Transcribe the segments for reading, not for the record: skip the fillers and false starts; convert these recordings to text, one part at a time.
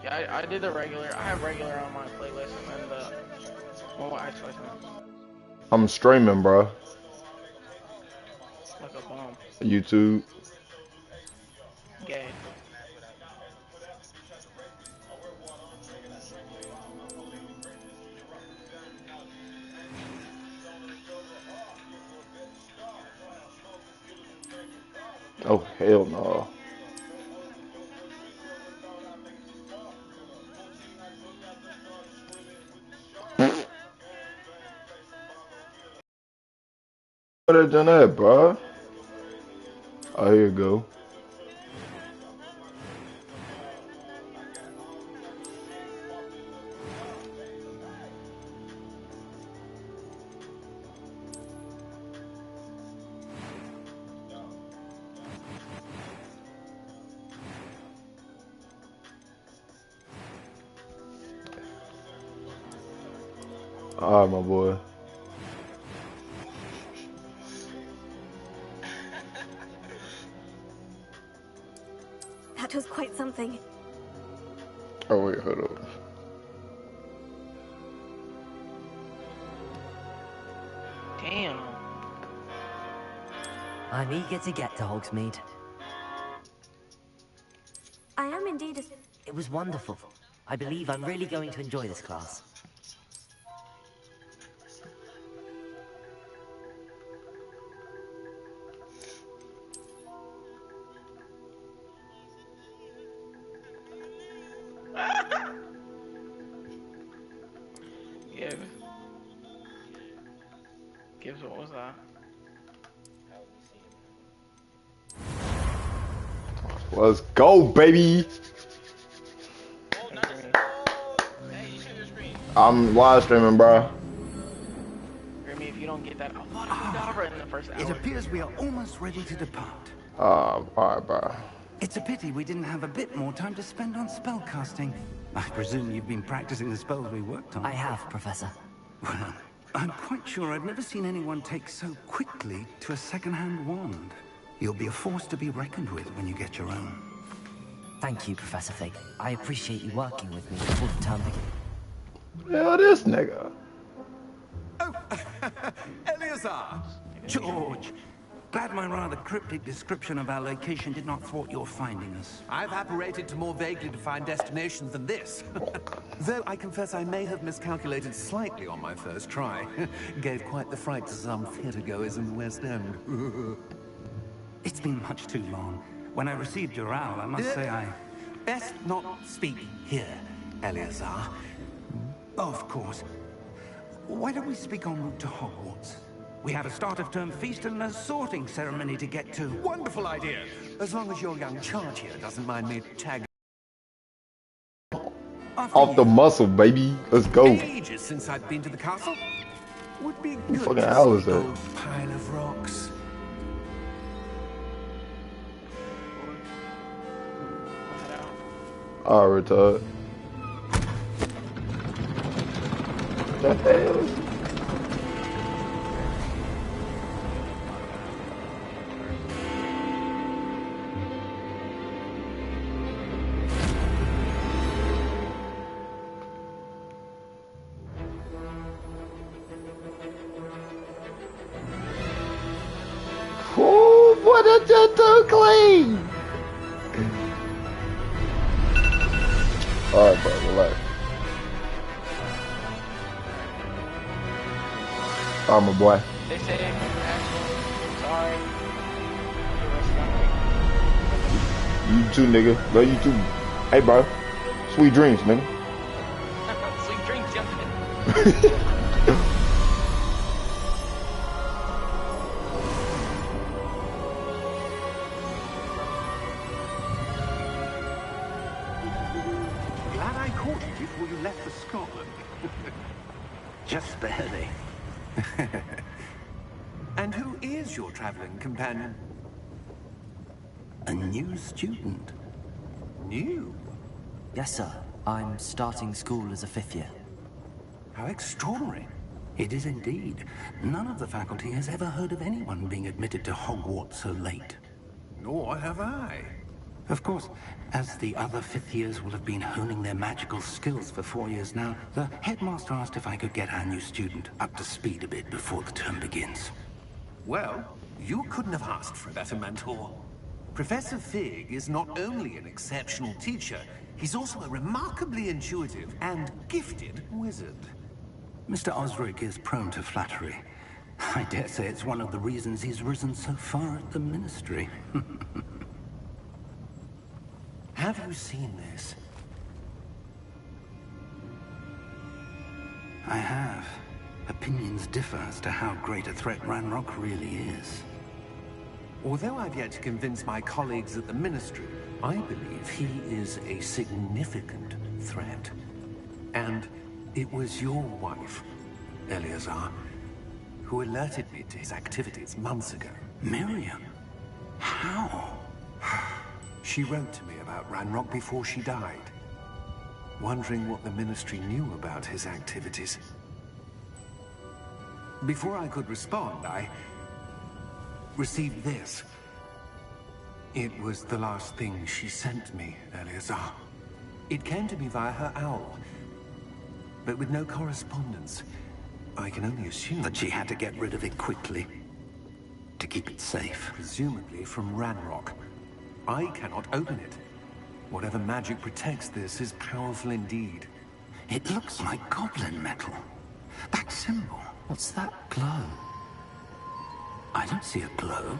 Yeah, I did the regular. I have regular on my playlist and then the well, actually, I'm streaming, bro. like a bomb. YouTube. Gay. Oh hell no. What I done that, bro? Oh, here you go. All right, my boy. That was quite something. Oh wait, hold up. Damn. I'm eager to get to Hogsmeade. I am indeed a... It was wonderful. I believe I'm really going to enjoy this class. Yeah. Gibbs, what was that? Let's go, baby. I'm live streaming, bro. Grimmy, if you don't get that, Avada in the first hour. It appears we are almost ready to depart. Alright, bro. It's a pity we didn't have a bit more time to spend on spellcasting. I presume you've been practicing the spells we worked on. I have, Professor. Well, I'm quite sure I've never seen anyone take so quickly to a second-hand wand. You'll be a force to be reckoned with when you get your own. Thank you, Professor Fig. I appreciate you working with me before the term begins. Hell, this nigga. Oh, Eleazar! George! Glad my rather cryptic description of our location did not thwart your finding us. I've apparated to more vaguely defined destinations than this. Though I confess I may have miscalculated slightly on my first try. Gave quite the fright to some theatergoers in the West End. It's been much too long. When I received your owl, I must say I... Best not speak here, Eleazar. Of course. Why don't we speak en route to Hogwarts? We have a start-of-term feast and a sorting ceremony to get to. Wonderful idea! As long as your young charge here doesn't mind me tagging... Off the muscle, baby. Let's go. Ages since I've been to the castle. Would be good fucking to hell see is that? old pile of rocks. Alright, retard. The hell? Oh, what did you do, clean? Alright, bro, relax. Alright, my boy. They say, sorry. You too, nigga. Love you too. Hey, bro. Sweet dreams, nigga. Sweet dreams, young man. Glad I caught you before you left for Scotland. Just barely. And who is your traveling companion? A new student. New? Yes, sir. I'm starting school as a 5th year. How extraordinary. It is indeed. None of the faculty has ever heard of anyone being admitted to Hogwarts so late. Nor have I. Of course, as the other fifth years will have been honing their magical skills for 4 years now, the headmaster asked if I could get our new student up to speed a bit before the term begins. Well, you couldn't have asked for a better mentor. Professor Fig is not only an exceptional teacher, he's also a remarkably intuitive and gifted wizard. Mr. Osric is prone to flattery. I dare say it's one of the reasons he's risen so far at the Ministry. Have you seen this? I have. Opinions differ as to how great a threat Ranrock really is. Although I've yet to convince my colleagues at the Ministry, I believe he is a significant threat. And it was your wife, Eleazar, who alerted me to his activities months ago. Miriam? How? She wrote to me about Ranrock before she died, wondering what the Ministry knew about his activities. Before I could respond, I received this. It was the last thing she sent me, Eleazar. It came to me via her owl, but with no correspondence. I can only assume That she had to get rid of it quickly, to keep it safe. presumably from Ranrock. I cannot open it. Whatever magic protects this is powerful indeed. It looks like goblin metal. That symbol. What's that glow? I don't see a glow.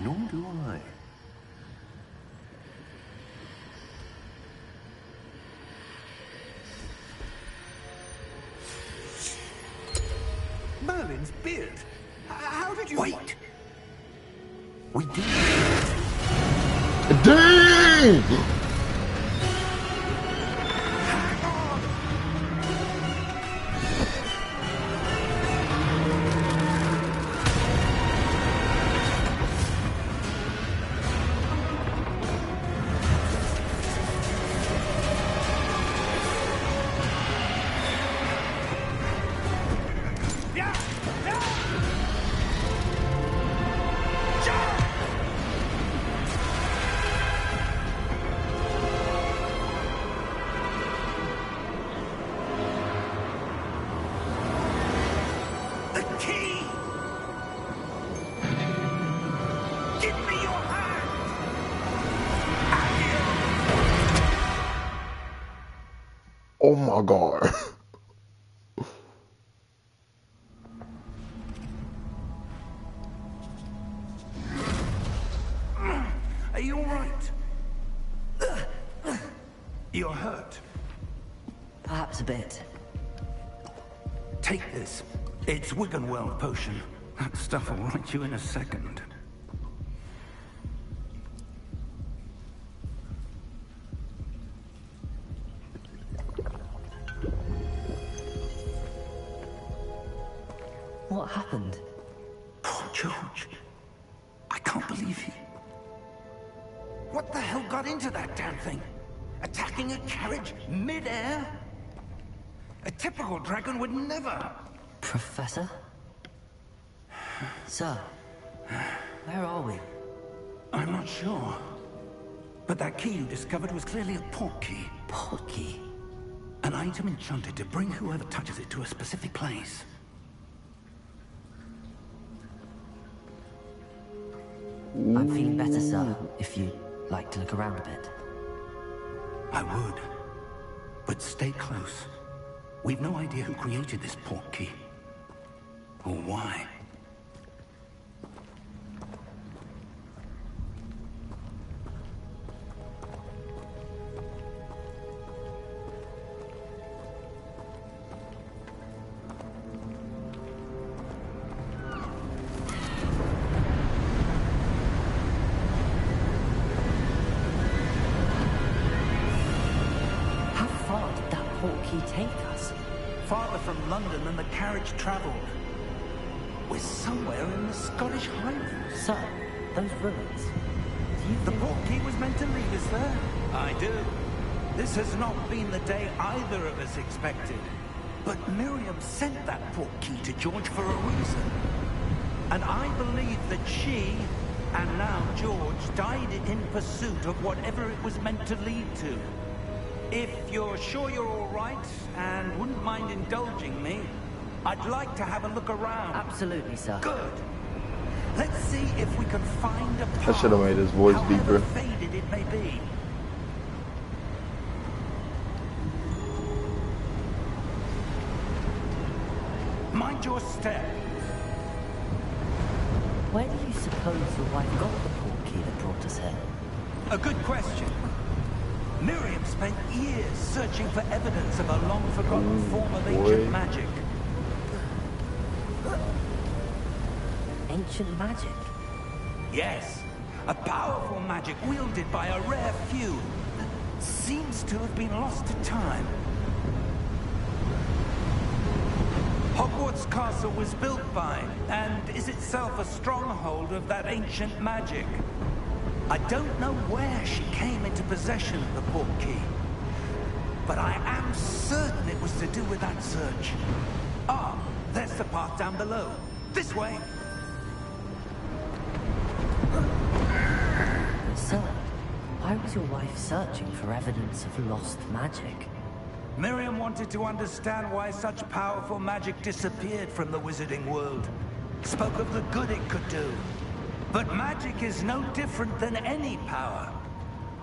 Nor do I. Merlin's beard. How did you... Wait! We did. Damn! The key! Give me your hand! Oh my god. Are you all right? You're hurt. Perhaps a bit. Take this. It's Wiggenweld potion. That stuff will right you in a second. What happened? Poor George. I can't believe he... What the hell got into that damn thing? Attacking a carriage mid-air? A typical dragon would never... Professor? Sir, where are we? I'm not sure. But that key you discovered was clearly a port key. Port key? An item enchanted to bring whoever touches it to a specific place. I'm feeling better, sir, if you'd like to look around a bit. I would. But stay close. We've no idea who created this port key. Or why. How far did that port key take us? Farther from London than the carriage travelled. We're somewhere in the Scottish Highlands. Sir, those ruins. Do you The think... port key was meant to lead us there. I do. This has not been the day either of us expected. But Miriam sent that port key to George for a reason. And I believe that she And now George died in pursuit of whatever it was meant to lead to. If you're sure you're all right and wouldn't mind indulging me, I'd like to have a look around. Absolutely, sir. Good. Let's see if we can find a path. I should have made his voice however deeper. faded it may be. Mind your step. Where do you suppose your wife got the portkey that brought us here? A good question. Miriam spent years searching for evidence of a long-forgotten form of ancient magic. Ancient magic? Yes, a powerful magic wielded by a rare few that seems to have been lost to time. Hogwarts Castle was built by, and is itself a stronghold of that ancient magic. I don't know where she came into possession of the portkey, but I am certain it was to do with that search. Ah, there's the path down below. This way. Sir, why was your wife searching for evidence of lost magic? Miriam wanted to understand why such powerful magic disappeared from the wizarding world. Spoke of the good it could do. But magic is no different than any power.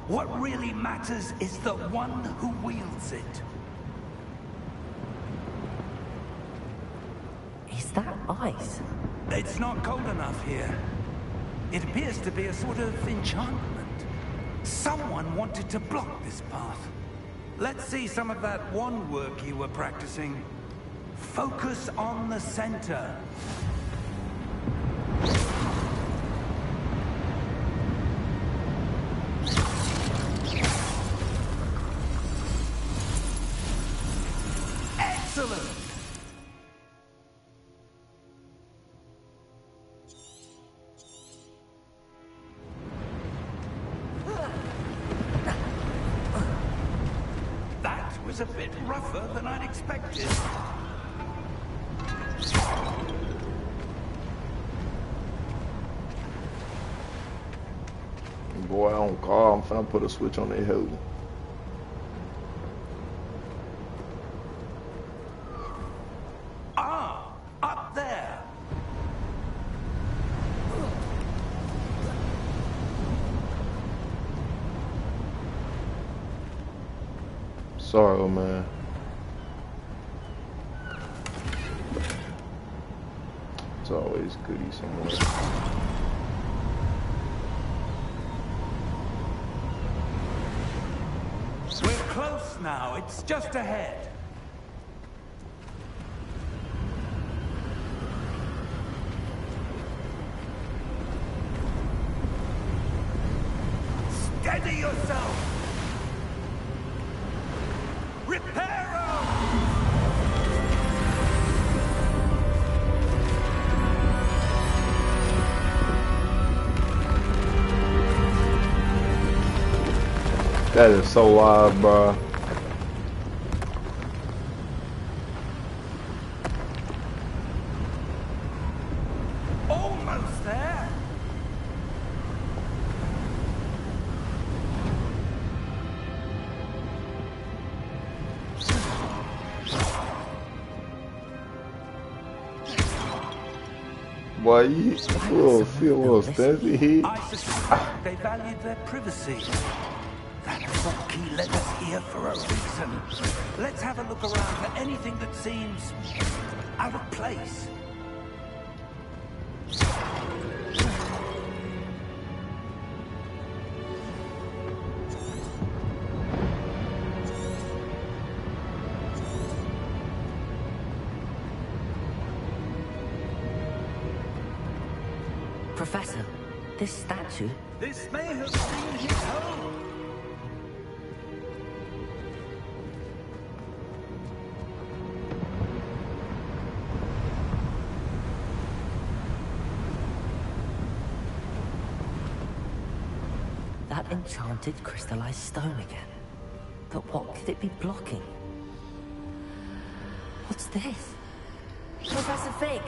What really matters is the one who wields it. Is that ice? It's not cold enough here. It appears to be a sort of enchantment. Someone wanted to block this path. Let's see some of that wand work you were practicing. Focus on the center. Excellent! That was a bit rougher than I'd expected. Boy, I don't call. I'm finna put a switch on their head. Ah, up there. Sorry, old man. It's always goodies somewhere. We're close now. It's just ahead. Steady yourself! Reparo! That is so live, bro. Almost there. Boy, you feel steady here. I suspect they valued their privacy. That portkey led us here for a reason. Let's have a look around for anything that seems out of place. Professor, this statue... This may have been his home. That enchanted crystallized stone again. But what could it be blocking? What's this? Professor Fig.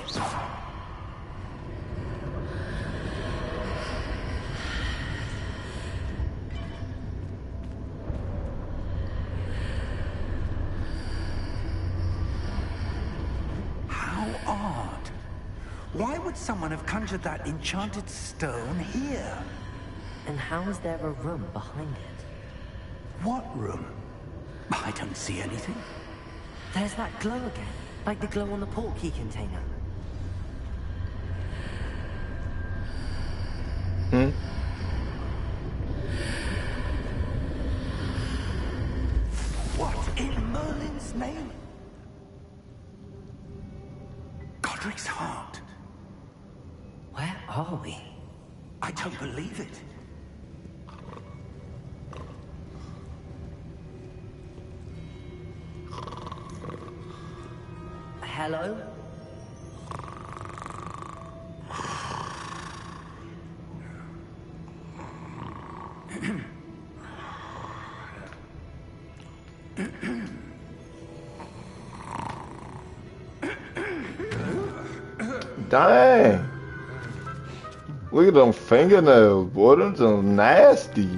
Why would someone have conjured that enchanted stone here? And how is there a room behind it? What room? I don't see anything. There's that glow again, like the glow on the portkey container. What in Merlin's name? Godric's heart. Where are we? I don't believe it. Hello? Dang. Look at them fingernails, boy. Them so nasty.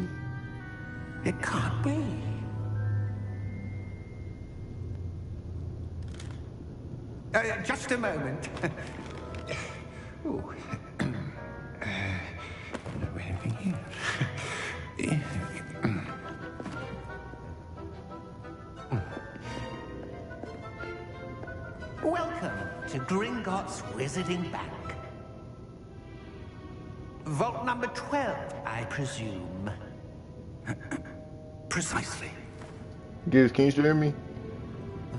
It can't be. Just a moment. Ooh. Anything here? Welcome to Gringotts Wizarding Bank. Vault number 12, I presume. Precisely. Gibbs, can you still hear me?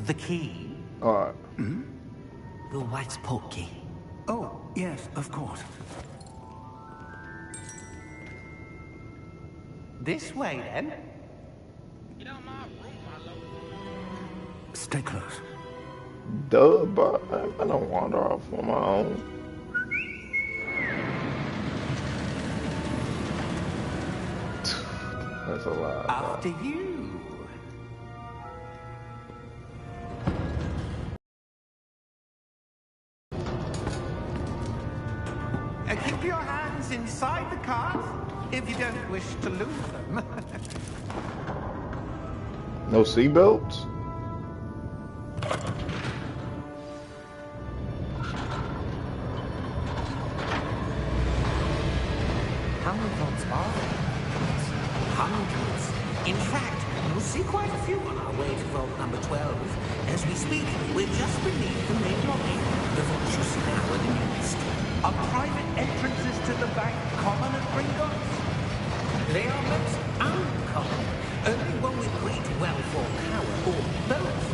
The key? Alright. The White's portkey. Oh, yes, of course. This way, then. Get out my room, my love. Stay close. Duh, but I don't wander off on my own. That's a lot. After you. Keep your hands inside the cart if you don't wish to lose them. No seatbelts? How many vaults are there? Hundreds. In fact, we'll see quite a few on our way to vault number 12. As we speak, we're just beneath the main lobby. The vaults you see now are the newest. Are private entrances to the bank common at Gringotts? They are most uncommon. Only one with great wealth or power, or both.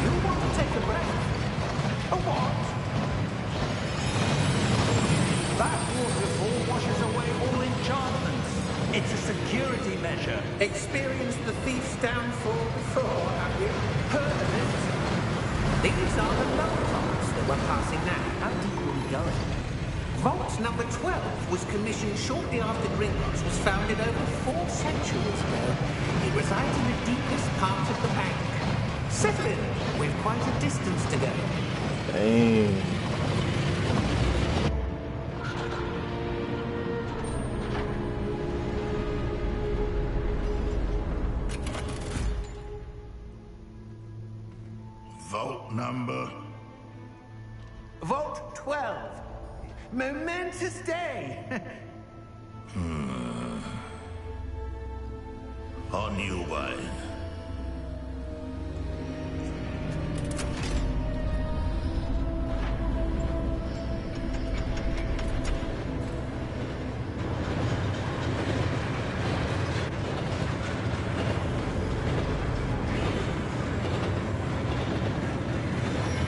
You want to take a breath? A what? That waterfall washes away all enchantments. It's a security measure. Experienced the thief's downfall before, have you? Heard of it? These are the lower vaults that we're passing now. How deep are we going? Vault number 12 was commissioned shortly after Gringotts was founded over 4 centuries ago. It resides in the deepest part of the bank. Settle in. We've quite a distance to go. Dang. Vault number? Vault 12. Momentous day. On you, wife.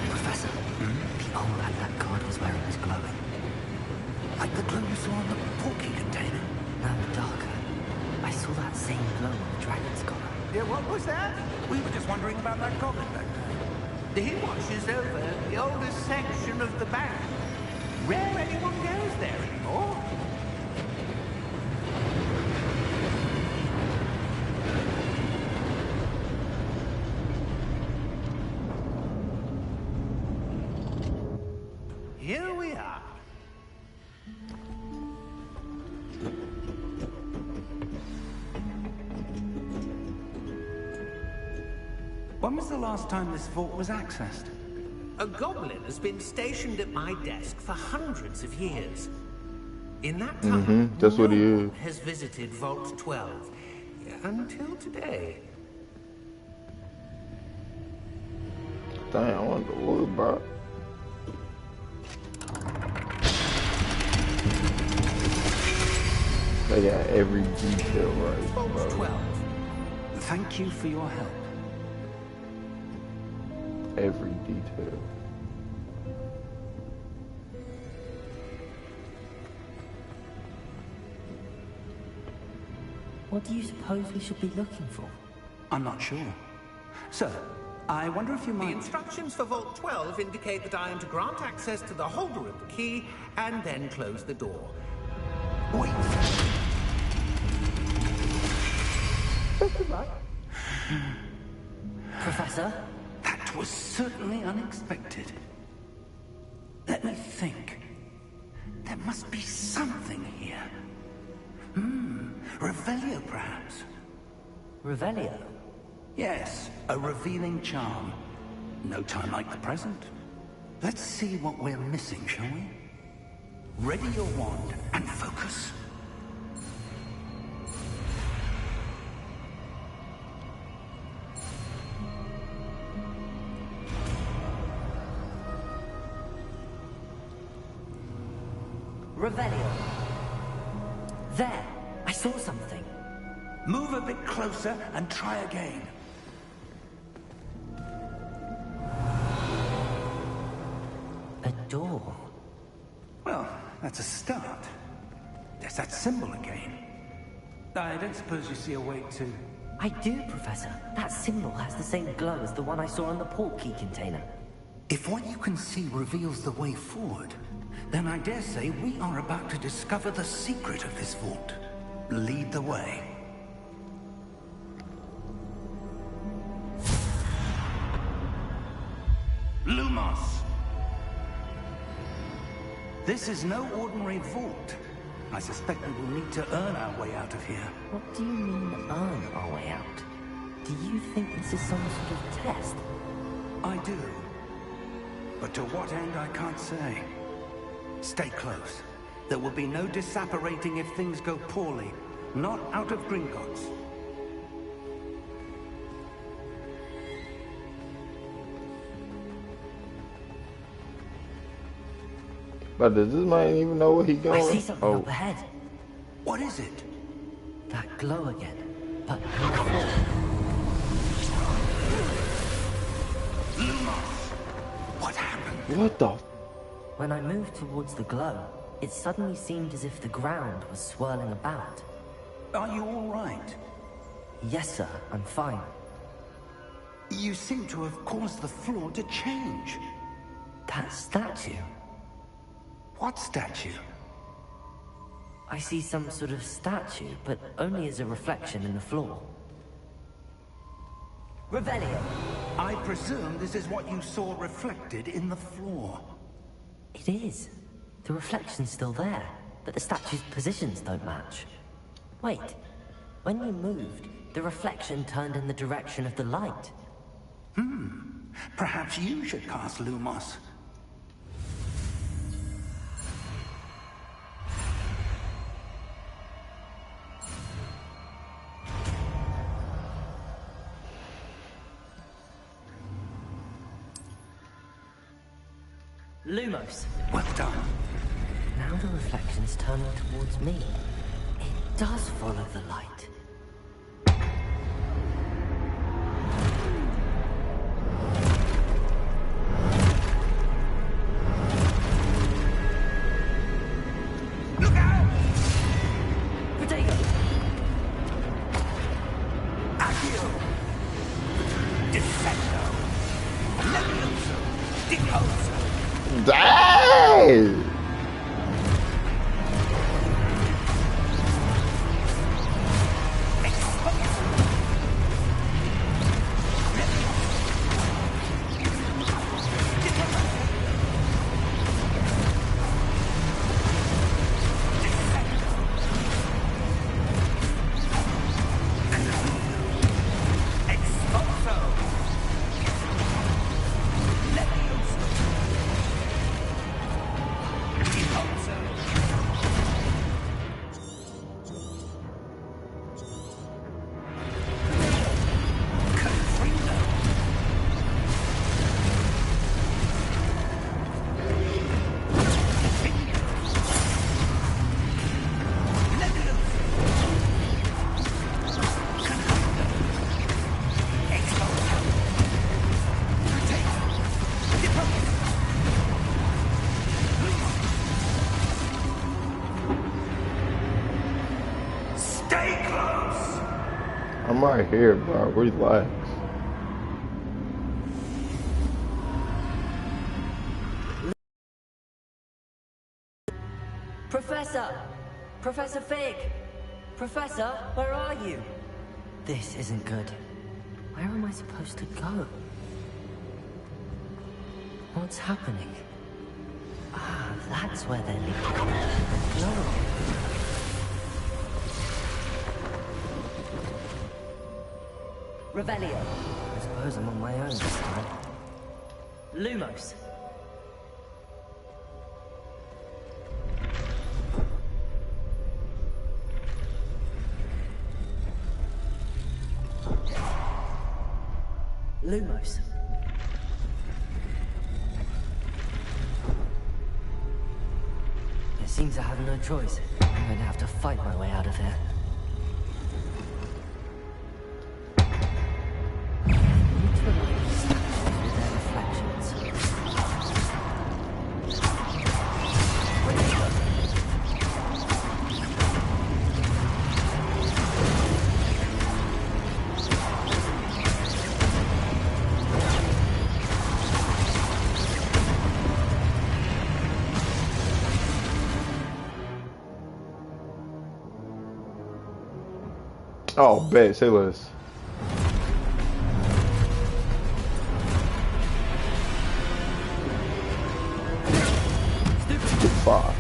Professor, the old and that card was where it was glowing. Like the glow you saw on the portkey container. Now darker. I saw that same glow on the dragon's collar. Yeah, what was that? We were just wondering about that goblin back there. He watches over the oldest section of the bank. Rare anyone goes there anymore. Here we are. When was the last time this vault was accessed? A goblin has been stationed at my desk for hundreds of years. In that time, that's what he no is. one has visited Vault 12 until today. Dang, I want the wood, bro. They got every detail right, Vault bro. 12. Thank you for your help. Every detail. What do you suppose we should be looking for? I'm not sure. Sir, I wonder if you The might... instructions for Vault 12 indicate that I am to grant access to the holder of the key and then close the door. Wait! Professor? That was certainly unexpected. Let me think. There must be something here. Revelio, perhaps? Revelio? Yes, a revealing charm. No time like the present. Let's see what we're missing, shall we? Ready your wand and focus. Revelio. There! I saw something. Move a bit closer and try again. A door. Well, that's a start. There's that symbol again. I don't suppose you see a way to... I do, Professor. That symbol has the same glow as the one I saw in the port key container. If what you can see reveals the way forward, then I dare say we are about to discover the secret of this vault. Lead the way. Lumos! This is no ordinary vault. I suspect we will need to earn our way out of here. What do you mean, earn our way out? Do you think this is some sort of test? I do. But to what end, I can't say. Stay close. There will be no disapparating if things go poorly. Not out of Gringotts. But does this man even know where he going? I see something up ahead. What is it? That glow again. But on the floor. Lumos! What happened? What the? When I moved towards the glow, it suddenly seemed as if the ground was swirling about. Are you all right? Yes, sir, I'm fine. You seem to have caused the floor to change. That statue. What statue? I see some sort of statue, but only as a reflection in the floor. Revelio! I presume this is what you saw reflected in the floor. It is. The reflection's still there, but the statue's positions don't match. Wait. When you moved, the reflection turned in the direction of the light. Perhaps you should cast Lumos. Lumos! Well done. Now the reflection's turning towards me. It does follow the light. Look out! Potato! Accio! Defendo! Levioso! Deposo! Dang! I'm right here, bro. Relax. Professor! Professor Fig! Professor, where are you? This isn't good. Where am I supposed to go? What's happening? Ah, that's where they're leading. No. Revelio. I suppose I'm on my own this time. Lumos. Lumos. It seems I have no choice. I'm going to have to fight my way out of here. I need to align these statues with their reflections. Oh, bet. Say less. Fuck.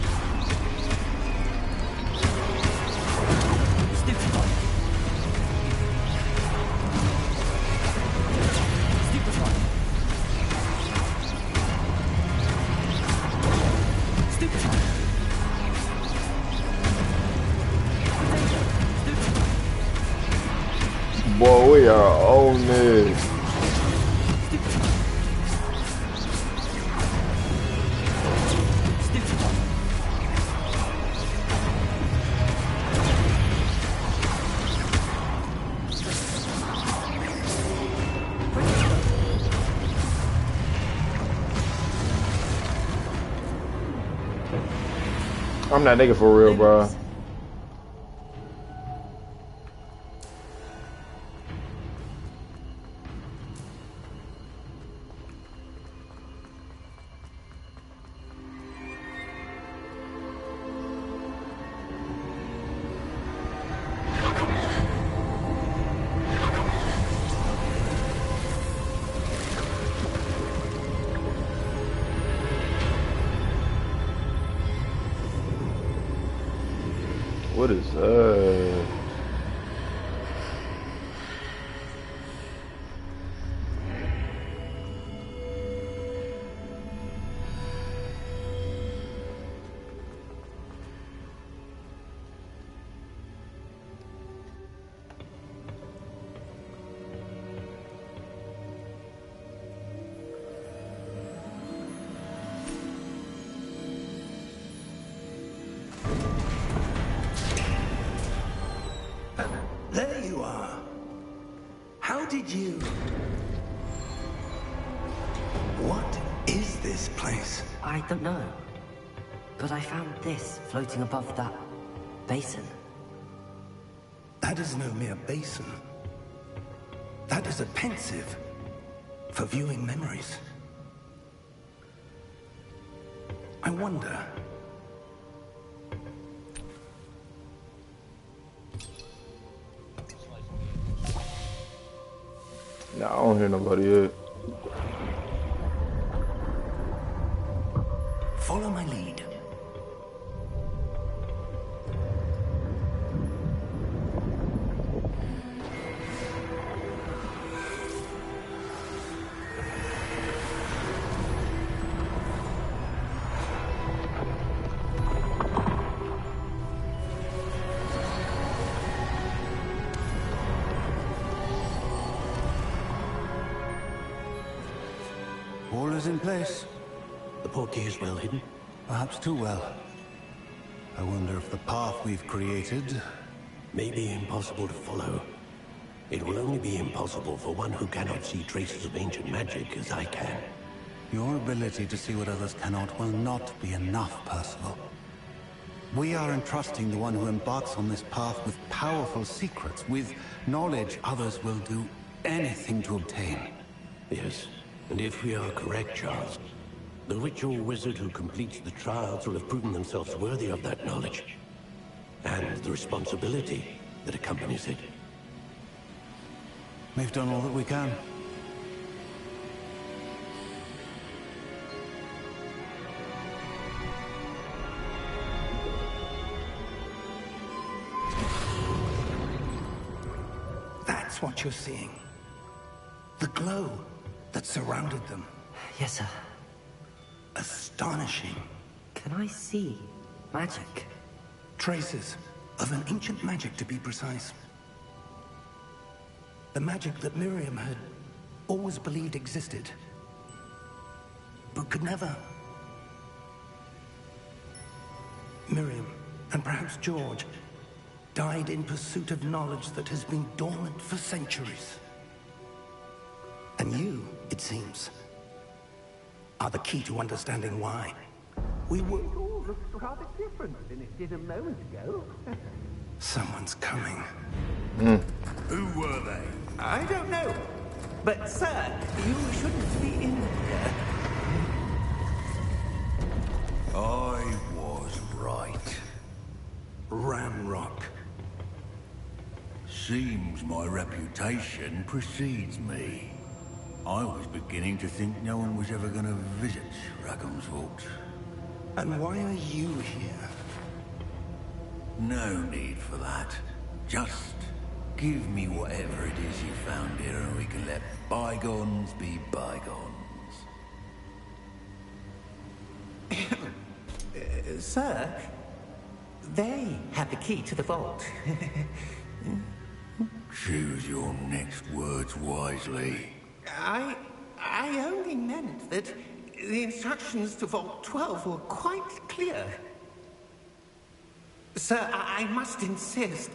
Boy, we are on this. I'm not nigga for real, bro. What is that? There you are. How did you... What is this place? I don't know. But I found this floating above that basin. That is no mere basin. That is a pensive for viewing memories. I wonder... Nah, I don't hear nobody yet. Follow my lead. All is in place. The portkey is well hidden. Perhaps too well. I wonder if the path we've created... May be impossible to follow. It will only be impossible for one who cannot see traces of ancient magic as I can. Your ability to see what others cannot will not be enough, Percival. We are entrusting the one who embarks on this path with powerful secrets, with knowledge others will do anything to obtain. Yes, and if we are correct, Charles, the ritual wizard who completes the trials will have proven themselves worthy of that knowledge, and the responsibility that accompanies it. We've done all that we can. That's what you're seeing. The glow that surrounded them. Yes, sir. Astonishing. Can I see magic? Traces of an ancient magic, to be precise. The magic that Miriam had always believed existed, but could never. Miriam, and perhaps George, died in pursuit of knowledge that has been dormant for centuries. And you, it seems, are the key to understanding why. We were... It all looks rather different than it did a moment ago. Someone's coming. Who were they? I don't know. But, sir, you shouldn't be in here. I was right. Ramrock. Seems my reputation precedes me. I was beginning to think no one was ever going to visit Rackham's Vault. And why are you here? No need for that. Just give me whatever it is you found here and we can let bygones be bygones. Sir, they have the key to the vault. Choose your next words wisely. I only meant that the instructions to Vault 12 were quite clear. Sir, I must insist.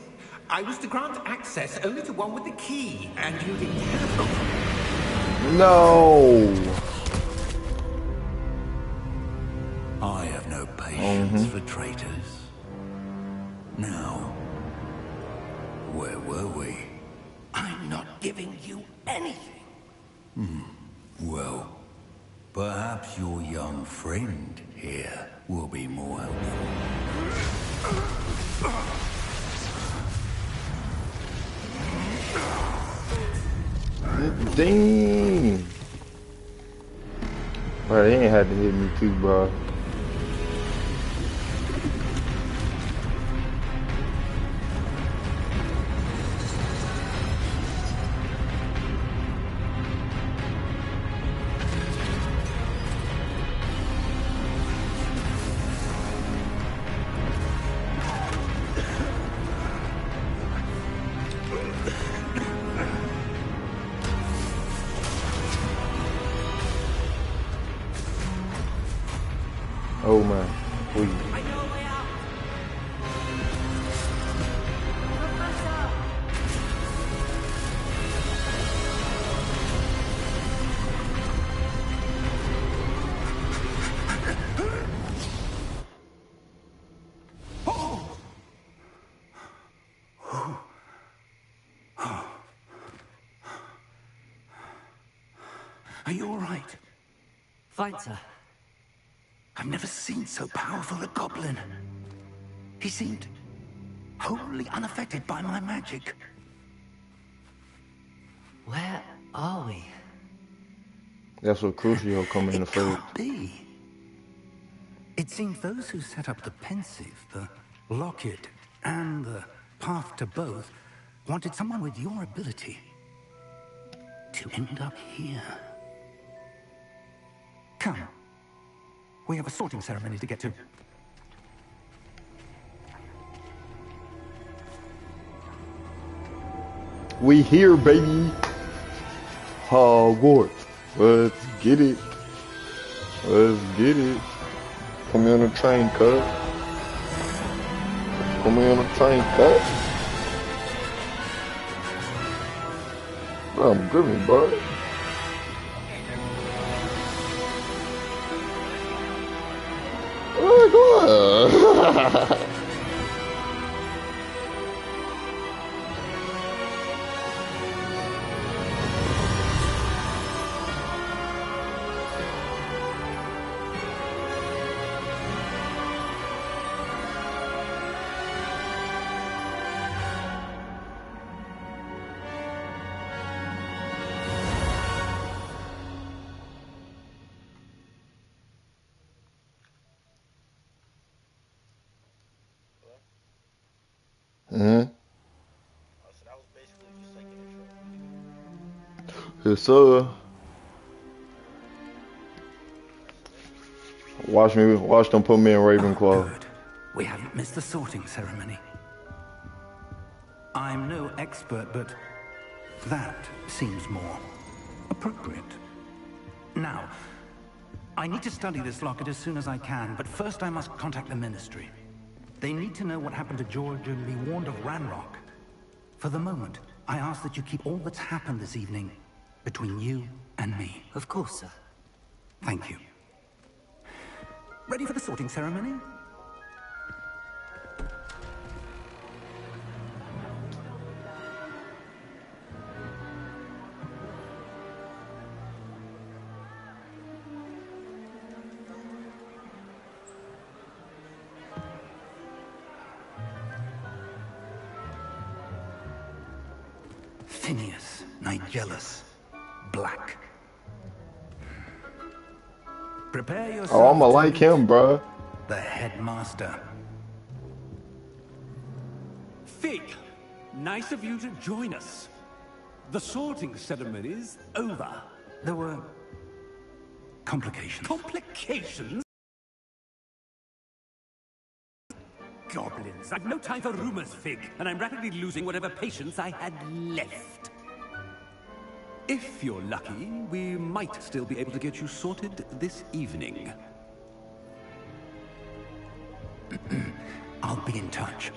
I was to grant access only to one with the key, and you didn't have. No. I have no patience for traitors. Now, where were we? I'm not giving you anything. Well, perhaps your young friend here will be more helpful. Dang. Bro, they ain't had to hit me too, bro. Oh man, please. I know a way out. Professor! Are you all right? Fine, sir. I've never seen so powerful a goblin. He seemed wholly unaffected by my magic. Where are we? That's what Crucio coming in the It face. can't be. It seems those who set up the pensive, the locket, and the path to both wanted someone with your ability to end up here. Come. We have a sorting ceremony to get to. We here, baby. Hogwarts. Let's get it. Let's get it. Come on the train, cuz. Come on the train, cuz. Bro, I'm gripping, bro. Oh my god. Mm-hmm. So that was basically just like an intro. Yes, sir. Watch them put me in Ravenclaw. Good. We haven't missed the sorting ceremony. I'm no expert, but that seems more appropriate. Now, I need to study this locket as soon as I can, but first I must contact the Ministry. They need to know what happened to George and be warned of Ranrock. For the moment, I ask that you keep all that's happened this evening between you and me. Of course, sir. Thank you. Ready for the sorting ceremony? Phineas, Nigellus, Black. Prepare yourself. Oh, I'ma like him, bruh. The headmaster. Fig, nice of you to join us. The sorting ceremony's over. There were complications. Complications? Goblins. I've no time for rumors, Fig, and I'm rapidly losing whatever patience I had left. If you're lucky, we might still be able to get you sorted this evening. I'll be in touch.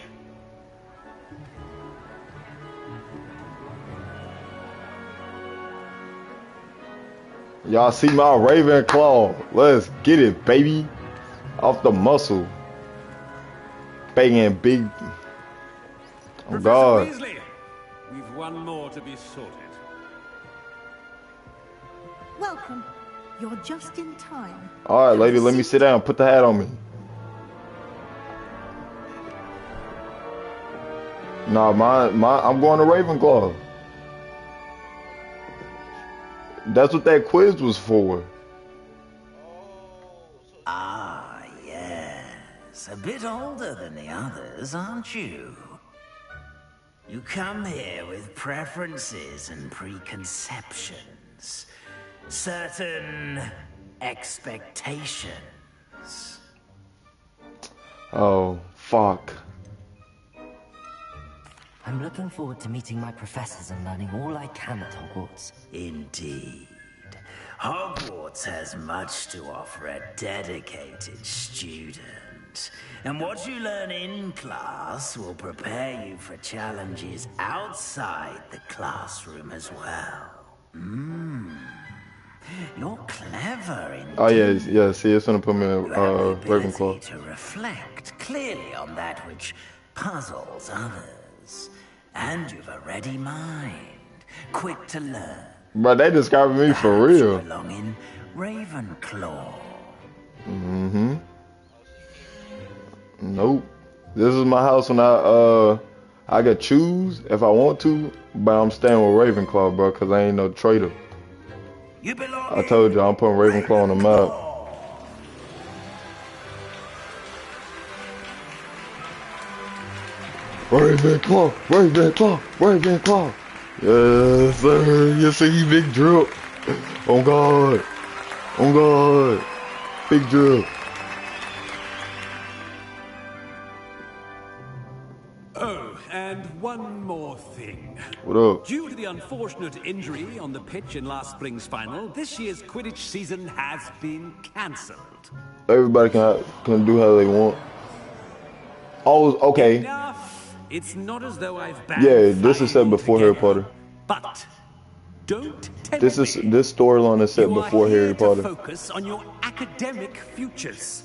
Y'all see my Ravenclaw? Let's get it, baby. Off the muscle. Banging big. Oh, Professor God. Weasley, we've one more to be sorted. Welcome. You're just in time. All right, lady, let me sit down. Put the hat on me. Nah, I'm going to Ravenclaw. That's what that quiz was for. Ah, yes. A bit older than the others, aren't you? You come here with preferences and preconceptions. Certain expectations. Oh, fuck. I'm looking forward to meeting my professors and learning all I can at Hogwarts. Indeed. Hogwarts has much to offer a dedicated student. And what you learn in class will prepare you for challenges outside the classroom as well. You're clever indeed. Oh, yeah, see, it's gonna put me in You have the ability Ravenclaw. to reflect clearly on that which puzzles others. And you've a ready mind, quick to learn. But they describing me for Perhaps you real. belong in Ravenclaw. Mm-hmm. Nope. This is my house when I could choose if I want to, but I'm staying with Ravenclaw, bro, cause I ain't no traitor. You belong I told you I'm putting Ravenclaw on the map. Ravenclaw, Ravenclaw, Ravenclaw. Yes, sir. You see, big drip. Oh God, oh God, big drip. Oh, and one more thing. What up? Due to the unfortunate injury on the pitch in last spring's final, this year's Quidditch season has been cancelled. Everybody can do how they want. Oh, okay. Enough. It's not as though I've banned Yeah, this is set fighting before Harry altogether, Potter. But don't tempt This me. storyline is set You are before here Harry to Potter. focus on your academic futures.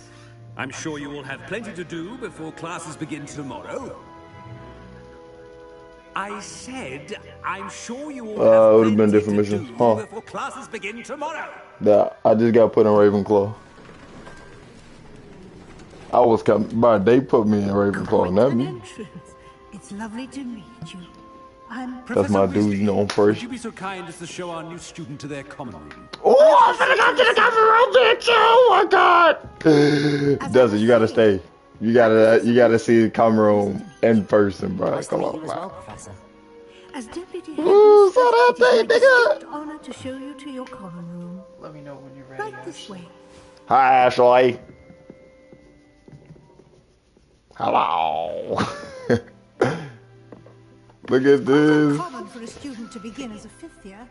I'm sure you will have plenty to do before classes begin tomorrow. I said, I'm sure you will It have would have been plenty different to missions. do Huh. before classes begin tomorrow. That I just got put in Ravenclaw. I was coming, but they put me in Ravenclaw, not An me. entrance. It's lovely to meet you. I'm That's my Professor dude, you know, Weasley, I'm first. Would you be so kind as to show our new student to their common room? Oh, I'm finna go to the cover room, bitch! Oh my God! Desert, you gotta stay. You gotta see the common room in person, bro. Nice to Come meet on, you as well, bro. Professor. As deputy Ooh, headmistress, so that it is my thing, nigga. distinct honor to show you to your common room. Let me know when you're ready. Right this Ashley. way. Hi, Ashley. Hello. Look at Quite this. uncommon for a student to begin as a fifth year.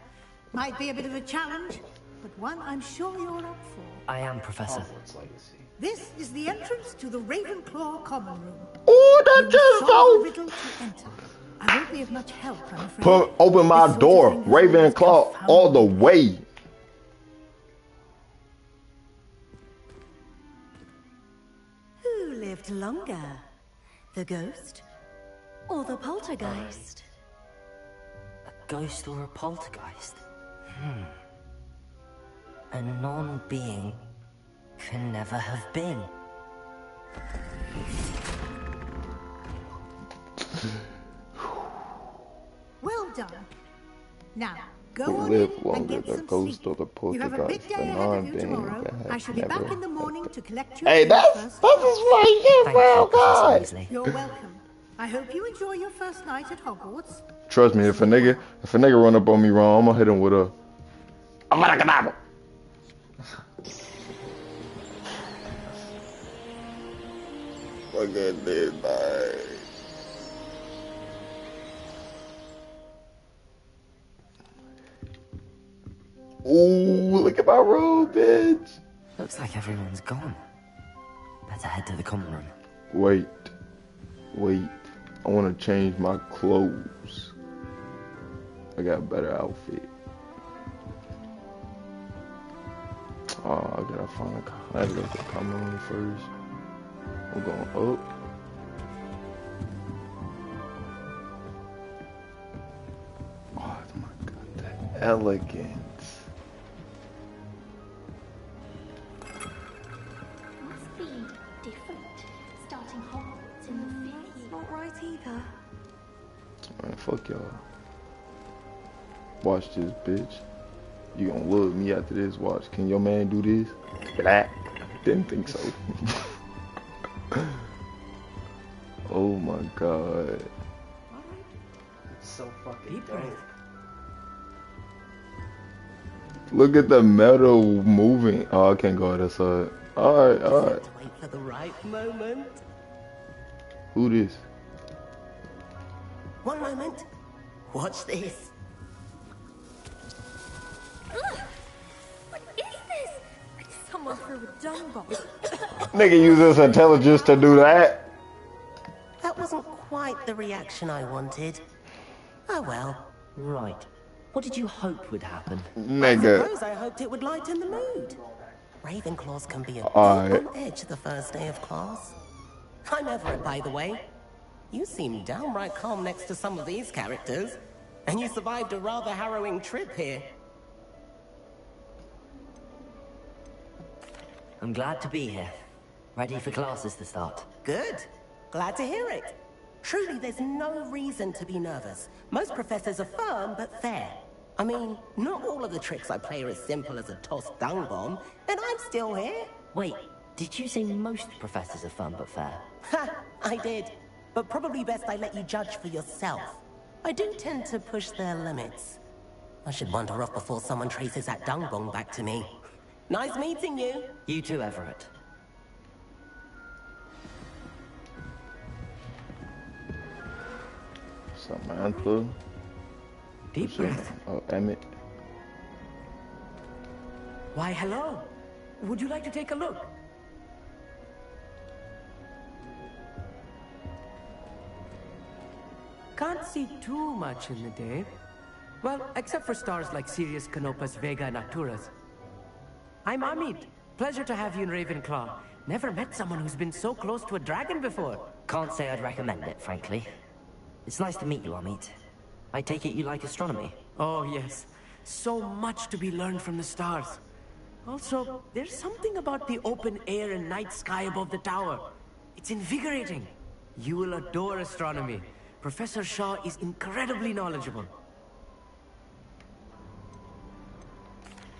Might be a bit of a challenge, but one I'm sure you're up for. I am, Professor. Hogwarts Legacy. This is the entrance to the Ravenclaw common room. Ooh, that You must just solve a so. riddle to enter. I won't be of much help, I'm afraid. Open my This sort of door, thing has always Ravenclaw, all the confounded me. way. Who lived longer? The ghost or the poltergeist? A ghost or a poltergeist? A non-being can never have been. Well done. Now, go Who on lived in and longer, get the some ghost sleep. or the You have a big poltergeist? day The ahead of you non-being tomorrow. that I shall be never back in the morning to collect your Hey, things that's first. is right here, Thank bro. you, Professor God. Weasley. You're welcome. I hope you enjoy your first night at Hogwarts. Trust me, if a nigga run up on me wrong, I'm gonna hit him with a. I'm gonna come out. Look at this, man. Ooh, look at my room, bitch. Looks like everyone's gone. Better head to the common room. Wait. I want to change my clothes. I got a better outfit. Oh, I gotta find I gotta go to the common room first. I'm going up. Oh my god, the elegance. Must be different, starting Hogwarts in the 5th year. Not right either. Man, fuck y'all. Watch this, bitch. You gonna love me after this. Watch. Can your man do this? Black. Didn't think so. Oh my god. So fucking dope. Look at the metal moving. Oh, I can't go other side. Alright. Wait for the right moment. Who this? One moment. Watch this. What is this? Someone threw a dung bomb. Nigga use his intelligence to do that. That wasn't quite the reaction I wanted. Oh well. Right. What did you hope would happen? I Nigga. suppose I hoped it would lighten the mood. Ravenclaws can be a bit Alright. on edge the first day of class. I'm Everett, by the way. You seem downright calm next to some of these characters. And you survived a rather harrowing trip here. I'm glad to be here. Ready for classes to start. Good. Glad to hear it. Truly, there's no reason to be nervous. Most professors are firm but fair. I mean, not all of the tricks I play are as simple as a tossed dung bomb, and I'm still here. Wait, did you say most professors are fun but fair? Ha! I did. But probably best I let you judge for yourself. I do tend to push their limits. I should wander off before someone traces that dung bomb back to me. Nice meeting you. You too, Everett. Samantha. Deep breath. Oh, Emmett. Why, hello. Would you like to take a look? Can't see too much in the day. Well, except for stars like Sirius, Canopus, Vega, and Arcturus. I'm Amit. Pleasure to have you in Ravenclaw. Never met someone who's been so close to a dragon before. Can't say I'd recommend it, frankly. It's nice to meet you, Amit. I take it you like astronomy? Oh, yes. So much to be learned from the stars. Also, there's something about the open air and night sky above the tower. It's invigorating. You will adore astronomy. Professor Shaw is incredibly knowledgeable.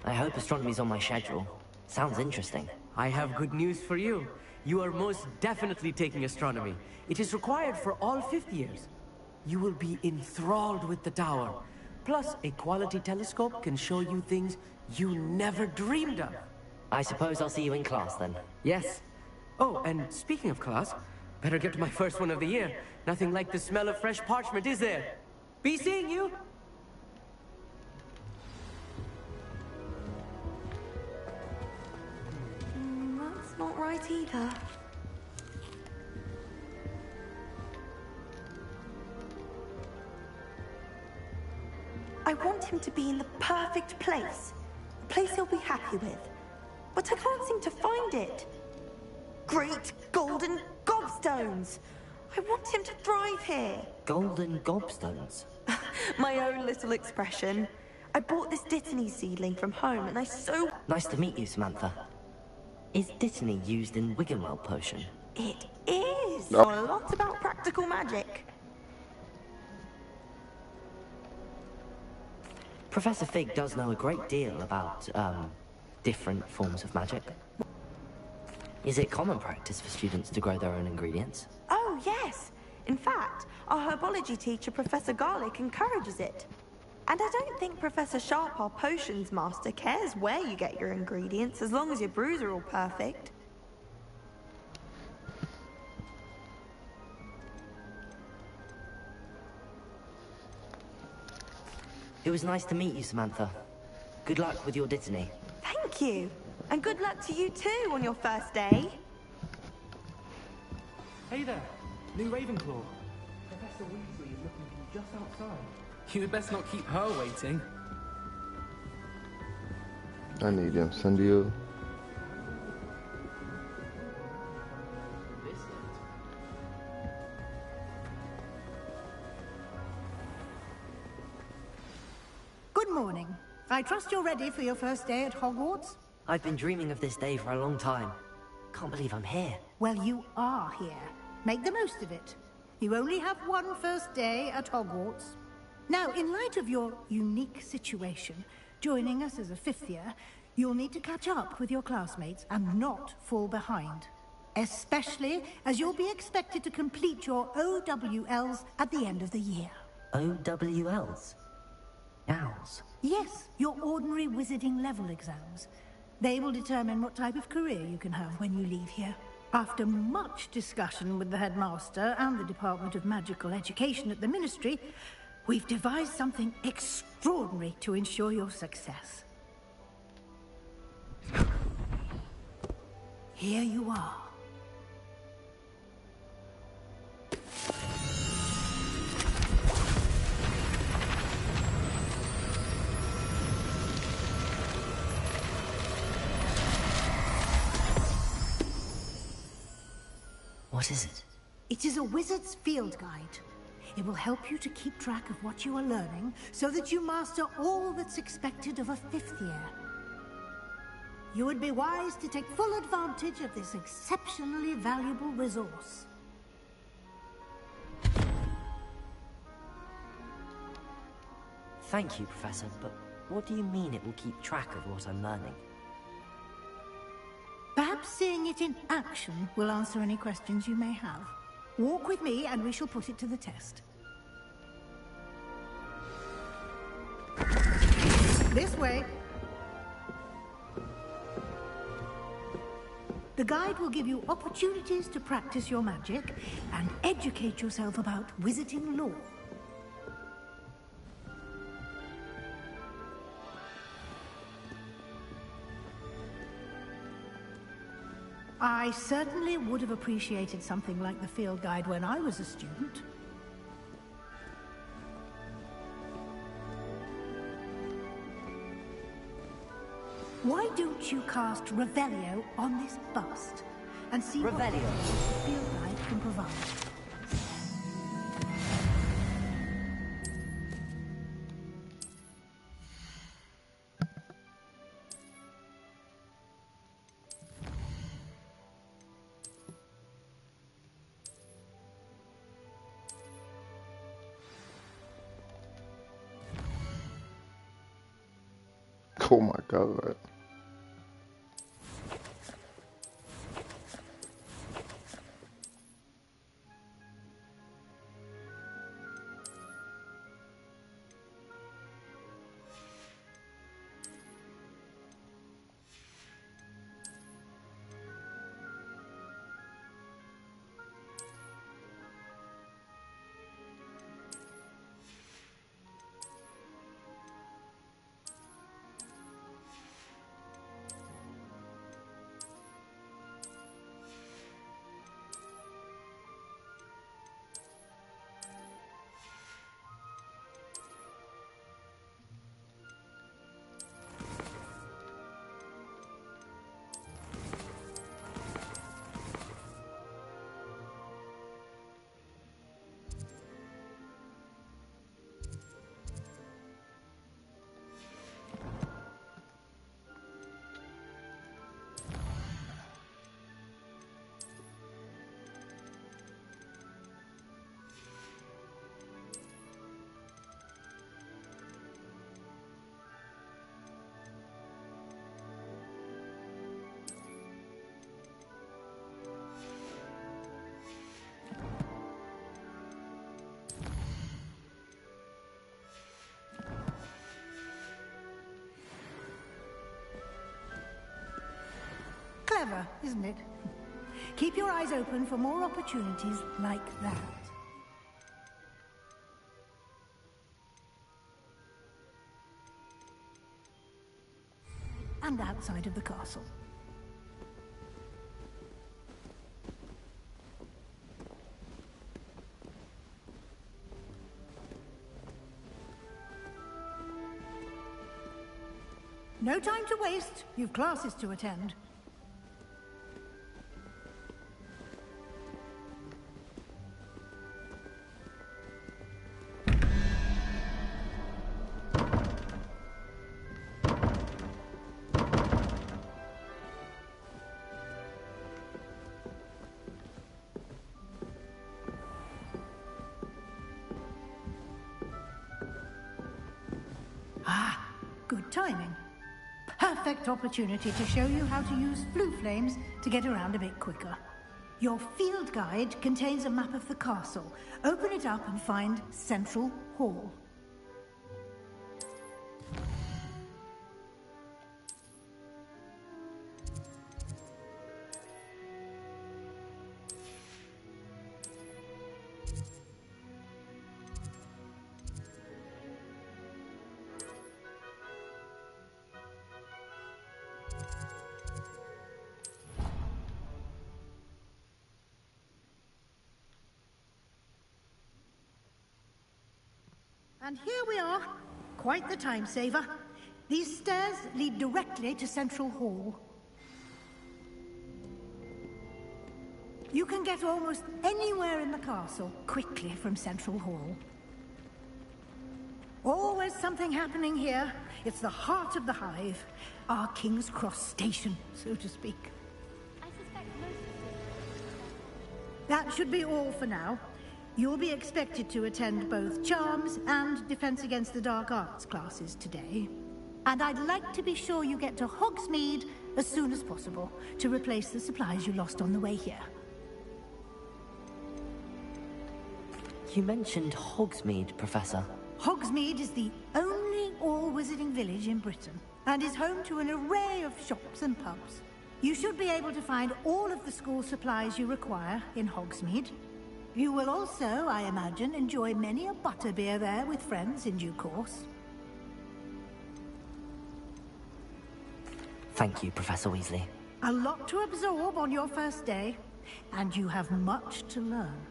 I hope astronomy's on my schedule. Sounds interesting. I have good news for you. you are most definitely taking astronomy. It is required for all 5th years. You will be enthralled with the tower. Plus, a quality telescope can show you things you never dreamed of. I suppose I'll see you in class then. Yes. Oh, and speaking of class, better get to my first one of the year. Nothing like the smell of fresh parchment, is there? Be seeing you! That's not right either. I want him to be in the perfect place. A place he'll be happy with. But I can't seem to find it. Great golden gobstones! I want him to thrive here. Golden gobstones? My own little expression. I bought this Dittany seedling from home and I so... Nice to meet you, Samantha. Is Dittany used in Wiggenweld potion? It is! Know a lot about practical magic. Professor Fig does know a great deal about, different forms of magic. Is it common practice for students to grow their own ingredients? Oh, yes. In fact, our herbology teacher, Professor Garlick, encourages it. And I don't think Professor Sharp, our potions master, cares where you get your ingredients, as long as your brews are all perfect. It was nice to meet you, Samantha. Good luck with your Dittany. Thank you. And good luck to you too on your first day. Hey there, new Ravenclaw. Professor Weasley is looking for you just outside. You'd best not keep her waiting. I need them, Cindy. Good morning. I trust you're ready for your first day at Hogwarts? I've been dreaming of this day for a long time. Can't believe I'm here. Well, you are here. Make the most of it. You only have one first day at Hogwarts. Now, in light of your unique situation, joining us as a 5th year, you'll need to catch up with your classmates and not fall behind. Especially as you'll be expected to complete your OWLs at the end of the year. OWLs? Owls? Yes, your ordinary wizarding level exams. They will determine what type of career you can have when you leave here. After much discussion with the headmaster and the Department of Magical Education at the Ministry, we've devised something extraordinary to ensure your success. Here you are. What is it? It is a wizard's field guide. It will help you to keep track of what you are learning so that you master all that's expected of a 5th year. You would be wise to take full advantage of this exceptionally valuable resource. Thank you, Professor, but what do you mean it will keep track of what I'm learning? Perhaps seeing it in action will answer any questions you may have. Walk with me and we shall put it to the test. This way. The guide will give you opportunities to practice your magic and educate yourself about wizarding lore. I certainly would have appreciated something like the field guide when I was a student. Why don't you cast Revelio on this bust and see what the field guide can provide? Oh my god. Clever, isn't it? Keep your eyes open for more opportunities like that. And outside of the castle. No time to waste. You've classes to attend. Ah, good timing. Perfect opportunity to show you how to use flue flames to get around a bit quicker. Your field guide contains a map of the castle. Open it up and find Central Hall. And here we are. Quite the time saver. These stairs lead directly to Central Hall. You can get almost anywhere in the castle quickly from Central Hall. Always something happening here. It's the heart of the hive. Our King's Cross station, so to speak. I suspect most of That should be all for now. You'll be expected to attend both Charms and Defense Against the Dark Arts classes today. And I'd like to be sure you get to Hogsmeade as soon as possible to replace the supplies you lost on the way here. You mentioned Hogsmeade, Professor. Hogsmeade is the only all-wizarding village in Britain and is home to an array of shops and pubs. You should be able to find all of the school supplies you require in Hogsmeade. You will also, I imagine, enjoy many a butterbeer there with friends in due course. Thank you, Professor Weasley. A lot to absorb on your first day, and you have much to learn.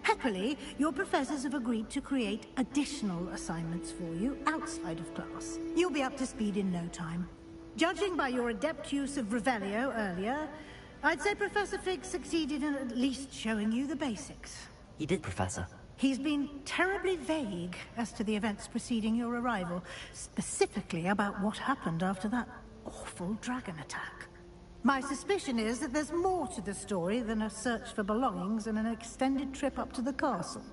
Happily, your professors have agreed to create additional assignments for you outside of class. You'll be up to speed in no time. Judging by your adept use of Revelio earlier, I'd say Professor Fig succeeded in at least showing you the basics. He did, Professor. He's been terribly vague as to the events preceding your arrival, specifically about what happened after that awful dragon attack. My suspicion is that there's more to the story than a search for belongings and an extended trip up to the castle.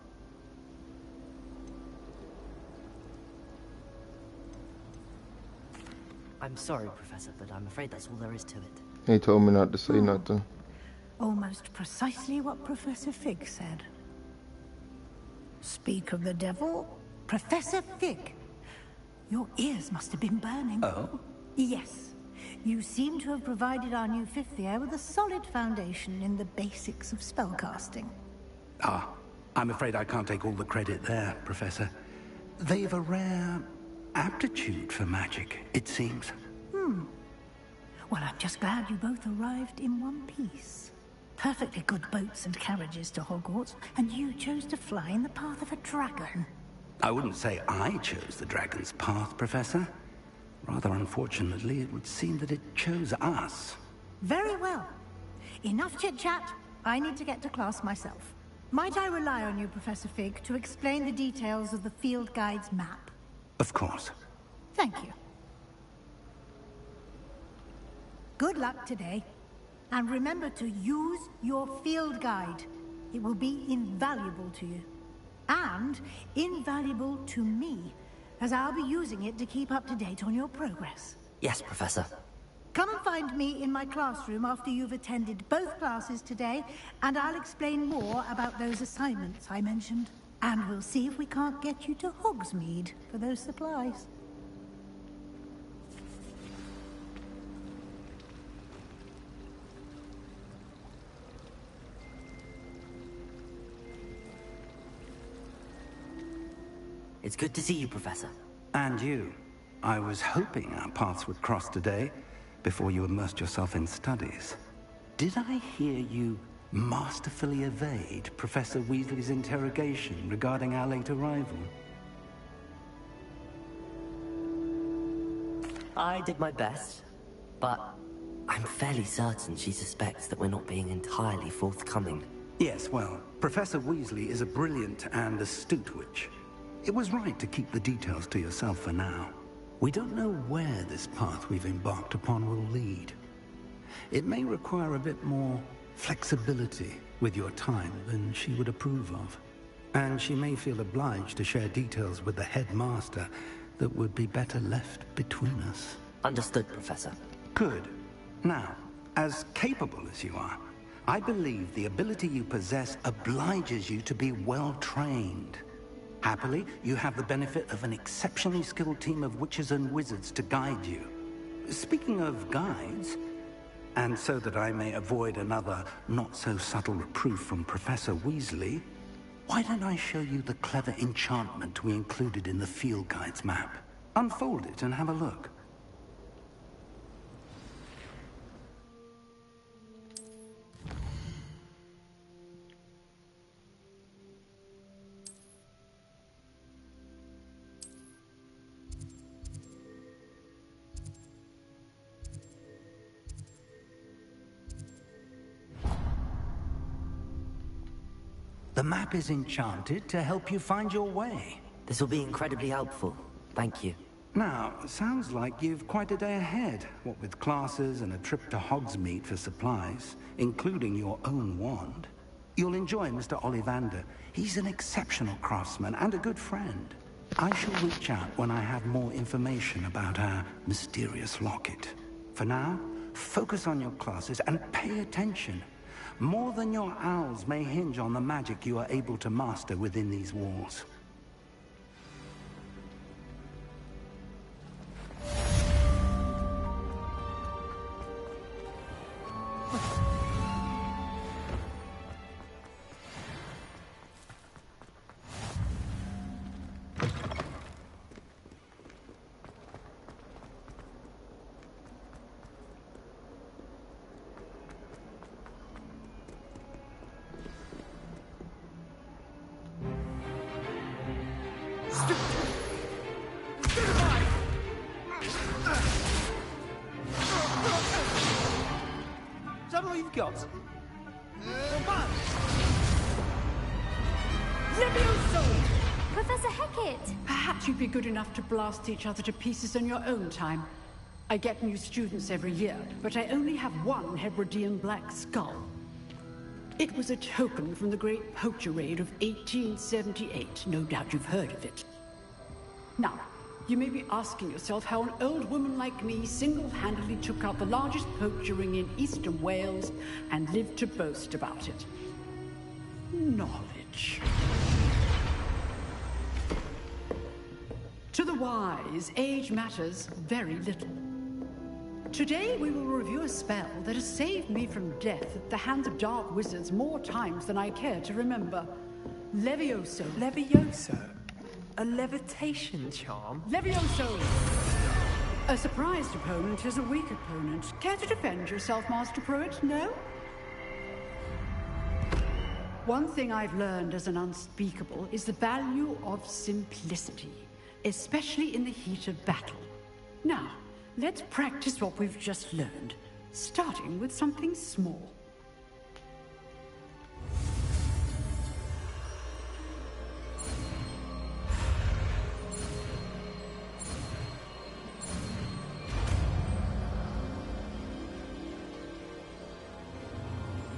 I'm sorry, Professor, but I'm afraid that's all there is to it. He told me not to say nothing. Almost precisely what Professor Fig said. Speak of the devil, Professor Fig. Your ears must have been burning. Oh? Yes. You seem to have provided our new fifth year with a solid foundation in the basics of spellcasting. Ah, I'm afraid I can't take all the credit there, Professor. They've a rare aptitude for magic, it seems. Well, I'm just glad you both arrived in one piece. Perfectly good boats and carriages to Hogwarts, and you chose to fly in the path of a dragon. I wouldn't say I chose the dragon's path, Professor. Rather unfortunately, it would seem that it chose us. Very well. Enough chit-chat. I need to get to class myself. Might I rely on you, Professor Fig, to explain the details of the field guide's map? Of course. Thank you. Good luck today. And remember to use your field guide. It will be invaluable to you. And invaluable to me, as I'll be using it to keep up to date on your progress. Yes, Professor. Come and find me in my classroom after you've attended both classes today, and I'll explain more about those assignments I mentioned. And we'll see if we can't get you to Hogsmeade for those supplies. It's good to see you, Professor. And you. I was hoping our paths would cross today, before you immersed yourself in studies. Did I hear you masterfully evade Professor Weasley's interrogation regarding our late arrival? I did my best, but I'm fairly certain she suspects that we're not being entirely forthcoming. Yes, well, Professor Weasley is a brilliant and astute witch. It was right to keep the details to yourself for now. We don't know where this path we've embarked upon will lead. It may require a bit more flexibility with your time than she would approve of. And she may feel obliged to share details with the headmaster that would be better left between us. Understood, Professor. Good. Now, as capable as you are, I believe the ability you possess obliges you to be well trained. Happily, you have the benefit of an exceptionally skilled team of witches and wizards to guide you. Speaking of guides, and so that I may avoid another not-so-subtle reproof from Professor Weasley, why don't I show you the clever enchantment we included in the field guide's map? Unfold it and have a look. The map is enchanted to help you find your way. This will be incredibly helpful. Thank you. Now, sounds like you've quite a day ahead, what with classes and a trip to Hogsmeade for supplies, including your own wand. You'll enjoy Mr. Ollivander. He's an exceptional craftsman and a good friend. I shall reach out when I have more information about our mysterious locket. For now, focus on your classes and pay attention. More than your owls may hinge on the magic you are able to master within these walls. Is that all you've got? Levioso! Professor Hecat! Perhaps you'd be good enough to blast each other to pieces on your own time. I get new students every year, but I only have one Hebridean black skull. It was a token from the Great Poacher Raid of 1878. No doubt you've heard of it. Now, you may be asking yourself how an old woman like me single-handedly took out the largest poacher ring in eastern Wales and lived to boast about it. Knowledge. To the wise, age matters very little. Today we will review a spell that has saved me from death at the hands of dark wizards more times than I care to remember. Levioso. Levioso? A levitation charm? Levioso! A surprised opponent is a weak opponent. Care to defend yourself, Master Pruitt? No? One thing I've learned as an unspeakable is the value of simplicity, especially in the heat of battle. Now, let's practice what we've just learned, starting with something small.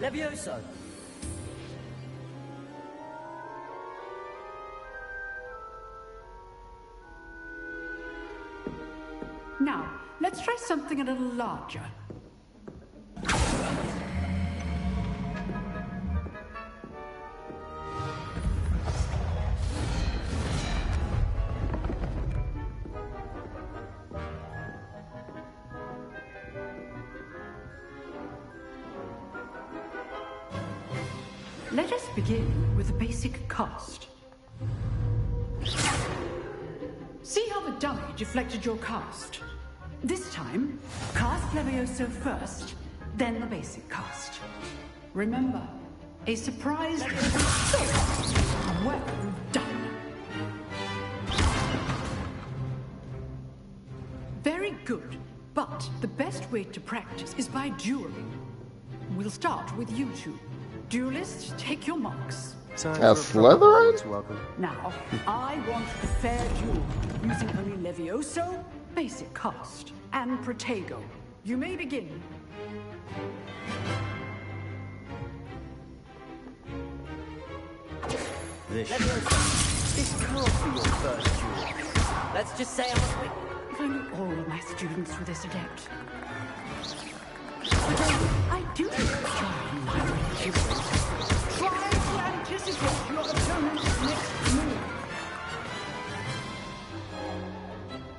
Levioso! Now, let's try something a little larger. Let us begin with the basic cast. See how the dummy deflected your cast? This time, cast Levioso first, then the basic cast. Remember, a surprise Levioso. Well done. Very good, but the best way to practice is by dueling. We'll start with you two. Duelists, take your marks. A Slytherin? Now, I want a fair duel, using only Levioso, basic cast, and Protego. You may begin. This can't be your first duel. Let's just say I'm a quick. If only all of my students were this adept. But I do try to anticipate your opponent's next move.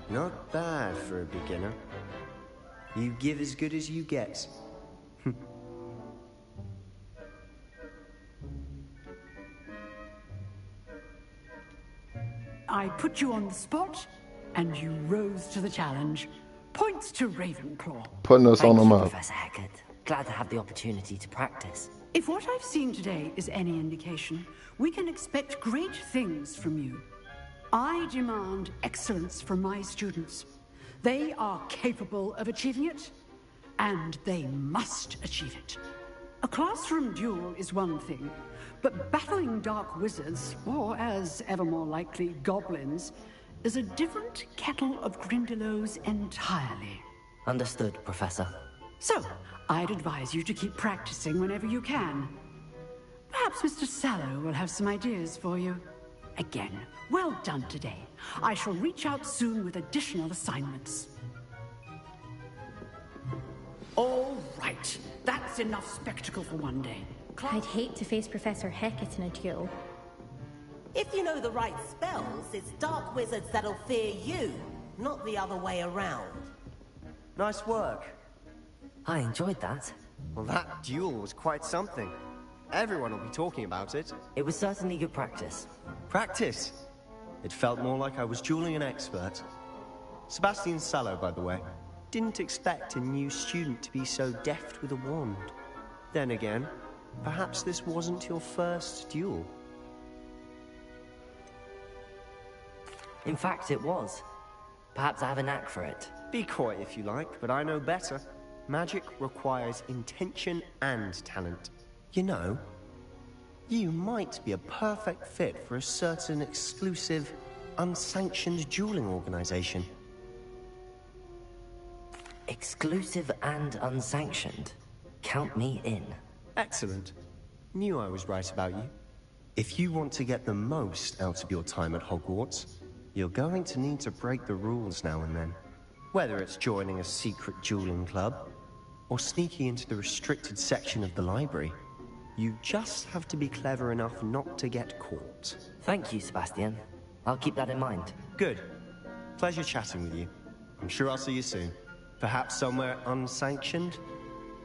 Not bad for a beginner. You give as good as you get. I put you on the spot, and you rose to the challenge. Points to Ravenclaw. Putting us on the map. Professor Hecat. Glad to have the opportunity to practice. If what I've seen today is any indication, we can expect great things from you. I demand excellence from my students. They are capable of achieving it, and they must achieve it. A classroom duel is one thing, but battling dark wizards, or as ever more likely, goblins, is a different kettle of Grindylows entirely. Understood, Professor. So, I'd advise you to keep practicing whenever you can. Perhaps Mr. Sallow will have some ideas for you. Again, well done today. I shall reach out soon with additional assignments. All right, that's enough spectacle for one day. I'd hate to face Professor Hecat in a duel. If you know the right spells, it's dark wizards that'll fear you, not the other way around. Nice work. I enjoyed that. Well, that duel was quite something. Everyone will be talking about it. It was certainly good practice. Practice? It felt more like I was dueling an expert. Sebastian Sallow, by the way. Didn't expect a new student to be so deft with a wand. Then again, perhaps this wasn't your first duel. In fact, it was. Perhaps I have a knack for it. Be coy if you like, but I know better. Magic requires intention and talent. You know, you might be a perfect fit for a certain exclusive, unsanctioned dueling organization. Exclusive and unsanctioned? Count me in. Excellent. Knew I was right about you. If you want to get the most out of your time at Hogwarts, you're going to need to break the rules now and then. Whether it's joining a secret dueling club, or sneaking into the restricted section of the library, you just have to be clever enough not to get caught. Thank you, Sebastian. I'll keep that in mind. Good. Pleasure chatting with you. I'm sure I'll see you soon. Perhaps somewhere unsanctioned?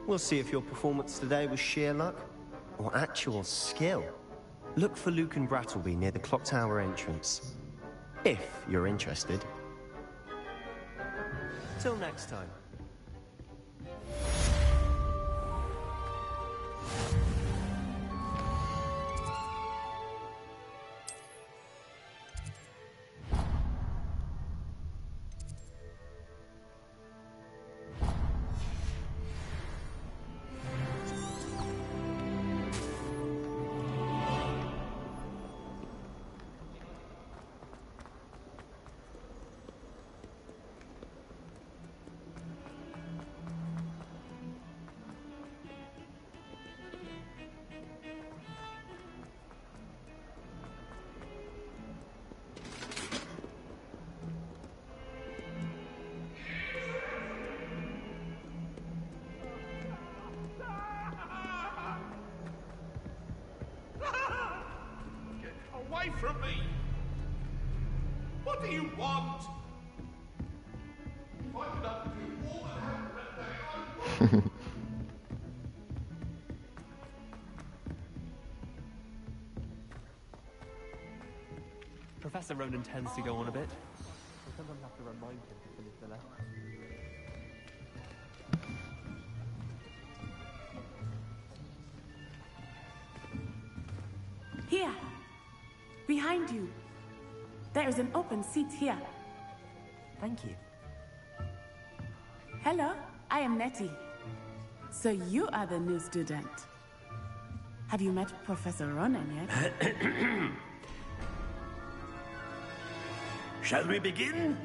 We'll see if your performance today was sheer luck, or actual skill. Look for Luke and Brattleby near the Clock Tower entrance. If you're interested. Till next time. Away from me! What do you want? If I could undo all that happened that day, I would. Professor Ronan tends to go on a bit. to remind him to finish the lesson. Here! Behind you! There is an open seat here. Thank you. Hello, I am Nettie. So you are the new student. Have you met Professor Ronan yet? Shall we begin?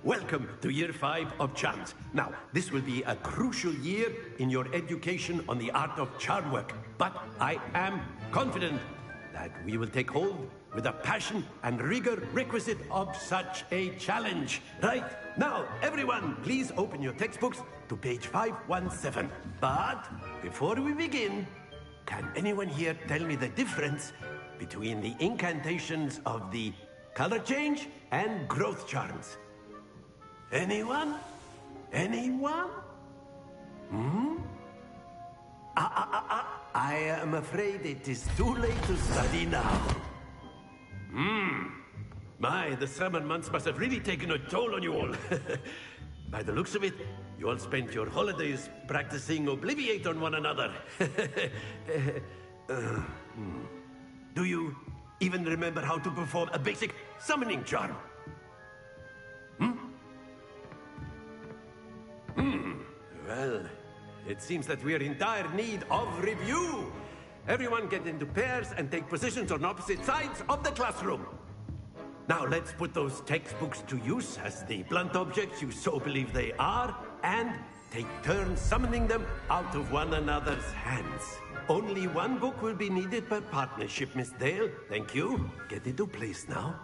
Welcome to Year 5 of Charms. Now, this will be a crucial year in your education on the art of charm work. But I am confident that we will take hold with the passion and rigor requisite of such a challenge. Right? Now, everyone, please open your textbooks to page 517. But before we begin, can anyone here tell me the difference between the incantations of the color change and growth charms? Anyone? Anyone? I am afraid it is too late to study now. My, the summer months must have really taken a toll on you all. By the looks of it, you all spent your holidays practicing Obliviate on one another. Do you even remember how to perform a basic summoning charm? Well, it seems that we are in dire need of review. Everyone get into pairs and take positions on opposite sides of the classroom. Now let's put those textbooks to use as the blunt objects you so believe they are, and take turns summoning them out of one another's hands. Only one book will be needed per partnership, Miss Dale. Thank you. Get into place now.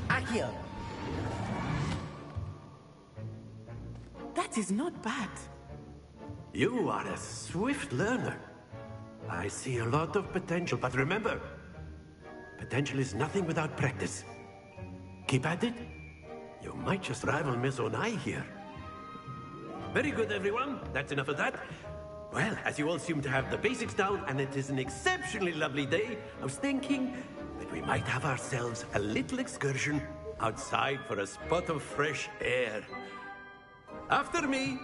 Accio! That is not bad. You are a swift learner. I see a lot of potential, but remember, potential is nothing without practice. Keep at it. You might just rival Miss Onai here. Very good, everyone. That's enough of that. Well, as you all seem to have the basics down, and it is an exceptionally lovely day, I was thinking that we might have ourselves a little excursion outside for a spot of fresh air. After me.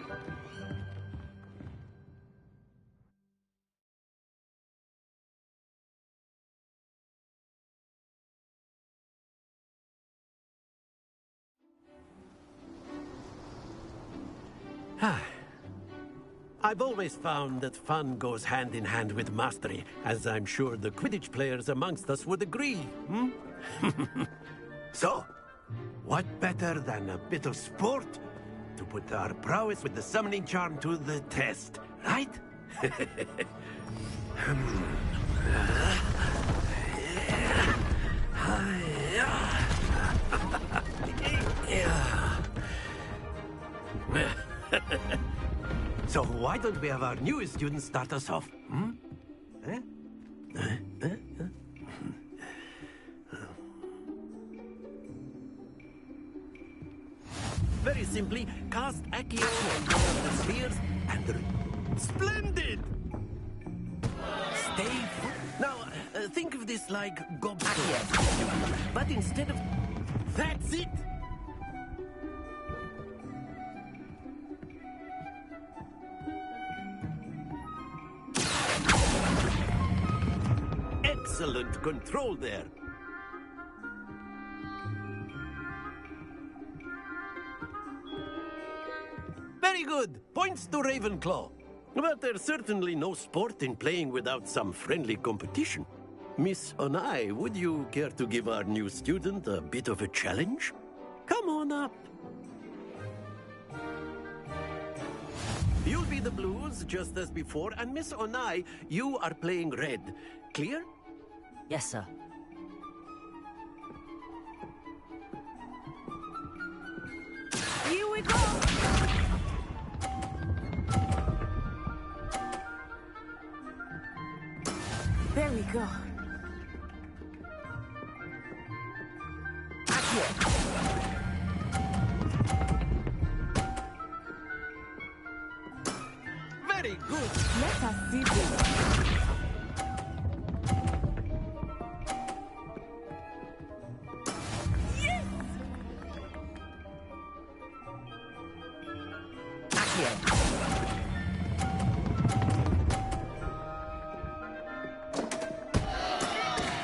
I've always found that fun goes hand in hand with mastery, as I'm sure the Quidditch players amongst us would agree. So, what better than a bit of sport to put our prowess with the summoning charm to the test, right? So why don't we have our newest student start us off? Very simply, cast Accio on the spheres and... Splendid! Stay... Now, think of this like gobstone. But instead of... That's it! Excellent control there. Very good. Points to Ravenclaw. But there's certainly no sport in playing without some friendly competition. Miss Onai, would you care to give our new student a bit of a challenge? Come on up. You'll be the blues, just as before, and Miss Onai, you are playing red. Clear? Yes, sir. Here we go! we go. Very good. Let us see this. Yes!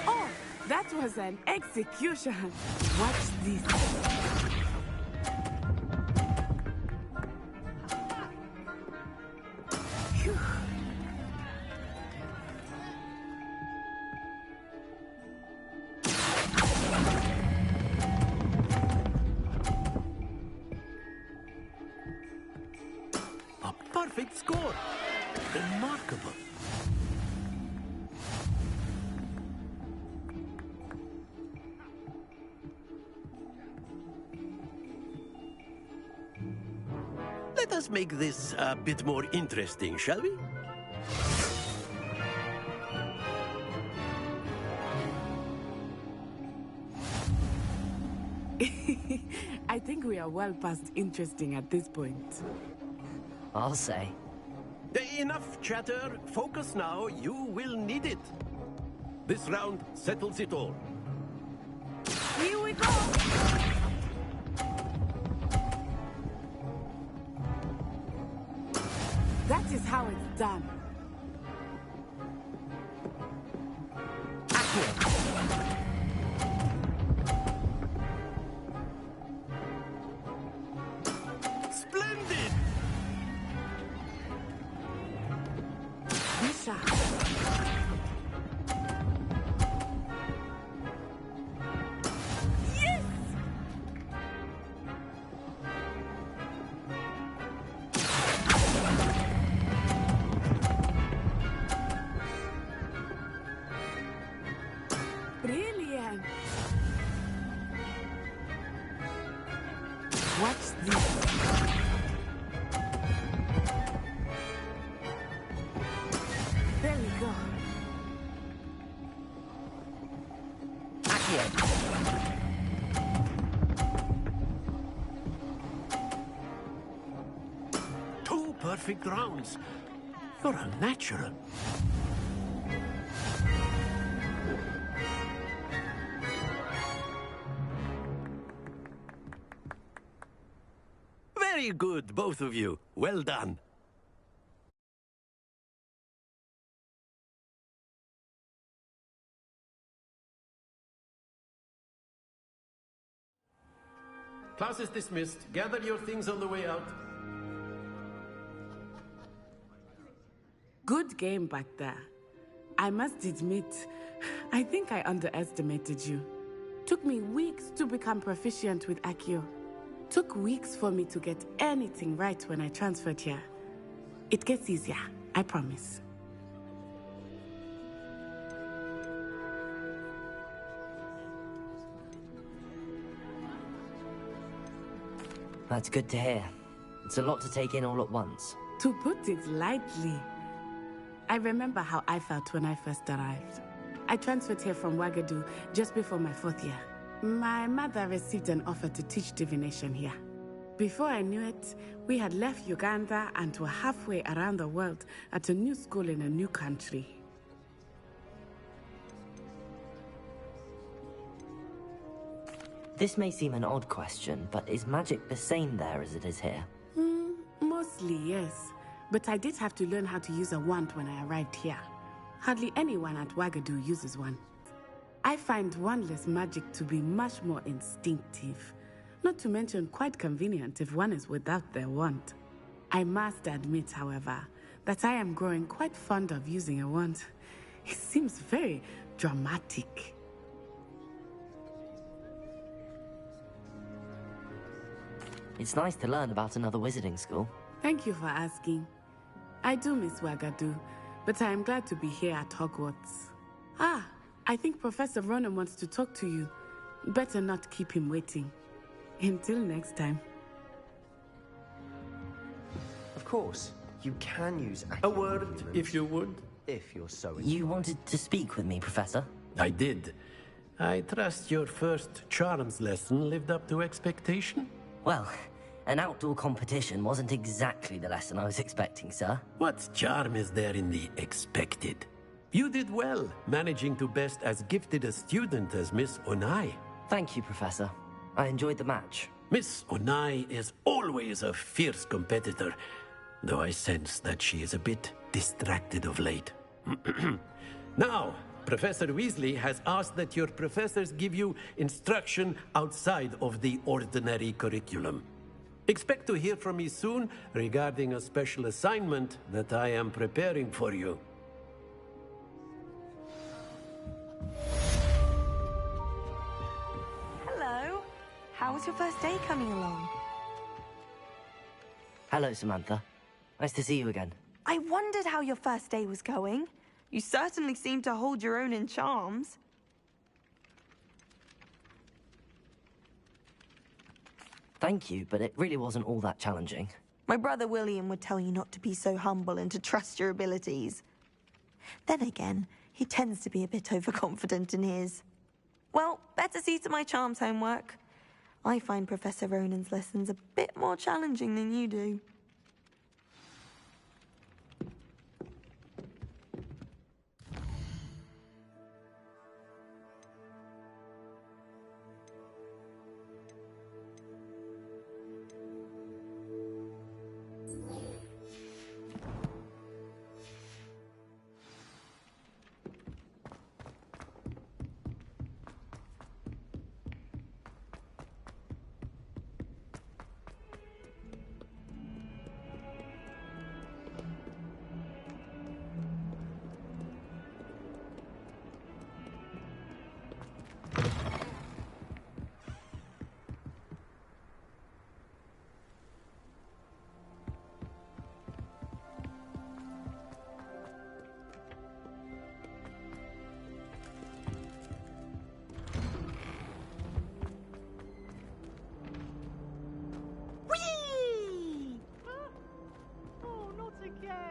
Oh, that was an execution. Watch this. Phew. A perfect score. Remarkable. Let us make this a bit more interesting, shall we? I think we are well past interesting at this point. I'll say. Enough chatter. Focus now. You will need it. This round settles it all. Here we go! That is how it's done. Splendid! Misha. Yes! Brilliant! Watch this. There we go. Two perfect rounds. You're a natural. Very good, both of you. Well done. Class is dismissed. Gather your things on the way out. Good game back there. I must admit, I think I underestimated you. Took me weeks to become proficient with Accio. Took weeks for me to get anything right when I transferred here. It gets easier, I promise. That's good to hear. It's a lot to take in all at once. To put it lightly, I remember how I felt when I first arrived. I transferred here from Ouagadougou just before my 4th year. My mother received an offer to teach divination here. Before I knew it, we had left Uganda and were halfway around the world at a new school in a new country. This may seem an odd question, but is magic the same there as it is here? Mostly, yes. But I did have to learn how to use a wand when I arrived here. Hardly anyone at Ouagadougou uses one. I find wandless magic to be much more instinctive. Not to mention quite convenient if one is without their wand. I must admit, however, that I am growing quite fond of using a wand. It seems very dramatic. It's nice to learn about another wizarding school. Thank you for asking. I do miss Ouagadougou, but I am glad to be here at Hogwarts. Ah, I think Professor Ronan wants to talk to you. Better not keep him waiting. Until next time. Of course, you can use A word, if you would. if you're so inclined. You wanted to speak with me, Professor? I did. I trust your first charms lesson lived up to expectation? Well, an outdoor competition wasn't exactly the lesson I was expecting, sir. What charm is there in the expected? You did well, managing to best as gifted a student as Miss Onai. Thank you, Professor. I enjoyed the match. Miss Onai is always a fierce competitor, though I sense that she is a bit distracted of late. Now, Professor Weasley has asked that your professors give you instruction outside of the ordinary curriculum. Expect to hear from me soon regarding a special assignment that I am preparing for you. Hello. How was your first day coming along? Hello, Samantha. Nice to see you again. I wondered how your first day was going. You certainly seem to hold your own in charms. Thank you, but it really wasn't all that challenging. My brother William would tell you not to be so humble and to trust your abilities. Then again, he tends to be a bit overconfident in his. Well, better see to my charms homework. I find Professor Ronan's lessons a bit more challenging than you do.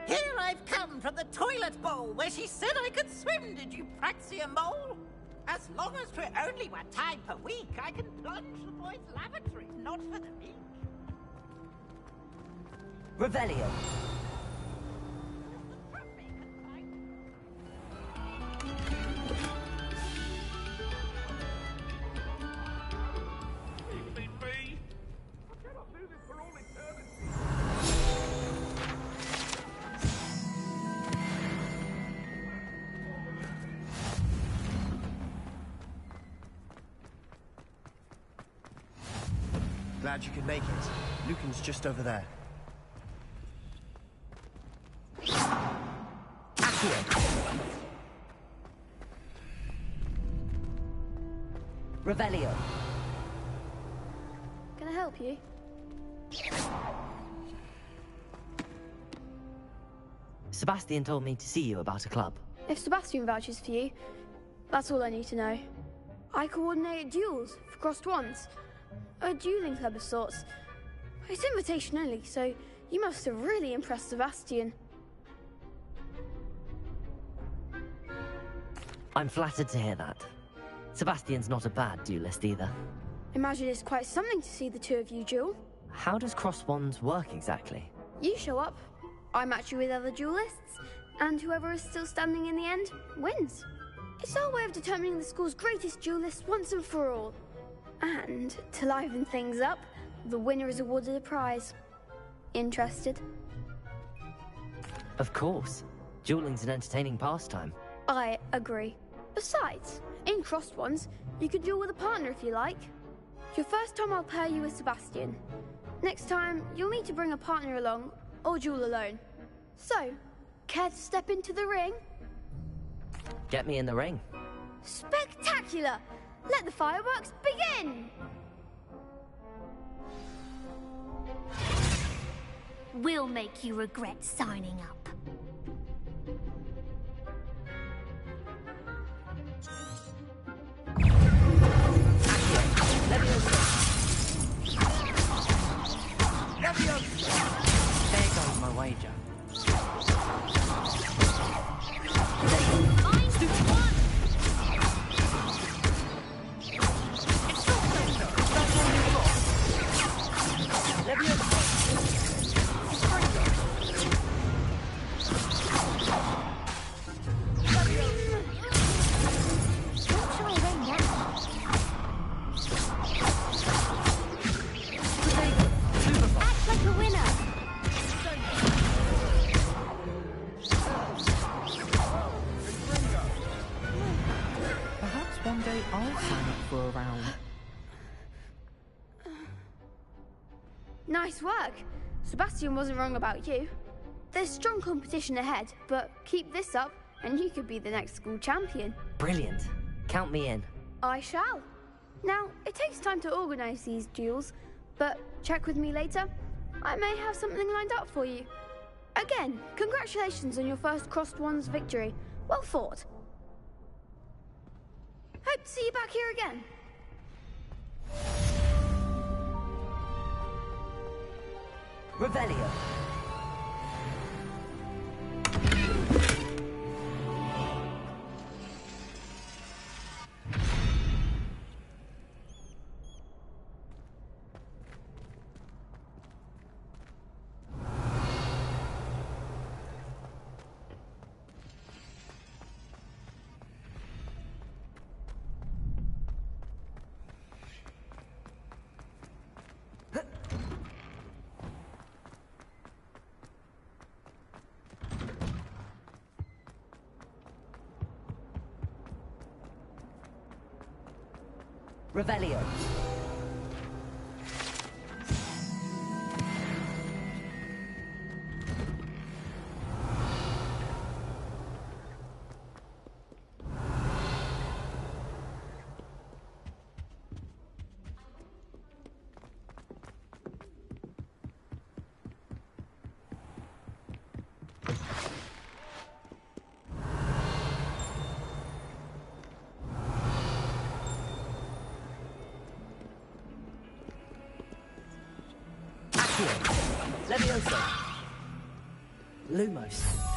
Here I've come from the toilet bowl where she said I could swim, did you praxia mole? As long as we're only 1 time per week, I can plunge the boys' lavatory, not for the meek. Revelio. Glad you could make it. Lucan's just over there. Revelio. Can I help you? Sebastian told me to see you about a club. If Sebastian vouches for you, that's all I need to know. I coordinate duels for crossed wands. A dueling club of sorts. It's invitation only, so you must have really impressed Sebastian. I'm flattered to hear that. Sebastian's not a bad duelist either. Imagine it's quite something to see the two of you duel. How does cross wands work exactly? You show up, I match you with other duelists, and whoever is still standing in the end wins. It's our way of determining the school's greatest duelist once and for all. And, to liven things up, the winner is awarded a prize. Interested? Of course. Dueling's an entertaining pastime. I agree. Besides, in crossed ones, you can duel with a partner if you like. Your first time I'll pair you with Sebastian. Next time, you'll need to bring a partner along, or duel alone. So, care to step into the ring? Get me in the ring. Spectacular! Let the fireworks begin! We'll make you regret signing up. There goes my wager. Nice work. Sebastian wasn't wrong about you. There's strong competition ahead, but keep this up and you could be the next school champion. Brilliant. Count me in. I shall. Now, it takes time to organize these duels, but check with me later. I may have something lined up for you. Again, congratulations on your first Crossed Wands victory. Well fought. Hope to see you back here again. Revelio. Revelio. Levioso. Lumos.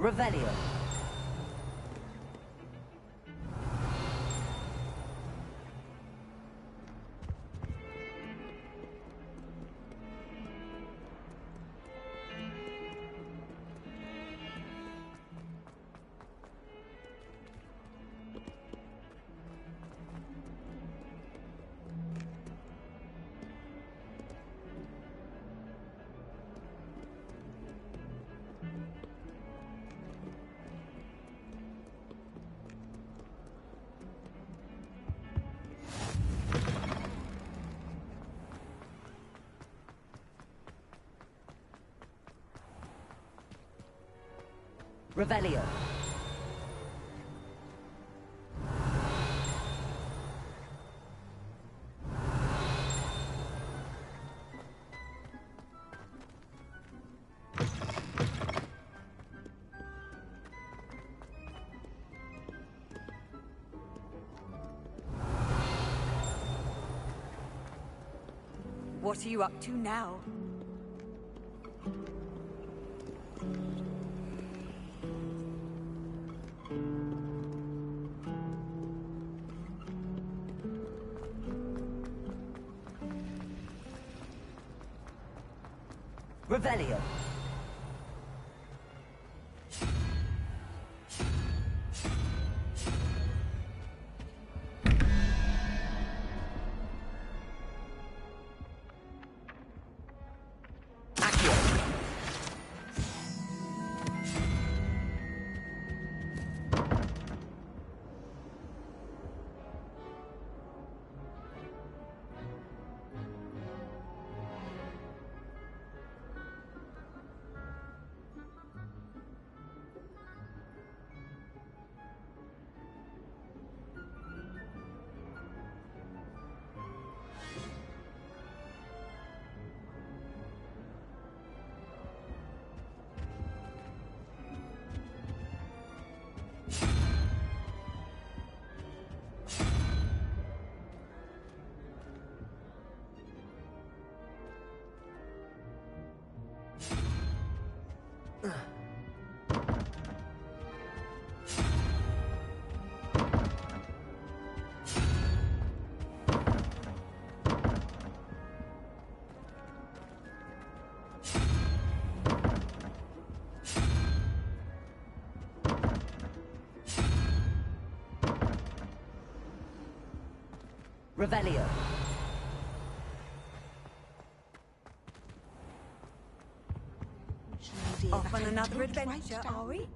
Revelio. Revelio. What are you up to now? Revelio. Revelio. Off on another adventure, are we?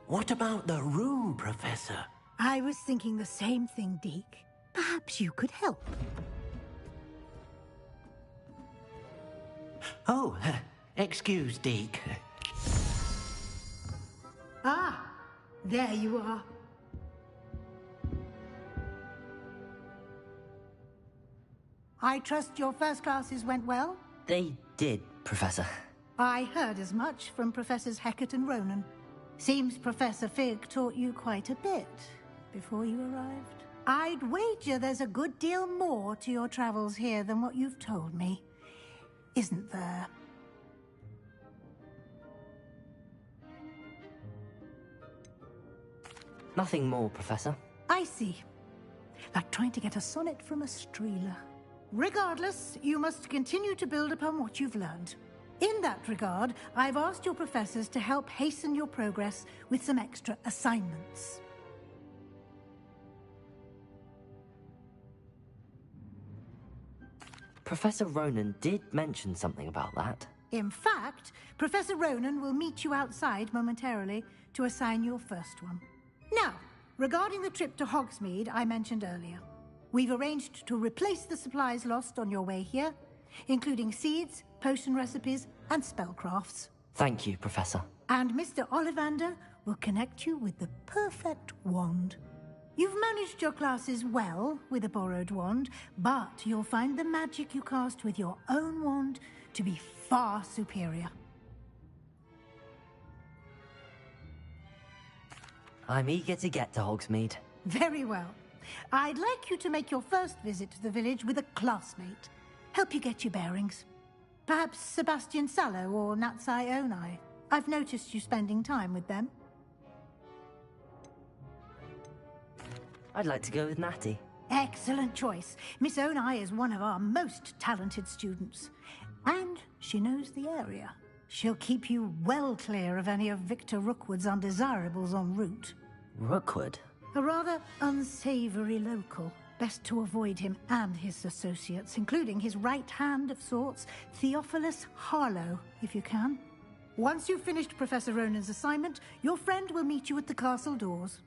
What about the room, Professor? I was thinking the same thing, Deke. Perhaps you could help. Oh, excuse, Deke. Ah, there you are. I trust your first classes went well? They did, Professor. I heard as much from Professors Hecat and Ronan. Seems Professor Fig taught you quite a bit before you arrived. I'd wager there's a good deal more to your travels here than what you've told me. Isn't there? Nothing more, Professor. I see. Like trying to get a sonnet from a streeler. Regardless, you must continue to build upon what you've learned. In that regard, I've asked your professors to help hasten your progress with some extra assignments. Professor Ronan did mention something about that. In fact, Professor Ronan will meet you outside momentarily to assign your first one. Now, regarding the trip to Hogsmeade I mentioned earlier, we've arranged to replace the supplies lost on your way here, including seeds, potion recipes, and spellcrafts. Thank you, Professor. And Mr. Ollivander will connect you with the perfect wand. You've managed your classes well with a borrowed wand, but you'll find the magic you cast with your own wand to be far superior. I'm eager to get to Hogsmeade. Very well. I'd like you to make your first visit to the village with a classmate. Help you get your bearings. Perhaps Sebastian Sallow or Natsai Onai. I've noticed you spending time with them. I'd like to go with Natty. Excellent choice. Miss Onai is one of our most talented students. And she knows the area. She'll keep you well clear of any of Victor Rookwood's undesirables en route. Rookwood? A rather unsavory local. Best to avoid him and his associates, including his right hand of sorts, Theophilus Harlow, if you can. Once you've finished Professor Ronan's assignment, your friend will meet you at the castle doors.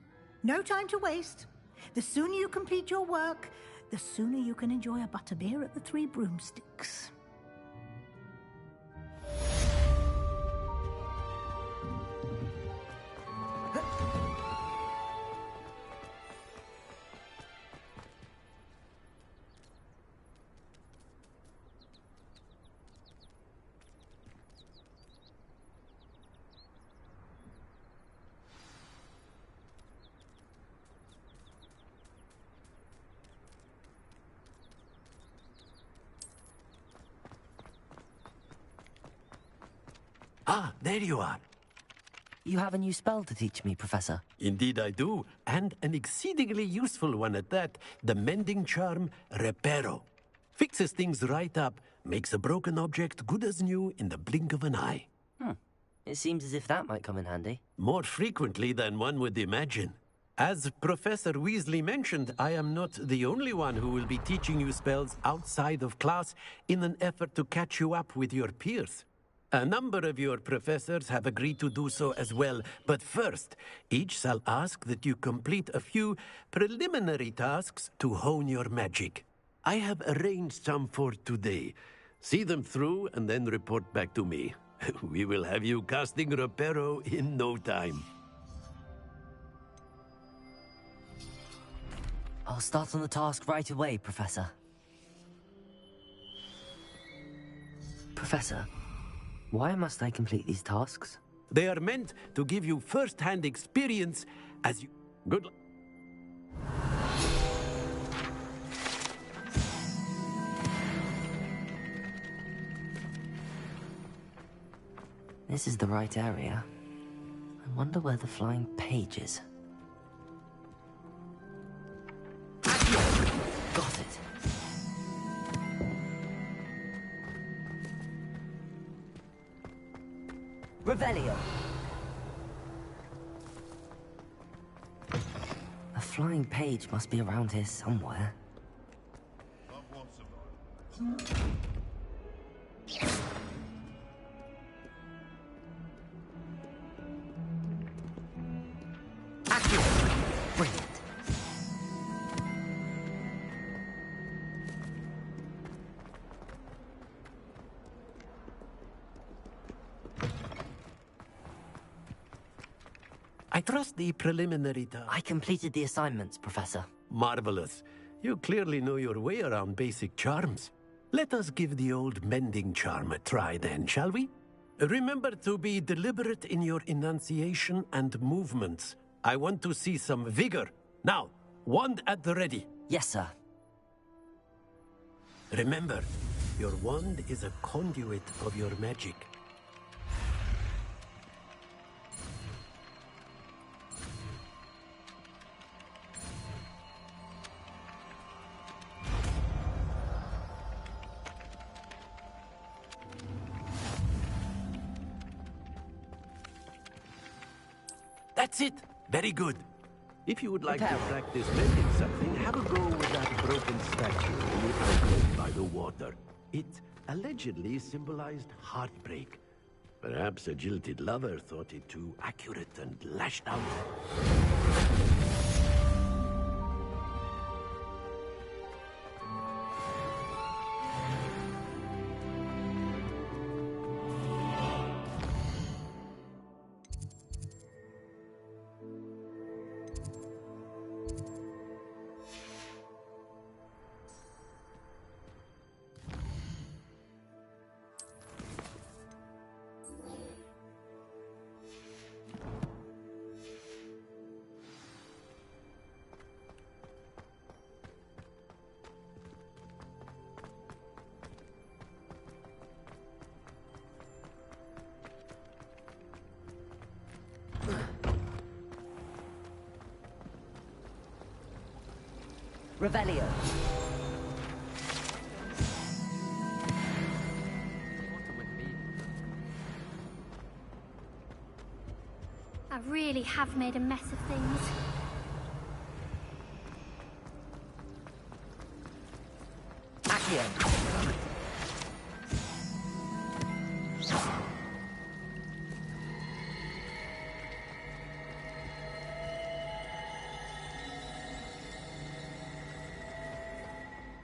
No time to waste. The sooner you complete your work, the sooner you can enjoy a butterbeer at the Three Broomsticks. Ah, there you are. You have a new spell to teach me, Professor. Indeed I do, and an exceedingly useful one at that. The mending charm, Reparo. Fixes things right up, makes a broken object good as new in the blink of an eye. It seems as if that might come in handy. More frequently than one would imagine. As Professor Weasley mentioned, I am not the only one who will be teaching you spells outside of class in an effort to catch you up with your peers. A number of your professors have agreed to do so as well, but first, each shall ask that you complete a few preliminary tasks to hone your magic. I have arranged some for today. See them through and then report back to me. We will have you casting Reparo in no time. I'll start on the task right away, Professor. Professor, why must I complete these tasks? They are meant to give you first-hand experience as you... Good luck. This is the right area. I wonder where the flying page is. Got it. Revelio. A flying page must be around here somewhere. Brilliant. I trust the preliminary task. I completed the assignments, Professor. Marvelous. You clearly know your way around basic charms. Let us give the old mending charm a try then, shall we? Remember to be deliberate in your enunciation and movements. I want to see some vigor. Now, wand at the ready. Yes, sir. Remember, your wand is a conduit of your magic. That's it. Very good. If you would like to practice mending something, have a go with that broken statue in the outlet by the water. It allegedly symbolized heartbreak. Perhaps a jilted lover thought it too accurate and lashed out. Revelio. I really have made a mess of things. Accio.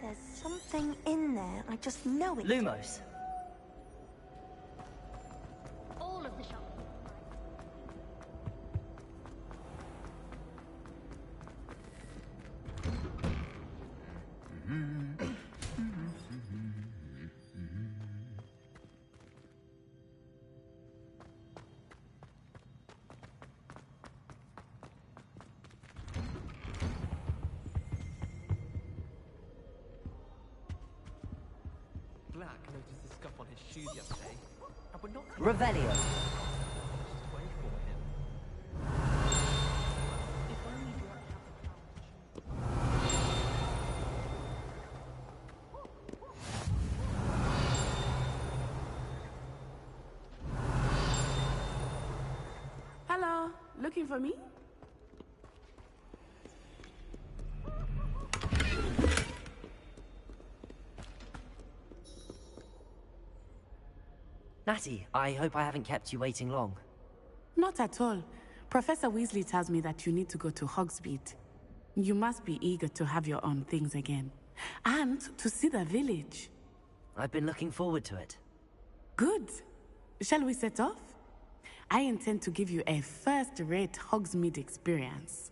There's something in there. I just know it. Lumos. All of the shops. Black noticed the scuff on his shoes yesterday, and we're not... Revelio. Just wait for him. If only Black had the pouch. Hello, looking for me? Natty, I hope I haven't kept you waiting long. Not at all. Professor Weasley tells me that you need to go to Hogsmeade. You must be eager to have your own things again. And to see the village. I've been looking forward to it. Good. Shall we set off? I intend to give you a first-rate Hogsmeade experience.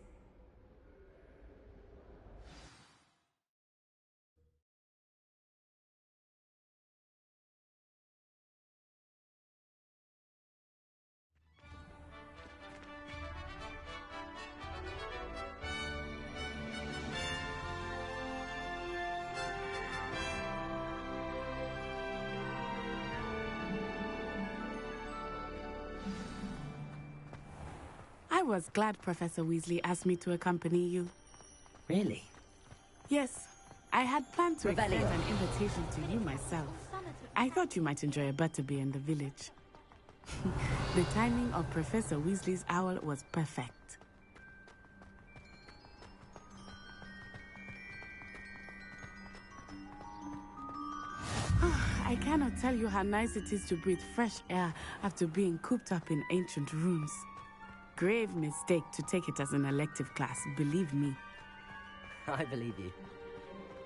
was glad Professor Weasley asked me to accompany you. Really? Yes. I had planned to extend an invitation to you myself. I thought you might enjoy a butterbeer in the village. The timing of Professor Weasley's owl was perfect. I cannot tell you how nice it is to breathe fresh air after being cooped up in ancient rooms. Grave mistake to take it as an elective class, believe me. I believe you.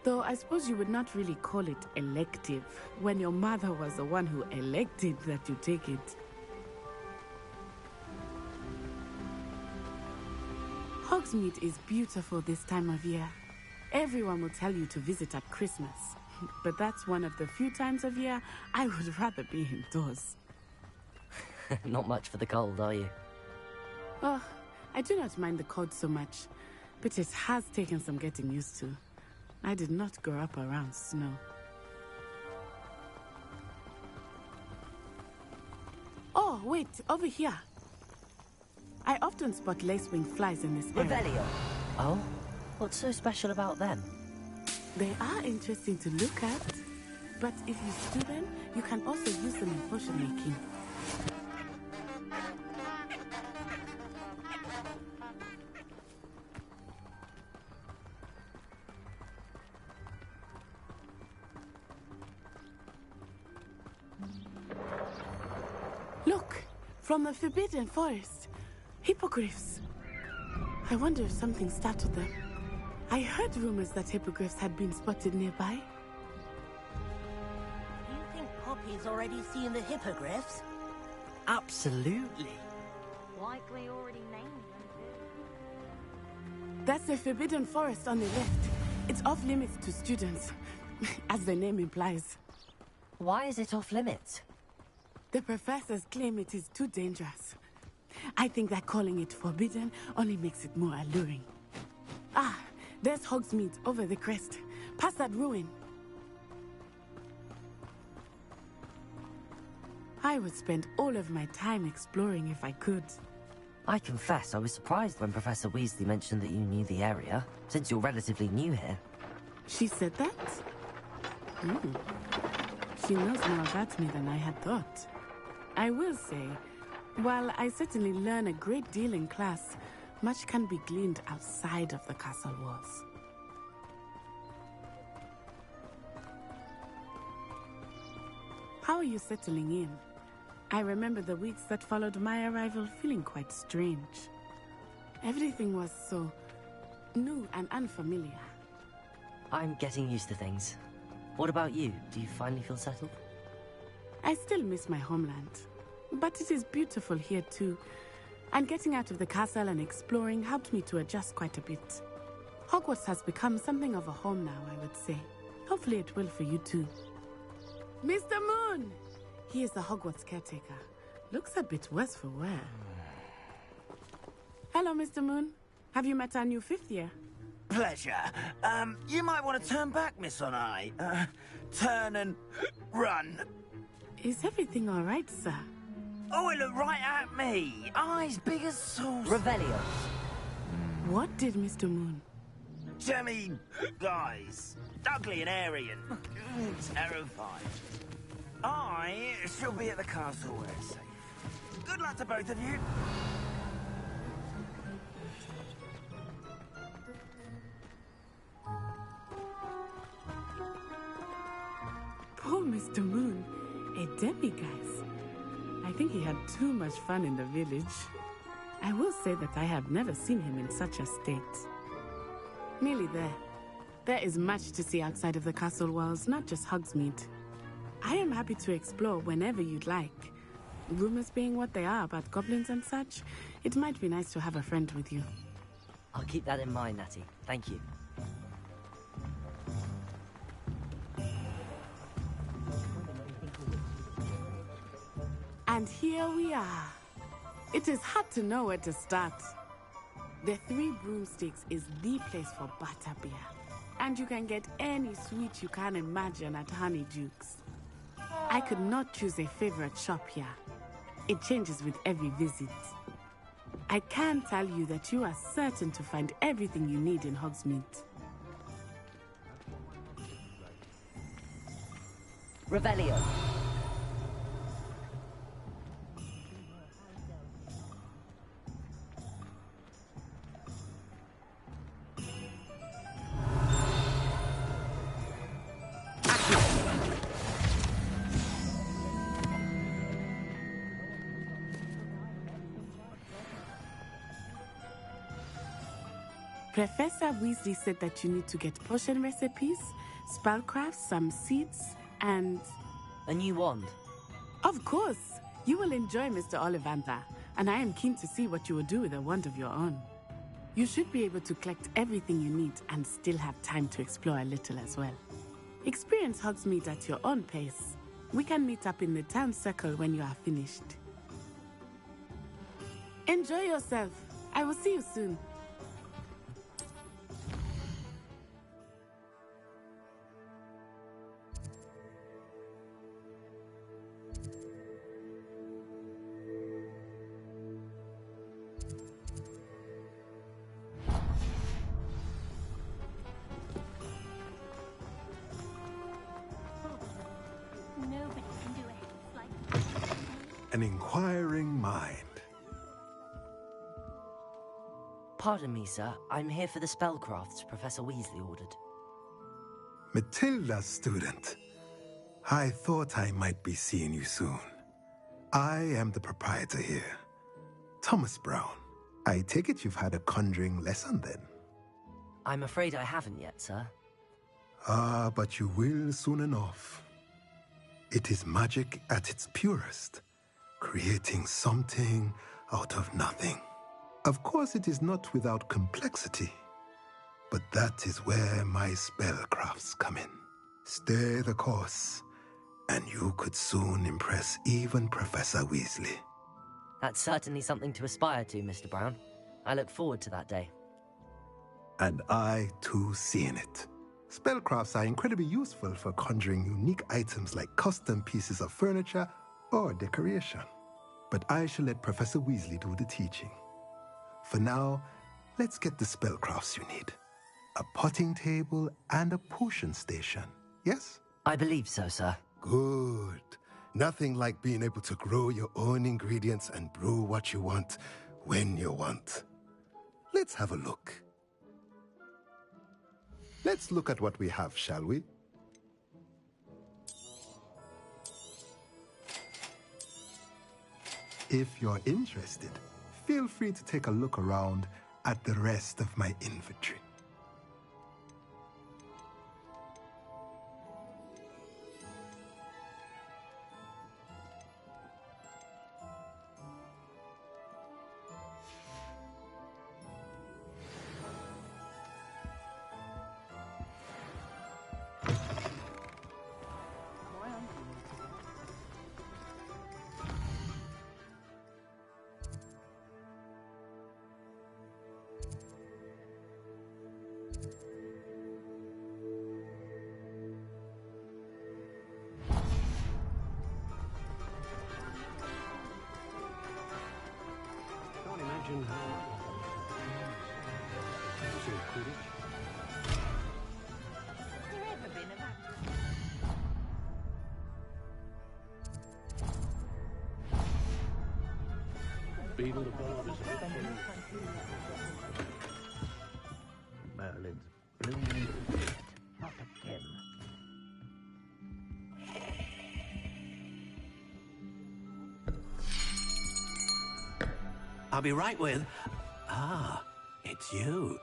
Though I suppose you would not really call it elective when your mother was the one who elected that you take it. Hogsmeade is beautiful this time of year. Everyone will tell you to visit at Christmas. But that's one of the few times of year I would rather be indoors. Not much for the cold, are you? Oh, I do not mind the cold so much, but it has taken some getting used to. I did not grow up around snow. Oh, wait, over here. I often spot lacewing flies in this area. Revelio. Oh? What's so special about them? They are interesting to look at, but if you stew them, you can also use them in potion making. Look, from the Forbidden Forest, hippogriffs. I wonder if something startled them. I heard rumors that hippogriffs had been spotted nearby. Do you think Poppy's already seen the hippogriffs? Absolutely. Likely already named them. That's the Forbidden Forest on the left. It's off limits to students, as the name implies. Why is it off limits? The professors claim it is too dangerous. I think that calling it forbidden only makes it more alluring. Ah, there's Hogsmeade over the crest. Past that ruin. I would spend all of my time exploring if I could. I confess I was surprised when Professor Weasley mentioned that you knew the area, since you're relatively new here. She said that? She knows more about me than I had thought. I will say, while I certainly learn a great deal in class, much can be gleaned outside of the castle walls. How are you settling in? I remember the weeks that followed my arrival feeling quite strange. Everything was so new and unfamiliar. I'm getting used to things. What about you? Do you finally feel settled? I still miss my homeland, but it is beautiful here too. And getting out of the castle and exploring helped me to adjust quite a bit. Hogwarts has become something of a home now, I would say. Hopefully it will for you too. Mr. Moon! He is the Hogwarts caretaker. Looks a bit worse for wear. Hello, Mr. Moon. Have you met our new fifth year? Pleasure. You might want to turn back, Miss Onai. Turn and run. Is everything all right, sir? Oh, it looked right at me. Eyes big as sauce. Revelio. What did Mr. Moon? Jemmy, guys. Ugly and airy and terrified. I shall be at the castle where it's safe. Good luck to both of you. Poor Mr. Moon, a demiguise. I think he had too much fun in the village. I will say that I have never seen him in such a state. Nearly there. There is much to see outside of the castle walls, not just Hogsmeade. I am happy to explore whenever you'd like. Rumors being what they are about goblins and such, it might be nice to have a friend with you. I'll keep that in mind, Natty. Thank you. And here we are. It is hard to know where to start. The Three Broomsticks is the place for butterbeer. And you can get any sweet you can imagine at Honeydukes. I could not choose a favorite shop here. It changes with every visit. I can tell you that you are certain to find everything you need in Hogsmeade. Revelio. Professor Weasley said that you need to get potion recipes, spellcrafts, some seeds, and... a new wand. Of course! You will enjoy Mr. Ollivander, and I am keen to see what you will do with a wand of your own. You should be able to collect everything you need and still have time to explore a little as well. Experience Hogsmeade at your own pace. We can meet up in the town circle when you are finished. Enjoy yourself. I will see you soon. An inquiring mind. Pardon me, sir. I'm here for the spellcrafts Professor Weasley ordered. Matilda's student. I thought I might be seeing you soon. I am the proprietor here, Thomas Brown. I take it you've had a conjuring lesson then? I'm afraid I haven't yet, sir. Ah, but you will soon enough. It is magic at its purest, creating something out of nothing. Of course, it is not without complexity, but that is where my spellcrafts come in. Stay the course, and you could soon impress even Professor Weasley. That's certainly something to aspire to, Mr. Brown. I look forward to that day. And I, too, see in it. Spellcrafts are incredibly useful for conjuring unique items like custom pieces of furniture or decoration. But I shall let Professor Weasley do the teaching. For now, let's get the spellcrafts you need. A potting table and a potion station, yes? I believe so, sir. Good. Nothing like being able to grow your own ingredients and brew what you want when you want. Let's have a look. Let's look at what we have, shall we? If you're interested, feel free to take a look around at the rest of my inventory. Beetle the Bard is Merlin's blooming not again. I'll be right with... Ah, it's you.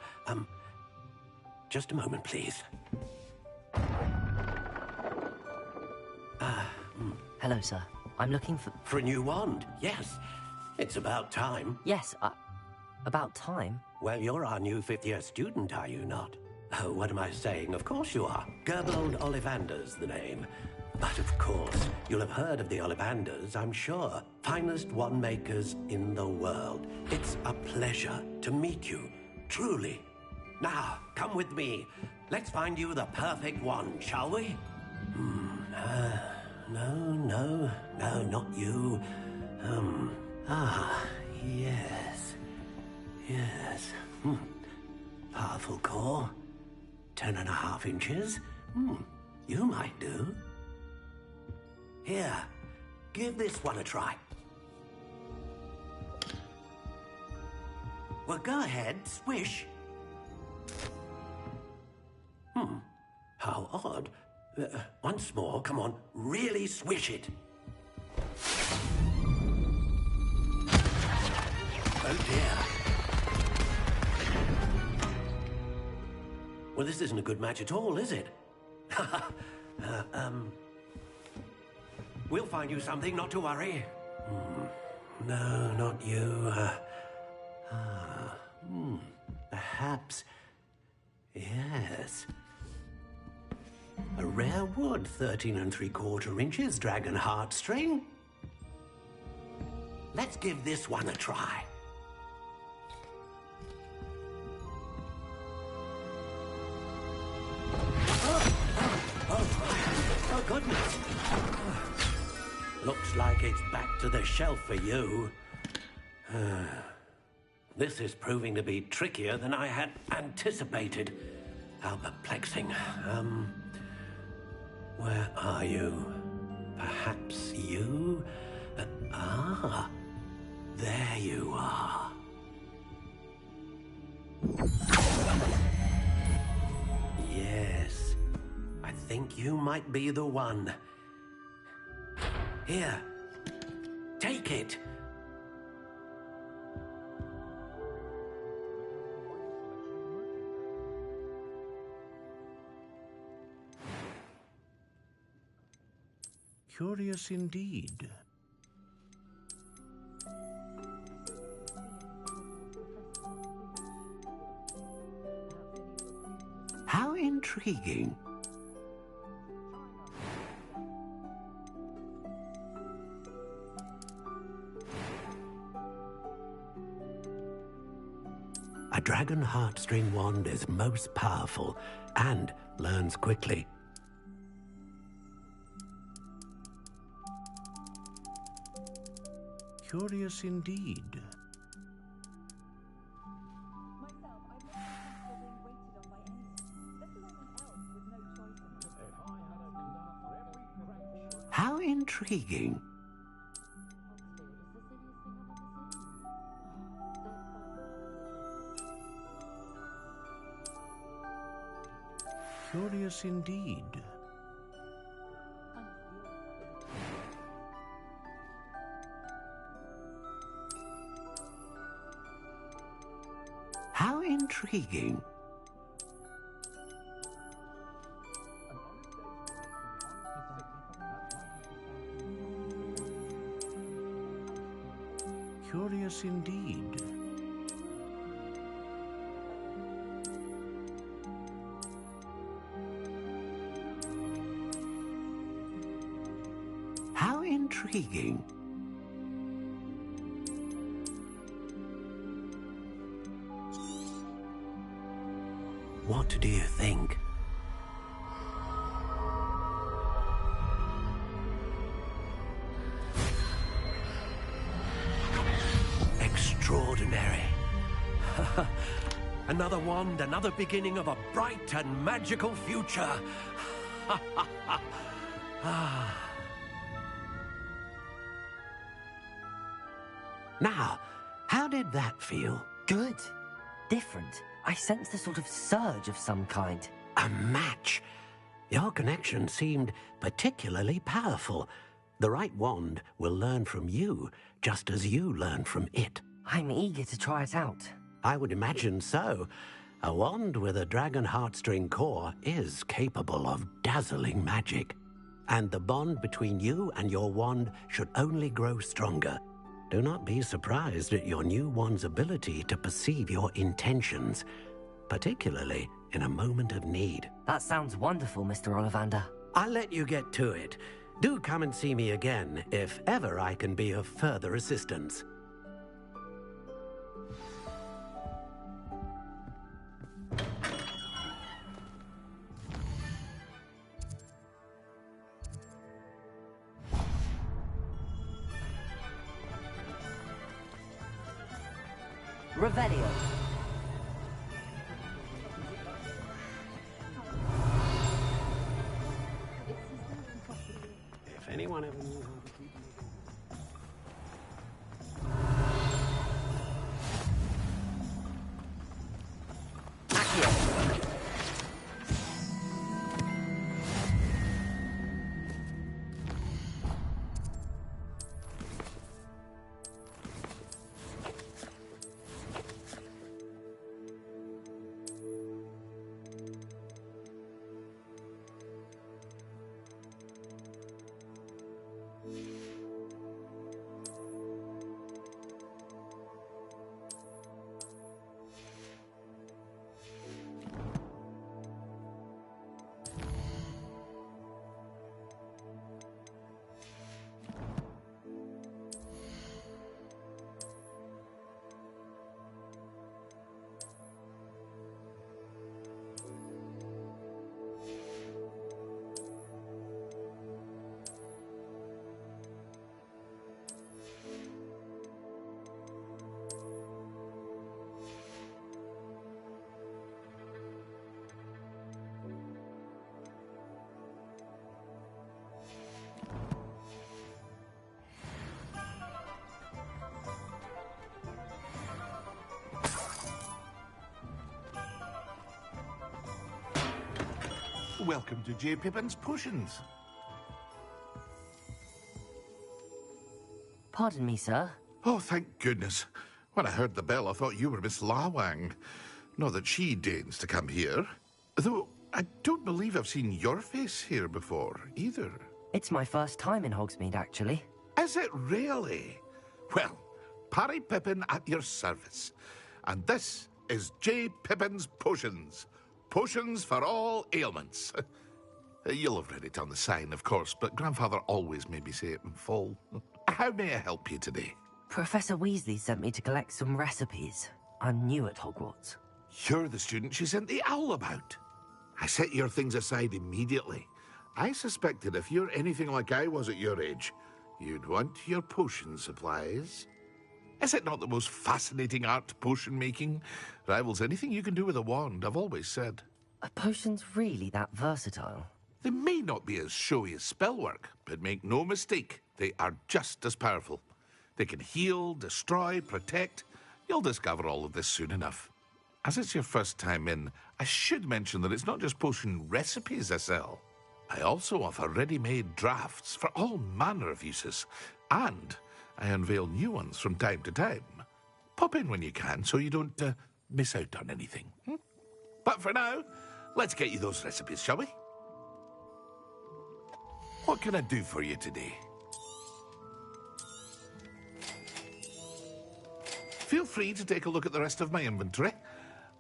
Just a moment, please. Hello, sir. I'm looking for... For a new wand, yes. It's about time. Yes, about time? Well, you're our new fifth-year student, are you not? Oh, what am I saying? Of course you are. Gerbold Ollivander's the name. But of course, you'll have heard of the Ollivanders, I'm sure. Finest wand makers in the world. It's a pleasure to meet you, truly. Now, come with me. Let's find you the perfect wand, shall we? No, not you. Yes. Yes. Powerful core. 10.5 inches. You might do. Here, give this one a try. Well, go ahead, swish. How odd. Once more, come on, really swish it. Oh dear. Well, this isn't a good match at all, is it? We'll find you something, not to worry. No, not you. Perhaps. Yes. A rare wood, 13 3/4 inches, dragon heartstring. Let's give this one a try. Oh, goodness. Looks like it's back to the shelf for you. This is proving to be trickier than I had anticipated. How perplexing. Where are you? Perhaps you? There you are. Yes, I think you might be the one. Here, take it. Curious indeed. How intriguing. A dragon heartstring wand is most powerful and learns quickly. Curious indeed. How intriguing. Curious indeed. How intriguing. Curious indeed. How intriguing. What do you think? Extraordinary. Another wand, another beginning of a bright and magical future. Now, how did that feel? Good. Different. I sensed a sort of surge of some kind. A match. Your connection seemed particularly powerful. The right wand will learn from you, just as you learn from it. I'm eager to try it out. I would imagine so. A wand with a dragon heartstring core is capable of dazzling magic. And the bond between you and your wand should only grow stronger. Do not be surprised at your new wand's ability to perceive your intentions, particularly in a moment of need. That sounds wonderful, Mr. Ollivander. I'll let you get to it. Do come and see me again if ever I can be of further assistance. Revelio. If anyone ever knew how to keep Welcome to J. Pippin's Potions. Pardon me, sir. Oh, thank goodness. When I heard the bell, I thought you were Miss Lawang. Not that she deigns to come here. Though, I don't believe I've seen your face here before, either. It's my first time in Hogsmeade, actually. Is it really? Well, Parry Pippin at your service. And this is J. Pippin's Potions. Potions for all ailments. You'll have read it on the sign, of course, but Grandfather always made me say it in full. How may I help you today? Professor Weasley sent me to collect some recipes. I'm new at Hogwarts. You're the student she sent the owl about. I set your things aside immediately. I suspected if you're anything like I was at your age, you'd want your potion supplies. Is it not the most fascinating art, potion making? Rivals anything you can do with a wand, I've always said. Are potions really that versatile? They may not be as showy as spellwork, but make no mistake, they are just as powerful. They can heal, destroy, protect. You'll discover all of this soon enough. As it's your first time in, I should mention that it's not just potion recipes I sell. I also offer ready-made drafts for all manner of uses, and I unveil new ones from time to time. Pop in when you can so you don't miss out on anything. But for now, let's get you those recipes, shall we? What can I do for you today? Feel free to take a look at the rest of my inventory,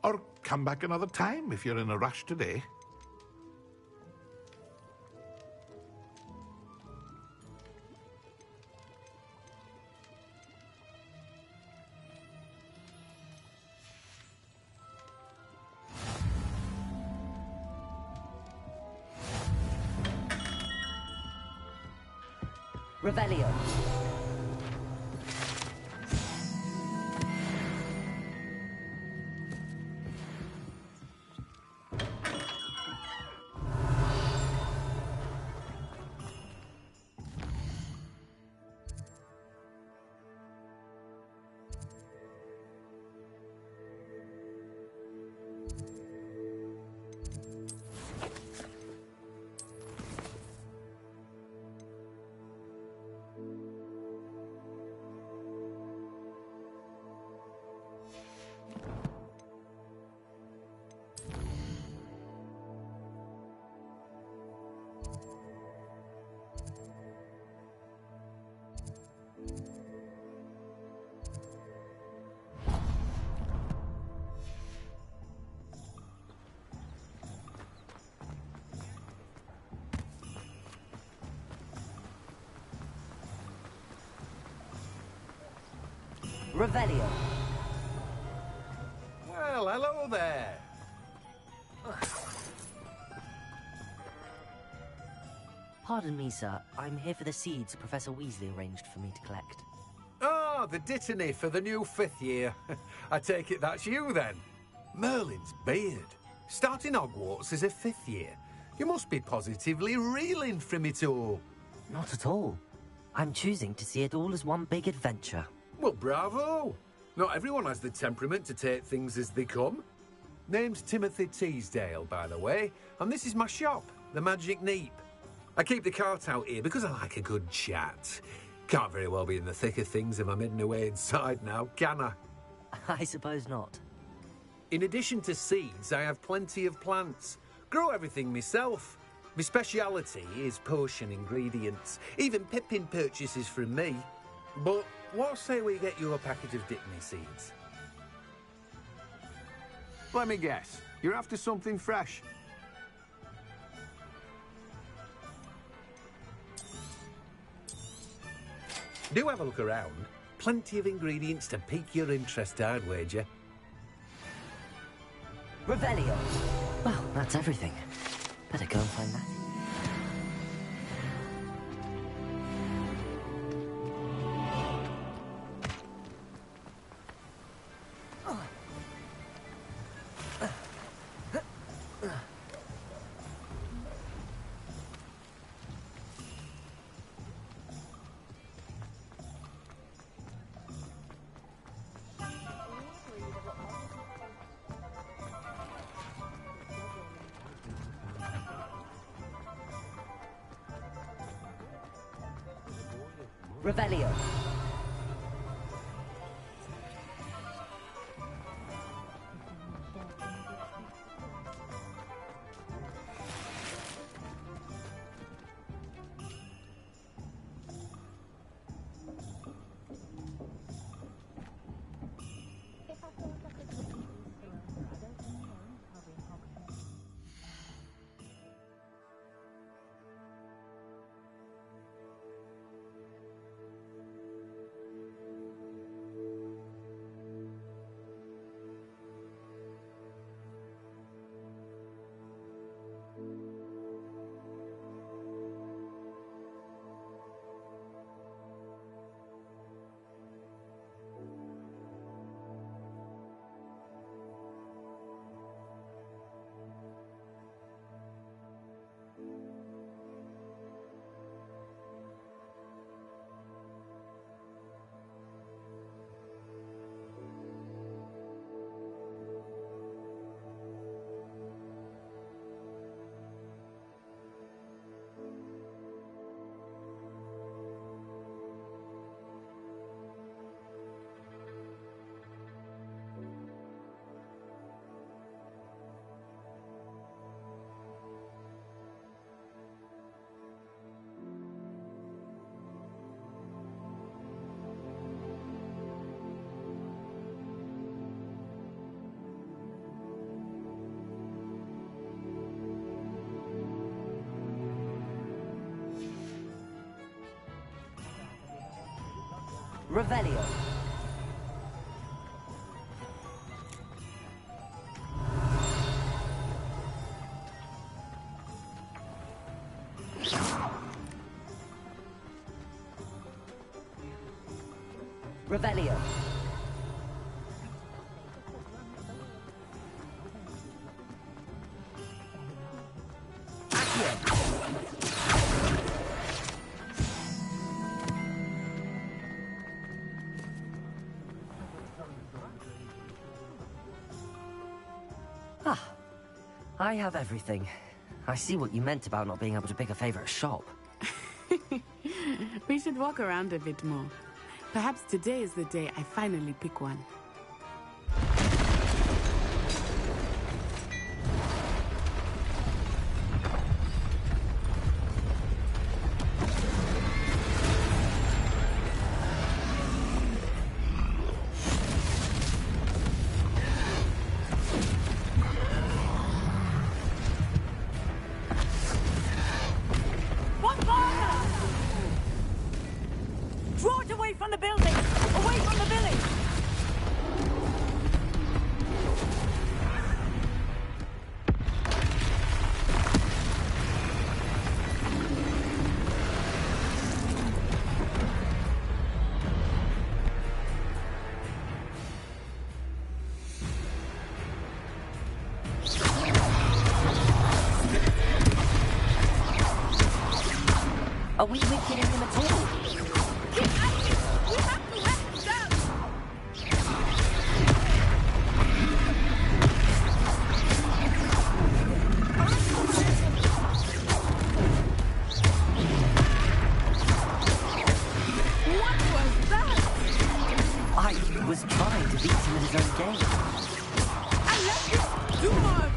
or come back another time if you're in a rush today. Revelio. Revelio. Well, hello there. Pardon me, sir. I'm here for the seeds Professor Weasley arranged for me to collect. Oh, Ah, the dittany for the new 5th year. I take it that's you, then. Merlin's beard. Starting Hogwarts as a 5th year. You must be positively reeling from it all. Not at all. I'm choosing to see it all as one big adventure. Well, bravo! Not everyone has the temperament to take things as they come. Name's Timothy Teasdale, by the way, and this is my shop, the Magic Neep. I keep the cart out here because I like a good chat. Can't very well be in the thick of things if I'm hidden away inside now, can I? I suppose not. In addition to seeds, I have plenty of plants. Grow everything myself. My speciality is potion ingredients. Even Pippin purchases from me. But what say we get you a packet of Dittany seeds? Let me guess. You're after something fresh. Do have a look around. Plenty of ingredients to pique your interest, I'd wager. Revelio. Well, that's everything. Better go and find that. Revelio. Revelio. Revelio. I have everything. I see what you meant about not being able to pick a favorite shop. We should walk around a bit more. Perhaps today is the day I finally pick one. Draw it away from the building! Away from the village! Are we weakening him at all? I was trying to beat him in his own game. Do more of it.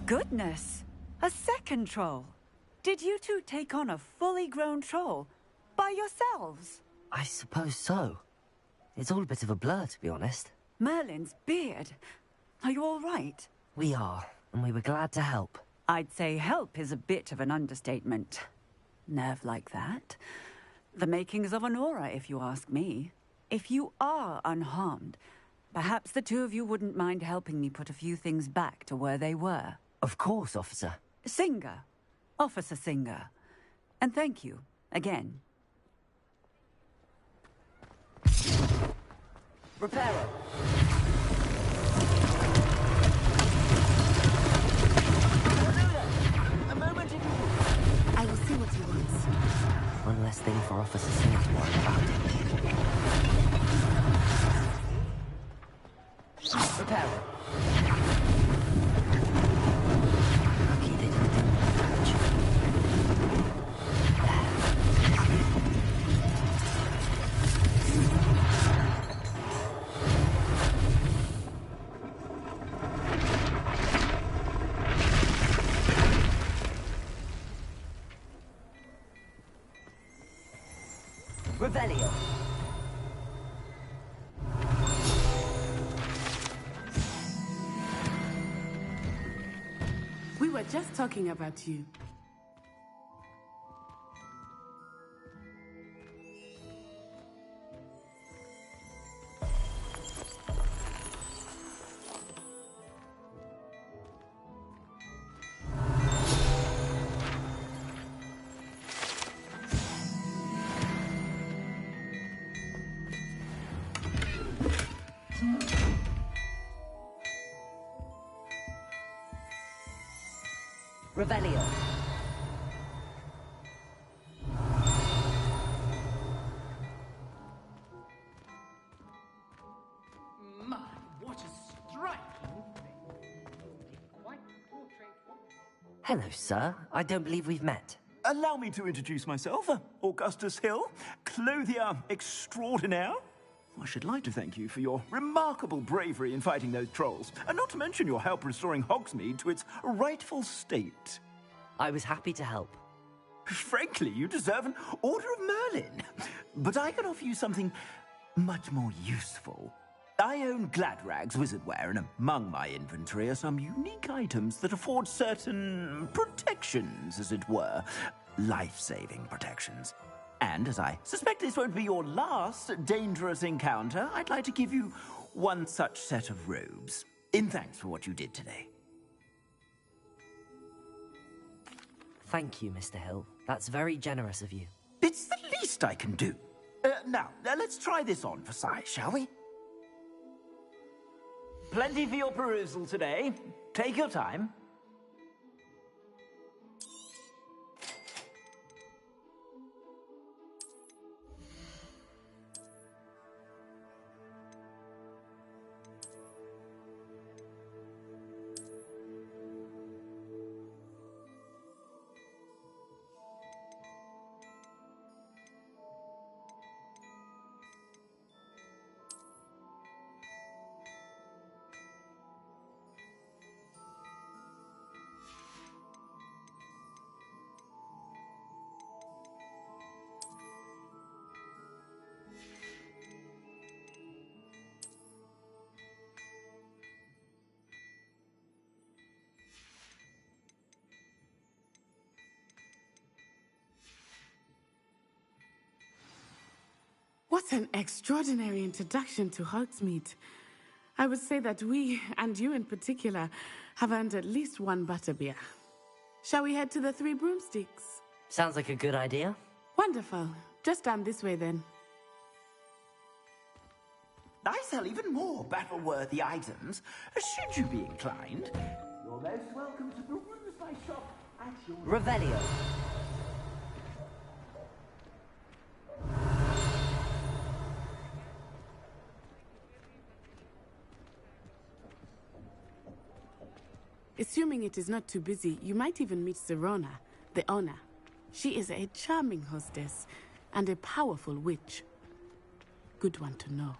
Goodness! A second troll! Did you two take on a fully grown troll? By yourselves? I suppose so. It's all a bit of a blur, to be honest. Merlin's beard. Are you all right? We are, and we were glad to help. I'd say help is a bit of an understatement. Nerve like that. The makings of an aura, if you ask me. If you are unharmed, perhaps the two of you wouldn't mind helping me put a few things back to where they were. Of course, officer. Singer. Officer Singer. And thank you, again. Reparo! A moment if you will. I will see what he wants. One less thing for Officer Singer to worry about. Reparo! Lucky they didn't do much. Revelio. We were just talking about you. Revelio. My, what a striking thing. Quite portrait. Hello, sir. I don't believe we've met. Allow me to introduce myself, Augustus Hill, clothier extraordinaire. I should like to thank you for your remarkable bravery in fighting those trolls, and not to mention your help restoring Hogsmeade to its rightful state. I was happy to help. Frankly, you deserve an Order of Merlin. But I can offer you something much more useful. I own Gladrag's wizardware, and among my inventory are some unique items that afford certain protections, as it were. Life-saving protections. And as I suspect this won't be your last dangerous encounter, I'd like to give you one such set of robes, in thanks for what you did today. Thank you, Mr. Hill. That's very generous of you. It's the least I can do. Now, let's try this on for size, shall we? Plenty for your perusal today. Take your time. What an extraordinary introduction to Hogsmeade. I would say that we, and you in particular, have earned at least one butterbeer. Shall we head to the Three Broomsticks? Sounds like a good idea. Wonderful. Just down this way then. I sell even more battle-worthy items, should you be inclined. You're most welcome to peruse my shop at your... Revelio. Assuming it is not too busy, you might even meet Sirona, the owner. She is a charming hostess and a powerful witch. Good one to know.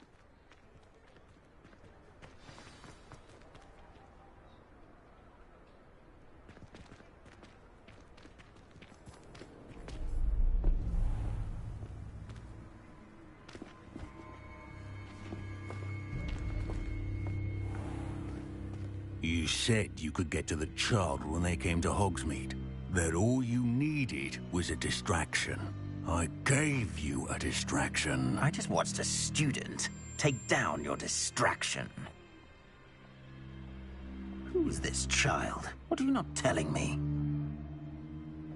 You said you could get to the child when they came to Hogsmeade. That all you needed was a distraction. I gave you a distraction. I just watched a student take down your distraction. Who's this child? What are you not telling me?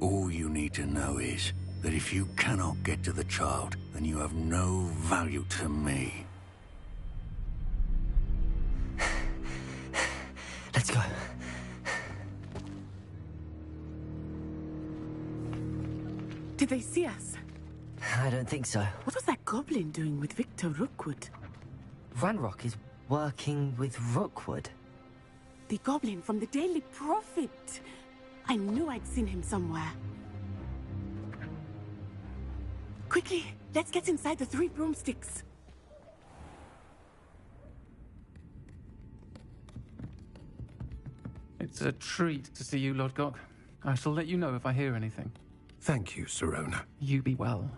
All you need to know is that if you cannot get to the child, then you have no value to me. Let's go. Did they see us? I don't think so. What was that goblin doing with Victor Rookwood? Ranrock is working with Rookwood. The goblin from the Daily Prophet. I knew I'd seen him somewhere. Quickly, let's get inside the Three Broomsticks. It's a treat to see you, Lodgok. I shall let you know if I hear anything. Thank you, Sirona. You be well.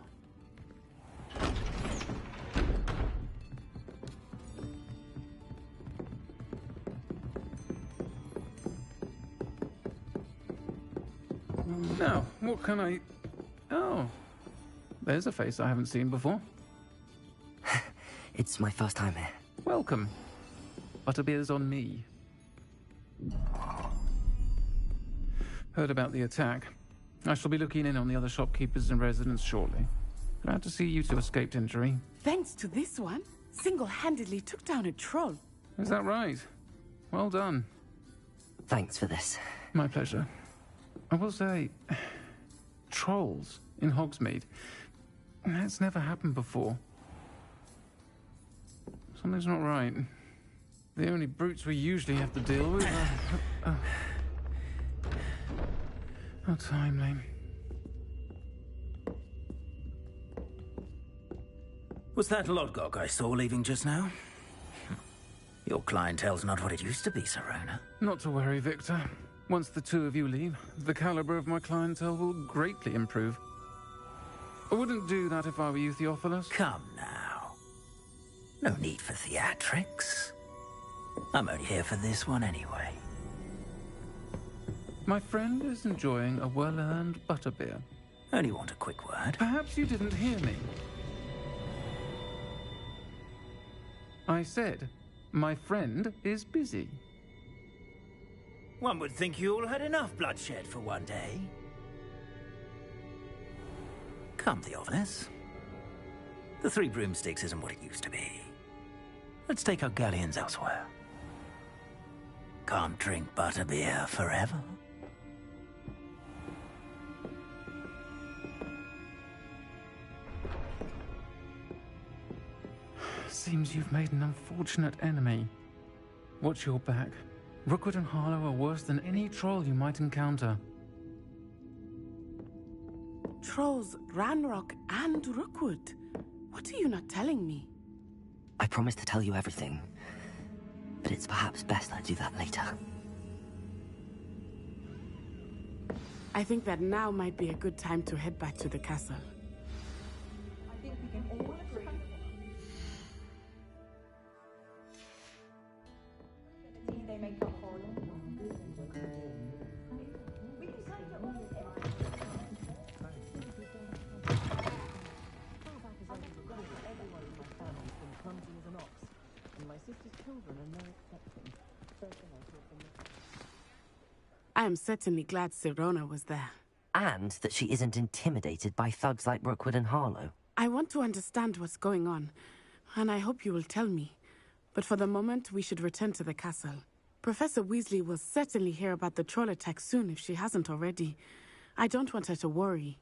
Now, what can I... Oh, there's a face I haven't seen before. It's my first time here. Welcome. Butterbeer's on me. Heard about the attack. I shall be looking in on the other shopkeepers and residents shortly. Glad to see you two escaped injury. Thanks to this one, single-handedly took down a troll. Is that right? Well done. Thanks for this. My pleasure. I will say, trolls in Hogsmeade. That's never happened before. Something's not right. The only brutes we usually have to deal with are... How timely. Was that Lodgok I saw leaving just now? Your clientele's not what it used to be, Sirona. Not to worry, Victor. Once the two of you leave, the caliber of my clientele will greatly improve. I wouldn't do that if I were you, Theophilus. Come now. No need for theatrics. I'm only here for this one anyway. My friend is enjoying a well-earned butterbeer. Only want a quick word. Perhaps you didn't hear me. I said, my friend is busy. One would think you all had enough bloodshed for one day. Come, Theophilus. The Three Broomsticks isn't what it used to be. Let's take our galleons elsewhere. Can't drink butterbeer forever. Seems you've made an unfortunate enemy. Watch your back. Rookwood and Harlow are worse than any troll you might encounter. Trolls, Ranrock, and Rookwood. What are you not telling me? I promised to tell you everything, but it's perhaps best I do that later. I think that now might be a good time to head back to the castle. I think we can all agree. They make up for it. We can say that all I am certainly glad Sirona was there. And that she isn't intimidated by thugs like Rookwood and Harlow. I want to understand what's going on, and I hope you will tell me. But for the moment, we should return to the castle. Professor Weasley will certainly hear about the troll attack soon if she hasn't already. I don't want her to worry.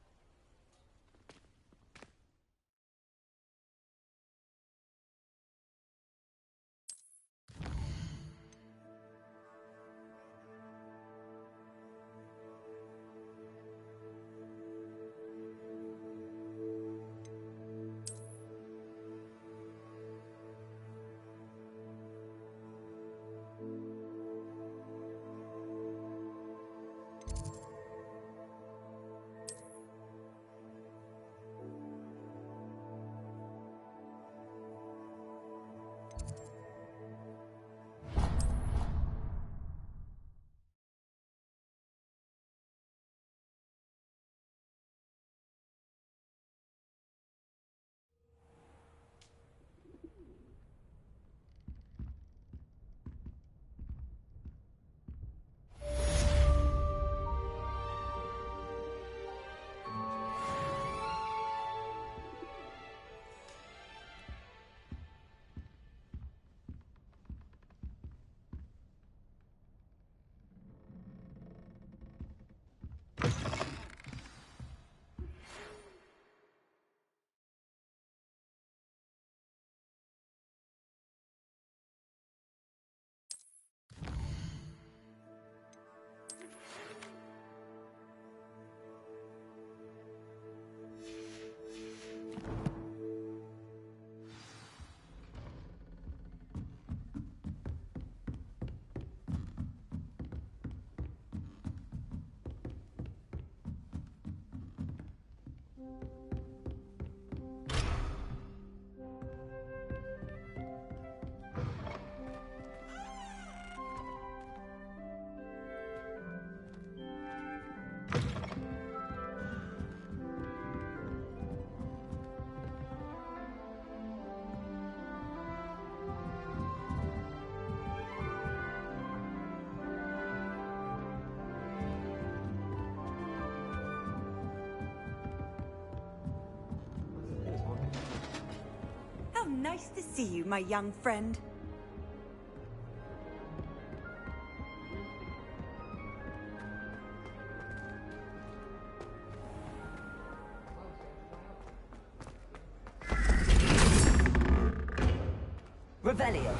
How nice to see you, my young friend. Revelio.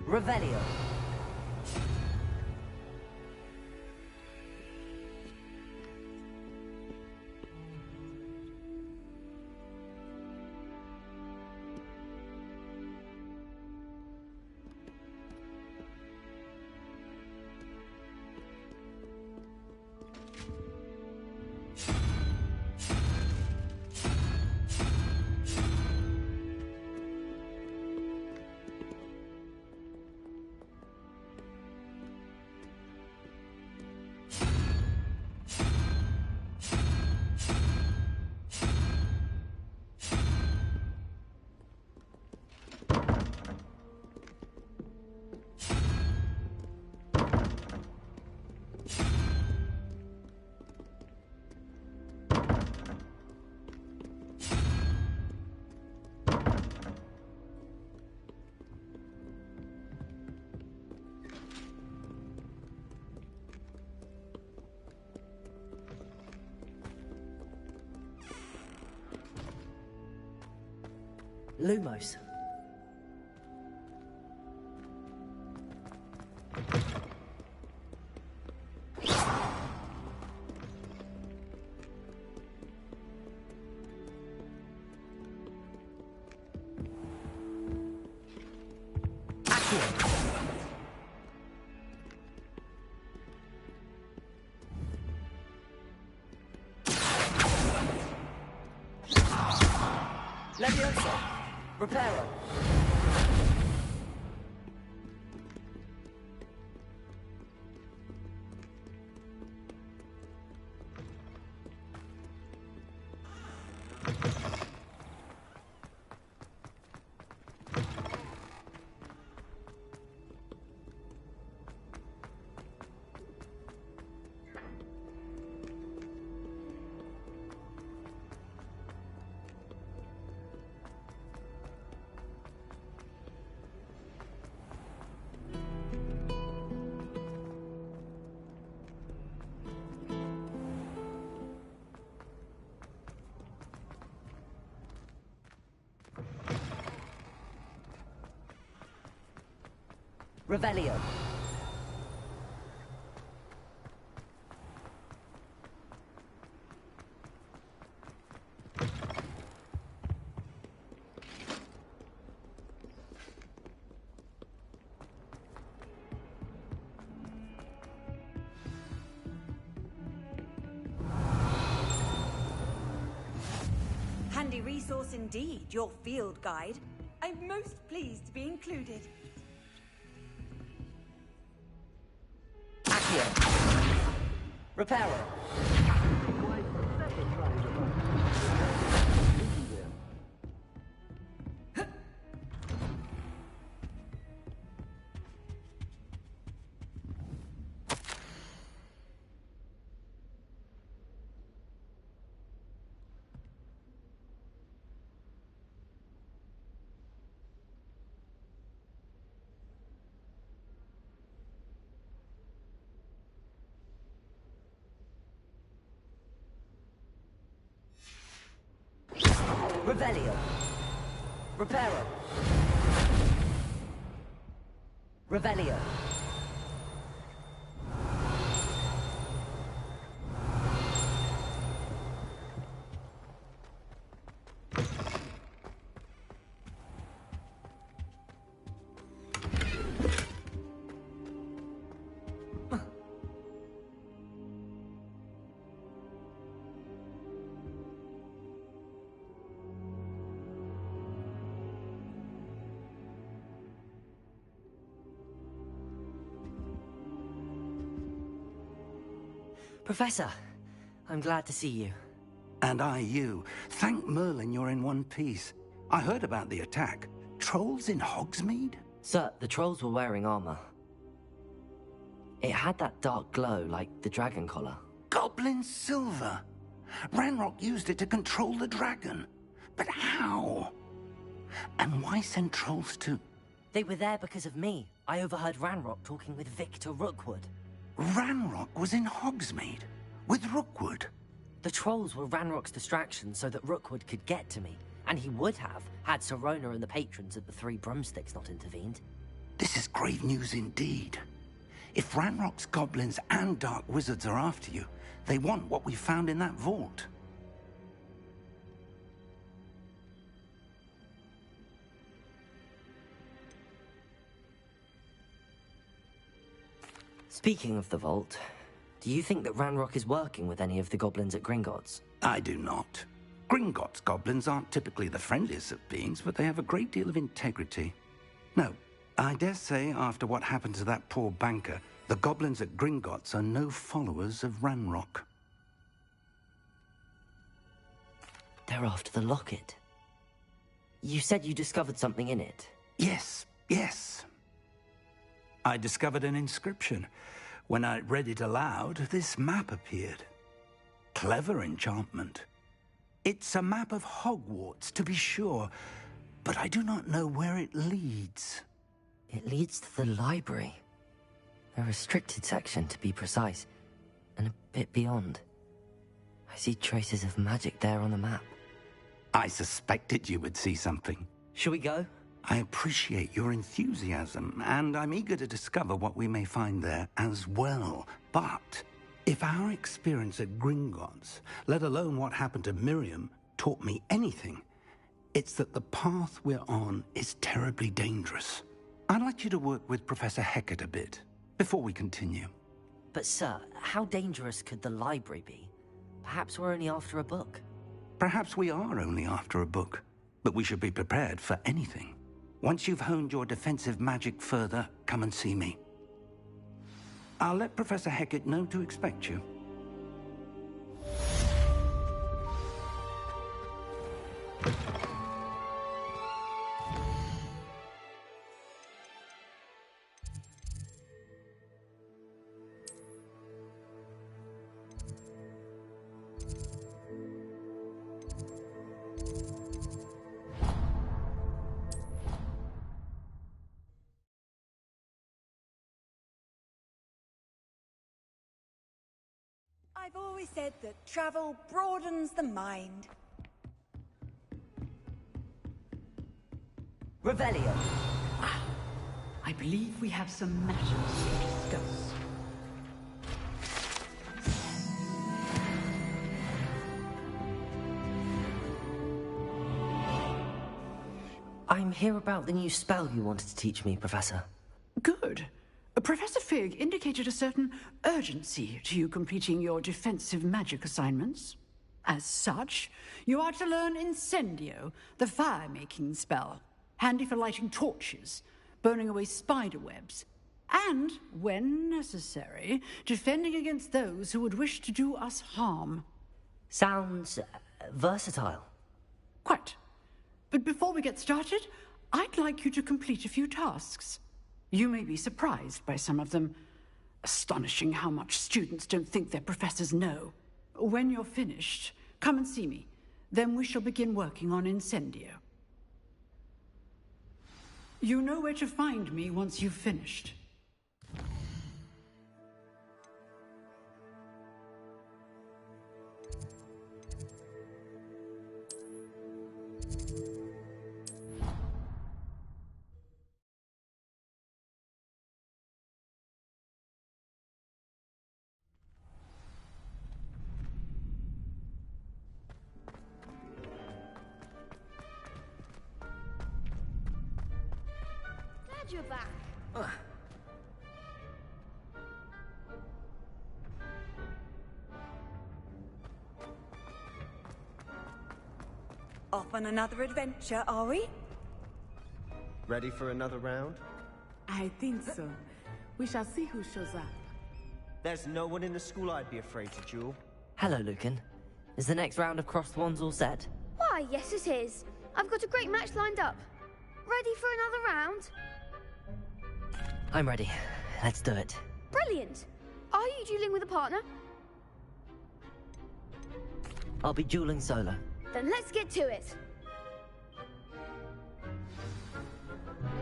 Revelio. Lumos. Leviosa. Reparo. Revelio. Handy resource indeed, your field guide. I'm most pleased to be included. Reparo. Revelio. Reparo. Revelio. Professor, I'm glad to see you. And I you. Thank Merlin you're in one piece. I heard about the attack. Trolls in Hogsmeade? Sir, the trolls were wearing armor. It had that dark glow like the dragon collar. Goblin silver! Ranrock used it to control the dragon. But how? And why send trolls to... They were there because of me. I overheard Ranrock talking with Victor Rookwood. Ranrock was in Hogsmeade? With Rookwood? The trolls were Ranrock's distraction so that Rookwood could get to me. And he would have, had Sirona and the patrons at the Three Broomsticks not intervened. This is grave news indeed. If Ranrock's goblins and dark wizards are after you, they want what we found in that vault. Speaking of the vault, do you think that Ranrock is working with any of the goblins at Gringotts? I do not. Gringotts goblins aren't typically the friendliest of beings, but they have a great deal of integrity. No, I dare say after what happened to that poor banker, the goblins at Gringotts are no followers of Ranrock. They're after the locket. You said you discovered something in it. Yes, yes. I discovered an inscription. When I read it aloud, this map appeared. Clever enchantment. It's a map of Hogwarts, to be sure, but I do not know where it leads. It leads to the library. A restricted section, to be precise, and a bit beyond. I see traces of magic there on the map. I suspected you would see something. Shall we go? I appreciate your enthusiasm, and I'm eager to discover what we may find there as well. But if our experience at Gringotts, let alone what happened to Miriam, taught me anything, it's that the path we're on is terribly dangerous. I'd like you to work with Professor Hecat a bit before we continue. But sir, how dangerous could the library be? Perhaps we're only after a book. Perhaps we are only after a book, but we should be prepared for anything. Once you've honed your defensive magic further, come and see me. I'll let Professor Hecat know to expect you. I've always said that travel broadens the mind. Revelio. I believe we have some matters to discuss. I'm here about the new spell you wanted to teach me, Professor. Good. Professor Fig indicated a certain urgency to you completing your defensive magic assignments. As such, you are to learn Incendio, the fire-making spell, handy for lighting torches, burning away spider webs, and, when necessary, defending against those who would wish to do us harm. Sounds versatile. Quite. But before we get started, I'd like you to complete a few tasks. You may be surprised by some of them. Astonishing how much students don't think their professors know. When you're finished, come and see me. Then we shall begin working on Incendio. You know where to find me once you've finished. You're back. Off on another adventure, are we? Ready for another round? I think so. We shall see who shows up. There's no one in the school I'd be afraid to duel. Hello, Lucan. Is the next round of Crossed Wands all set? Why, yes it is. I've got a great match lined up. Ready for another round? I'm ready. Let's do it. Brilliant. Are you dueling with a partner? I'll be dueling solo. Then let's get to it.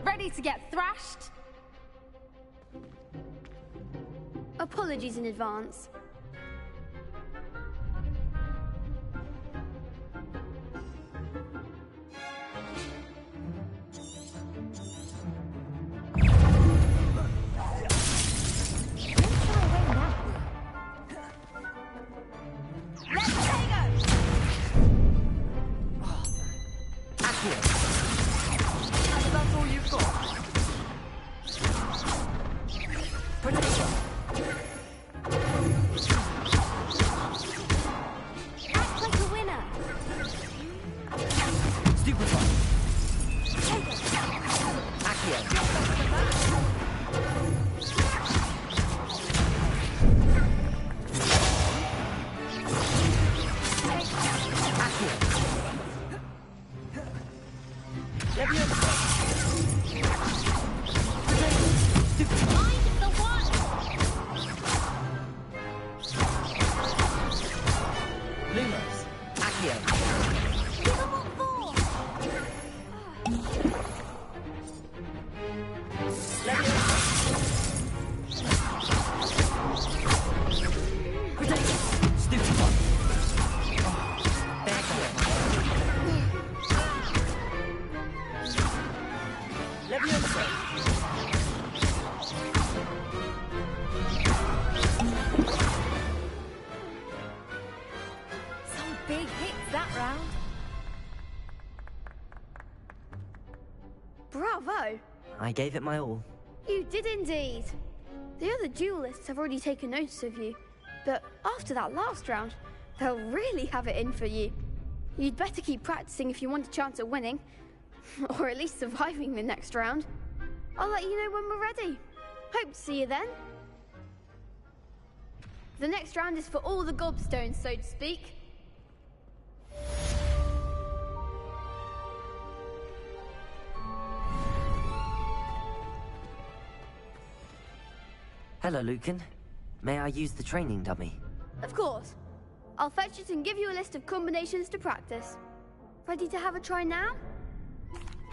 Ready to get thrashed? Apologies in advance. Bravo! I gave it my all. You did indeed. The other duelists have already taken notice of you, but after that last round, they'll really have it in for you. You'd better keep practicing if you want a chance at winning, or at least surviving the next round. I'll let you know when we're ready. Hope to see you then. The next round is for all the gobstones, so to speak. Hello, Lucan. May I use the training dummy? Of course. I'll fetch it and give you a list of combinations to practice. Ready to have a try now?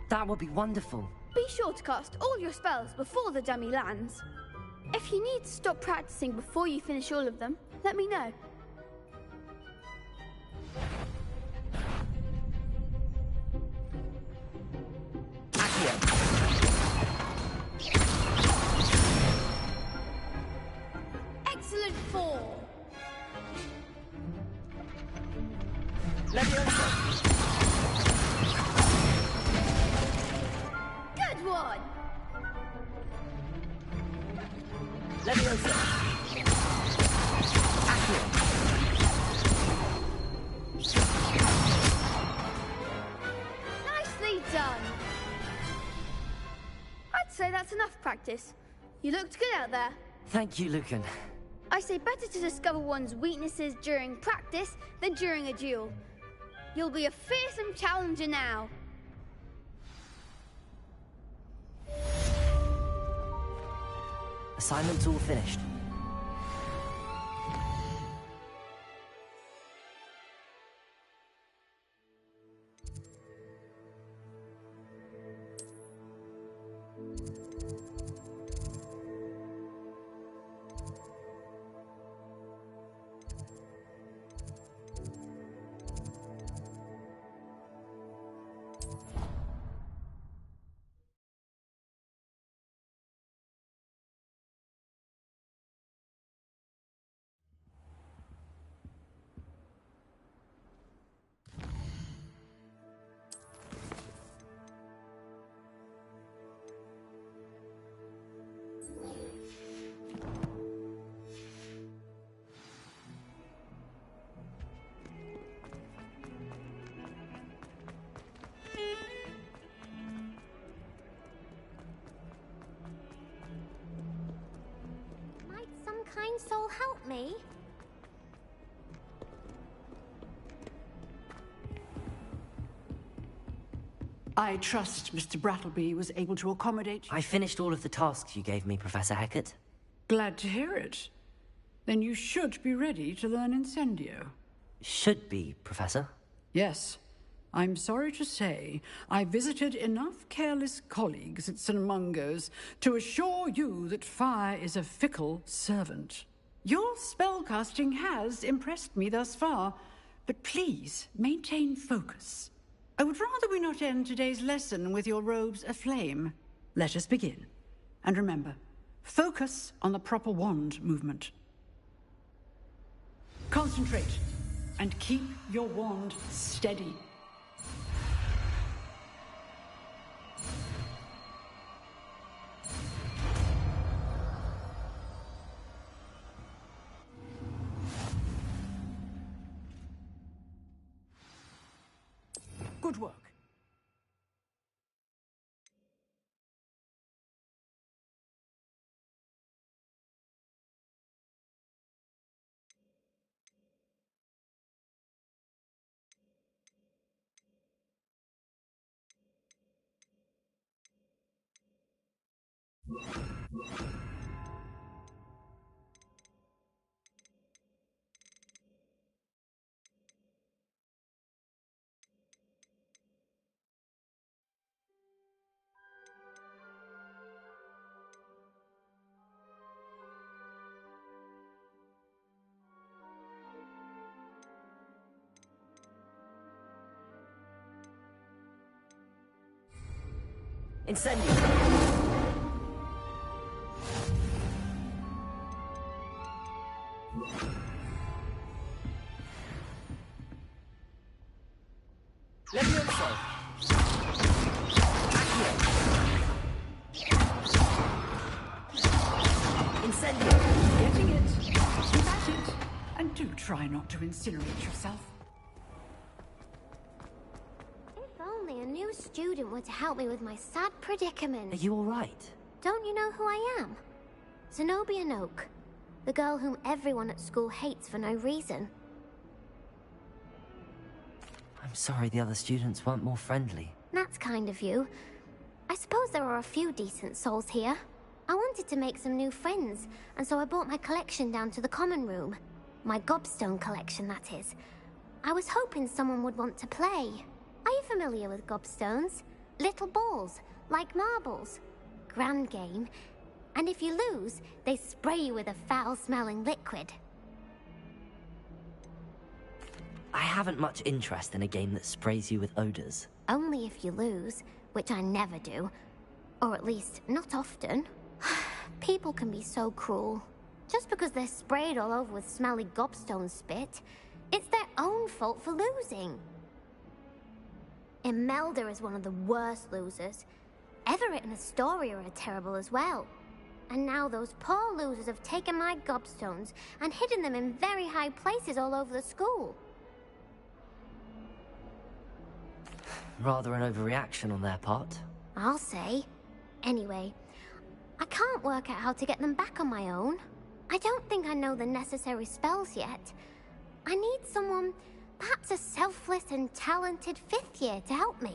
That would be wonderful. Be sure to cast all your spells before the dummy lands. If you need to stop practicing before you finish all of them, let me know. Excellent fall. Good one. Nicely done. I'd say that's enough practice. You looked good out there. Thank you, Lucan. I say better to discover one's weaknesses during practice than during a duel. You'll be a fearsome challenger now. Assignment's all finished. Might some kind soul help me? I trust Mr. Brattleby was able to accommodate you. I finished all of the tasks you gave me, Professor Hackett. Glad to hear it. Then you should be ready to learn Incendio. Should be, Professor. Yes. I'm sorry to say, I visited enough careless colleagues at St. Mungo's to assure you that fire is a fickle servant. Your spellcasting has impressed me thus far, but please maintain focus. I would rather we not end today's lesson with your robes aflame. Let us begin. And remember, focus on the proper wand movement. Concentrate, and keep your wand steady. Good work. Incendio! Levioso! Accio! try not to incinerate yourself. If only a new student were to help me with my sad predicament. Are you all right? Don't you know who I am? Zenobia Noak, the girl whom everyone at school hates for no reason. I'm sorry the other students weren't more friendly. That's kind of you. I suppose there are a few decent souls here. I wanted to make some new friends, and so I brought my collection down to the common room. My gobstone collection, that is. I was hoping someone would want to play. Are you familiar with gobstones? Little balls, like marbles. Grand game. And if you lose, they spray you with a foul-smelling liquid. I haven't much interest in a game that sprays you with odors. Only if you lose, which I never do. Or at least, not often. People can be so cruel. Just because they're sprayed all over with smelly gobstone spit, it's their own fault for losing. Imelda is one of the worst losers. Everett and Astoria are terrible as well. And now those poor losers have taken my gobstones and hidden them in very high places all over the school. Rather an overreaction on their part. I'll say. Anyway, I can't work out how to get them back on my own. I don't think I know the necessary spells yet. I need someone, perhaps a selfless and talented 5th year to help me.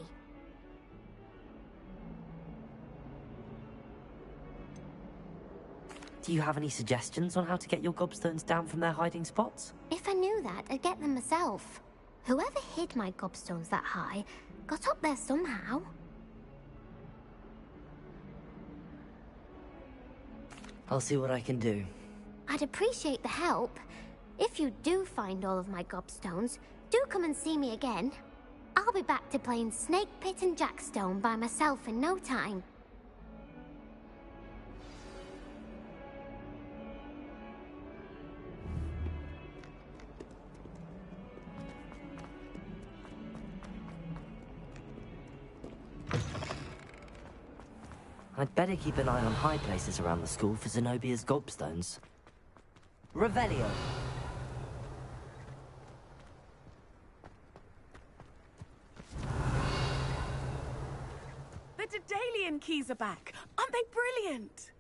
Do you have any suggestions on how to get your gobstones down from their hiding spots? If I knew that, I'd get them myself. Whoever hid my gobstones that high got up there somehow. I'll see what I can do. I'd appreciate the help. If you do find all of my gobstones, do come and see me again. I'll be back to playing Snake Pit and Jackstone by myself in no time. I'd better keep an eye on high places around the school for Zenobia's gobstones. Revelio! The Daedalian keys are back. Aren't they brilliant?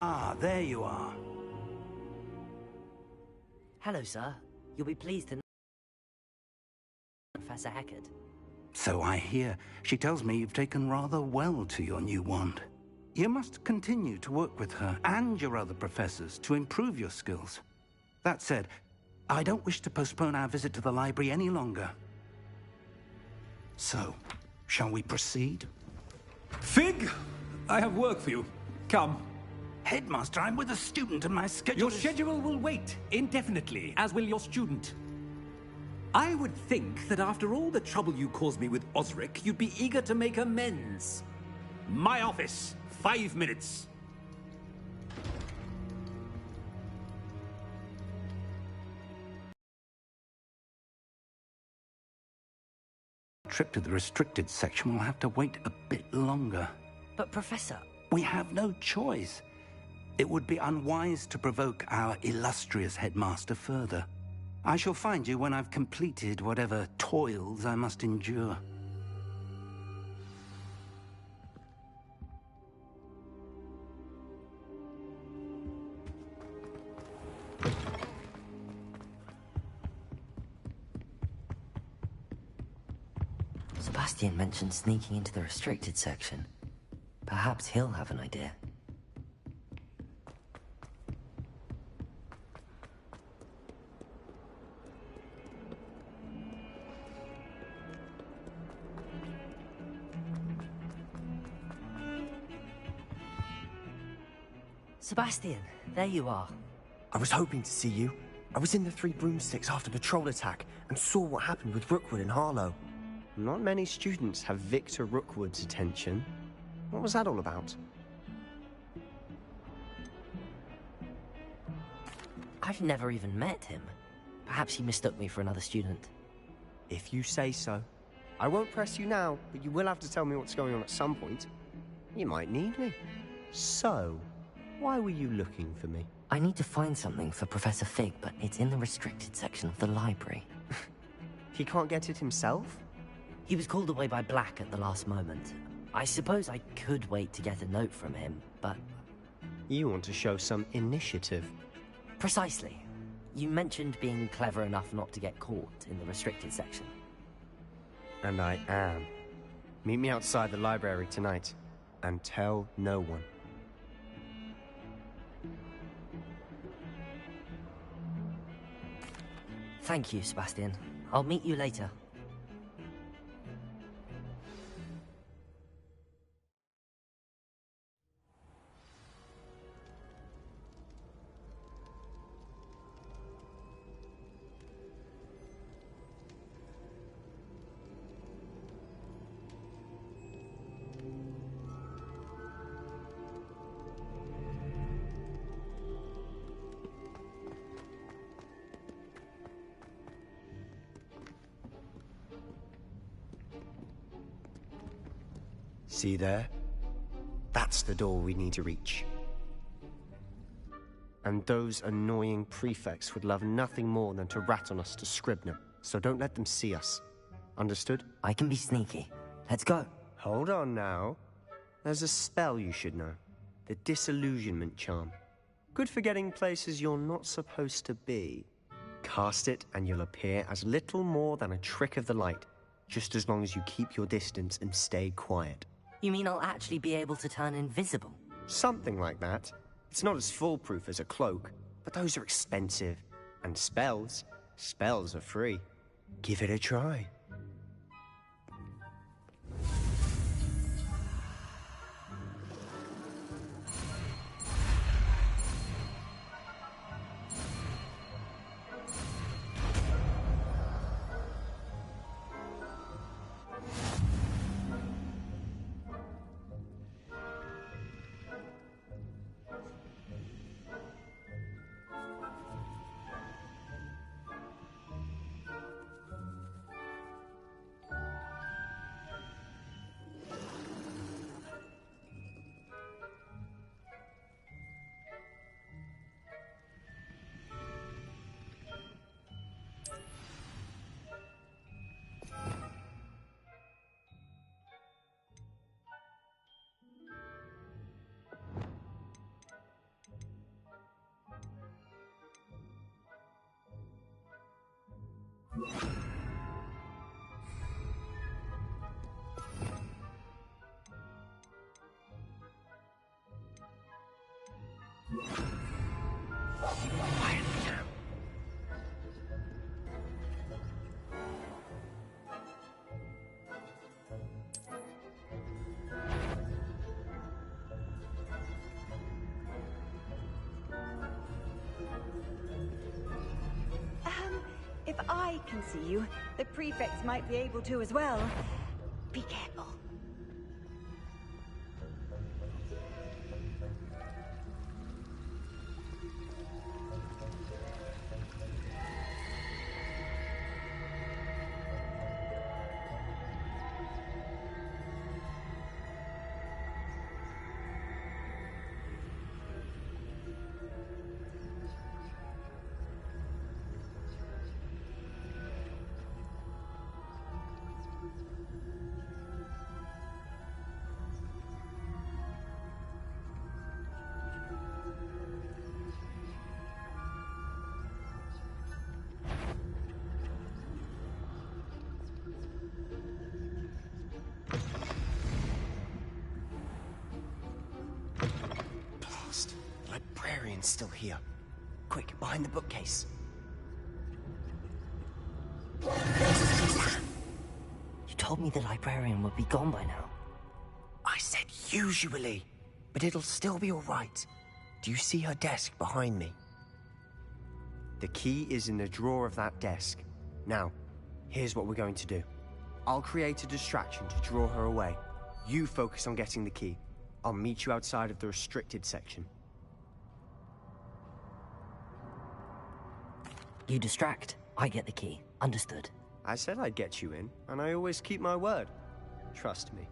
Ah, there you are. Hello, sir. You'll be pleased to know Professor Heckard. So I hear. She tells me you've taken rather well to your new wand. You must continue to work with her and your other professors to improve your skills. That said, I don't wish to postpone our visit to the library any longer. So, shall we proceed? Fig! I have work for you. Come. Headmaster, I'm with a student and my schedule Your schedule will wait indefinitely, as will your student. I would think that after all the trouble you caused me with Osric, you'd be eager to make amends. My office, 5 minutes. Trip to the restricted section will have to wait a bit longer. But, Professor... We have no choice. It would be unwise to provoke our illustrious headmaster further. I shall find you when I've completed whatever toils I must endure. Sebastian mentioned sneaking into the restricted section. Perhaps he'll have an idea. Sebastian, there you are. I was hoping to see you. I was in the Three Broomsticks after the troll attack and saw what happened with Rookwood and Harlow. Not many students have Victor Rookwood's attention. What was that all about? I've never even met him. Perhaps he mistook me for another student. If you say so. I won't press you now, but you will have to tell me what's going on at some point. You might need me. So, why were you looking for me? I need to find something for Professor Fig, but it's in the restricted section of the library. He can't get it himself? He was called away by Black at the last moment. I suppose I could wait to get a note from him, but... You want to show some initiative. Precisely. You mentioned being clever enough not to get caught in the restricted section. And I am. Meet me outside the library tonight, and tell no one. Thank you, Sebastian. I'll meet you later. See there? That's the door we need to reach. And those annoying prefects would love nothing more than to rat on us to Scribner, so don't let them see us. Understood? I can be sneaky. Let's go. Hold on now. There's a spell you should know. The Disillusionment Charm. Good for getting places you're not supposed to be. Cast it and you'll appear as little more than a trick of the light, just as long as you keep your distance and stay quiet. You mean I'll actually be able to turn invisible? Something like that. It's not as foolproof as a cloak, but those are expensive. And spells are free. Give it a try. If I can see you, the prefects might be able to as well. Be careful. librarian's still here. Quick, behind the bookcase. Damn. You told me the librarian would be gone by now. I said usually, but it'll still be all right. Do you see her desk behind me? The key is in the drawer of that desk. Now, here's what we're going to do. I'll create a distraction to draw her away. You focus on getting the key. I'll meet you outside of the restricted section. You distract, I get the key. Understood. I said I'd get you in, and I always keep my word. Trust me.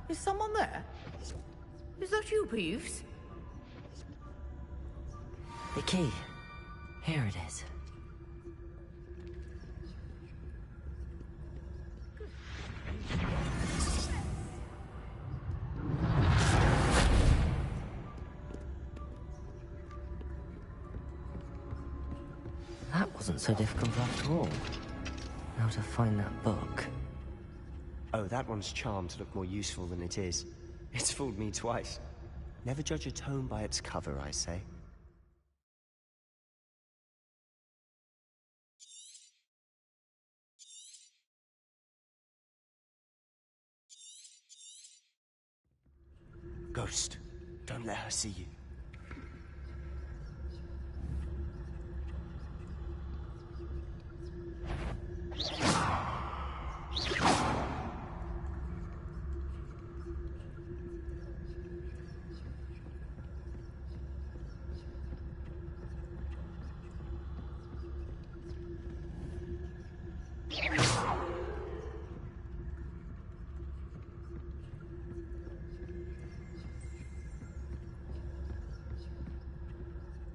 Is someone there? Is that you, Peeves? The key. Here it is. That wasn't so difficult after all. Now to find that book. Oh, that one's charmed to look more useful than it is. It's fooled me twice. Never judge a tome by its cover, I say. Ghost, don't let her see you.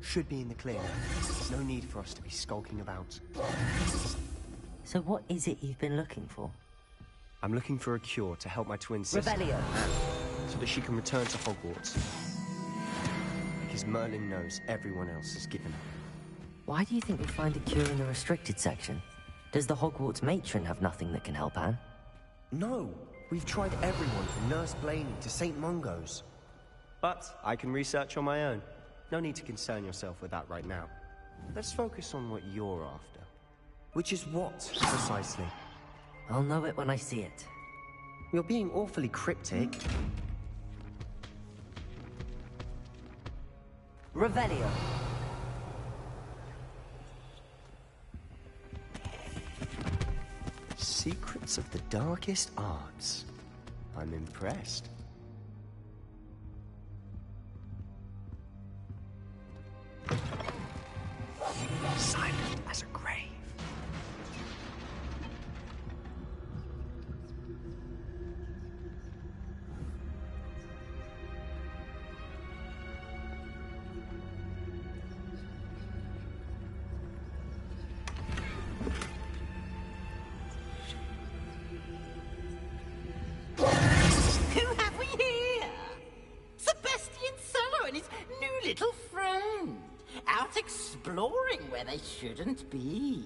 Should be in the clear now. There's no need for us to be skulking about. So what is it you've been looking for? I'm looking for a cure to help my twin sister, Revelio. so that she can return to Hogwarts. Because Merlin knows everyone else is given up. Why do you think we find a cure in the restricted section? Does the Hogwarts matron have nothing that can help Anne? No! We've tried everyone from Nurse Blaney to St. Mungo's. But I can research on my own. No need to concern yourself with that right now. Let's focus on what you're after. Which is what, precisely? I'll know it when I see it. You're being awfully cryptic. Revelio. Secrets of the darkest arts. I'm impressed. Silent as a grave. Who have we here? Sebastian Sallow and his new little friend. Out exploring where they shouldn't be.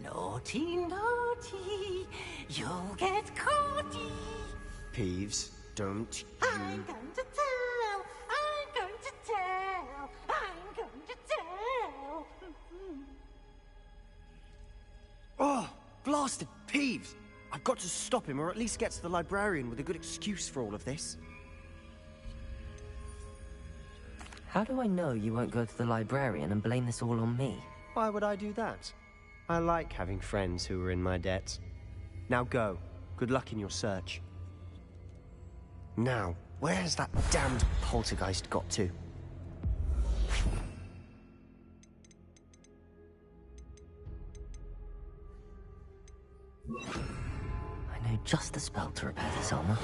Naughty, naughty, you'll get caughty. Peeves, don't you... I'm going to tell, I'm going to tell, I'm going to tell. Oh, blasted Peeves! I've got to stop him, or at least get to the librarian with a good excuse for all of this. How do I know you won't go to the librarian and blame this all on me? Why would I do that? I like having friends who are in my debt. Now go. Good luck in your search. Now, where's that damned poltergeist got to? I know just the spell to repair this armor.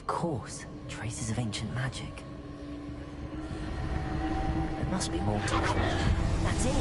Of course, traces of ancient magic. There must be more to it. That's it!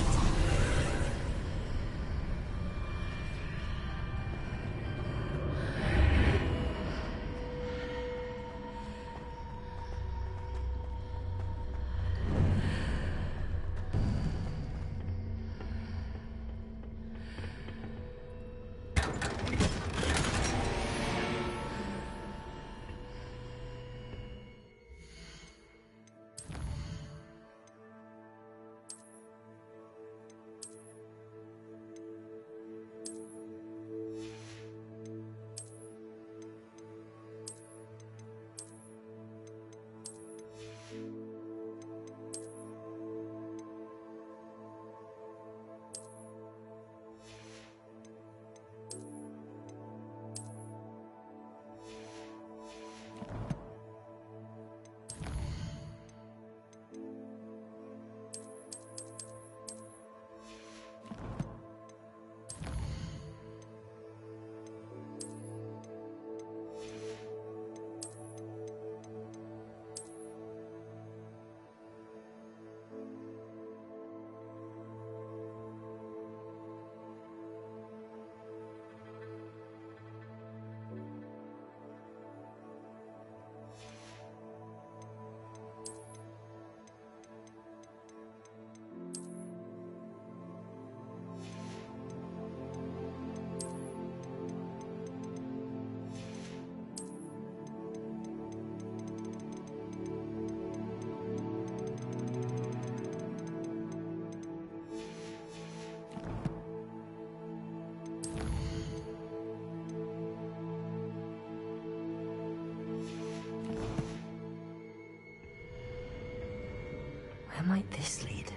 Where might this lead?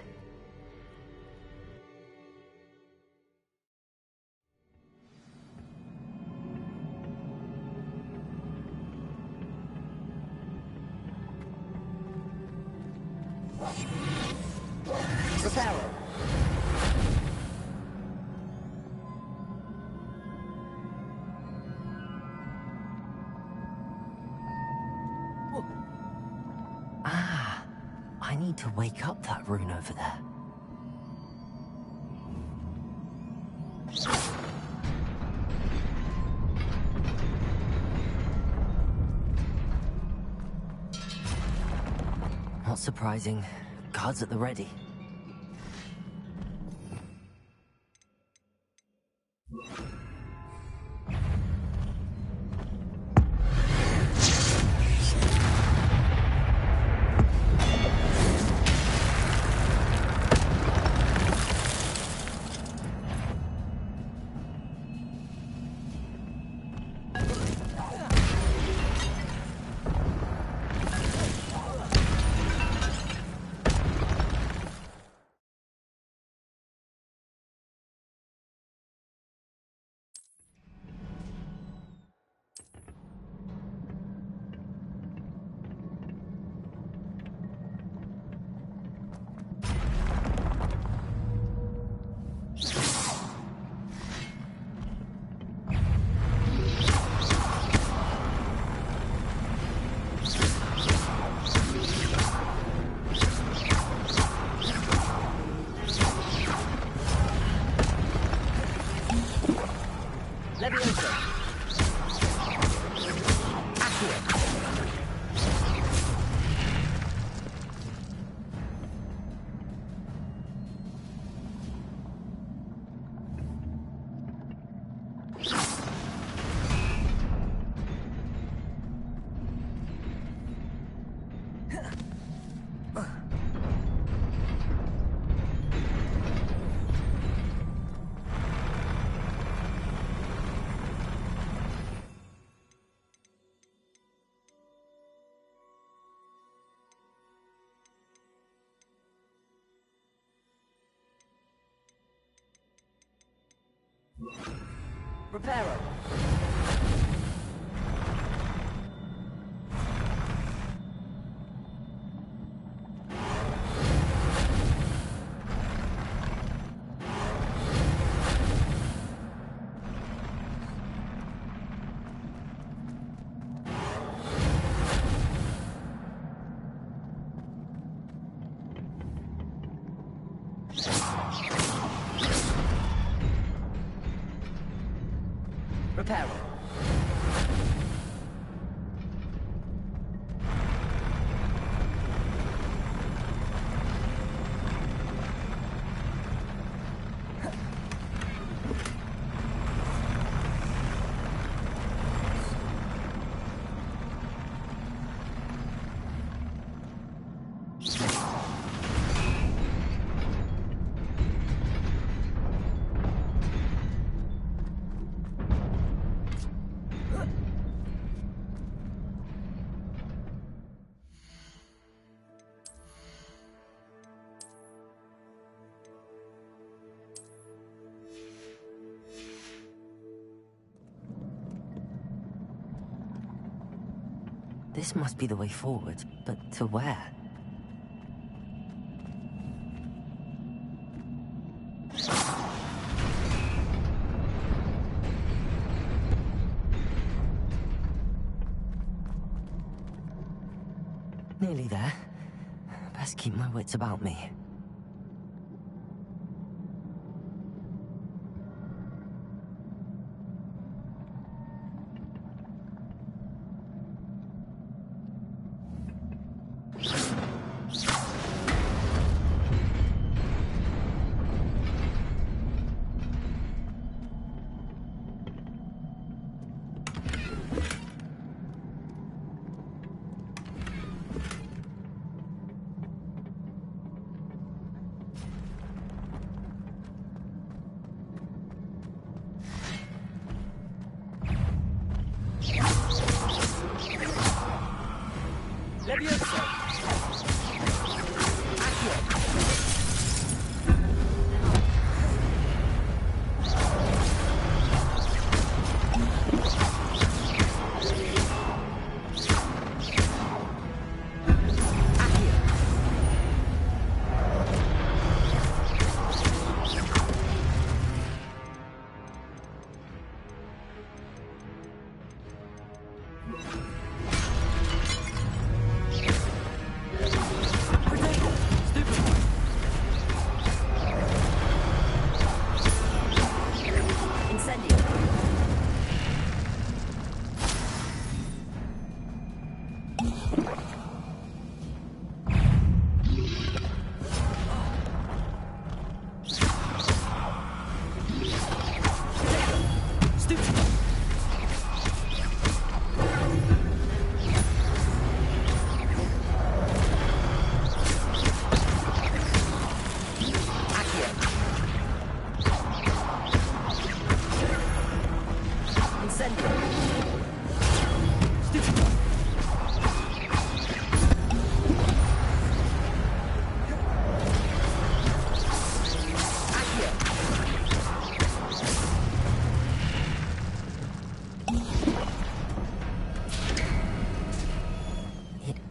Reparo. Ah, I need to wake up that rune over there. Not surprising. Guards at the ready. Reparo. Repairing. This must be the way forward, but to where? Nearly there. Best keep my wits about me.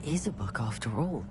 Is a book after all.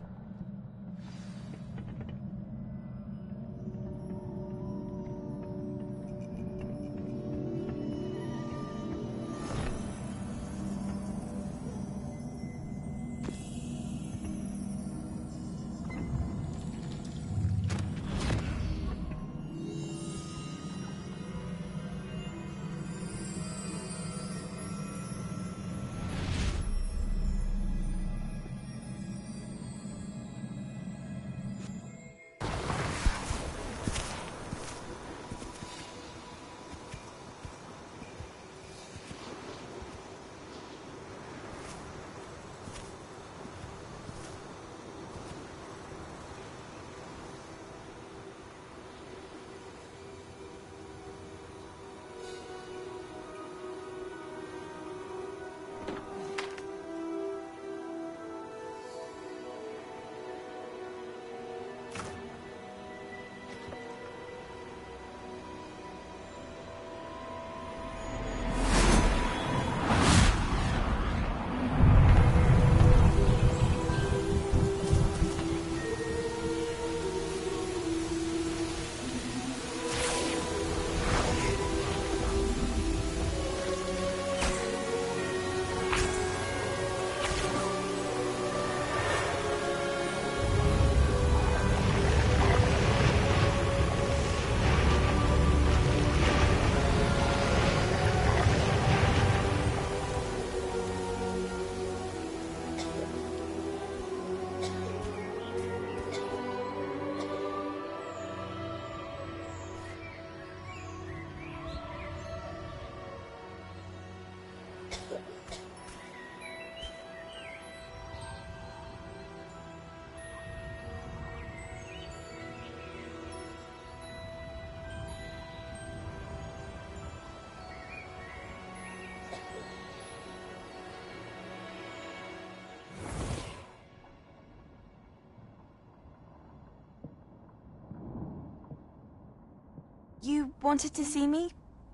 You wanted to see me?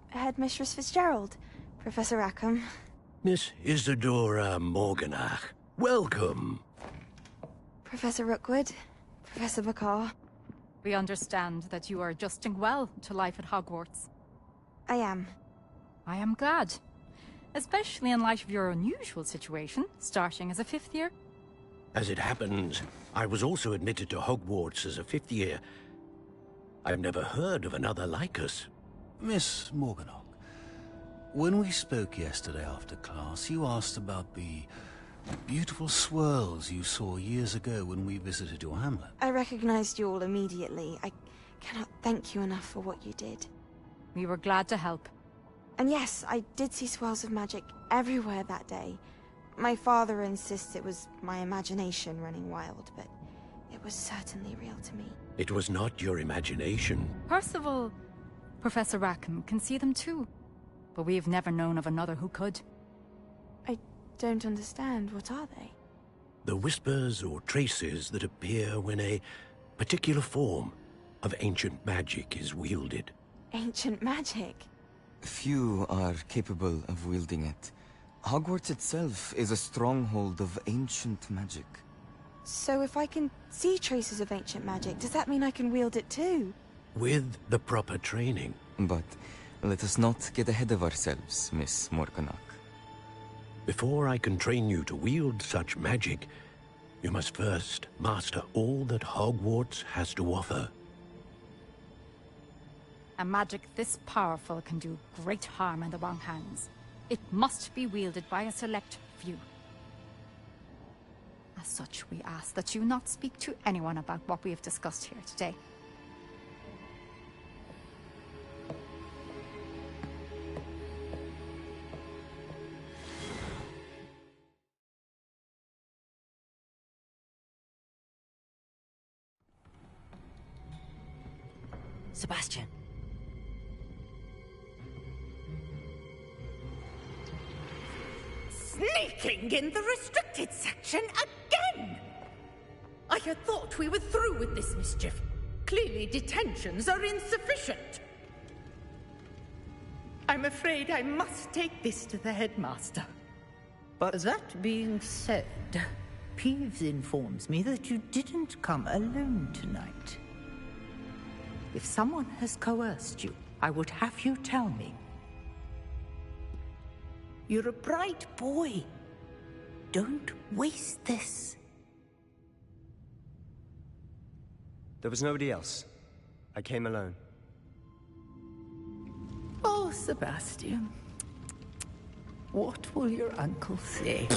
Headmistress Fitzgerald, Professor Rackham. Miss Isadora Morganach, welcome. Professor Rookwood, Professor Bakar. We understand that you are adjusting well to life at Hogwarts. I am. I am glad. Especially in light of your unusual situation, starting as a 5th year. As it happens, I was also admitted to Hogwarts as a 5th year. I've never heard of another like us. Miss Morganach, when we spoke yesterday after class, you asked about the beautiful swirls you saw years ago when we visited your hamlet. I recognized you all immediately. I cannot thank you enough for what you did. We were glad to help. And yes, I did see swirls of magic everywhere that day. My father insists it was my imagination running wild, but it was certainly real to me. It was not your imagination. Percival, Professor Rackham can see them too. But we have never known of another who could. I don't understand. What are they? The whispers or traces that appear when a particular form of ancient magic is wielded. Ancient magic? Few are capable of wielding it. Hogwarts itself is a stronghold of ancient magic. So if I can see traces of ancient magic, does that mean I can wield it too? With the proper training. But let us not get ahead of ourselves, Miss Morganach. Before I can train you to wield such magic, you must first master all that Hogwarts has to offer. A magic this powerful can do great harm in the wrong hands. It must be wielded by a select few. As such, we ask that you not speak to anyone about what we have discussed here today. Sebastian. Sneaking in the restricted section again! I had thought we were through with this mischief. Clearly detentions are insufficient. I'm afraid I must take this to the headmaster. But that being said, Peeves informs me that you didn't come alone tonight. If someone has coerced you, I would have you tell me. You're a bright boy. Don't waste this. There was nobody else. I came alone. Oh, Sebastian. What will your uncle say?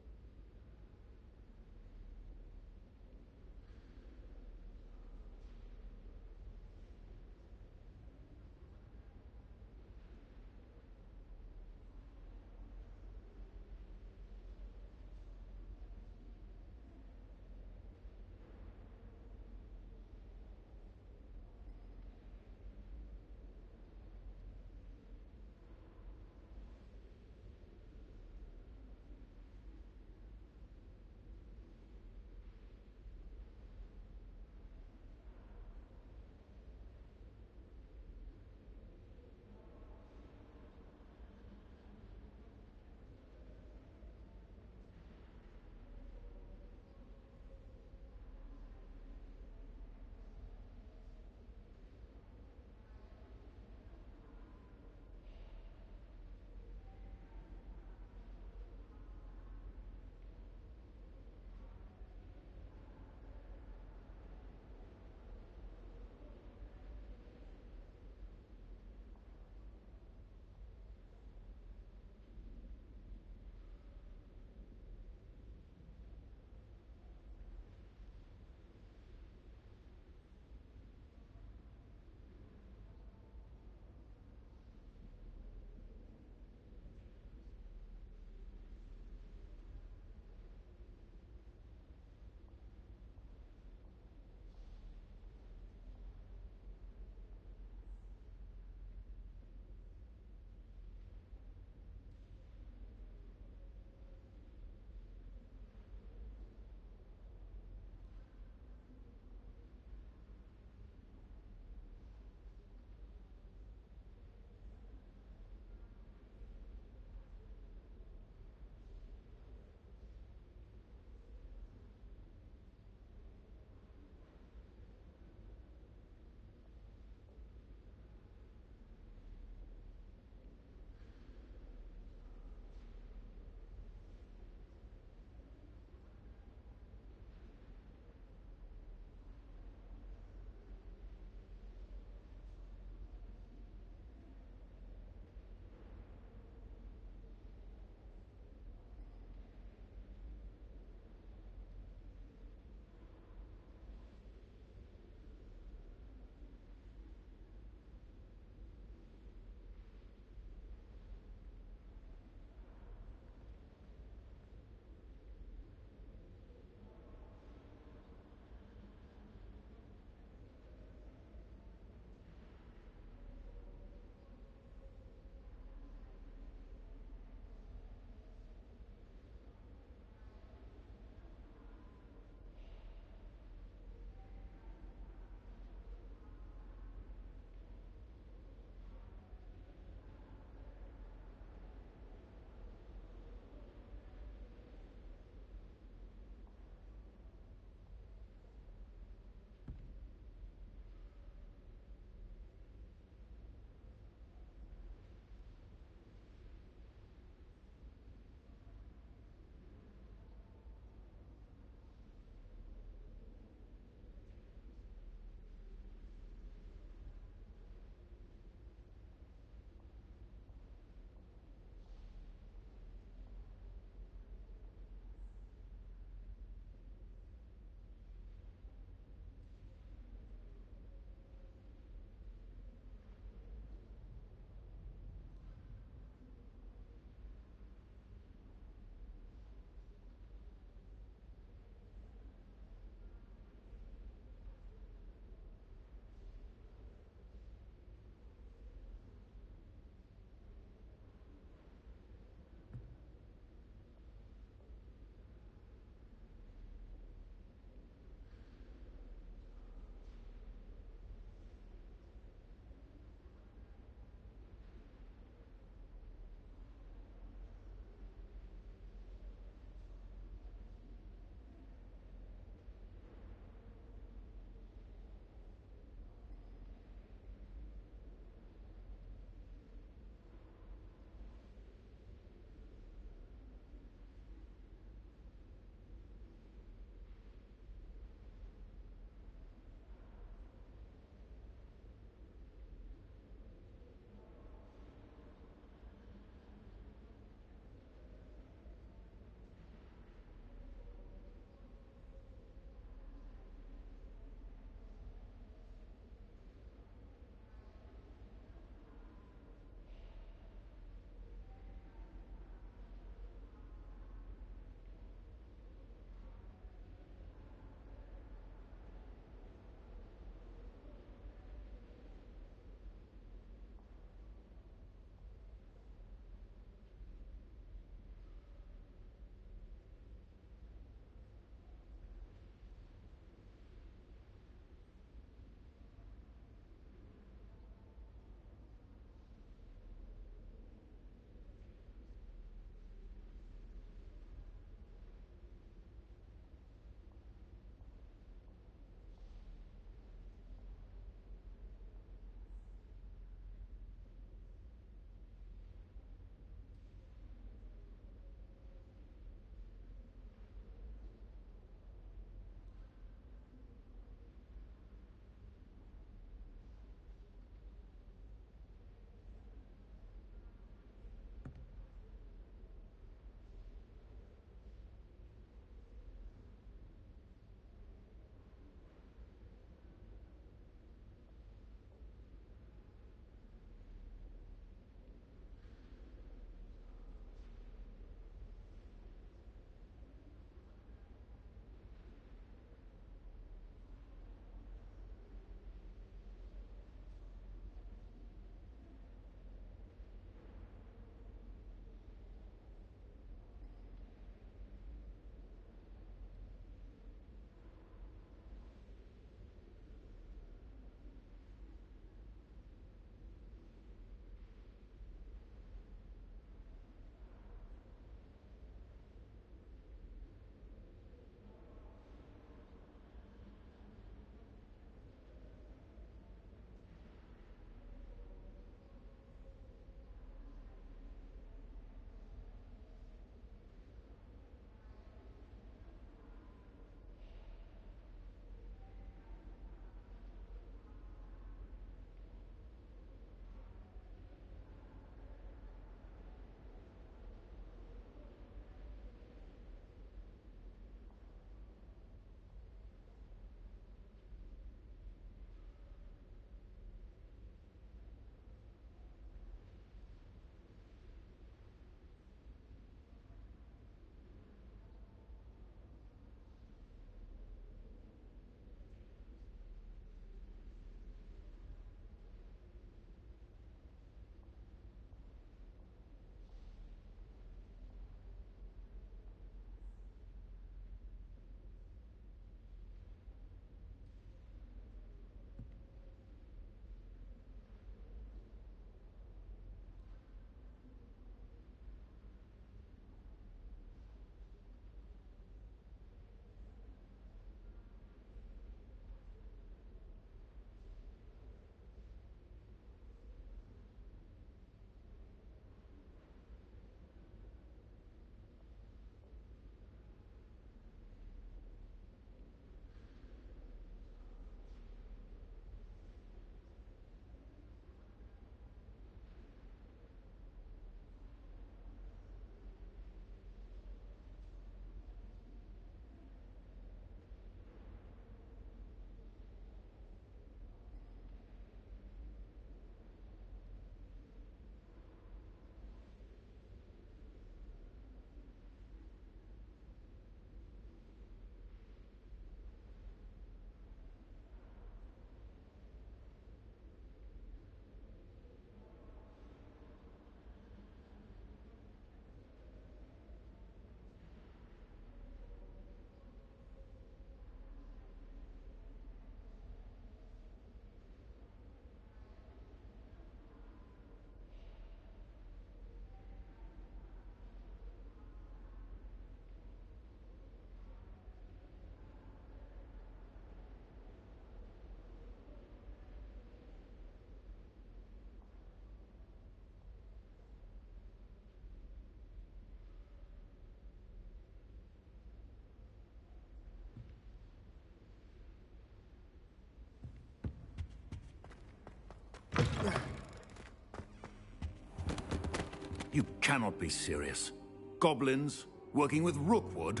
You cannot be serious. Goblins working with Rookwood?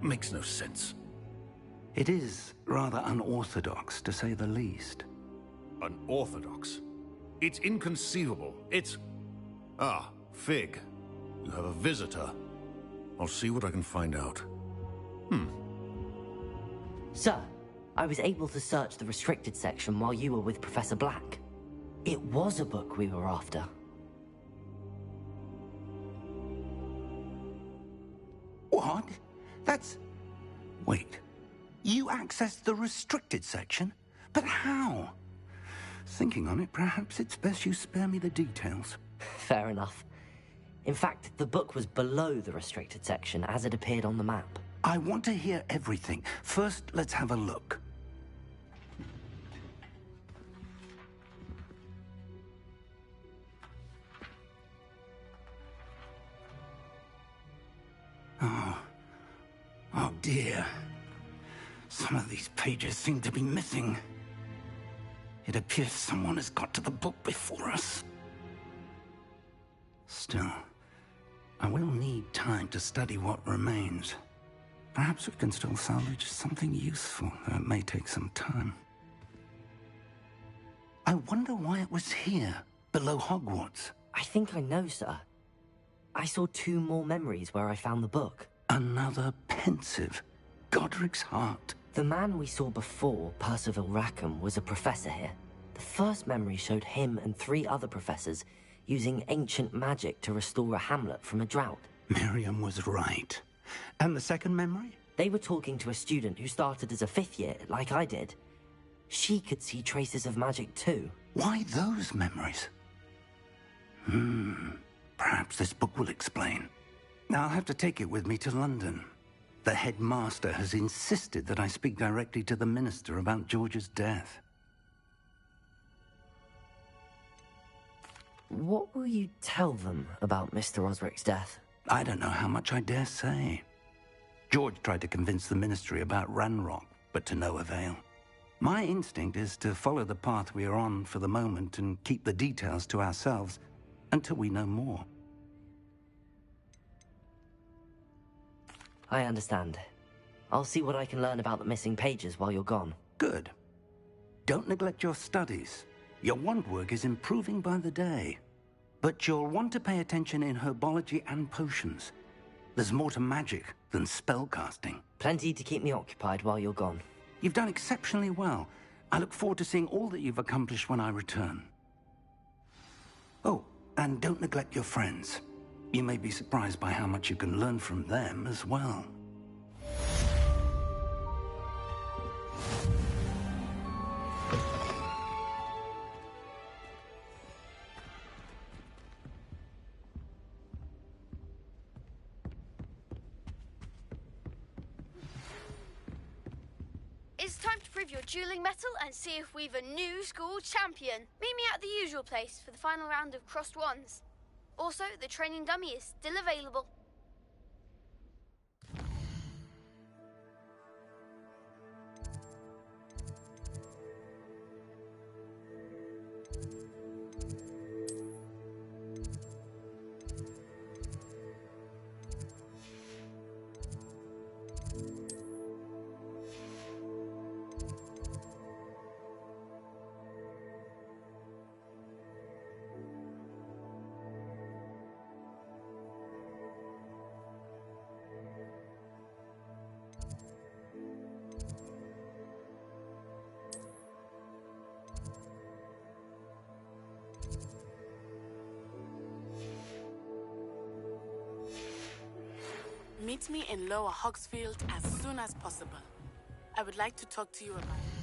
Makes no sense. It is rather unorthodox, to say the least. Unorthodox? It's inconceivable. It's... Ah, Fig. You have a visitor. I'll see what I can find out. Sir, I was able to search the restricted section while you were with Professor Black. It was a book we were after. What? That's... Wait. You accessed the restricted section? But how? Thinking on it, perhaps it's best you spare me the details. Fair enough. In fact, the book was below the restricted section as it appeared on the map. I want to hear everything. First, let's have a look. Oh dear. Some of these pages seem to be missing. It appears someone has got to the book before us. Still, I will need time to study what remains. Perhaps we can still salvage something useful, though it may take some time. I wonder why it was here, below Hogwarts. I think I know, sir. I saw 2 more memories where I found the book. Another pensive. Godric's heart. The man we saw before, Percival Rackham, was a professor here. The first memory showed him and 3 other professors using ancient magic to restore a hamlet from a drought. Miriam was right. And the second memory? They were talking to a student who started as a 5th year, like I did. She could see traces of magic too. Why those memories? Perhaps this book will explain. Now I'll have to take it with me to London. The headmaster has insisted that I speak directly to the minister about George's death. What will you tell them about Mr. Osric's death? I don't know how much I dare say. George tried to convince the ministry about Ranrock, but to no avail. My instinct is to follow the path we are on for the moment and keep the details to ourselves until we know more. I understand. I'll see what I can learn about the missing pages while you're gone. Good. Don't neglect your studies. Your wand work is improving by the day. But you'll want to pay attention in herbology and potions. There's more to magic than spellcasting. Plenty to keep me occupied while you're gone. You've done exceptionally well. I look forward to seeing all that you've accomplished when I return. Oh, and don't neglect your friends. You may be surprised by how much you can learn from them as well. It's time to prove your dueling mettle and see if we've a new school champion. Meet me at the usual place for the final round of crossed wands. Also, the training dummy is still available. Meet me in Lower Hogsfield as soon as possible. I would like to talk to you about it.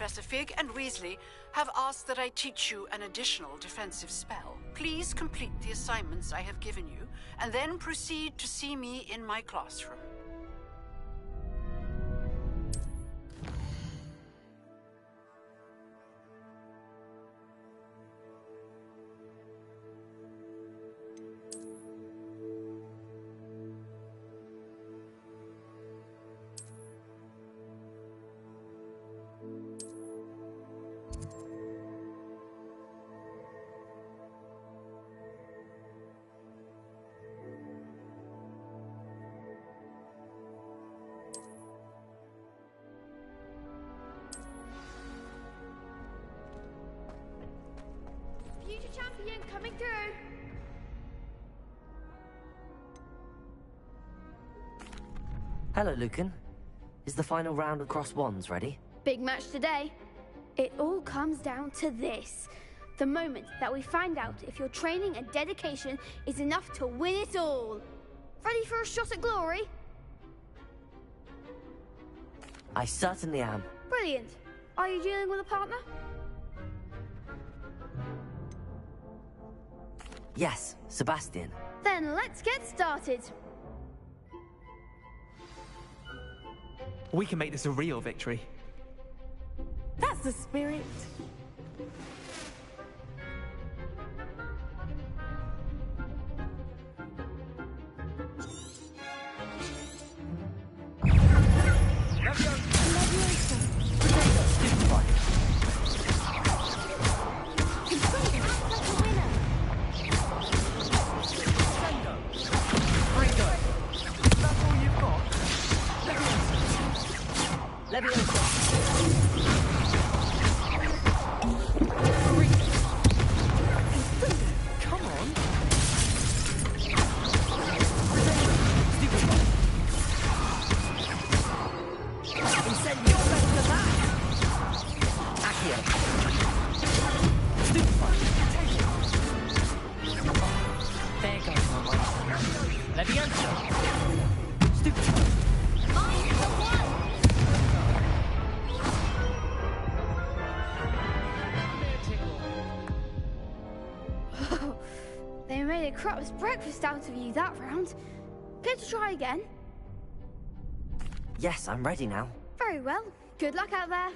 Professor Fig and Weasley have asked that I teach you an additional defensive spell. Please complete the assignments I have given you, and then proceed to see me in my classroom. Future champion coming through. Hello, Lucan. Is the final round of Cross Wands ready? Big match today. It all comes down to this. The moment that we find out if your training and dedication is enough to win it all. Ready for a shot at glory? I certainly am. Brilliant. Are you dealing with a partner? Yes, Sebastian. Then let's get started. We can make this a real victory. That's the spirit. They made a crap's breakfast out of you that round. Care to try again? Yes, I'm ready now. Very well. Good luck out there.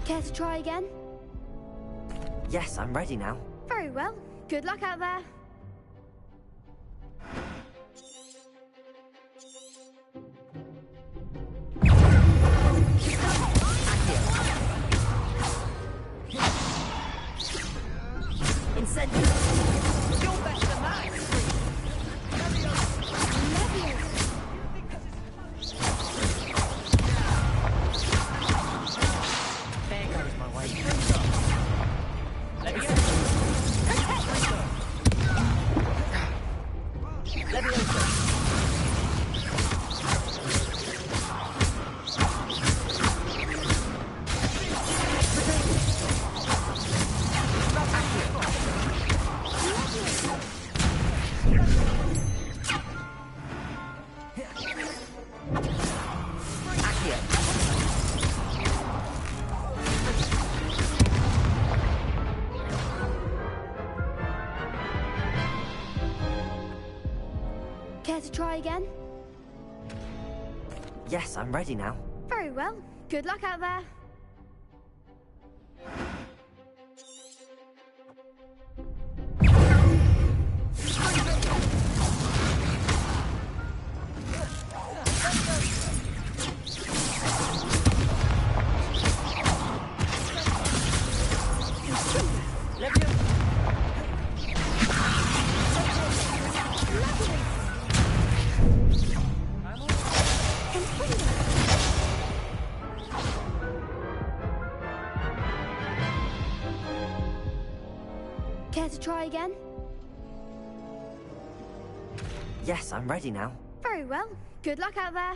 Care to try again? Yes, I'm ready now. Very well. Good luck out there. try again? Yes, I'm ready now. Very well. Good luck out there. Care to try again? Yes, I'm ready now. Very well. Good luck out there.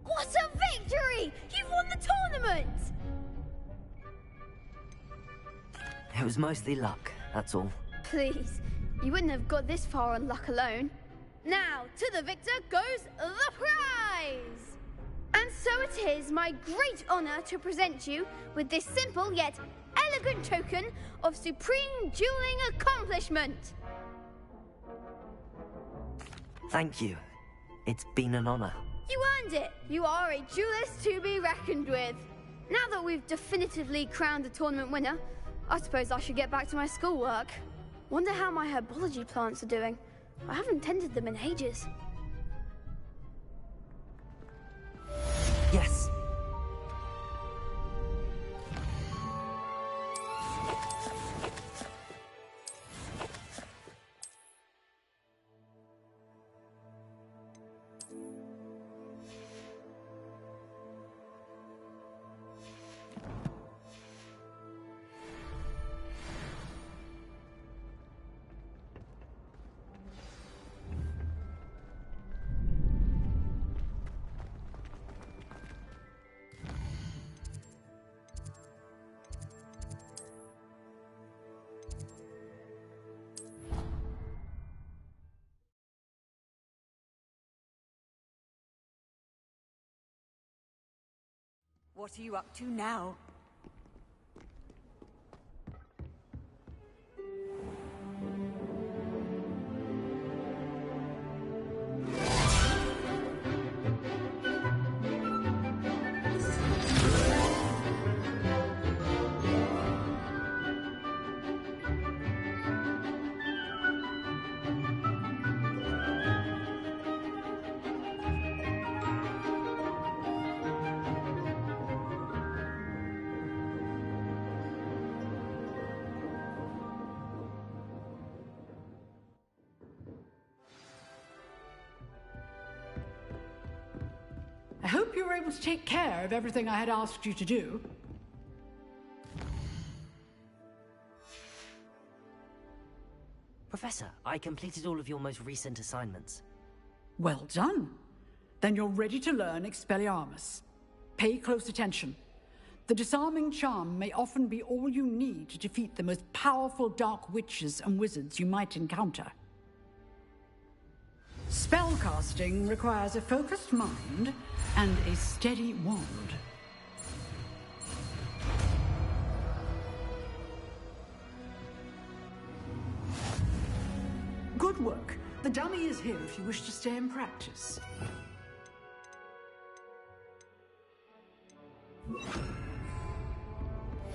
What a victory! You've won the tournament! It was mostly luck, that's all. Please, you wouldn't have got this far on luck alone. Now, to the victor goes the prize! And so it is my great honor to present you with this simple yet elegant token of supreme dueling accomplishment. Thank you. It's been an honor. You earned it. You are a duelist to be reckoned with. Now that we've definitively crowned the tournament winner, I suppose I should get back to my schoolwork. Wonder how my herbology plants are doing. I haven't tended them in ages. Yes. What are you up to now? I hope you were able to take care of everything I had asked you to do. Professor, I completed all of your most recent assignments. Well done. Then you're ready to learn Expelliarmus. Pay close attention. The disarming charm may often be all you need to defeat the most powerful dark witches and wizards you might encounter. Spellcasting requires a focused mind and a steady wand. Good work. The dummy is here if you wish to stay and practice.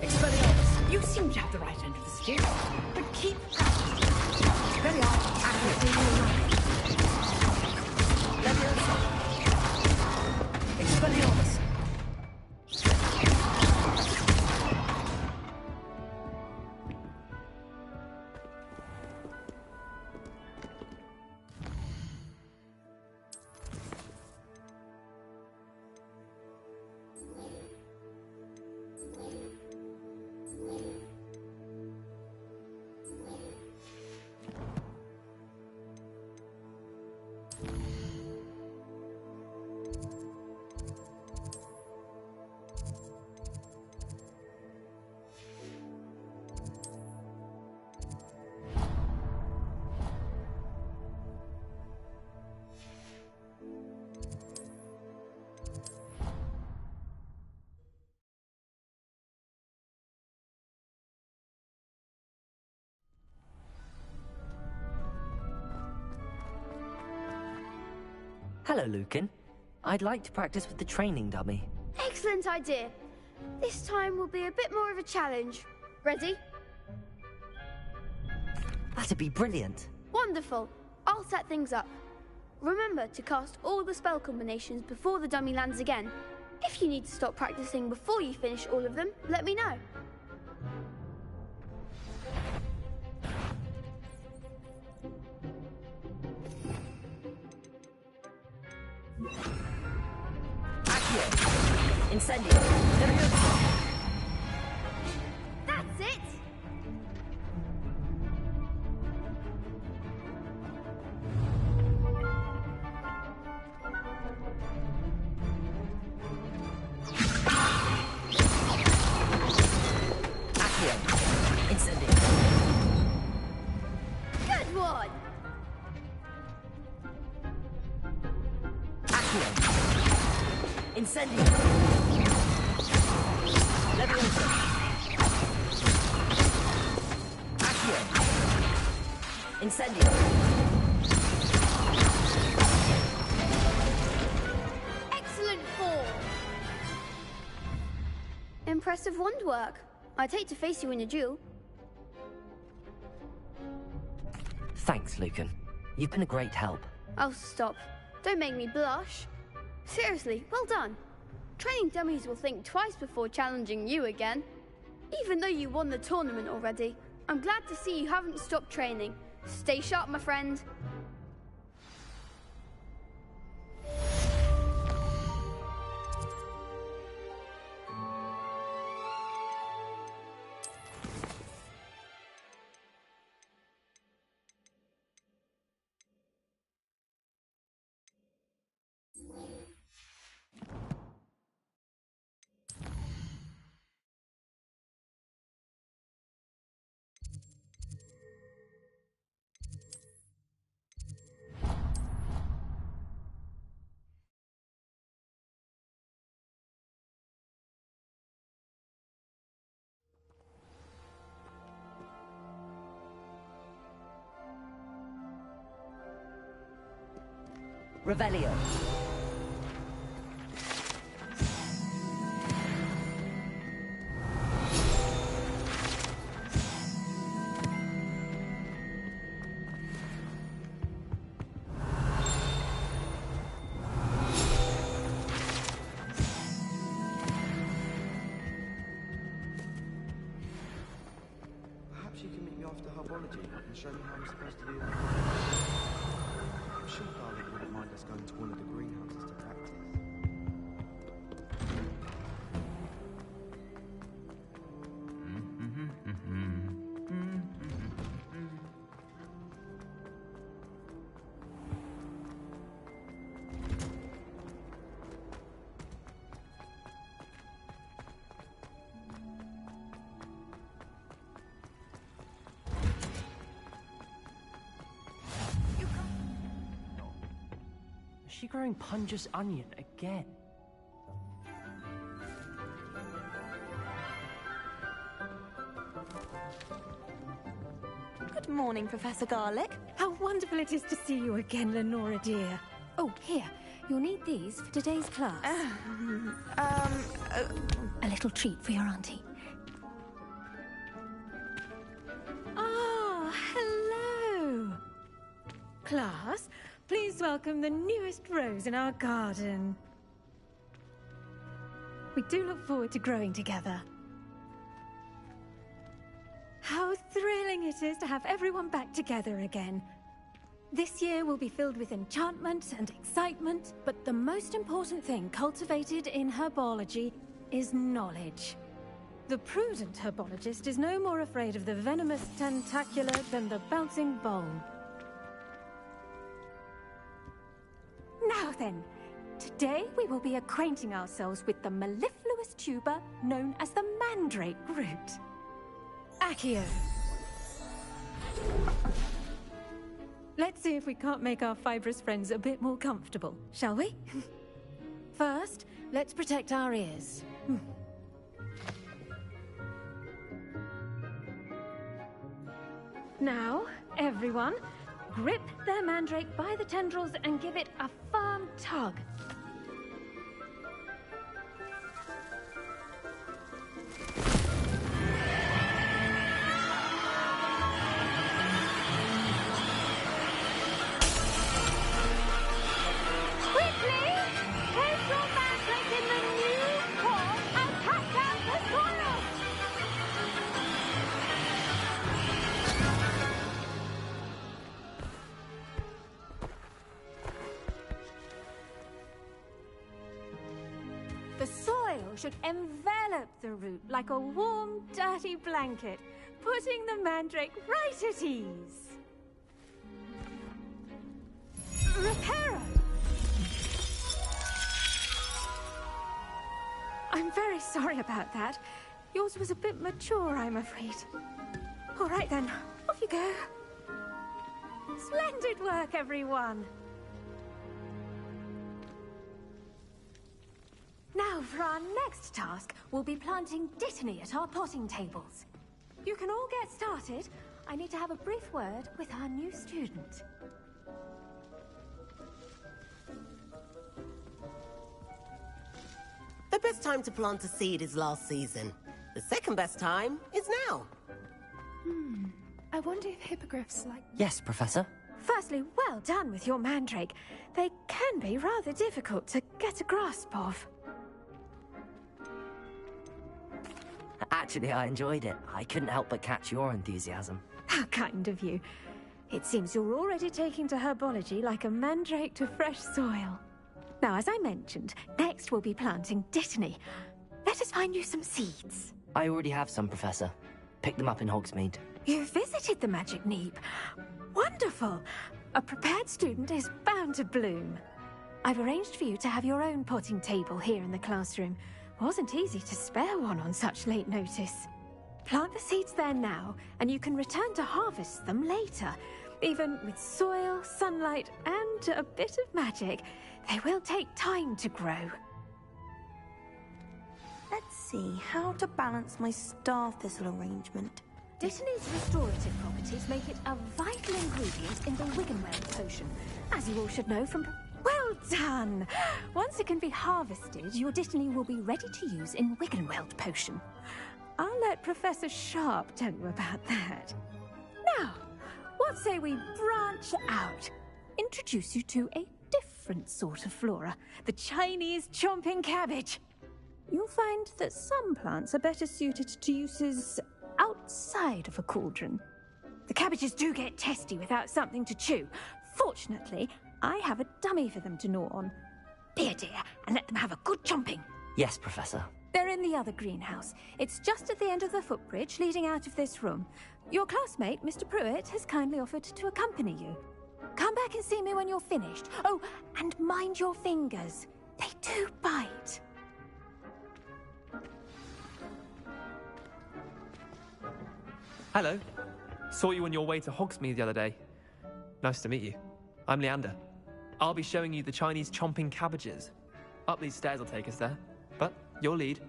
Expelliarmus, you seem to have the right end of the stick, but keep practicing. Expelliarmus, accuracy will rise. Leviosa. Expelliarmus. Hello, Lucan. I'd like to practice with the training dummy. Excellent idea. This time will be a bit more of a challenge. Ready? That'd be brilliant. Wonderful. I'll set things up. Remember to cast all the spell combinations before the dummy lands again. If you need to stop practicing before you finish all of them, let me know. Incendio. That's it! Accio. Incendio. Good one! Accio. Incendio. Leviosa. Accio. Incendio. Excellent form! Impressive wand work. I'd hate to face you in a duel. Thanks, Lucan. You've been a great help. Oh, stop. Don't make me blush. Seriously, well done. Training dummies will think twice before challenging you again. Even though you won the tournament already, I'm glad to see you haven't stopped training. Stay sharp, my friend. Revelio. Perhaps you can meet me after herbology and show me how I'm supposed to do that. I'm sure Darling wouldn't mind us going to one of the greenhouses to practice. she growing Punja's onion again? Good morning, Professor Garlic. How wonderful it is to see you again, Lenora dear. Oh, here. You'll need these for today's class. A little treat for your auntie. Ah, hello. Class, please welcome the newest rose in our garden. We do look forward to growing together. How thrilling it is to have everyone back together again. This year will be filled with enchantment and excitement, but the most important thing cultivated in herbology is knowledge. The prudent herbologist is no more afraid of the venomous tentacula than the bouncing bulb. Now then, today we will be acquainting ourselves with the mellifluous tuber known as the mandrake root. Accio. Let's see if we can't make our fibrous friends a bit more comfortable, shall we? First, let's protect our ears. Now, everyone, grip their mandrake by the tendrils and give it a firm tug. The soil should envelop the root like a warm, dirty blanket, putting the mandrake right at ease. Reparo! I'm very sorry about that. Yours was a bit mature, I'm afraid. All right then, off you go. Splendid work, everyone. Now, for our next task, we'll be planting Dittany at our potting tables. You can all get started. I need to have a brief word with our new student. The best time to plant a seed is last season. The second best time is now. I wonder if hippogriffs like... Yes, Professor. Firstly, well done with your mandrake. They can be rather difficult to get a grasp of. Actually, I enjoyed it. I couldn't help but catch your enthusiasm. How kind of you. It seems you're already taking to herbology like a mandrake to fresh soil. Now, as I mentioned, next we'll be planting Dittany. Let us find you some seeds. I already have some, Professor. Picked them up in Hogsmeade. You visited the Magic Neep. Wonderful! A prepared student is bound to bloom. I've arranged for you to have your own potting table here in the classroom. Wasn't easy to spare one on such late notice. Plant the seeds there now, and you can return to harvest them later. Even with soil, sunlight, and a bit of magic, they will take time to grow. Let's see how to balance my star thistle arrangement. Dittany's restorative properties make it a vital ingredient in the Wiggenweld potion, as you all should know from... Well done! Once it can be harvested, your Dittany will be ready to use in Wiggenweld potion. I'll let Professor Sharp tell you about that. Now, what say we branch out? Introduce you to a different sort of flora, the Chinese chomping cabbage. You'll find that some plants are better suited to uses outside of a cauldron. The cabbages do get testy without something to chew. Fortunately, I have a dummy for them to gnaw on. Be a dear and let them have a good chomping. Yes, Professor. They're in the other greenhouse. It's just at the end of the footbridge leading out of this room. Your classmate, Mr. Pruitt, has kindly offered to accompany you. Come back and see me when you're finished. Oh, and mind your fingers. They do bite. Hello. Saw you on your way to Hogsmeade the other day. Nice to meet you. I'm Leander. I'll be showing you the Chinese chomping cabbages. Up these stairs will take us there. But your lead.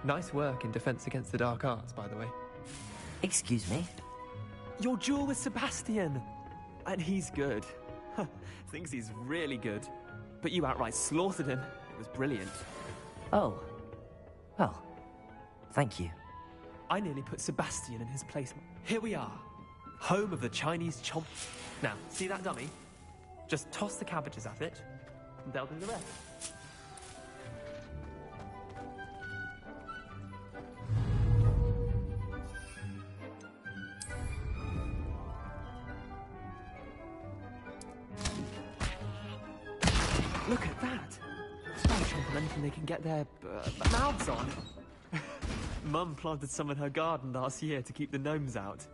Nice work in Defense Against the Dark Arts, by the way. Excuse me? Your duel with Sebastian! And he's good. Thinks he's really good. But you outright slaughtered him. It was brilliant. Oh. Well, thank you. I nearly put Sebastian in his place. Here we are. Home of the Chinese chomp. Now, see that dummy? Just toss the cabbages at it, and they'll do the rest. Look at that! Spell chomp anything they can get their mouths on. Mum planted some in her garden last year to keep the gnomes out.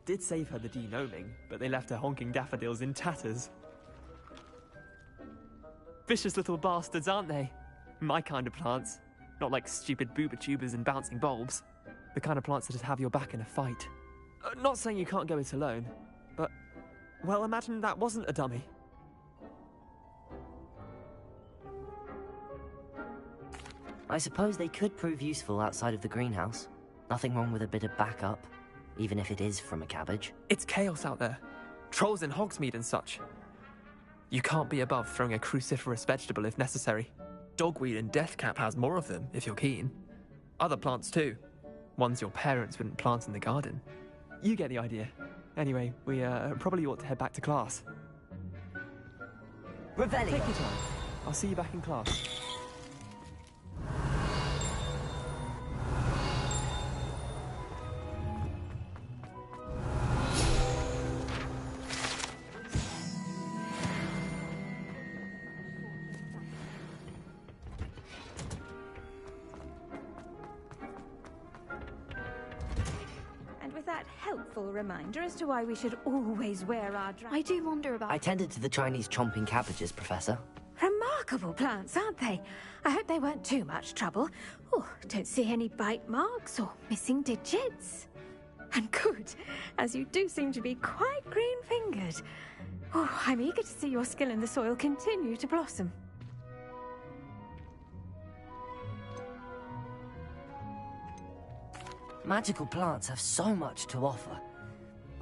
Did save her the de-gnoming, but they left her honking daffodils in tatters. Vicious little bastards, aren't they? My kind of plants. Not like stupid booba tubers and bouncing bulbs. The kind of plants that'd have your back in a fight. Not saying you can't go it alone, but... well, imagine that wasn't a dummy. I suppose they could prove useful outside of the greenhouse. Nothing wrong with a bit of backup, even if it is from a cabbage. It's chaos out there. Trolls in Hogsmeade and such. You can't be above throwing a cruciferous vegetable if necessary. Dogweed and deathcap has more of them, if you're keen. Other plants too. Ones your parents wouldn't plant in the garden. You get the idea. Anyway, we probably ought to head back to class. Revelio. Take your time. I'll see you back in class. Reminder as to why we should always wear our I do wonder about... I tended to the Chinese chomping cabbages, Professor. Remarkable plants, aren't they? I hope they weren't too much trouble. Oh, don't see any bite marks or missing digits. And good, as you do seem to be quite green-fingered. Oh, I'm eager to see your skill in the soil continue to blossom. Magical plants have so much to offer.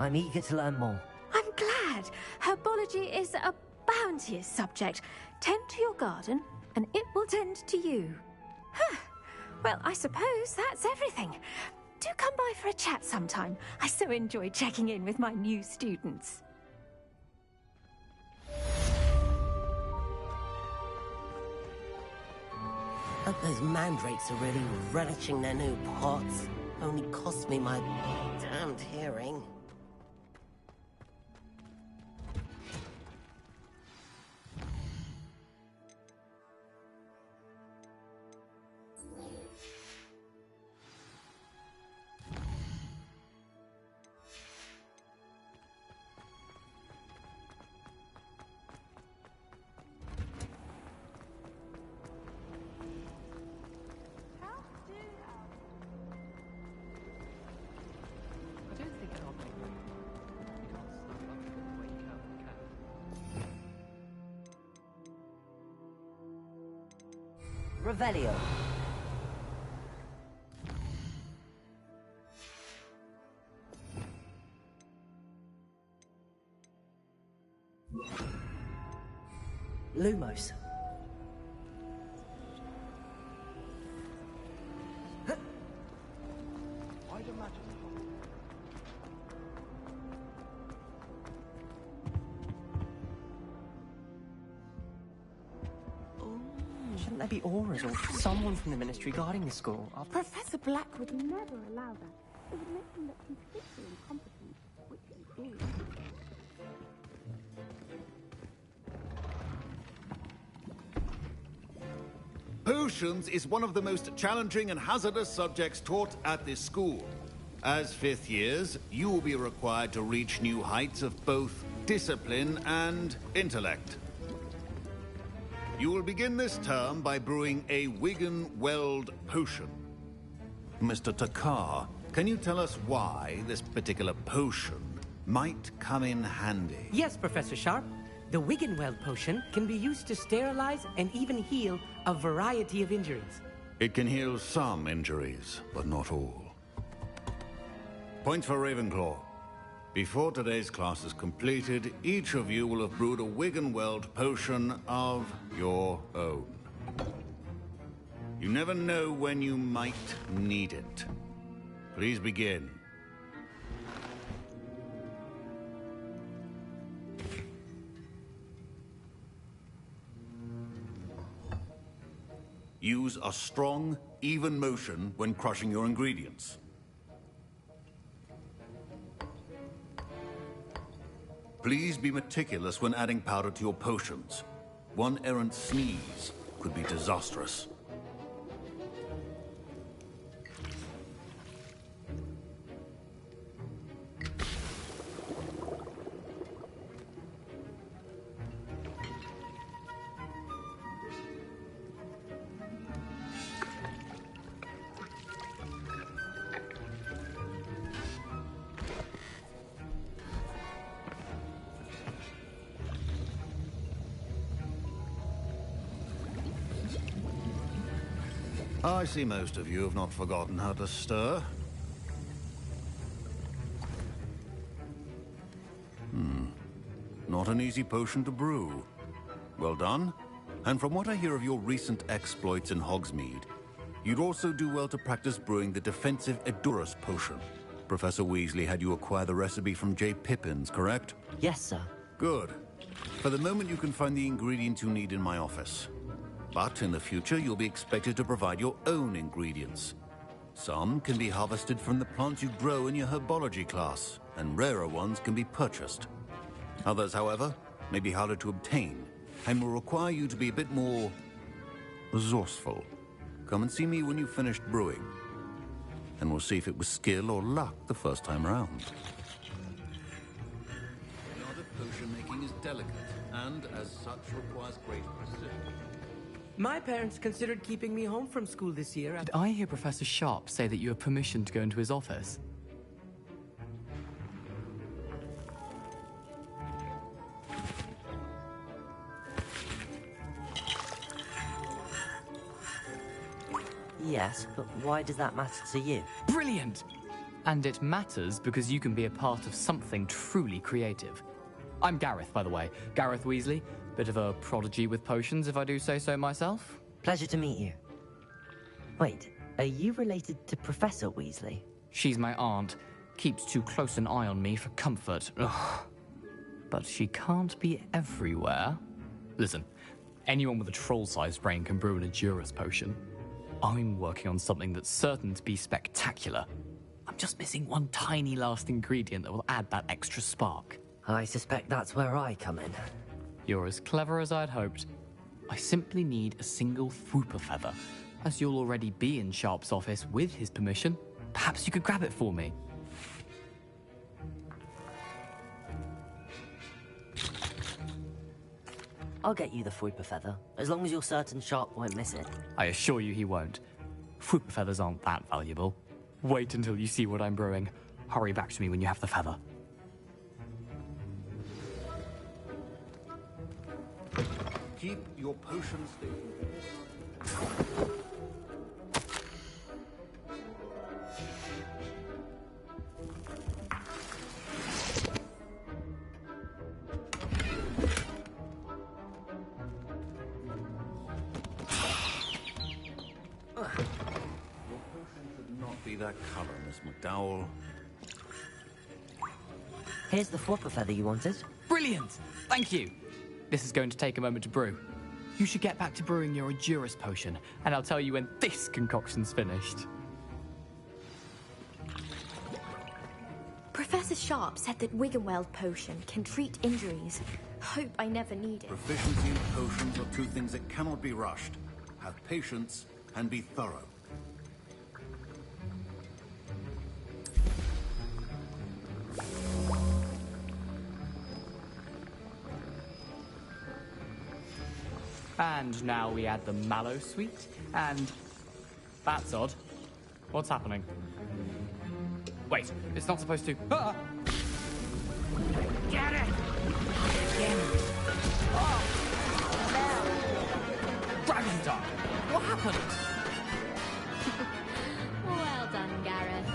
I'm eager to learn more. I'm glad. Herbology is a bounteous subject. Tend to your garden, and it will tend to you. Huh. Well, I suppose that's everything. Do come by for a chat sometime. I so enjoy checking in with my new students. Hope those mandrakes are really relishing their new pots. Only cost me my damned hearing. Revelio. Lumos. I'd imagine. Shouldn't there be auras or someone from the ministry guarding the school? Professor Black would never allow that. It would make him look completely incompetent, which he is. Potions is one of the most challenging and hazardous subjects taught at this school. As fifth years, you will be required to reach new heights of both discipline and intellect. You will begin this term by brewing a Wigan Weld potion. Mr. Takar, can you tell us why this particular potion might come in handy? Yes, Professor Sharp. The Wiggenweld potion can be used to sterilize and even heal a variety of injuries. It can heal some injuries, but not all. Points for Ravenclaw. Before today's class is completed, each of you will have brewed a Wiggenweld potion of your own. You never know when you might need it. Please begin. Use a strong, even motion when crushing your ingredients. Please be meticulous when adding powder to your potions. One errant sneeze could be disastrous. I see most of you have not forgotten how to stir. Not an easy potion to brew. Well done. And from what I hear of your recent exploits in Hogsmeade, you'd also do well to practice brewing the defensive Edurus potion. Professor Weasley had you acquire the recipe from J. Pippins, correct? Yes, sir. Good. For the moment, you can find the ingredients you need in my office. But in the future, you'll be expected to provide your own ingredients. Some can be harvested from the plants you grow in your herbology class, and rarer ones can be purchased. Others, however, may be harder to obtain, and will require you to be a bit more resourceful. Come and see me when you've finished brewing, and we'll see if it was skill or luck the first time round. The art of potion making is delicate, and as such requires great precision. My parents considered keeping me home from school this year. Did I hear Professor Sharp say that you have permission to go into his office? Yes, but why does that matter to you? Brilliant! And it matters because you can be a part of something truly creative. I'm Gareth, by the way. Gareth Weasley. Bit of a prodigy with potions, if I do say so myself. Pleasure to meet you. Wait, are you related to Professor Weasley? She's my aunt. Keeps too close an eye on me for comfort. Ugh. But she can't be everywhere. Listen, anyone with a troll-sized brain can brew an Edurus potion. I'm working on something that's certain to be spectacular. I'm just missing one tiny last ingredient that will add that extra spark. I suspect that's where I come in. You're as clever as I'd hoped. I simply need a single Fwooper feather. As you'll already be in Sharp's office with his permission, perhaps you could grab it for me. I'll get you the Fwooper feather, as long as you're certain Sharp won't miss it. I assure you he won't. Fwooper feathers aren't that valuable. Wait until you see what I'm brewing. Hurry back to me when you have the feather. Keep your potions that color, Miss McDowell. Here's the Fwooper feather you wanted. Brilliant! Thank you! This is going to take a moment to brew. You should get back to brewing your Edurus potion, and I'll tell you when this concoction's finished. Professor Sharp said that Wiggenweld potion can treat injuries. Hope I never need it. Proficiency in potions are two things that cannot be rushed. Have patience and be thorough. And now we add the mallow sweet, and... That's odd. What's happening? Wait, it's not supposed to. Ah! Get it! Again. Oh! Dragon Dart! What happened? Well done, Gareth.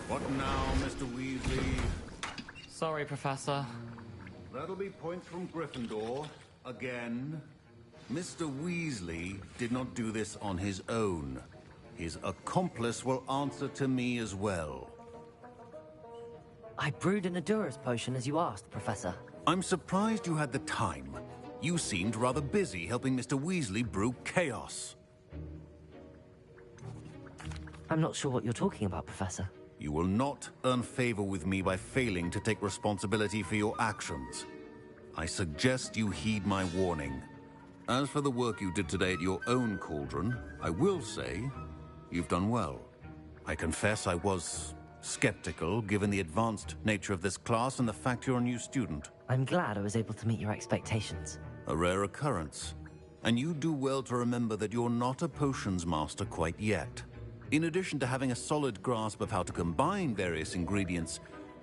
What now, Mr. Weasley? Sorry, Professor. That'll be points from Gryffindor. Again. Mr. Weasley did not do this on his own. His accomplice will answer to me as well. I brewed an Adurus potion as you asked, Professor. I'm surprised you had the time. You seemed rather busy helping Mr. Weasley brew chaos. I'm not sure what you're talking about, Professor. You will not earn favor with me by failing to take responsibility for your actions. I suggest you heed my warning. As for the work you did today at your own cauldron, I will say you've done well. I confess I was skeptical, given the advanced nature of this class and the fact you're a new student. I'm glad I was able to meet your expectations. A rare occurrence. And you do well to remember that you're not a potions master quite yet. In addition to having a solid grasp of how to combine various ingredients,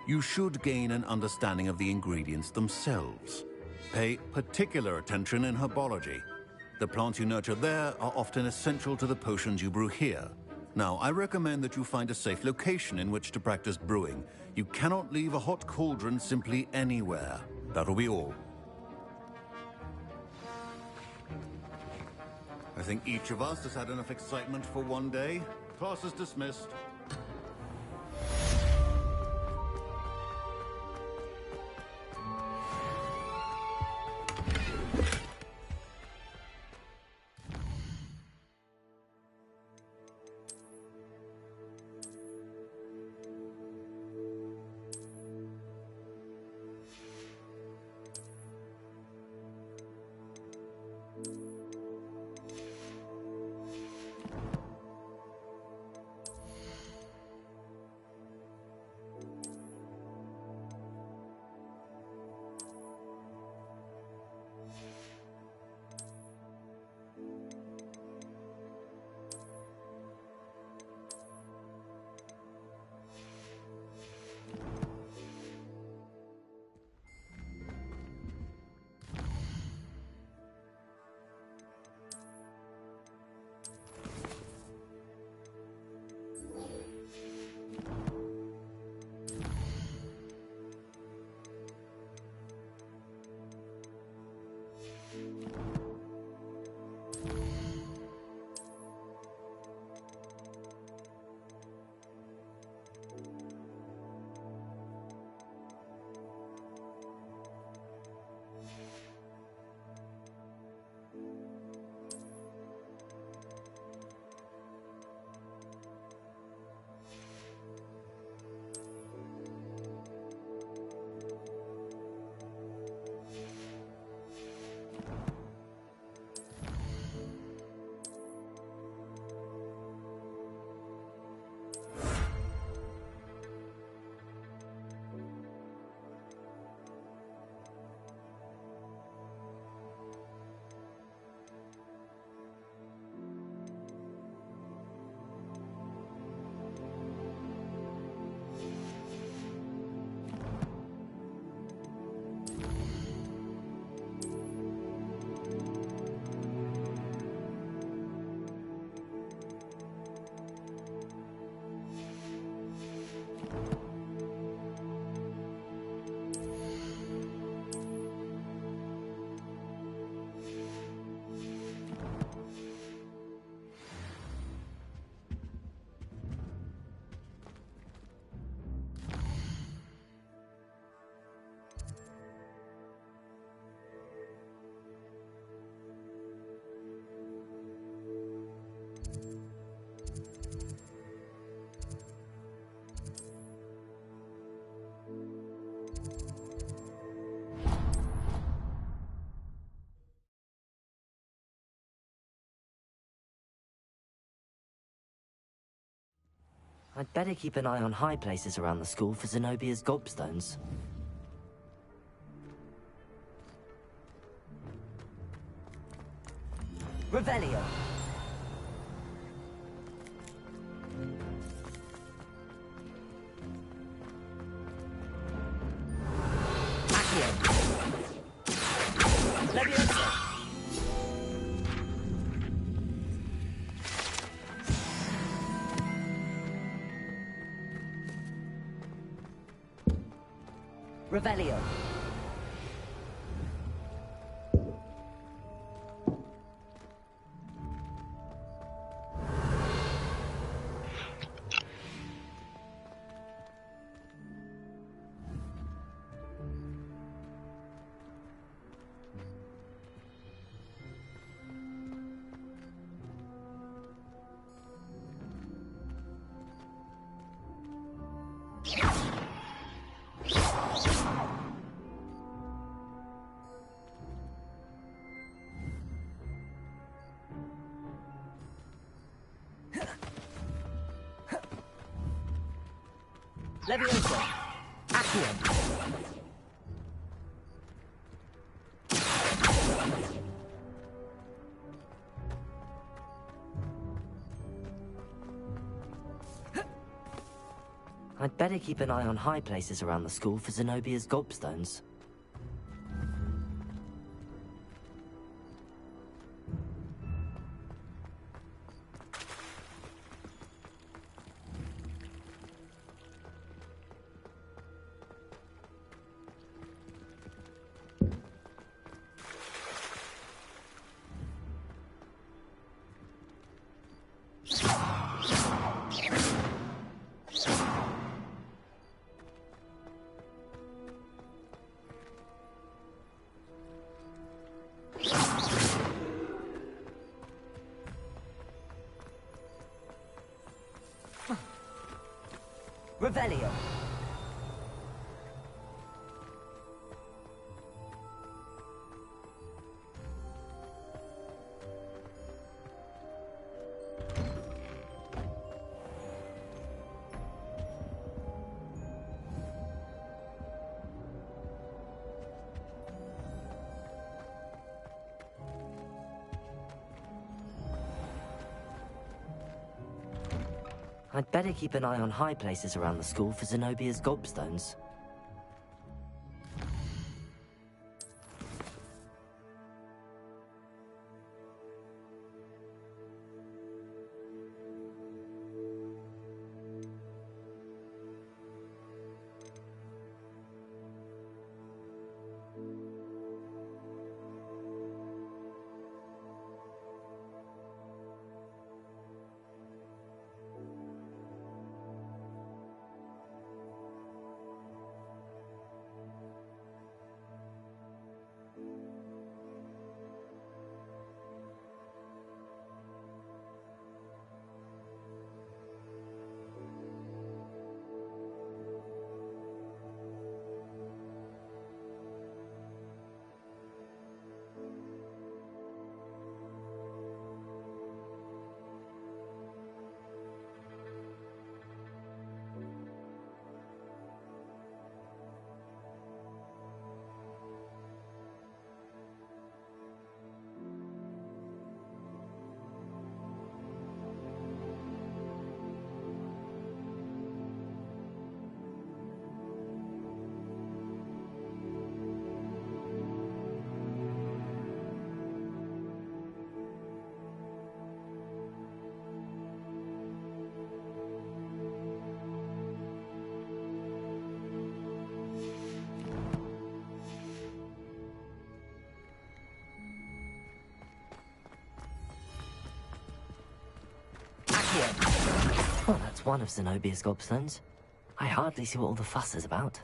you should gain an understanding of the ingredients themselves. Pay particular attention in herbology. The plants you nurture there are often essential to the potions you brew here. Now, I recommend that you find a safe location in which to practice brewing. You cannot leave a hot cauldron simply anywhere. That'll be all. I think each of us has had enough excitement for one day. Class is dismissed. I'd better keep an eye on high places around the school for Zenobia's gobstones. Revelio! Revelio. Levioso. Accio. I'd better keep an eye on high places around the school for Zenobia's gobstones. Revelio. I'd better keep an eye on high places around the school for Zenobia's gobstones. Well, that's one of Zenobia's gobstones. I hardly see what all the fuss is about.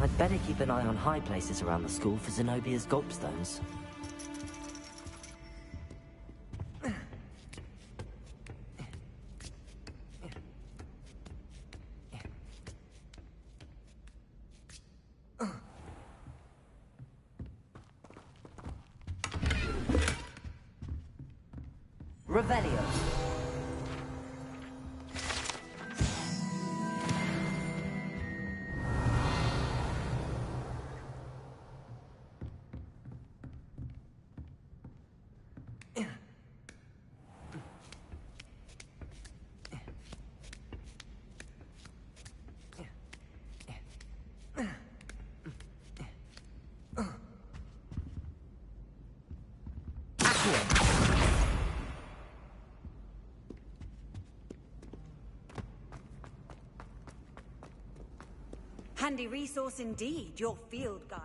I'd better keep an eye on high places around the school for Zenobia's gobstones. Revelio. Handy resource indeed, your field guide.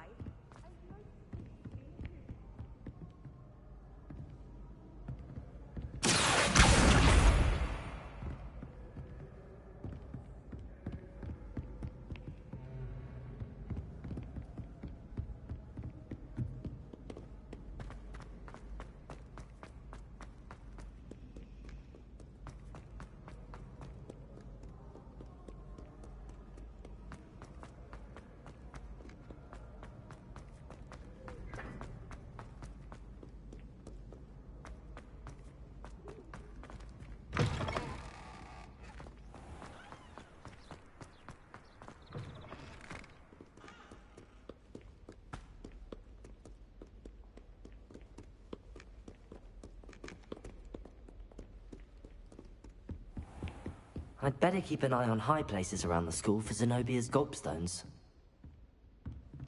I'd better keep an eye on high places around the school for Zenobia's gobstones.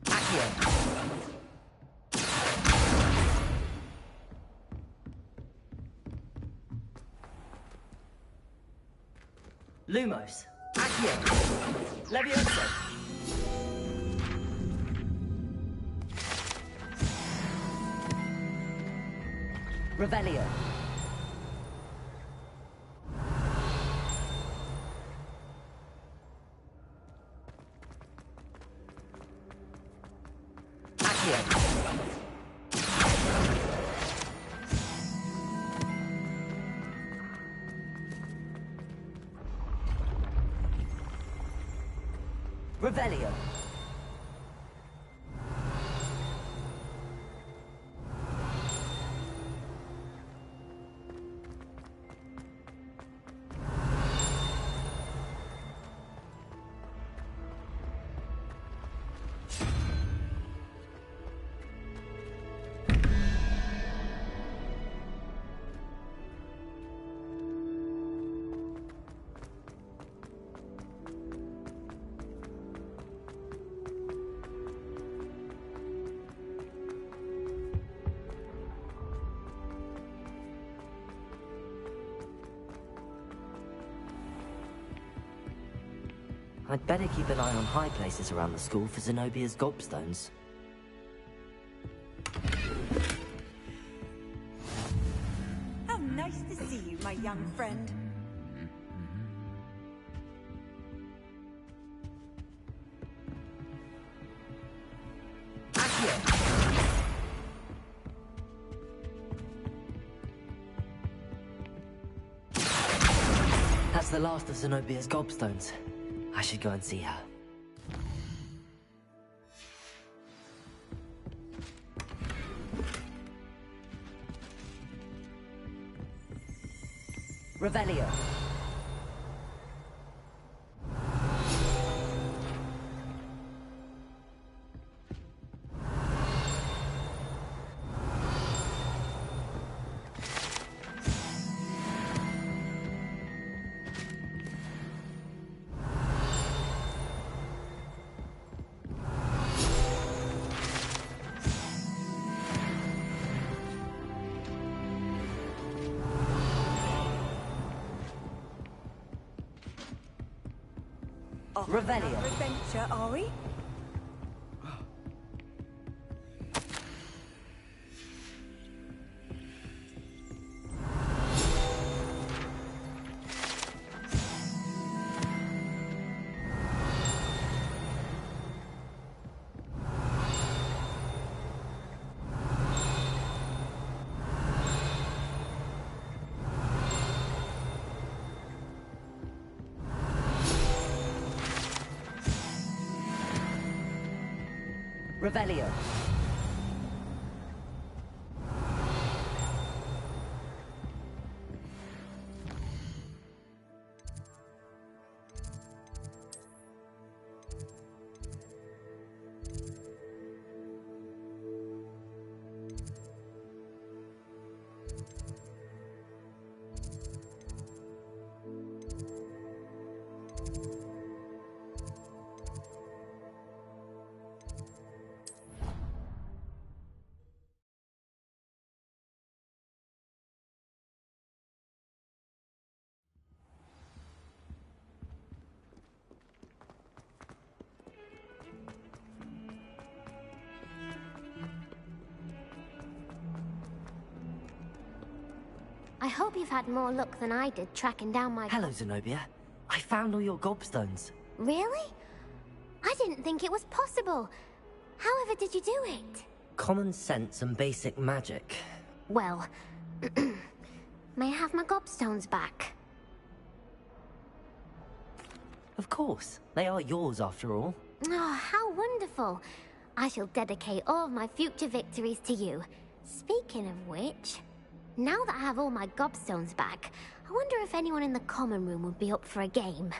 Accio! Lumos! Accio! Levioso! Revelio! Revelio. I'd better keep an eye on high places around the school for Zenobia's gobstones. How nice to see you, my young friend. That's the last of Zenobia's gobstones. I should go and see her. Revelio. Revelio. Adventure, are we? Revelio. I hope you've had more luck than I did tracking down my... Hello, Zenobia. I found all your gobstones. Really? I didn't think it was possible. However did you do it? Common sense and basic magic. Well, may I have my gobstones back? Of course. They are yours, after all. Oh, how wonderful. I shall dedicate all of my future victories to you. Speaking of which, now that I have all my gobstones back, I wonder if anyone in the common room would be up for a game.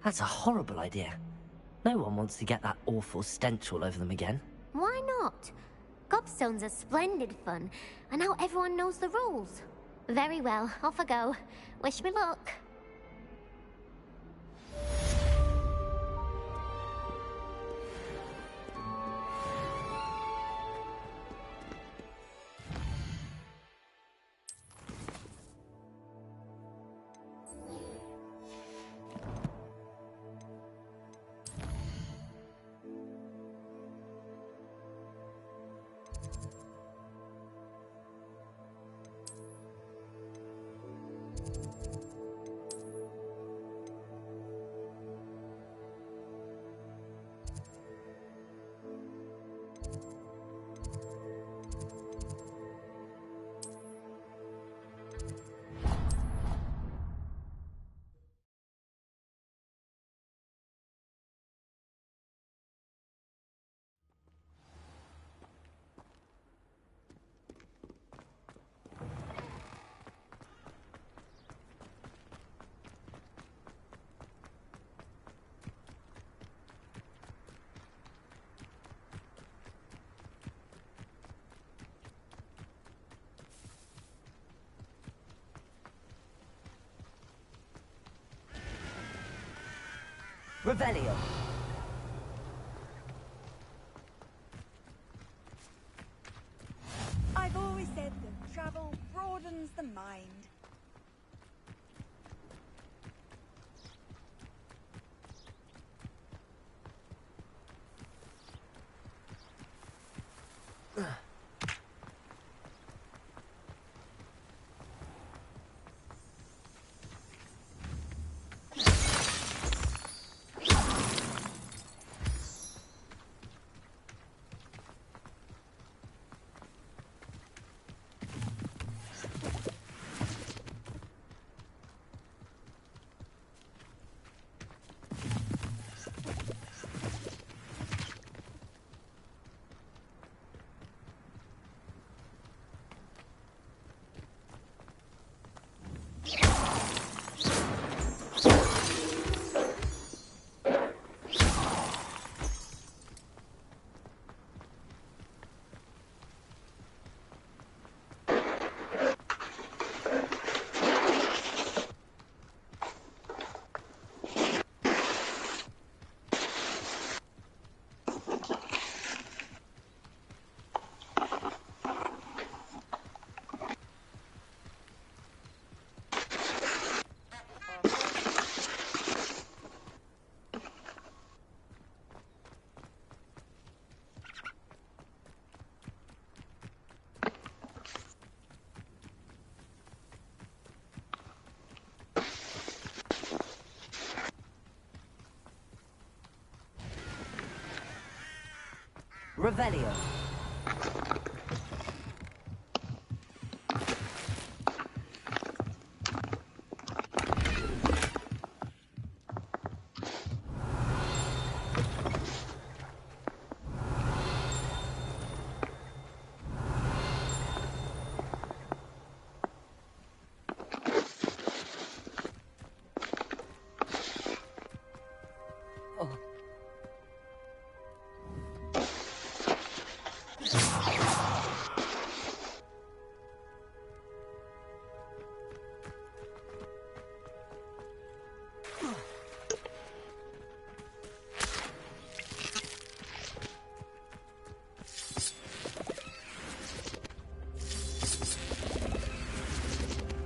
That's a horrible idea. No one wants to get that awful stench all over them again. Why not? Gobstones are splendid fun, and now everyone knows the rules. Very well, off I go. Wish me luck. Revelio. I've always said that travel broadens the mind. Revelio.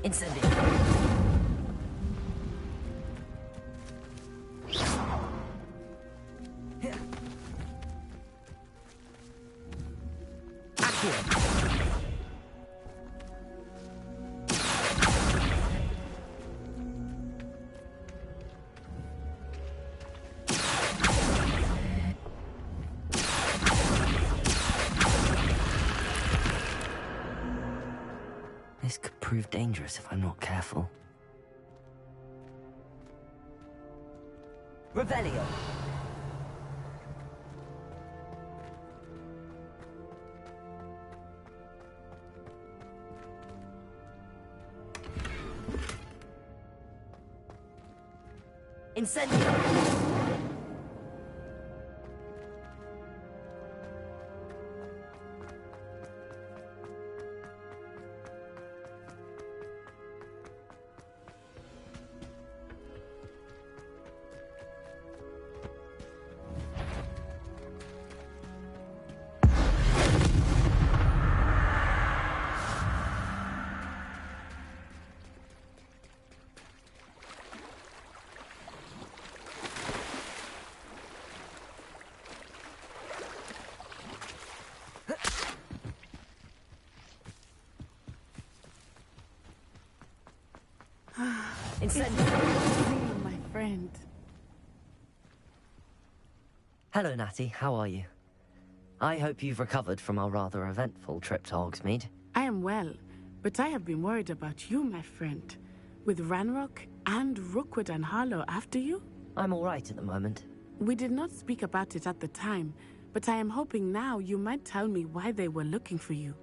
Incendio. Accio. prove dangerous if I'm not careful. Revelio! Incendio! Incendio! My friend. Hello, Natty. How are you? I hope you've recovered from our rather eventful trip to Hogsmeade. I am well, but I have been worried about you, my friend. With Ranrock and Rookwood and Harlow after you? I'm all right at the moment. We did not speak about it at the time, but I am hoping now you might tell me why they were looking for you.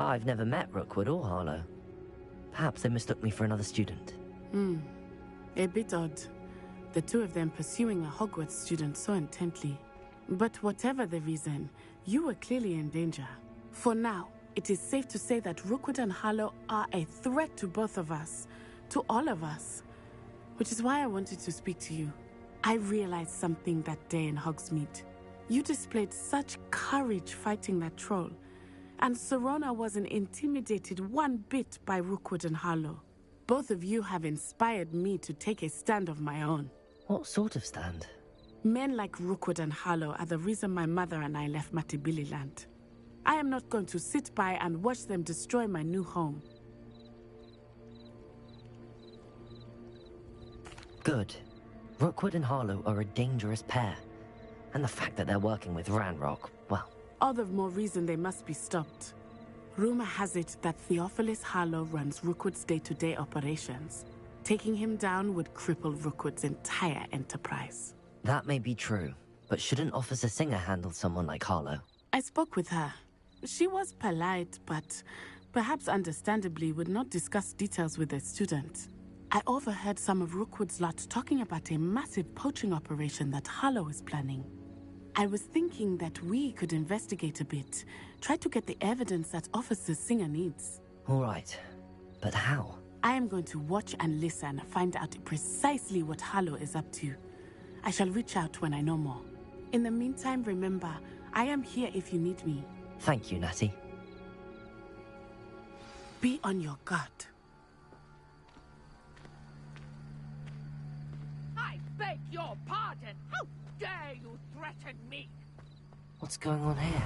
I've never met Rookwood or Harlow. Perhaps they mistook me for another student. A bit odd. The two of them pursuing a Hogwarts student so intently. But whatever the reason, you were clearly in danger. For now, it is safe to say that Rookwood and Harlow are a threat to both of us. To all of us. Which is why I wanted to speak to you. I realized something that day in Hogsmeade. You displayed such courage fighting that troll. And Serona wasn't intimidated one bit by Rookwood and Harlow. Both of you have inspired me to take a stand of my own. What sort of stand? Men like Rookwood and Harlow are the reason my mother and I left Matibili Land. I am not going to sit by and watch them destroy my new home. Good. Rookwood and Harlow are a dangerous pair. And the fact that they're working with Ranrock, well... all the more reason they must be stopped. Rumor has it that Theophilus Harlow runs Rookwood's day-to-day operations. Taking him down would cripple Rookwood's entire enterprise. That may be true, but shouldn't Officer Singer handle someone like Harlow? I spoke with her. She was polite, but perhaps understandably would not discuss details with a student. I overheard some of Rookwood's lot talking about a massive poaching operation that Harlow is planning. I was thinking that we could investigate a bit, try to get the evidence that Officer Singer needs. All right, but how? I am going to watch and listen, find out precisely what Harlow is up to. I shall reach out when I know more. In the meantime, remember, I am here if you need me. Thank you, Natty. Be on your guard. I beg your pardon. How dare you threaten me? What's going on here?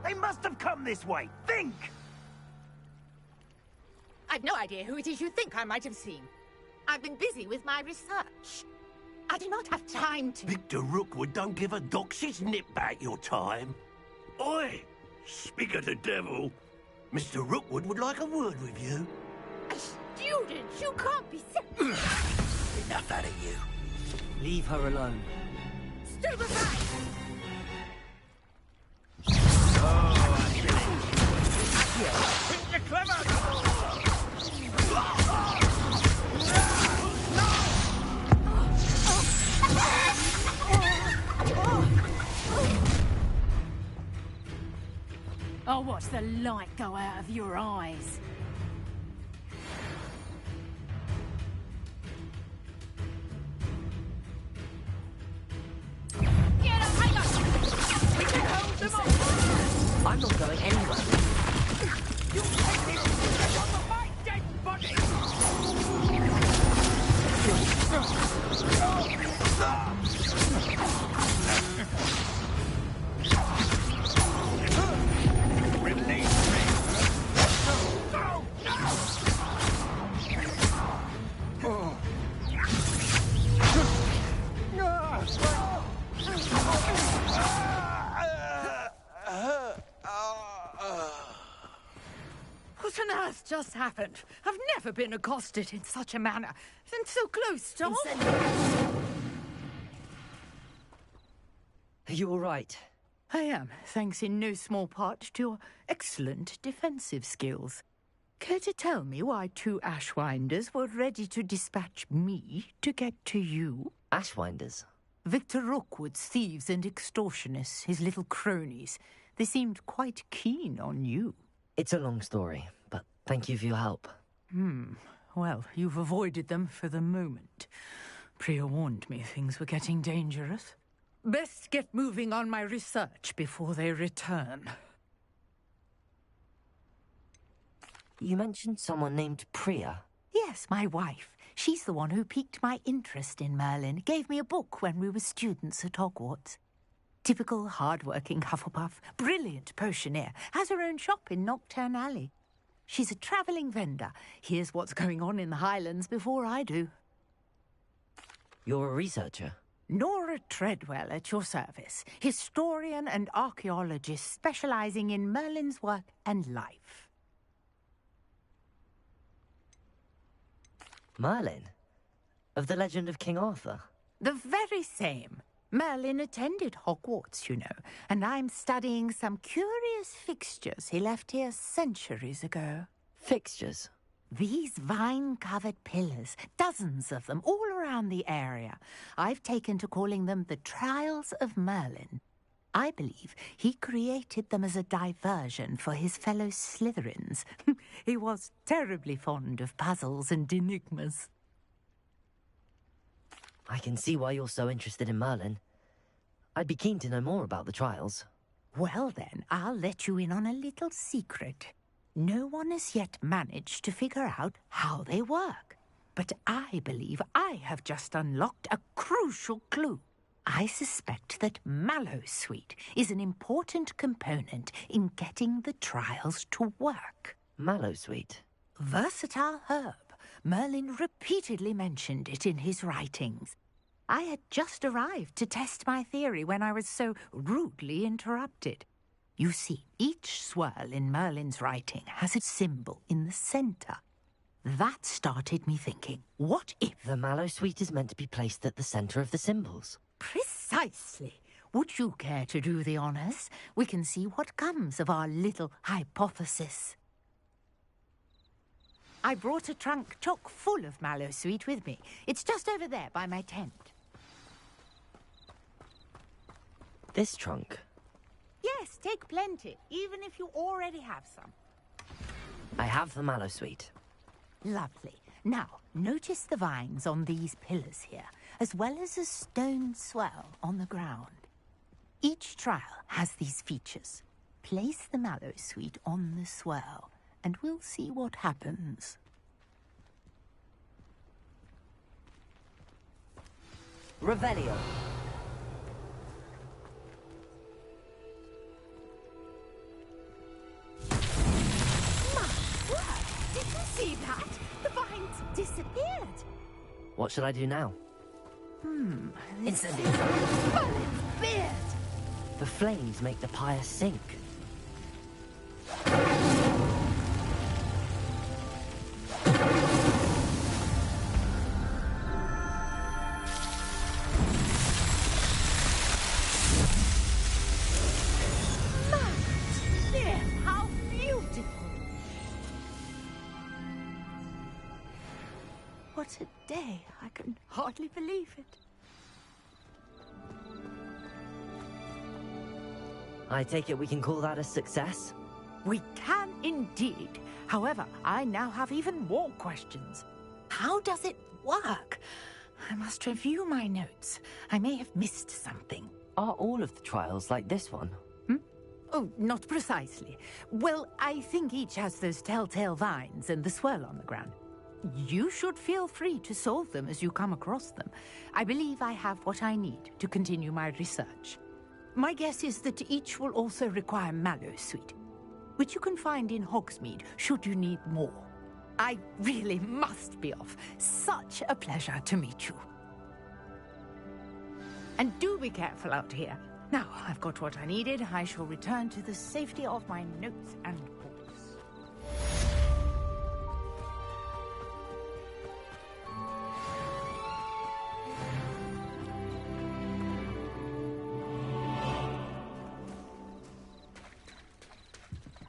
They must have come this way. Think! I've no idea who it is you think I might have seen. I've been busy with my research. I do not have time to... Victor Rookwood don't give a doxy's nip back your time. Oi! Speak of the devil. Mr. Rookwood would like a word with you. A student? You can't be serious. Enough out of you. Leave her alone. Stupefy! You're clever! I'll watch the light go out of your eyes. I'm not going anywhere. You take him! Get on my dead body! Release me! No! What on earth just happened? I've never been accosted in such a manner. And so close to... Are you all right? I am, thanks in no small part to your excellent defensive skills. Care to tell me why 2 Ashwinders were ready to dispatch me to get to you? Ashwinders? Victor Rookwood's thieves and extortionists, his little cronies. They seemed quite keen on you. It's a long story, but thank you for your help. Well, you've avoided them for the moment. Priya warned me things were getting dangerous. Best get moving on my research before they return. You mentioned someone named Priya. Yes, my wife. She's the one who piqued my interest in Merlin. Gave me a book when we were students at Hogwarts. Typical hard-working Hufflepuff, brilliant potioneer, has her own shop in Knockturn Alley. She's a travelling vendor. Hears what's going on in the Highlands before I do. You're a researcher? Nora Treadwell at your service, historian and archaeologist specialising in Merlin's work and life. Merlin? Of the legend of King Arthur? The very same. Merlin attended Hogwarts, you know, and I'm studying some curious fixtures he left here centuries ago. Fixtures? These vine-covered pillars, dozens of them, all around the area. I've taken to calling them the Trials of Merlin. I believe he created them as a diversion for his fellow Slytherins. He was terribly fond of puzzles and enigmas. I can see why you're so interested in Merlin. I'd be keen to know more about the trials. Well then, I'll let you in on a little secret. No one has yet managed to figure out how they work. But I believe I have just unlocked a crucial clue. I suspect that Mallowsweet is an important component in getting the trials to work. Mallowsweet? Versatile herb. Merlin repeatedly mentioned it in his writings. I had just arrived to test my theory when I was so rudely interrupted. You see, each swirl in Merlin's writing has a symbol in the centre. That started me thinking, what if... The Mallowsweet is meant to be placed at the centre of the symbols. Precisely. Would you care to do the honours? We can see what comes of our little hypothesis. I brought a trunk chock full of Mallowsweet with me. It's just over there by my tent. This trunk? Yes, take plenty, even if you already have some. I have the Mallowsweet. Lovely. Now, notice the vines on these pillars here, as well as a stone swell on the ground. Each trial has these features. Place the Mallowsweet on the swell, and we'll see what happens. Revelio. Did you see that? The vines disappeared. What should I do now? Incendio. Merlin's beard! The flames make the pyre sink. There, how beautiful! What a day. I can hardly believe it. I take it we can call that a success? We can indeed. However, I now have even more questions. How does it work? I must review my notes. I may have missed something. Are all of the trials like this one? Oh, not precisely. Well, I think each has those telltale vines and the swirl on the ground. You should feel free to solve them as you come across them. I believe I have what I need to continue my research. My guess is that each will also require mallow sweet, which you can find in Hogsmeade should you need more. I really must be off. Such a pleasure to meet you. And do be careful out here. Now, I've got what I needed. I shall return to the safety of my notes and books.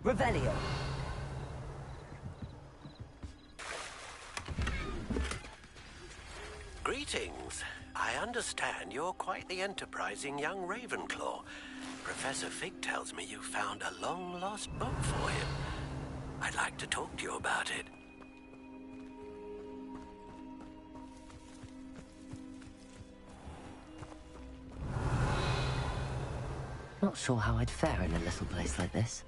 Revelio. Greetings. I understand you're quite the enterprising young Ravenclaw. Professor Fig tells me you found a long-lost book for him. I'd like to talk to you about it. Not sure how I'd fare in a little place like this.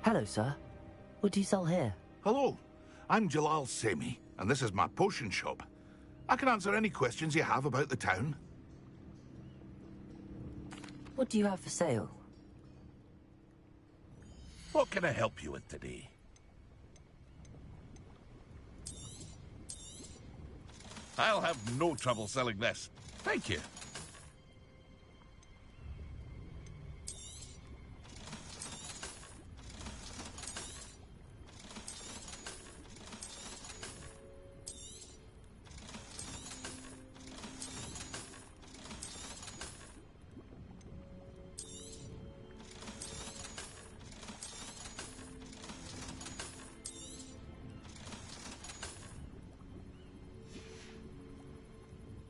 Hello, sir. What do you sell here? Hello, I'm Jalal Semi, and this is my potion shop. I can answer any questions you have about the town. What do you have for sale? What can I help you with today? I'll have no trouble selling this. Thank you.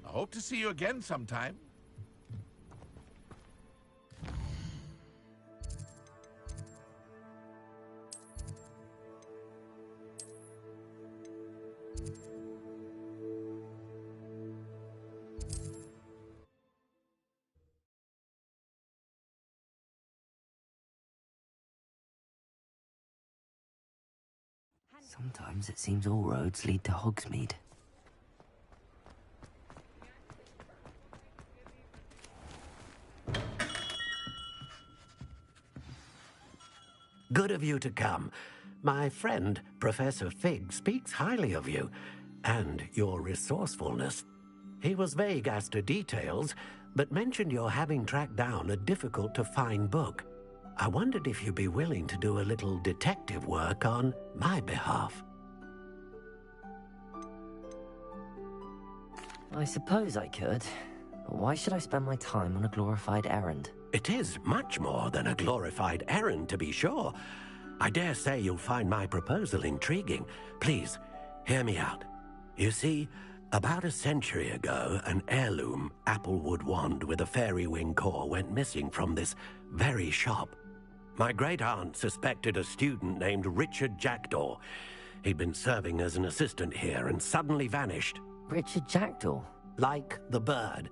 I hope to see you again sometime. Sometimes it seems all roads lead to Hogsmeade. Good of you to come. My friend, Professor Fig, speaks highly of you, and your resourcefulness. He was vague as to details, but mentioned your having tracked down a difficult-to-find book. I wondered if you'd be willing to do a little detective work on my behalf. I suppose I could. But why should I spend my time on a glorified errand? It is much more than a glorified errand, to be sure. I dare say you'll find my proposal intriguing. Please, hear me out. You see, about a century ago, an heirloom applewood wand with a fairy wing core went missing from this very shop. My great-aunt suspected a student named Richard Jackdaw. He'd been serving as an assistant here and suddenly vanished. Richard Jackdaw? Like the bird.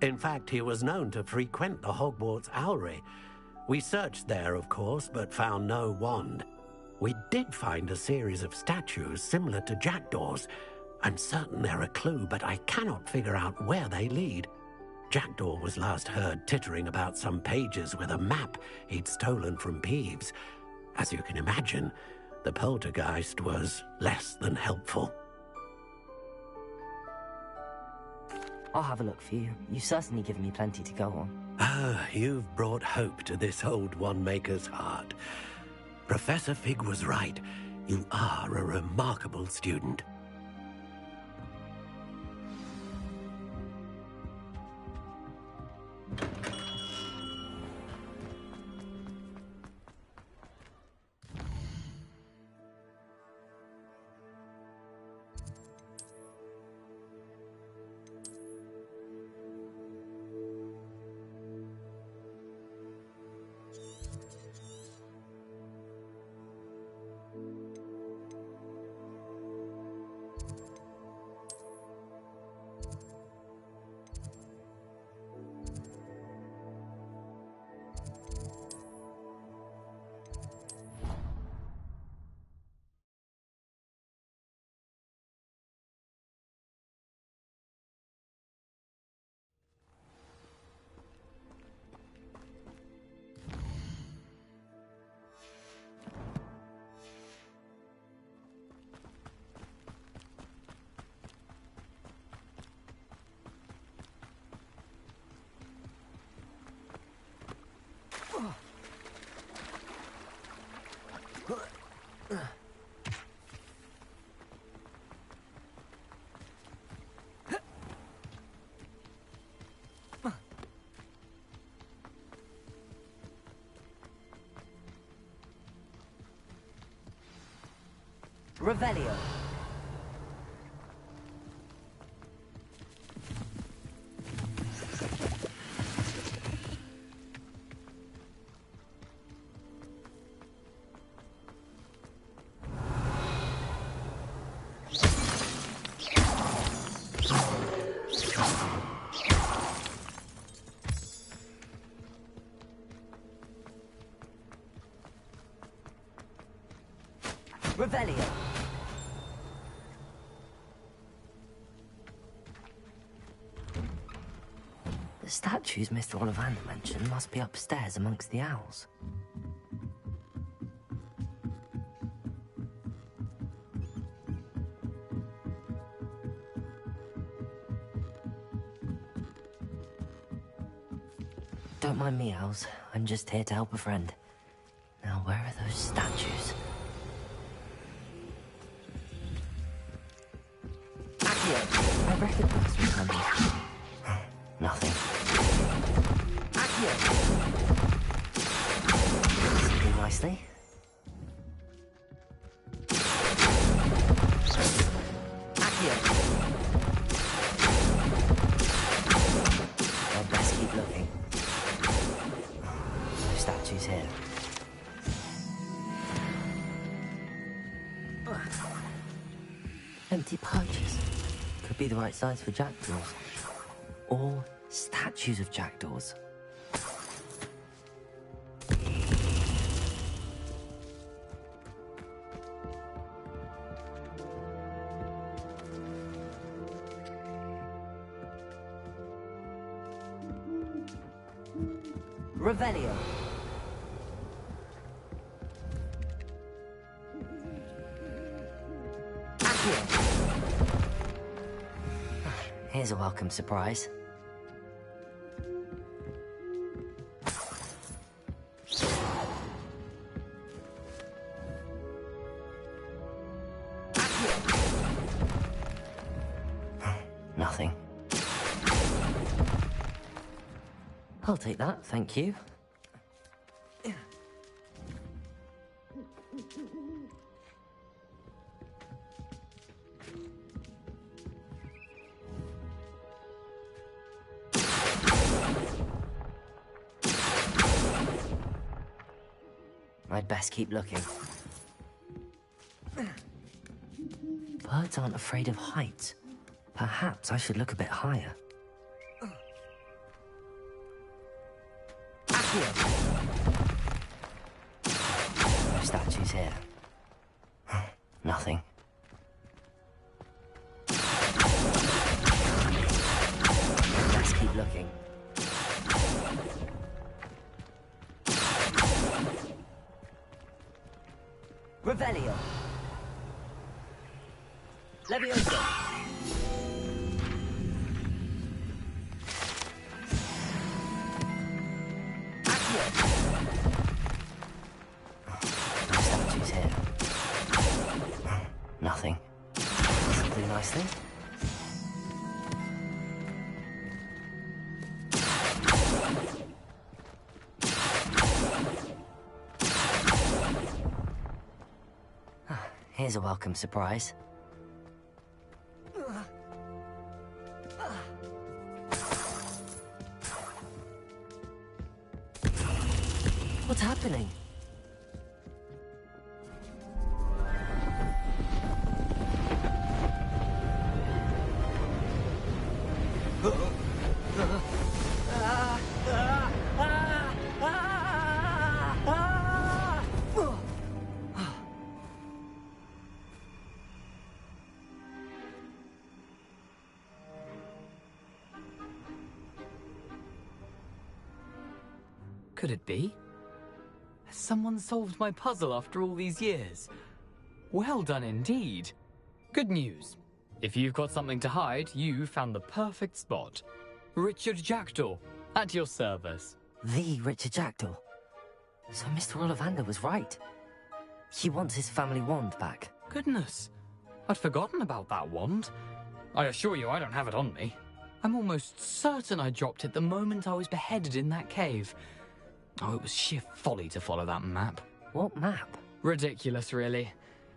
In fact, he was known to frequent the Hogwarts Owlery. We searched there, of course, but found no wand. We did find a series of statues similar to Jackdaw's. I'm certain they're a clue, but I cannot figure out where they lead. Jackdaw was last heard tittering about some pages with a map he'd stolen from Peeves. As you can imagine, the poltergeist was less than helpful. I'll have a look for you. You've certainly given me plenty to go on. Ah, you've brought hope to this old one-maker's heart. Professor Fig was right. You are a remarkable student. Revelio. Revelio. The statues Mr. Ollivander mentioned must be upstairs amongst the owls. Don't mind me, owls. I'm just here to help a friend. Now, where are those statues? I recognize what I'm Nothing. Sleeping nicely. I'd best keep looking. No statues here. Empty pouches. Could be the right size for jackdaws. Or statues of jackdaws. Revelio. Here's a welcome surprise. Nothing. I'll take that, thank you. I'd best keep looking. Birds aren't afraid of heights. Perhaps I should look a bit higher. No statues here. Nothing. Let's keep looking. Revelio. Levioso. No statues here. Nothing. Something nice thing? Here's a welcome surprise. What's happening? Could it be? Has someone solved my puzzle after all these years? Well done indeed. Good news. If you've got something to hide, you found the perfect spot. Richard Jackdaw, at your service. The Richard Jackdaw. So Mr. Ollivander was right. He wants his family wand back. Goodness, I'd forgotten about that wand. I assure you I don't have it on me. I'm almost certain I dropped it the moment I was beheaded in that cave. Oh, it was sheer folly to follow that map. What map? Ridiculous, really.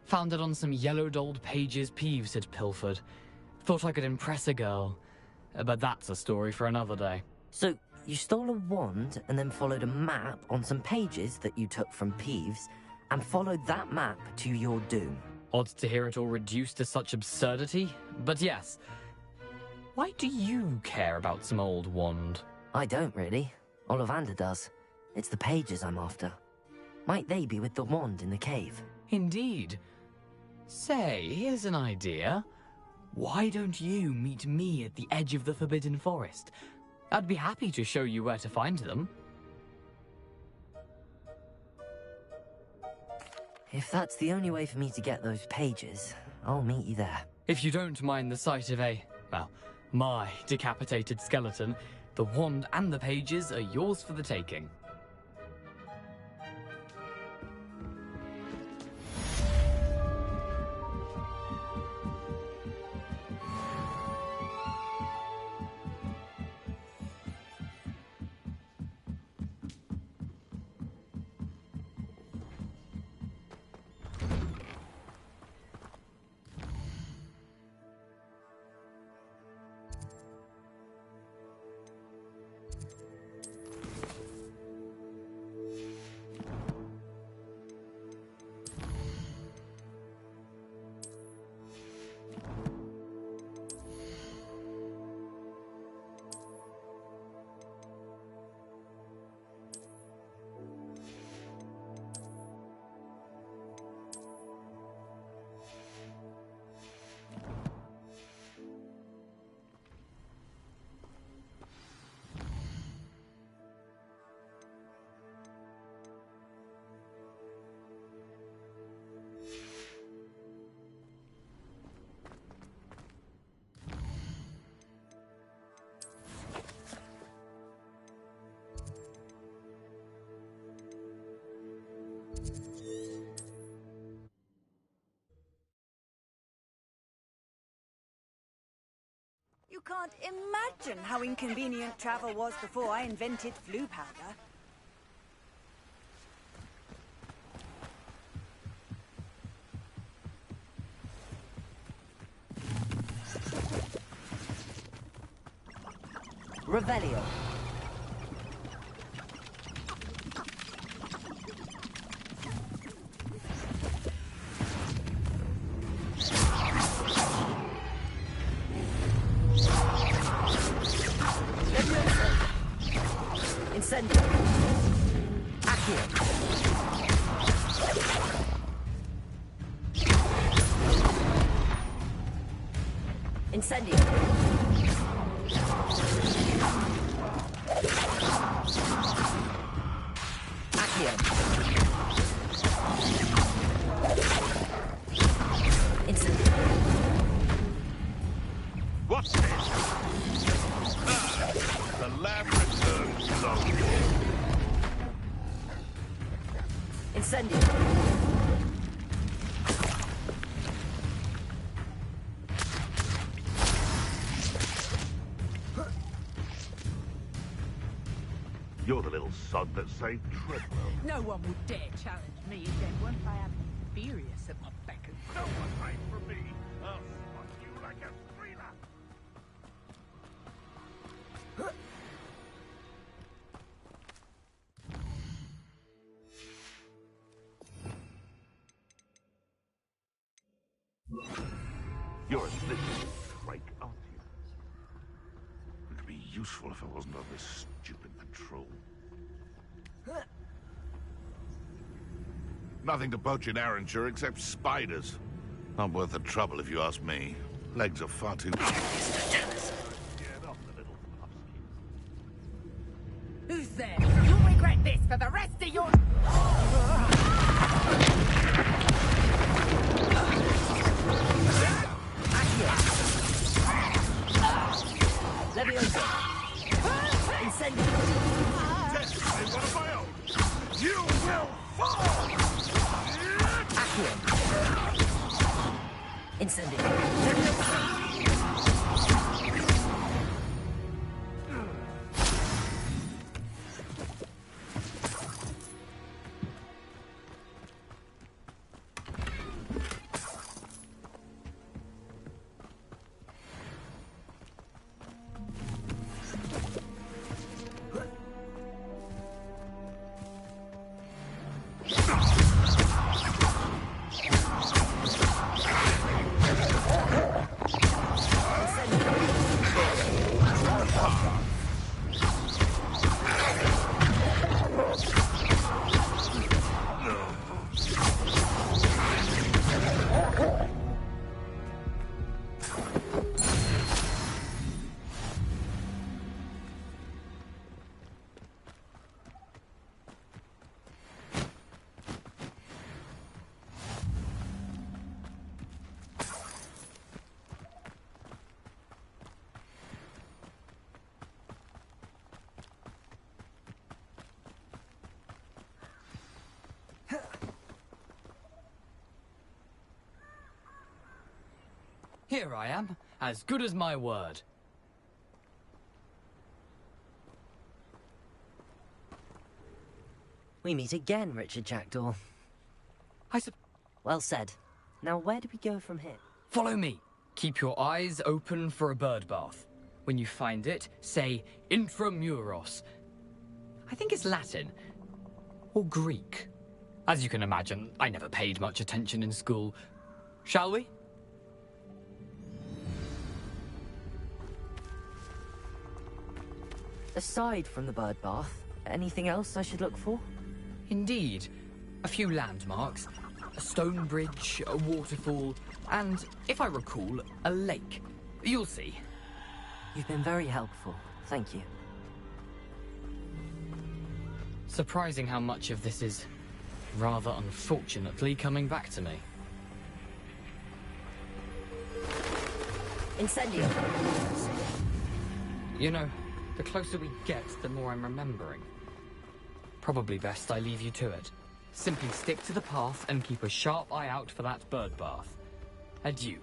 Found it on some yellowed old pages Peeves had pilfered. Thought I could impress a girl. But that's a story for another day. So, you stole a wand and then followed a map on some pages that you took from Peeves and followed that map to your doom. Odd to hear it all reduced to such absurdity, but yes. Why do you care about some old wand? I don't, really. Ollivander does. It's the pages I'm after. Might they be with the wand in the cave? Indeed. Say, here's an idea. Why don't you meet me at the edge of the Forbidden Forest? I'd be happy to show you where to find them. If that's the only way for me to get those pages, I'll meet you there. If you don't mind the sight of my decapitated skeleton, the wand and the pages are yours for the taking. You can't imagine how inconvenient travel was before I invented flu powder. Revelio. Incendio. Accio. Incendio. Accio. Incendio. What's this? The lab returns slowly. Incendio. You're the little sod that saved Treadwell. No one would dare challenge me again once I have Furious at my beck and No one made for me. I'll spot you like a thriller. You're a slippery trike, aren't you? It'd be useful if I wasn't on this stupid patrol. Nothing to poach in Arrancher except spiders. Not worth the trouble if you ask me. Legs are far too... Get off the little puffskins. Who's there? You'll regret this for the rest of your... Leviosa. Incendio. Destiny, one of my own. You will fall! Accio. Incendio. Here I am, as good as my word. We meet again, Richard Jackdaw. Well said. Now where do we go from here? Follow me. Keep your eyes open for a bird bath. When you find it, say intramuros. I think it's Latin. Or Greek. As you can imagine, I never paid much attention in school. Shall we? Aside from the bird bath, anything else I should look for? Indeed. A few landmarks, a stone bridge, a waterfall, and, if I recall, a lake. You'll see. You've been very helpful. Thank you. Surprising how much of this is, rather unfortunately, coming back to me. Incendio. You know, the closer we get, the more I'm remembering. Probably best I leave you to it. Simply stick to the path and keep a sharp eye out for that bird bath. Adieu.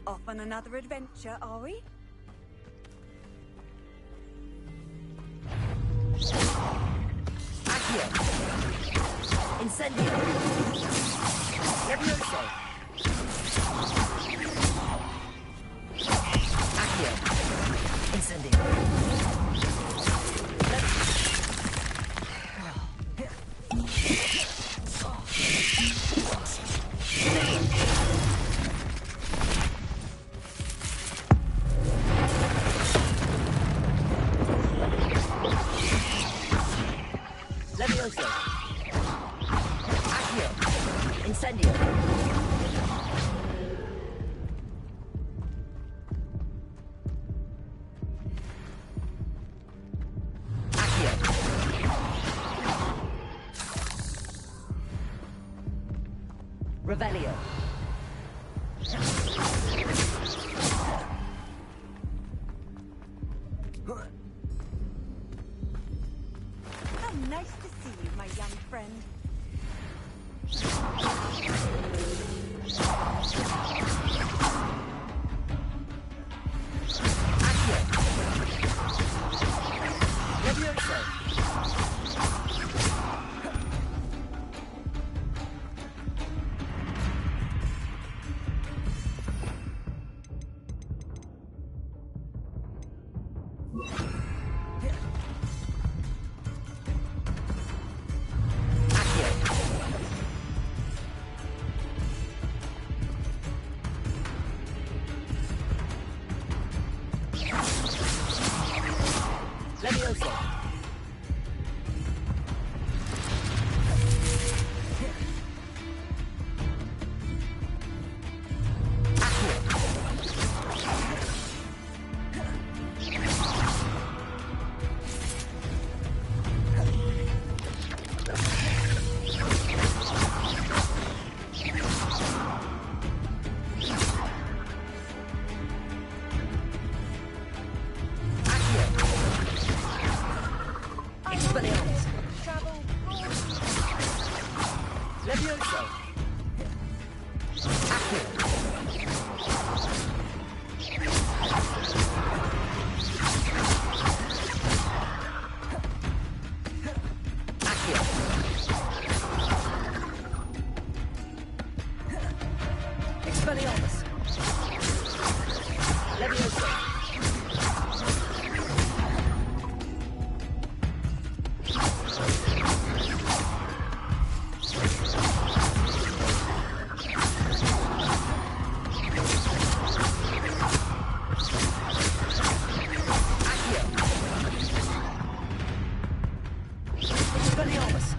Off on another adventure, are we? Accio! Incendio! Levioso! Accio! Incendio! Levioso! Accio! Incendio! Accio! Revelio! How nice to see you, my young friend. Levioso! Levioso! Expelliarmus! Levioso! Accio! Accio! Expelliarmus! Levioso! Expelliarmus!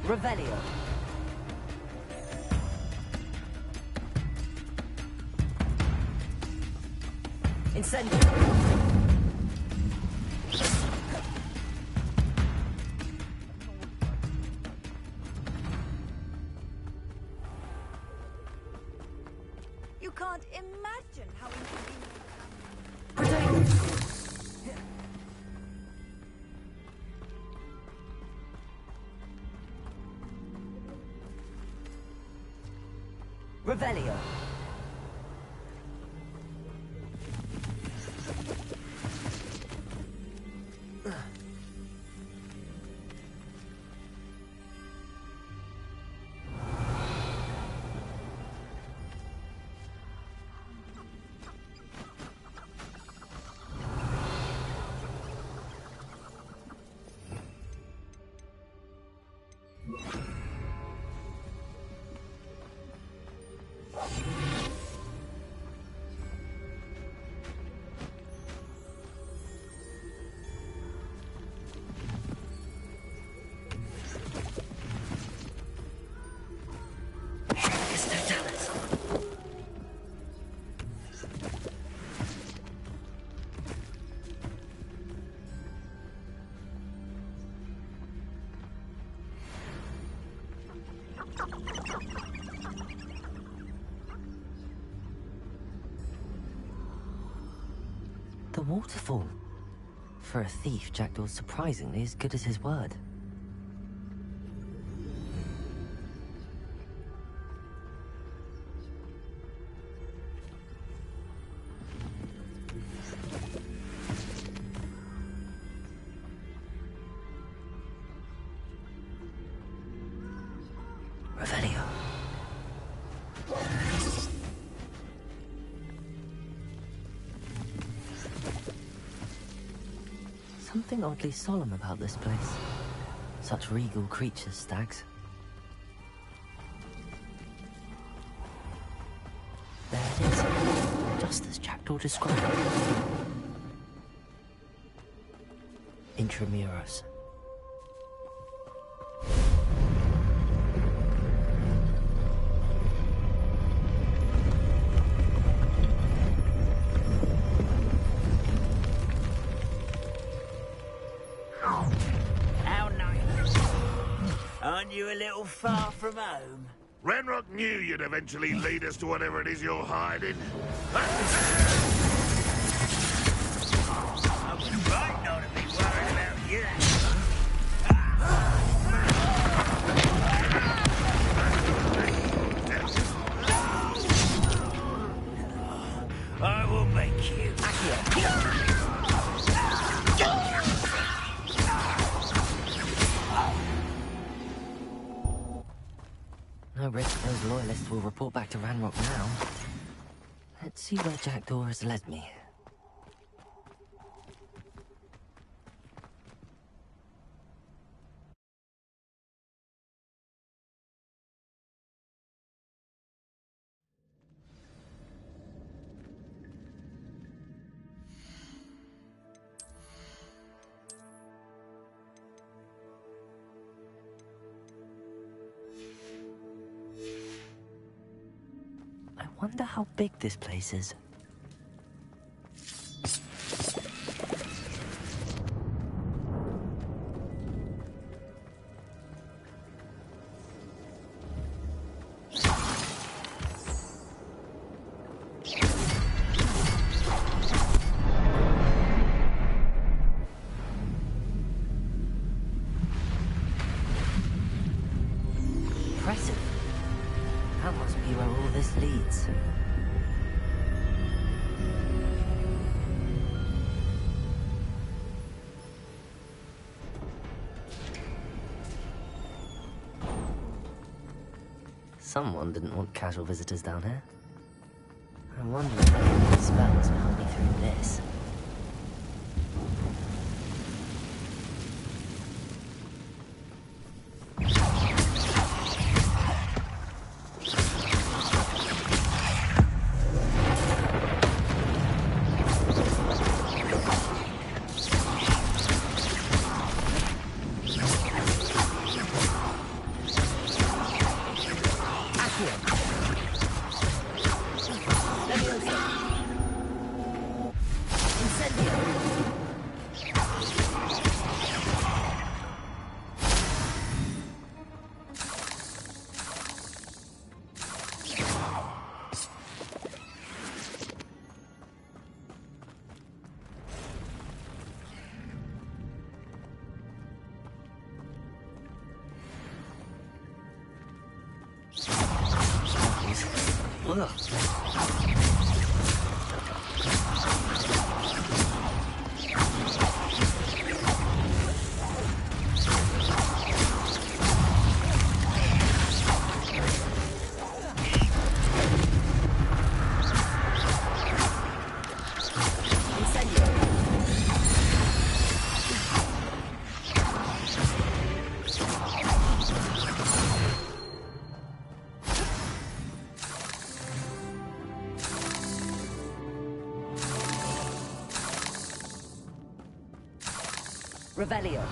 Revelio. Incendio. You can't imagine how inconvenient. Revelio. The waterfall. For a thief, Jackdaw's surprisingly as good as his word. Revelio. Something oddly solemn about this place. Such regal creatures, stags. There it is, just as Jackdaw described. Intramuros. How nice. Aren't you a little far from home? Ranrock knew you'd eventually lead us to whatever it is you're hiding. I was right not to be worried about you. I will make you. No risk those loyalists will report back to Ranrock now. Let's see where Jackdaw has led me. I wonder how big this place is. Impressive. That must be where all this leads. Someone didn't want casual visitors down here. I wonder if any spells will help me through this. Revelio.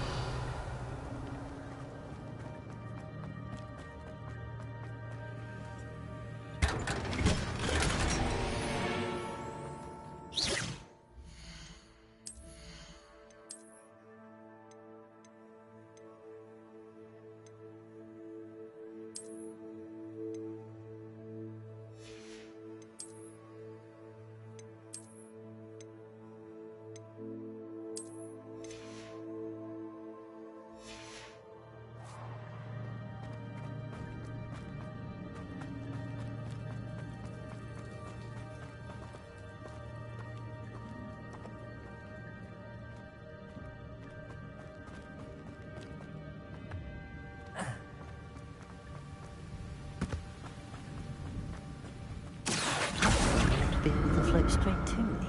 Be able to float straight to me.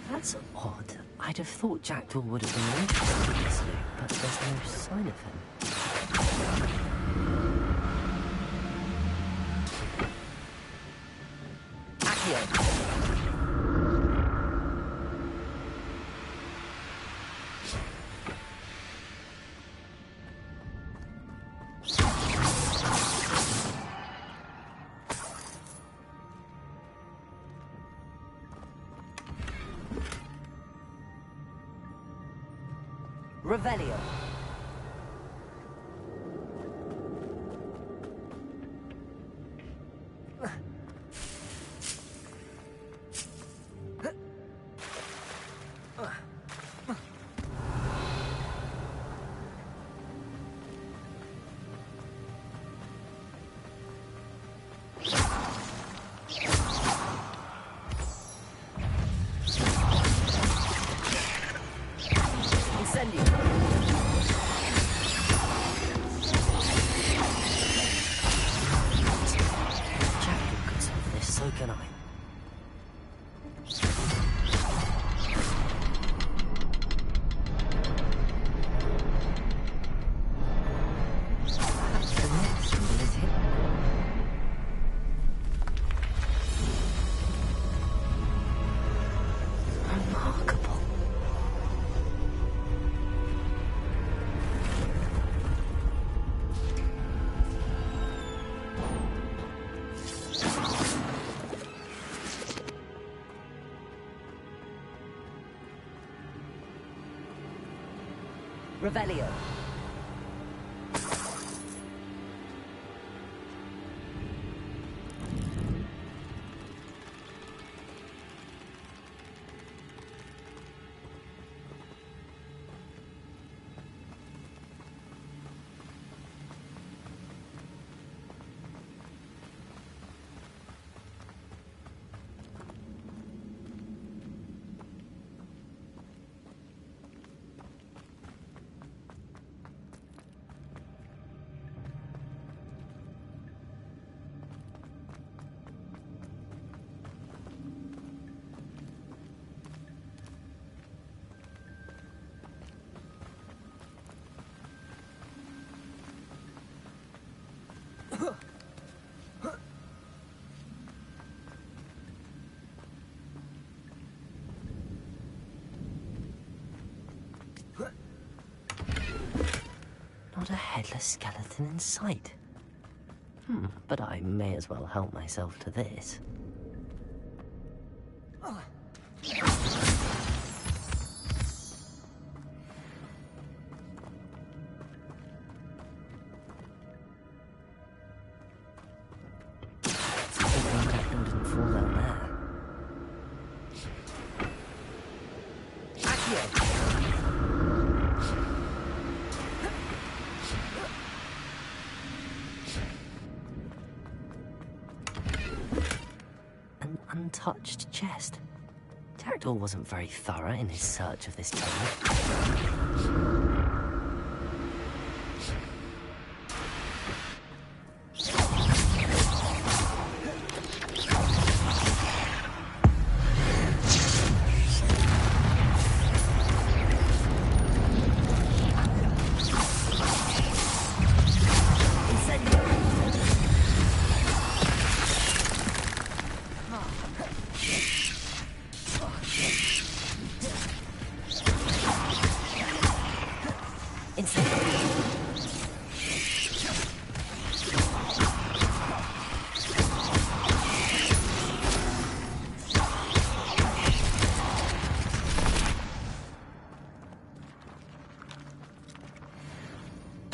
That's odd. I'd have thought Jackdaw would have been interested in this loot, but there's no sign of him. Accio. Revelio. Revelio. Not a headless skeleton in sight. But I may as well help myself to this. Untouched chest. Jackdaw wasn't very thorough in his search of this cave.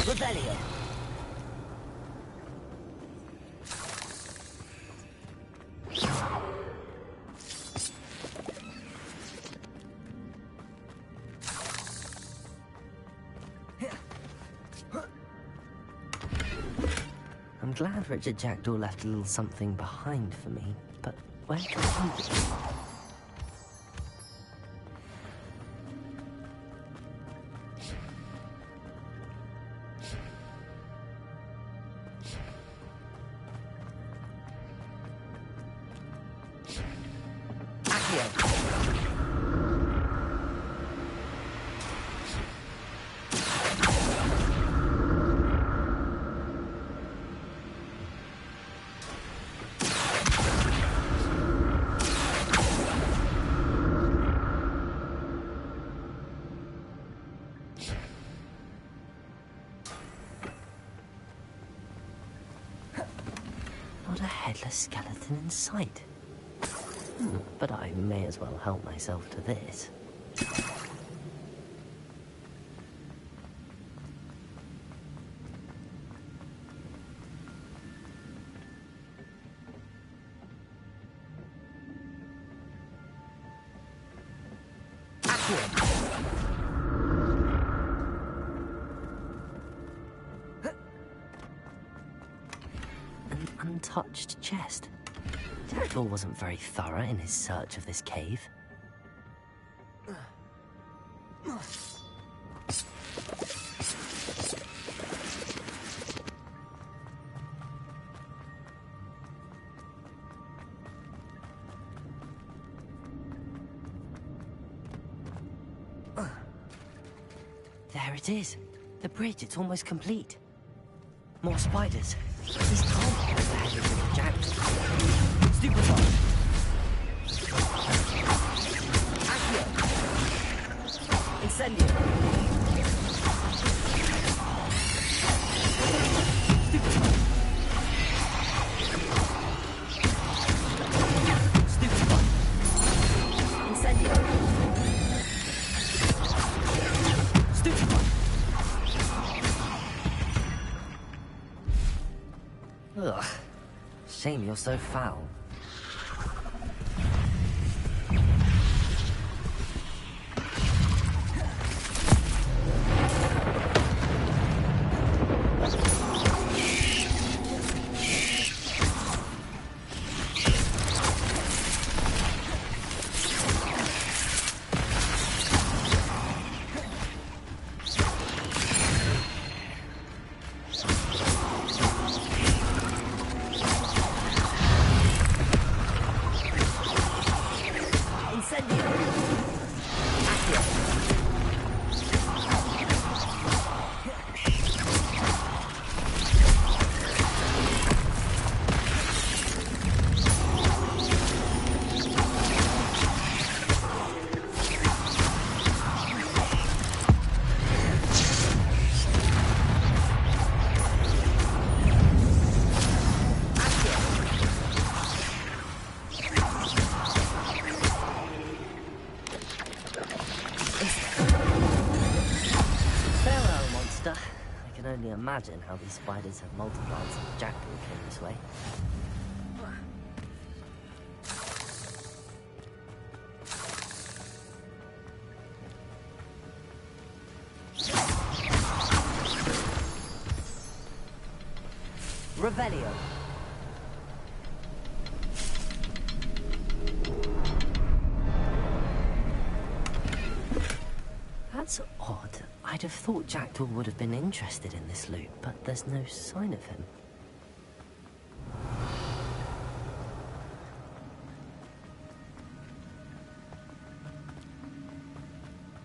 Rebellion. I'm glad Richard Jackdaw left a little something behind for me, but where can he be? Not a headless skeleton in sight. But I may as well help myself to this. An untouched chest. Jackdaw wasn't very thorough in his search of this cave. There it is. The bridge, it's almost complete. More spiders. These can't be the head of Jackdaw. Stupefy. Accio. Incendio. Stupefy. Stupefy. Incendio. Stupefy. Ugh. Shame you're so foul. imagine how these spiders have multiplied since Jackdaw came this way. Revelio. That's odd. I'd have thought Jackdaw would have been interested in this loot, but there's no sign of him.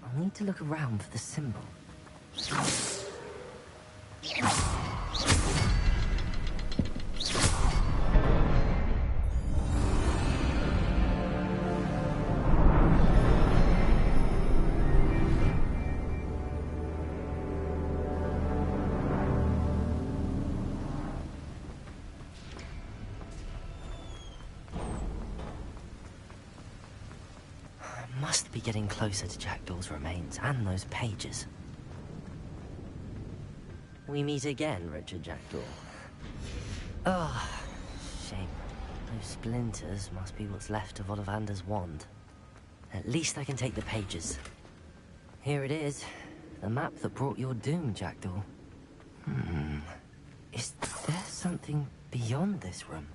I'll need to look around for the symbol. Must be getting closer to Jackdaw's remains and those pages. We meet again, Richard Jackdaw. Oh, shame. Those splinters must be what's left of Ollivander's wand. At least I can take the pages. Here it is. The map that brought your doom, Jackdaw. Is there something beyond this room?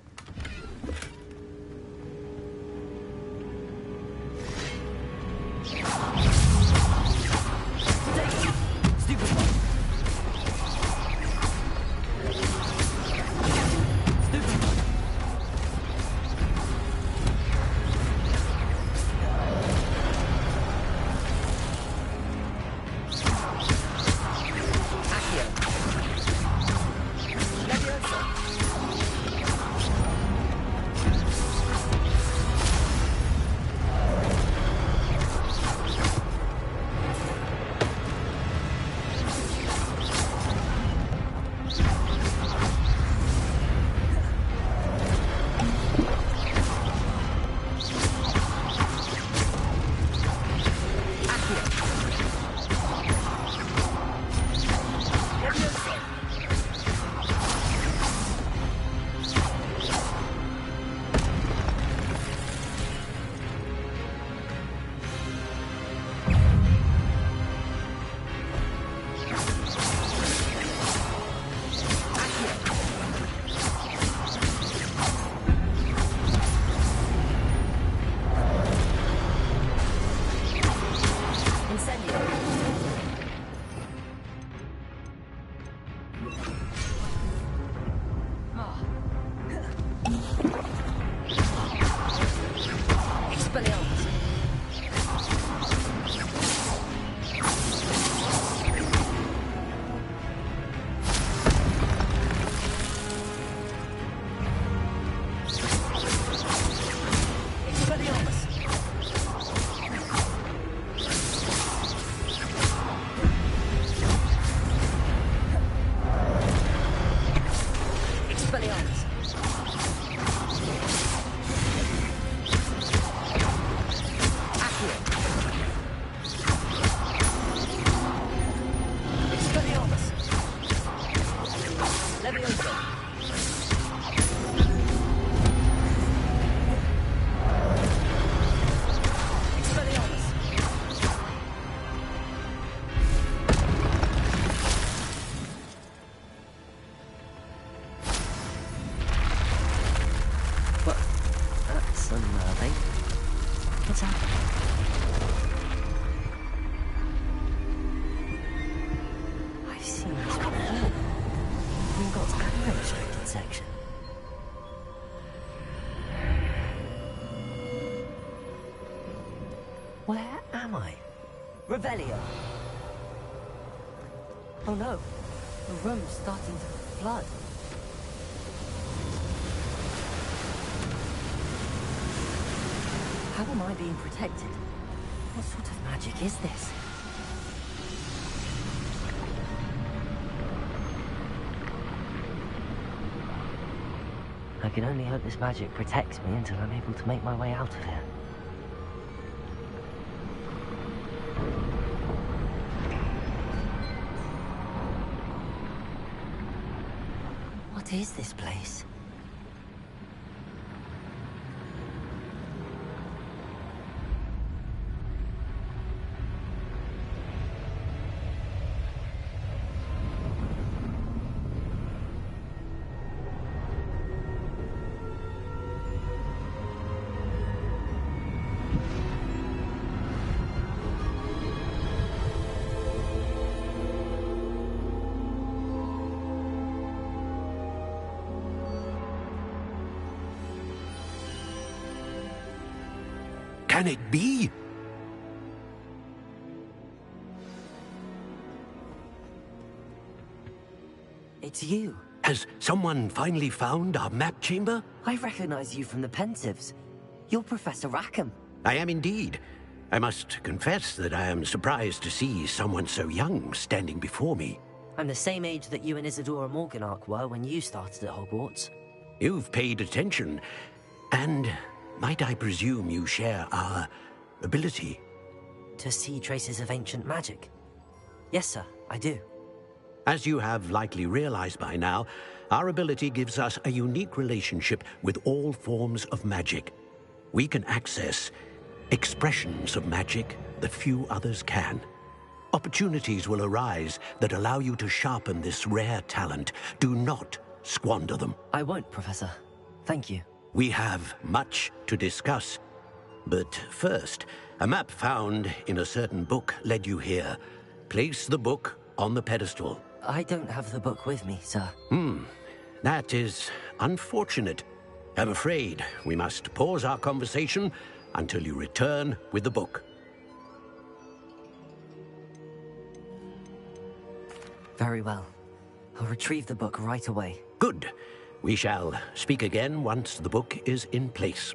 Where am I? Revelio. Oh no, the room's starting to flood. How am I being protected? What sort of magic is this? I can only hope this magic protects me until I'm able to make my way out of here. is this place? Can it be? It's you. Has someone finally found our map chamber? I recognize you from the Pensieves. You're Professor Rackham. I am indeed. I must confess that I am surprised to see someone so young standing before me. I'm the same age that you and Isadora Morganach were when you started at Hogwarts. You've paid attention, and might I presume you share our ability? To see traces of ancient magic? Yes, sir, I do. As you have likely realized by now, our ability gives us a unique relationship with all forms of magic. We can access expressions of magic that few others can. Opportunities will arise that allow you to sharpen this rare talent. Do not squander them. I won't, Professor. Thank you. We have much to discuss. But first, a map found in a certain book led you here. Place the book on the pedestal. I don't have the book with me, sir. That is unfortunate. I'm afraid we must pause our conversation until you return with the book. Very well. I'll retrieve the book right away. Good. We shall speak again once the book is in place.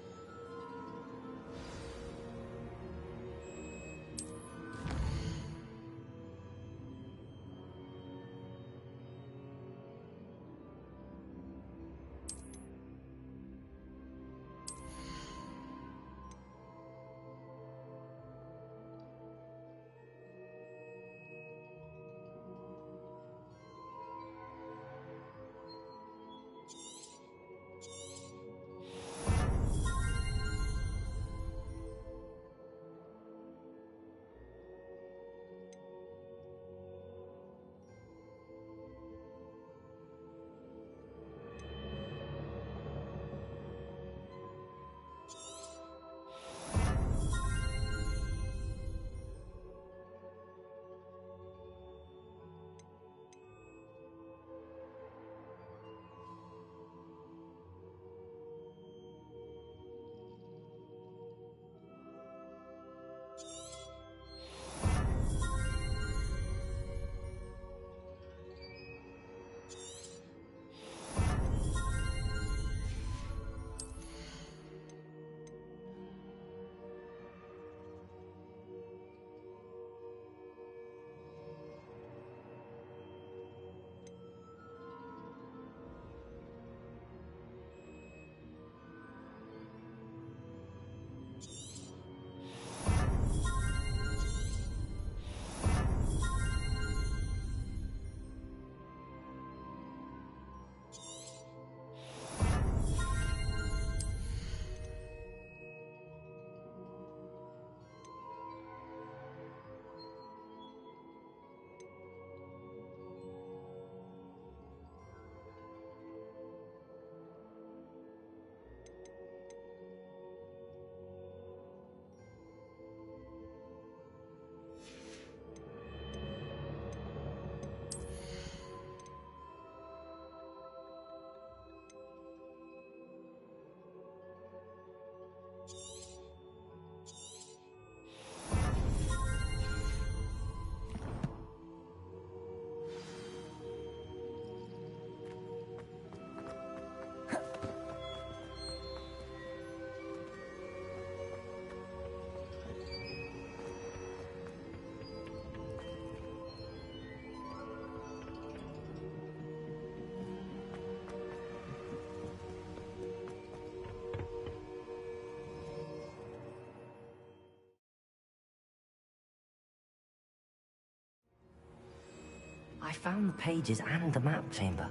I found the pages and the map chamber.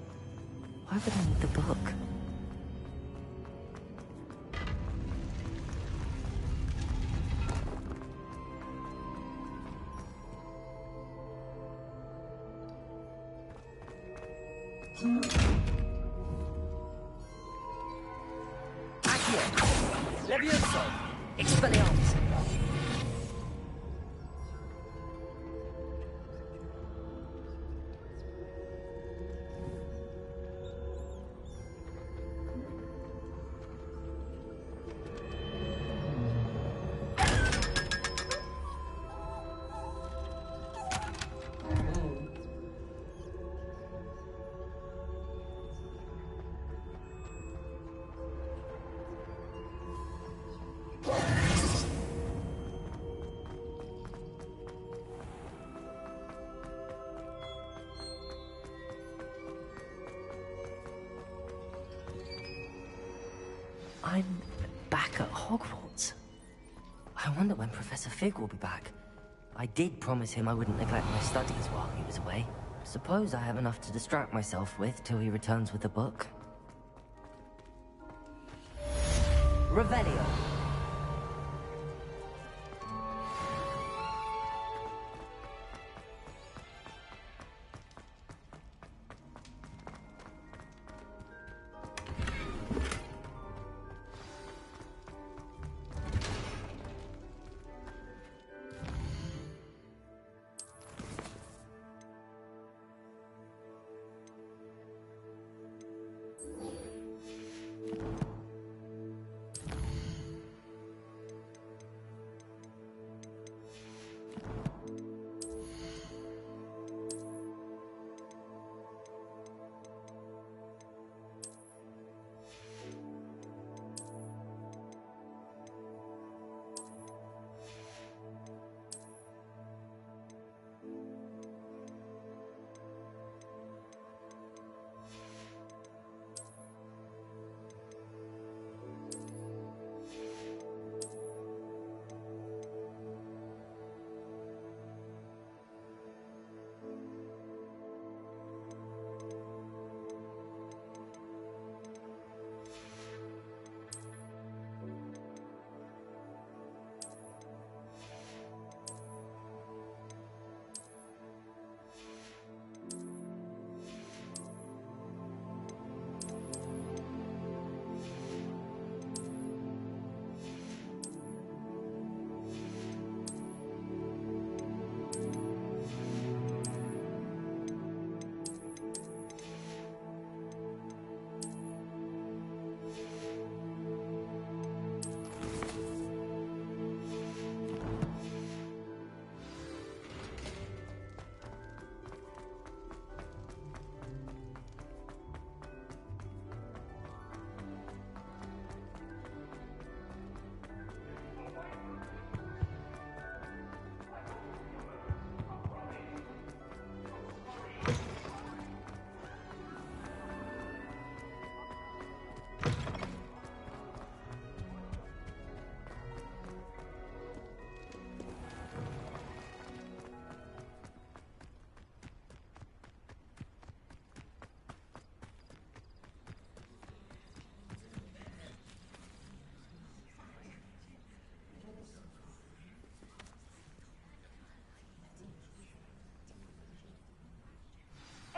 Why would I need the book? Accio! Levioso! Expelliarmus! I'm back at Hogwarts. I wonder when Professor Fig will be back. I did promise him I wouldn't neglect my studies while he was away. Suppose I have enough to distract myself with till he returns with the book. Revelio.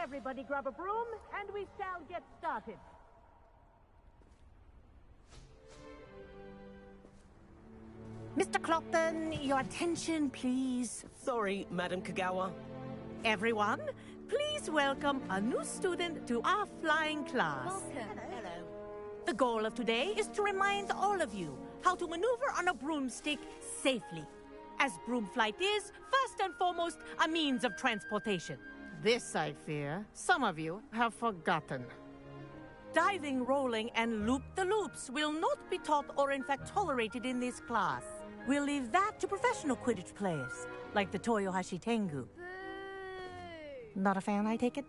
Everybody grab a broom, and we shall get started. Mr. Clopton, your attention, please. Sorry, Madam Kagawa. Everyone, please welcome a new student to our flying class. Welcome. Hello. The goal of today is to remind all of you how to maneuver on a broomstick safely, as broom flight is, first and foremost, a means of transportation. This, I fear, some of you have forgotten. Diving, rolling, and loop-the-loops will not be taught or in fact tolerated in this class. We'll leave that to professional Quidditch players, like the Toyohashi Tengu. Not a fan, I take it?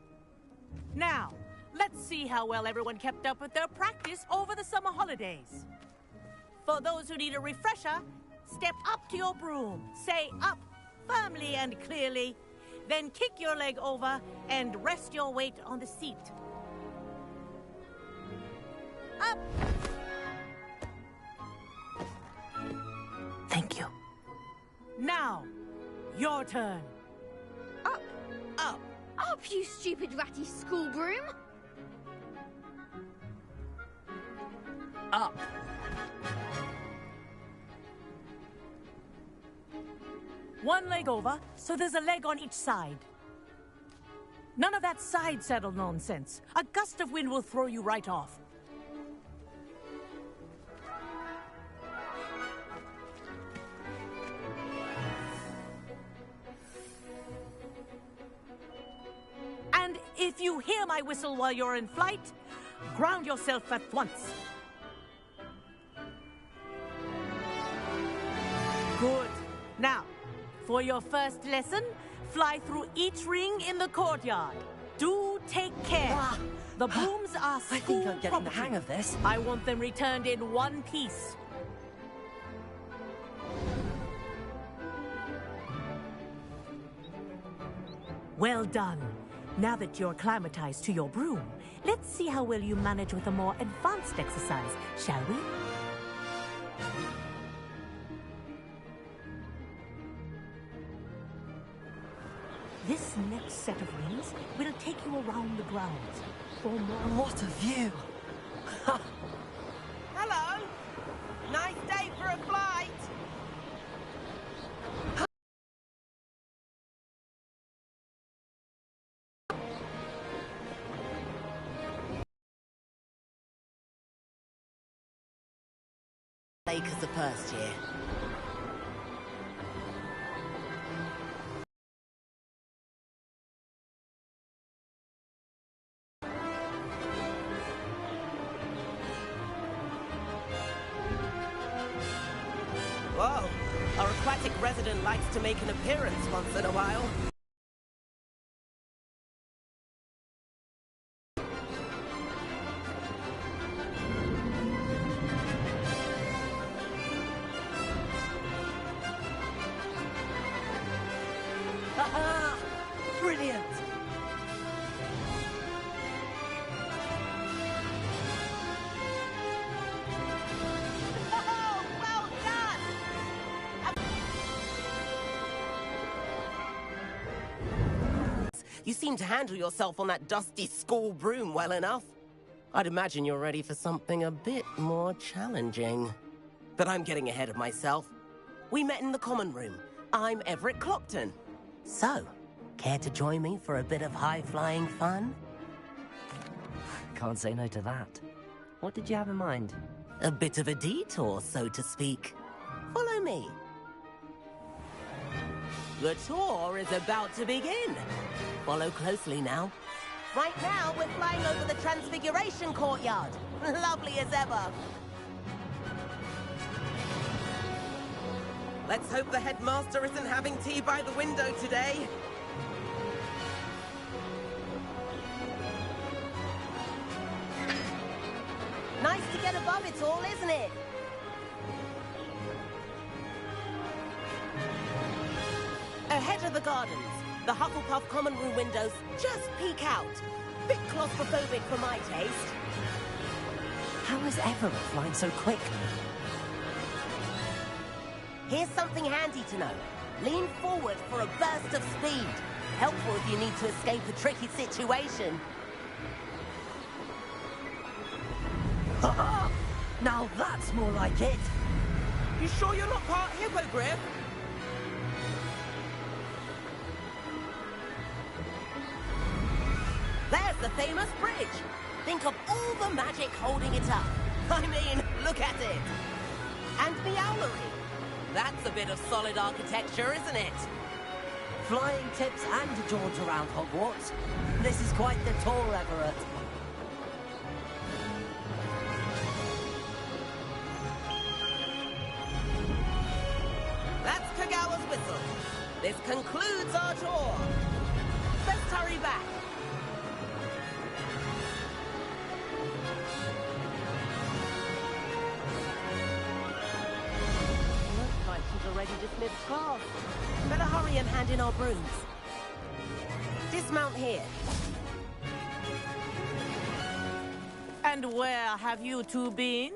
Now, let's see how well everyone kept up with their practice over the summer holidays. For those who need a refresher, step up to your broom, say up firmly and clearly, then kick your leg over and rest your weight on the seat. Up! Thank you. Now, your turn. Up! Up! Up, you stupid ratty school broom! Up. One leg over, so there's a leg on each side. None of that side saddle nonsense. A gust of wind will throw you right off. And if you hear my whistle while you're in flight, ground yourself at once. Good. Now, for your first lesson, fly through each ring in the courtyard. Do take care. The brooms are school I think I'm getting the property. hang of this. I want them returned in one piece. Well done. Now that you're acclimatized to your broom, let's see how well you manage with a more advanced exercise, shall we? This next set of rings will take you around the grounds for more... What a view! Hello! Nice day for a flight! Because the first year. Whoa, our aquatic resident likes to make an appearance once in a while. Haha! Brilliant! Oh, well done! You seem to handle yourself on that dusty school broom well enough. I'd imagine you're ready for something a bit more challenging. But I'm getting ahead of myself. We met in the common room. I'm Everett Clopton. So, care to join me for a bit of high-flying fun? Can't say no to that. What did you have in mind? A bit of a detour, so to speak. Follow me. The tour is about to begin. Follow closely now. Right now, we're flying over the Transfiguration Courtyard. Lovely as ever. Let's hope the headmaster isn't having tea by the window today. Nice to get above it all, isn't it? Ahead of the gardens, the Hufflepuff common room windows just peek out. Bit claustrophobic for my taste. How is Everett flying so quickly? Here's something handy to know. Lean forward for a burst of speed. Helpful if you need to escape a tricky situation. Now that's more like it. You sure you're not part hippogriff? There's the famous bridge. Think of all the magic holding it up. I mean, look at it. And the owlery. That's a bit of solid architecture, isn't it? Flying tips and jaunts around Hogwarts. This is quite the tour, Everett. That's Kagawa's whistle. This concludes our tour. Let's hurry back. Looks like she's already dismissed class. Better hurry and hand in our brooms. Dismount here. And where have you two been?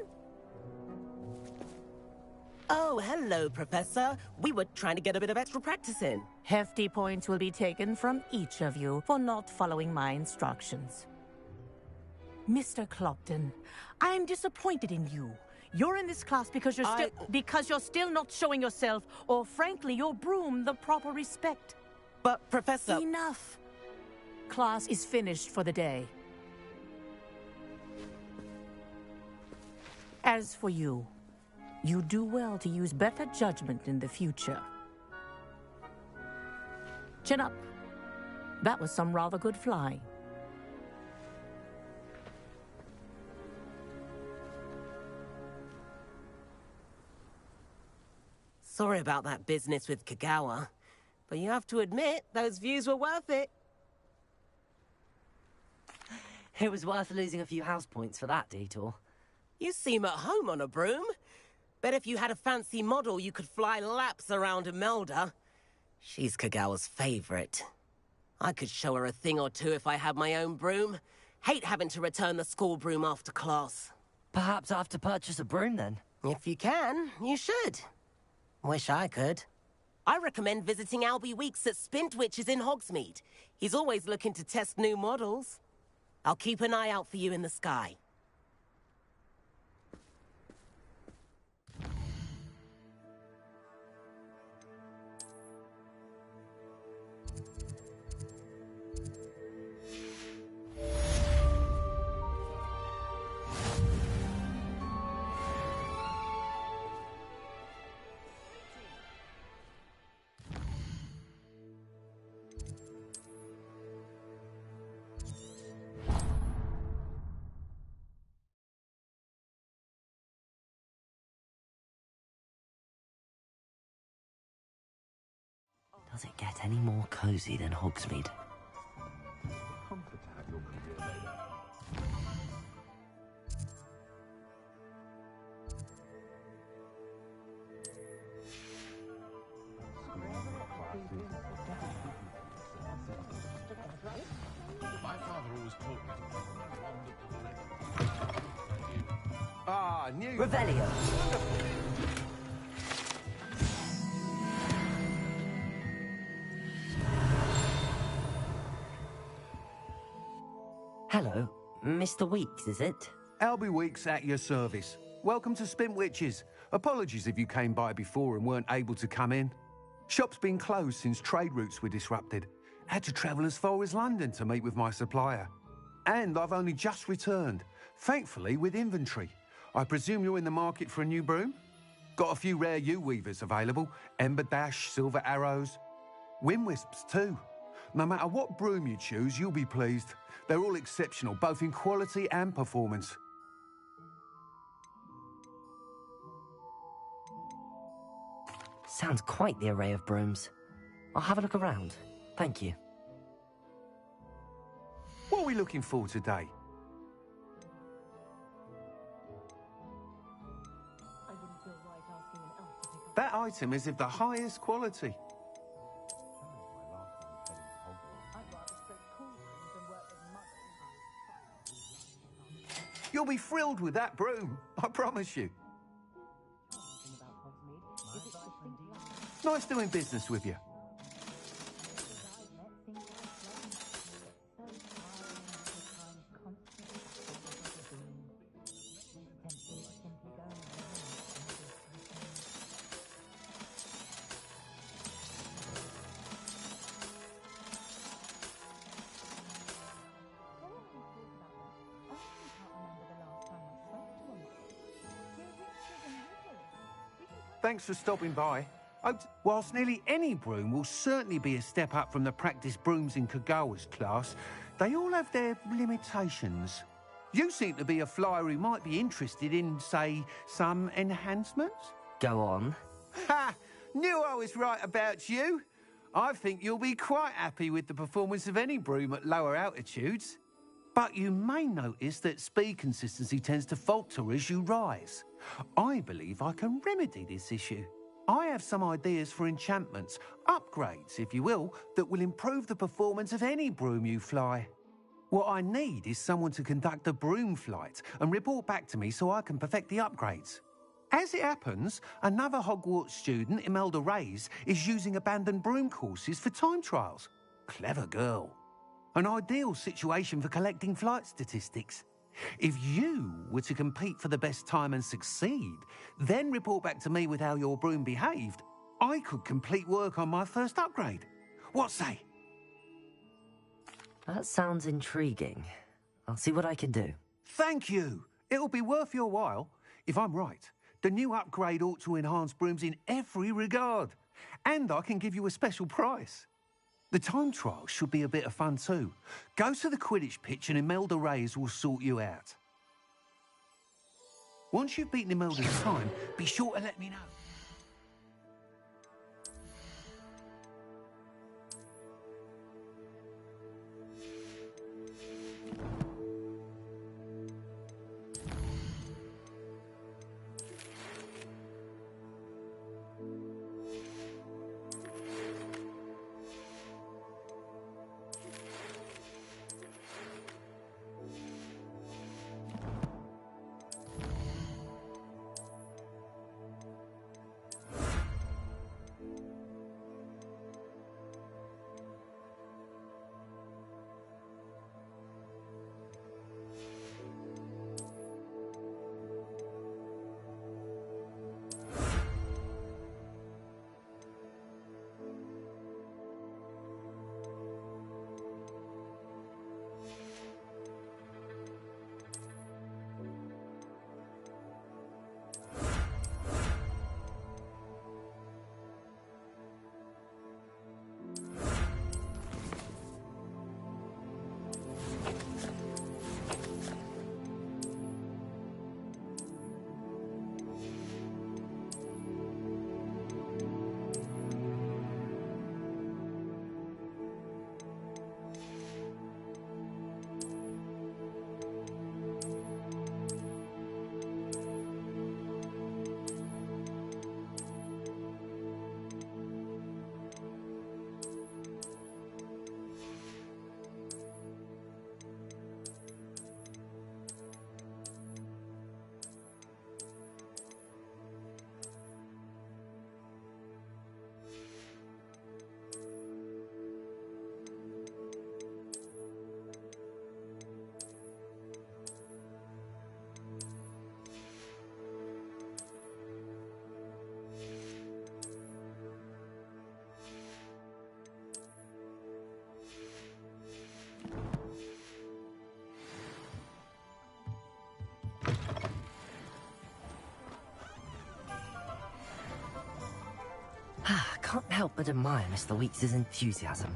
Oh, hello, Professor. We were trying to get a bit of extra practice in. Hefty points will be taken from each of you for not following my instructions. Mr. Clopton, I'm disappointed in you. You're in this class because you're still not showing yourself, or frankly, your broom, the proper respect. But, Professor... Enough. Class is finished for the day. As for you, you do well to use better judgment in the future. Chin up. That was some rather good flying. Sorry about that business with Kagawa, but you have to admit, those views were worth it. It was worth losing a few house points for that detour. You seem at home on a broom. Bet if you had a fancy model, you could fly laps around Imelda. She's Kagawa's favorite. I could show her a thing or two if I had my own broom. Hate having to return the school broom after class. Perhaps I have to purchase a broom then? If you can, you should. Wish I could. I recommend visiting Albie Weeks at Spintwitches in Hogsmeade. He's always looking to test new models. I'll keep an eye out for you in the sky. Does it get any more cozy than Hogsmeade? My father always taught me to Revelio. Hello, Mr. Weeks, is it? Albie Weeks at your service. Welcome to Spintwitches. Apologies if you came by before and weren't able to come in. Shop's been closed since trade routes were disrupted. Had to travel as far as London to meet with my supplier. And I've only just returned, thankfully with inventory. I presume you're in the market for a new broom? Got a few rare U-weavers available. Ember Dash, Silver Arrows. Wind Wisps too. No matter what broom you choose, you'll be pleased. They're all exceptional, both in quality and performance. Sounds quite the array of brooms. I'll have a look around. Thank you. What are we looking for today? That item is of the highest quality. You'll be thrilled with that broom, I promise you. Nice doing business with you. Thanks for stopping by. Whilst nearly any broom will certainly be a step up from the practice brooms in Kagawa's class, they all have their limitations. You seem to be a flyer who might be interested in, say, some enhancements? Go on. Ha! Knew I was right about you. I think you'll be quite happy with the performance of any broom at lower altitudes. But you may notice that speed consistency tends to falter as you rise. I believe I can remedy this issue. I have some ideas for enchantments, upgrades, if you will, that will improve the performance of any broom you fly. What I need is someone to conduct a broom flight and report back to me so I can perfect the upgrades. As it happens, another Hogwarts student, Imelda Reyes, is using abandoned broom courses for time trials. Clever girl. An ideal situation for collecting flight statistics. If you were to compete for the best time and succeed, then report back to me with how your broom behaved, I could complete work on my first upgrade. What say? That sounds intriguing. I'll see what I can do. Thank you. It'll be worth your while. If I'm right, the new upgrade ought to enhance brooms in every regard. And I can give you a special price. The time trial should be a bit of fun too. Go to the Quidditch pitch and Imelda Reyes will sort you out. Once you've beaten Imelda's time, be sure to let me know. Can't help but admire Mr. Weeks' enthusiasm.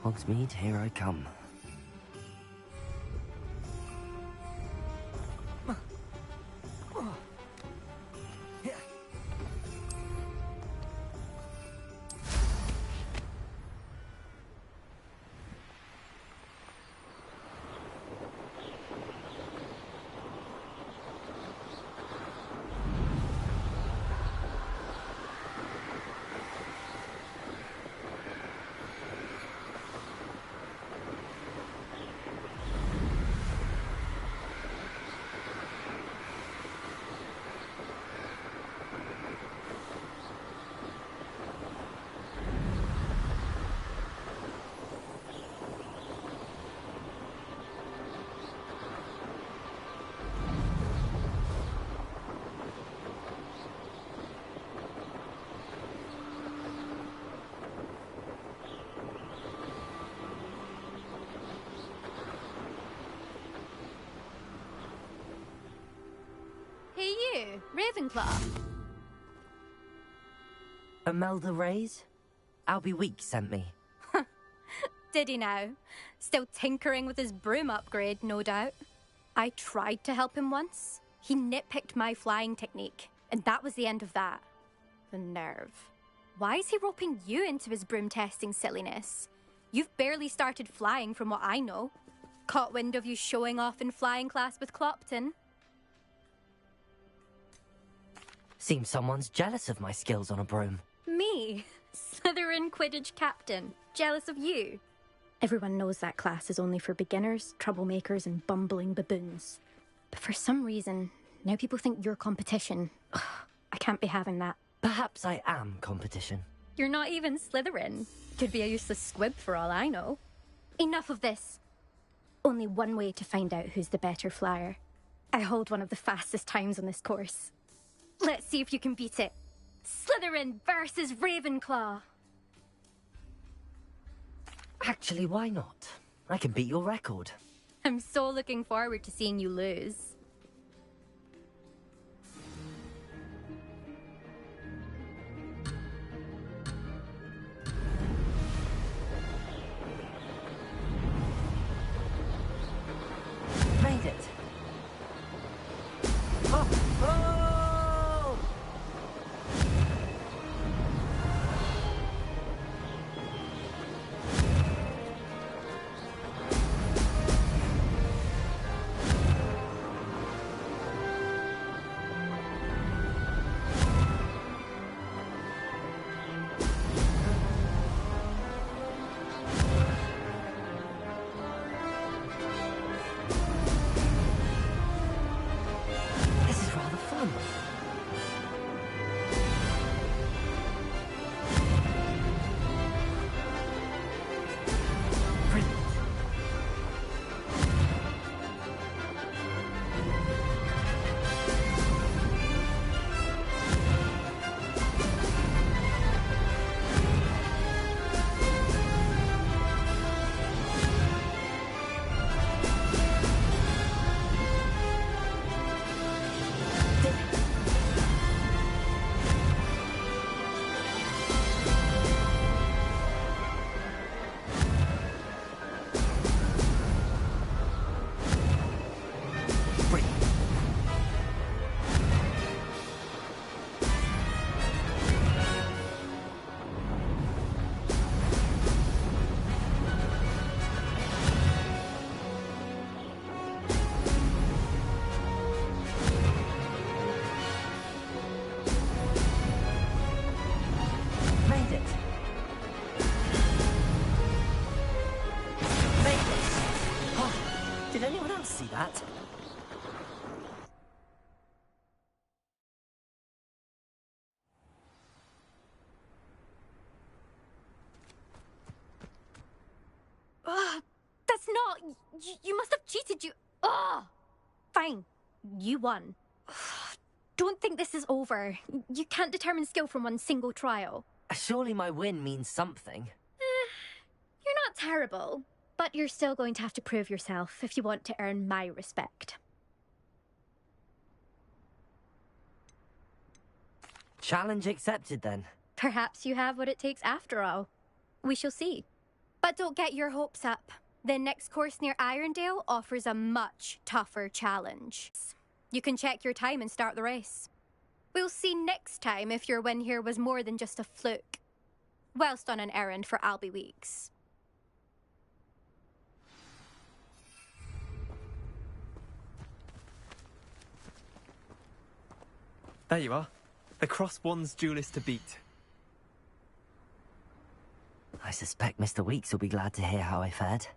Hogsmeade, here I come. you, Ravenclaw. Imelda Reyes? Albie Weeks sent me. Did he now? Still tinkering with his broom upgrade, no doubt. I tried to help him once. He nitpicked my flying technique, and that was the end of that. The nerve. Why is he roping you into his broom testing silliness? You've barely started flying from what I know. Caught wind of you showing off in flying class with Clopton. Seems someone's jealous of my skills on a broom. Me? Slytherin Quidditch captain. Jealous of you? Everyone knows that class is only for beginners, troublemakers, and bumbling baboons. But for some reason, now people think you're competition. Ugh, I can't be having that. Perhaps I am competition. You're not even Slytherin. Could be a useless squib for all I know. Enough of this. Only one way to find out who's the better flyer. I hold one of the fastest times on this course. Let's see if you can beat it. Slytherin versus Ravenclaw. Actually, why not? I can beat your record. I'm so looking forward to seeing you lose. Made it. Oh! Oh! Did anyone else see that? That's not... You must have cheated, you... Ugh! Fine. You won. Don't think this is over. You can't determine skill from one single trial. Surely my win means something. You're not terrible, but you're still going to have to prove yourself if you want to earn my respect. Challenge accepted, then. Perhaps you have what it takes after all. We shall see. But don't get your hopes up. The next course near Irondale offers a much tougher challenge. You can check your time and start the race. We'll see next time if your win here was more than just a fluke. Whilst on an errand for Albie Weeks. There you are. The Cross Wands duelist to beat. I suspect Mr. Weeks will be glad to hear how I fared.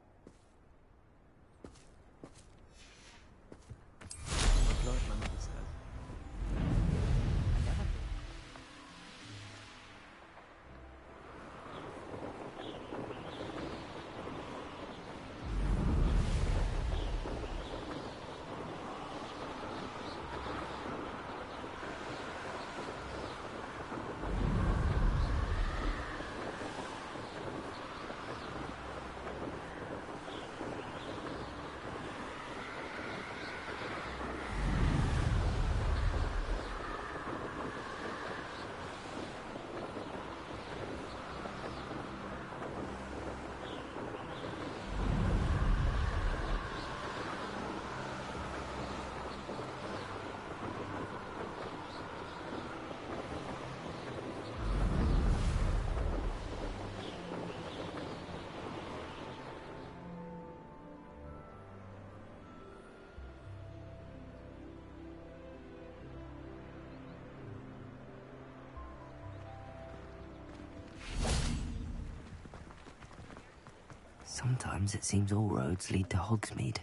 Sometimes it seems all roads lead to Hogsmeade.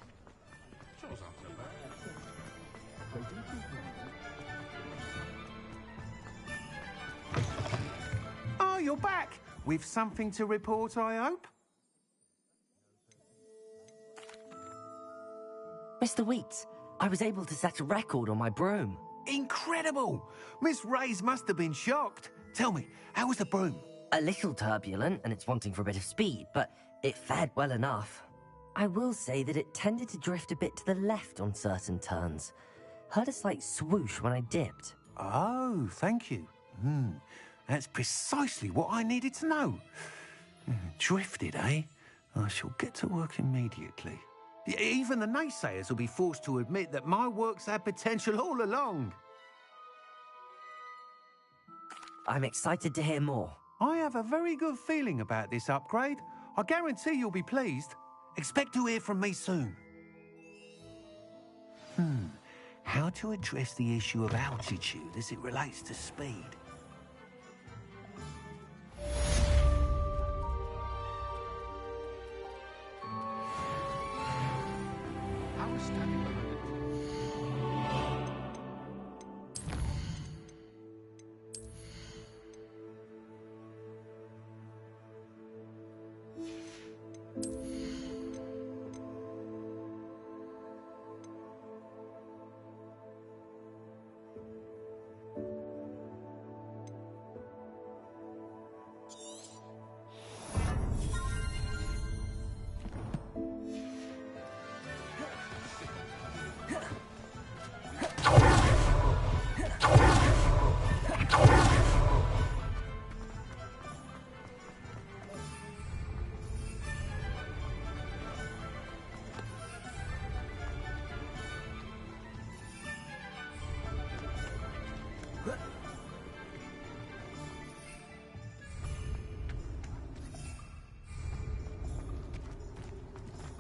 Oh, you're back! With something to report, I hope? Mr. Wheats, I was able to set a record on my broom. Incredible! Miss Reyes must have been shocked. Tell me, how was the broom? A little turbulent, and it's wanting for a bit of speed, but it fared well enough. I will say that it tended to drift a bit to the left on certain turns. Heard a slight swoosh when I dipped. Oh, thank you. That's precisely what I needed to know. Drifted, eh? I shall get to work immediately. Even the naysayers will be forced to admit that my work's had potential all along. I'm excited to hear more. I have a very good feeling about this upgrade. I guarantee you'll be pleased. Expect to hear from me soon. How to address the issue of altitude as it relates to speed? I was standing behind it.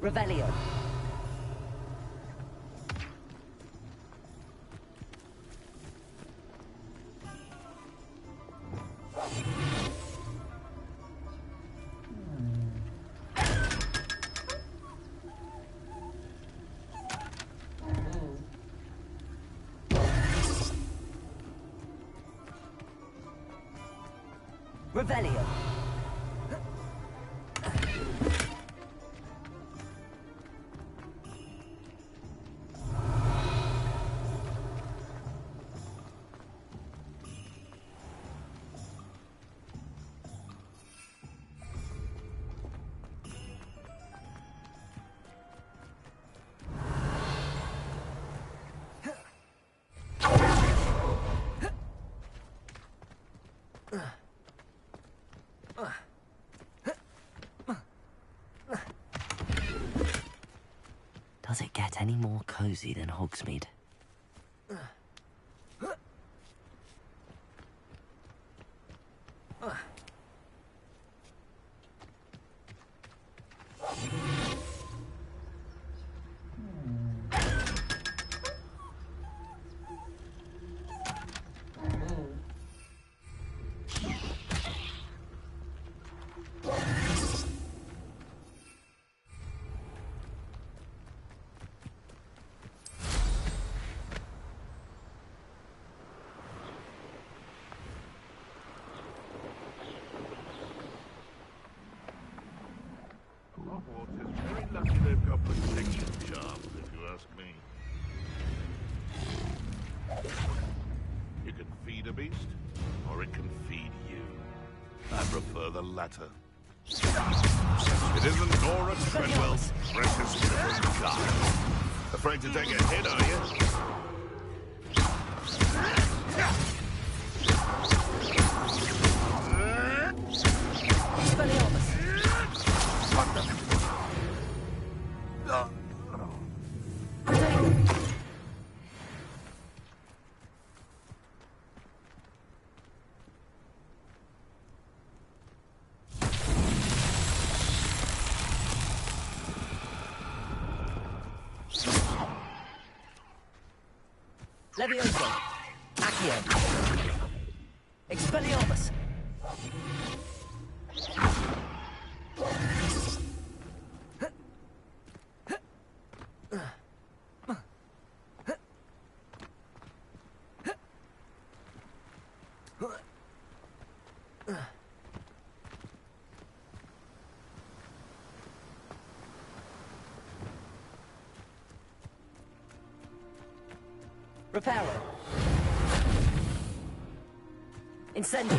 Revelio. Revelio. Does it get any more cozy than Hogsmeade? Hogwarts is very lucky they've got protection charms, if you ask me. You can feed a beast, or it can feed you. I prefer the latter. It isn't Nora Treadwell's precious little child. Afraid to take a hit, are you? Levioso. Accio. Expelliarmus. Reparo. Incendio.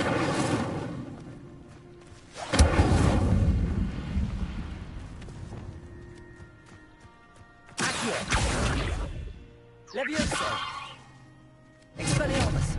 Accio. Levioso. Expelliarmus.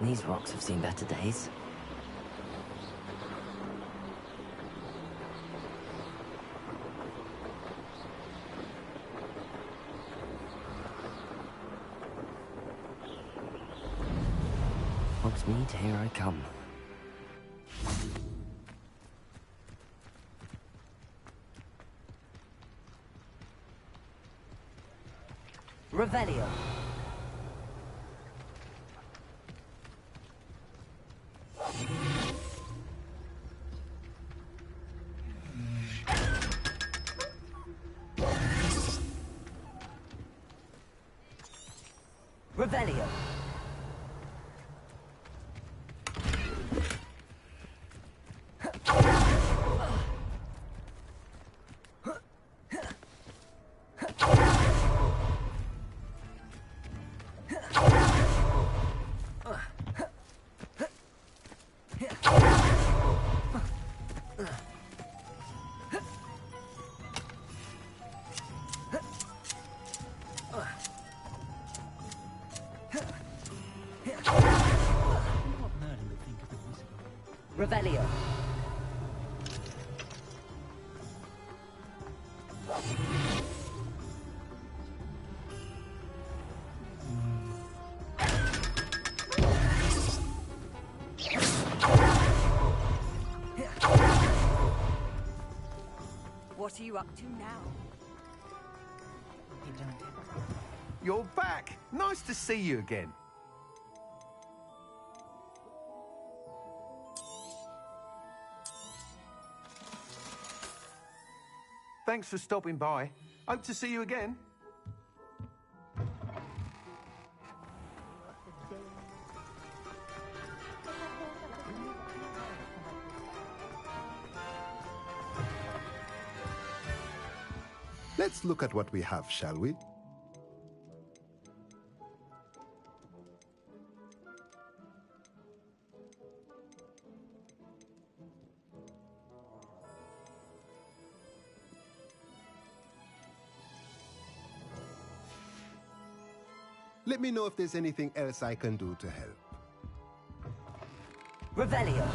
These rocks have seen better days. Hogsmeade, here I come. Revelio. Revelio. Revelio. What are you up to now? You're back! Nice to see you again. Thanks for stopping by. Hope to see you again. Let's look at what we have, shall we? Let me know if there's anything else I can do to help. Revelio.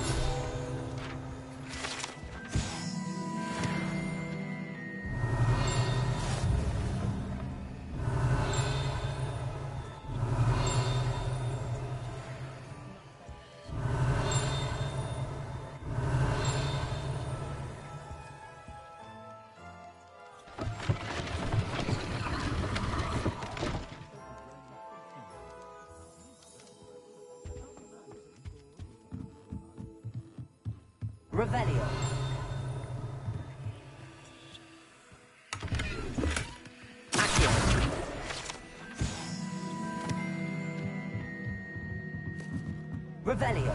Revelio. Accio. Revelio.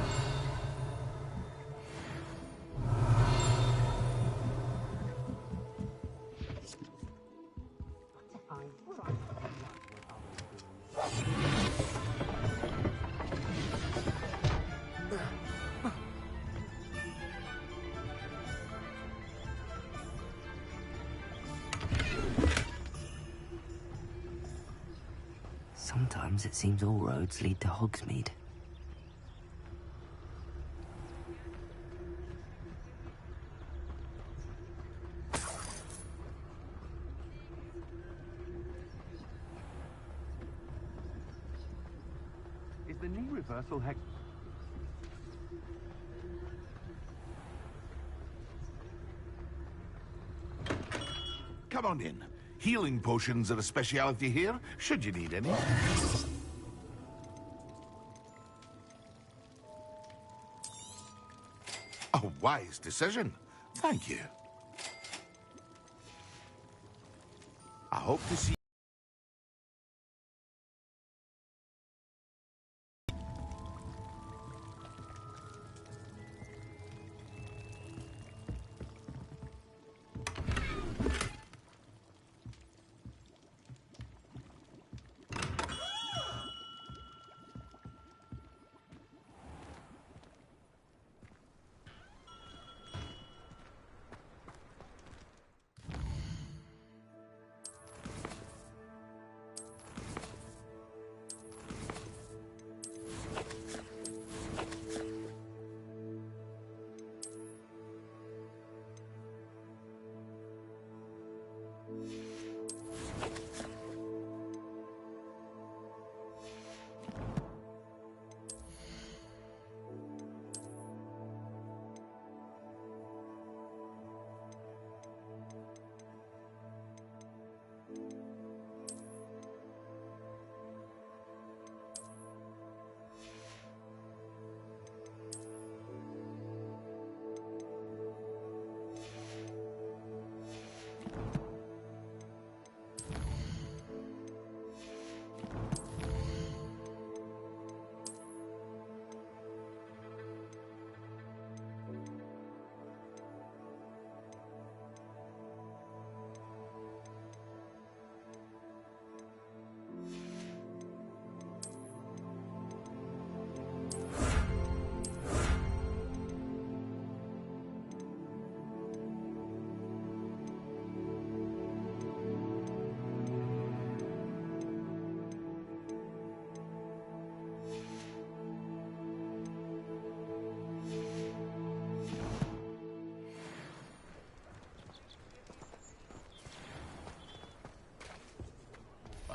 Sometimes it seems all roads lead to Hogsmeade. the knee reversal hex. Come on in. Healing potions are a speciality here, should you need any. A wise decision. Thank you. I hope to see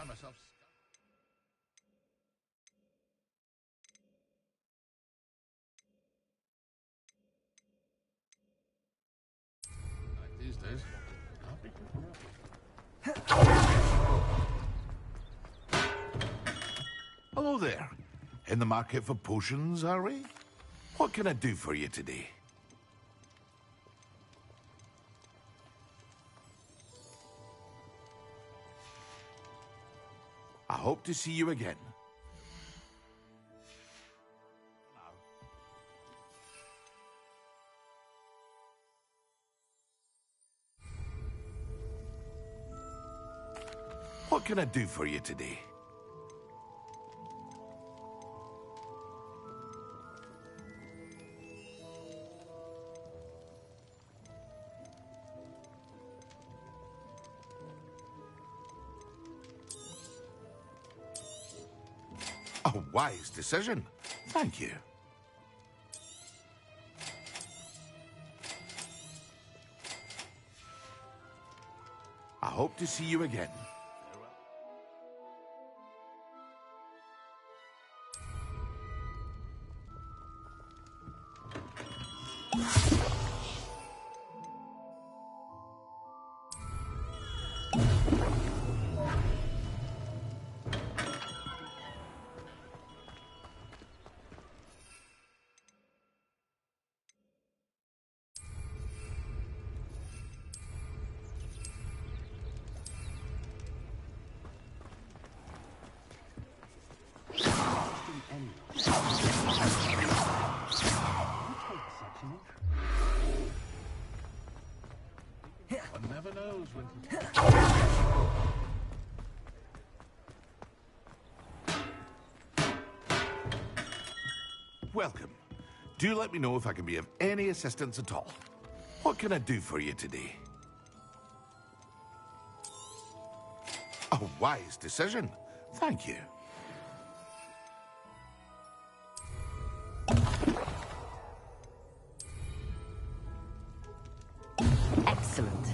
myself. Like these days. Hello there. In the market for potions, are we? What can I do for you today? I hope to see you again. What can I do for you today? A wise decision. Thank you. I hope to see you again. One never knows when Welcome. Do let me know if I can be of any assistance at all. What can I do for you today? A wise decision. Thank you. Excellent.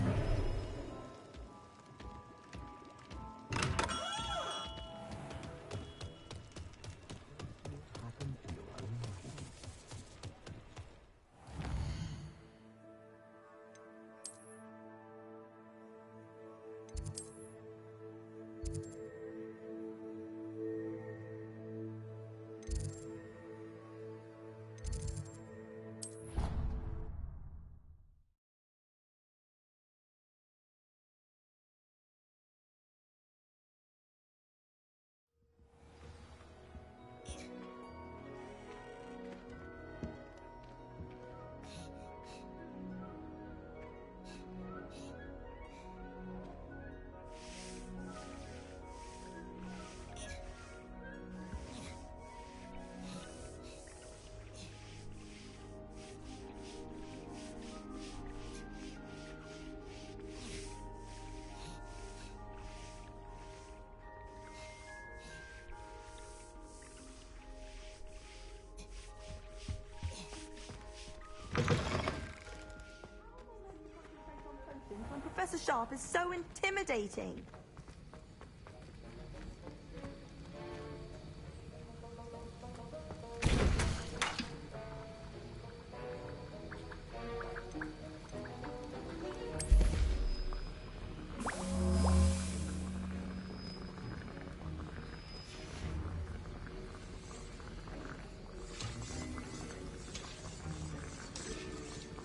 sharp is so intimidating.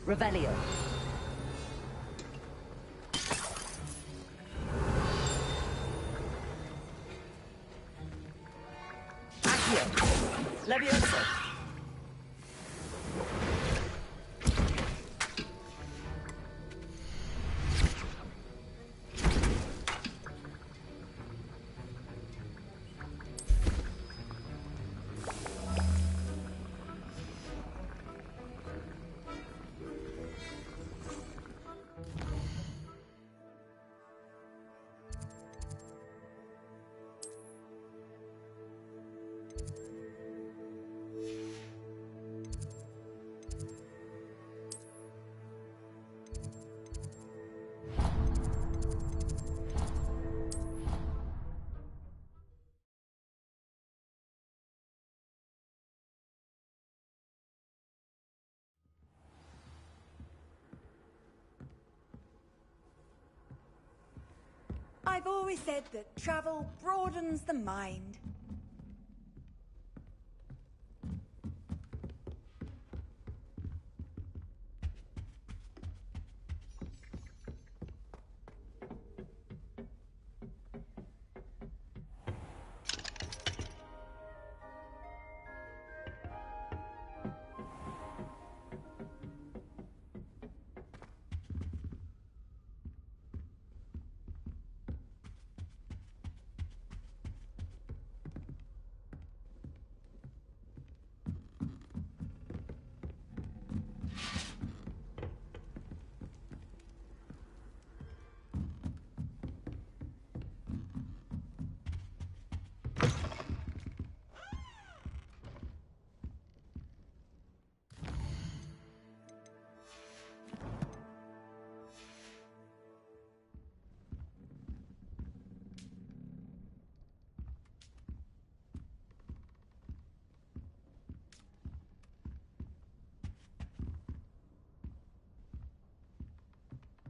Revelio. Accio. Levioso. I've always said that travel broadens the mind.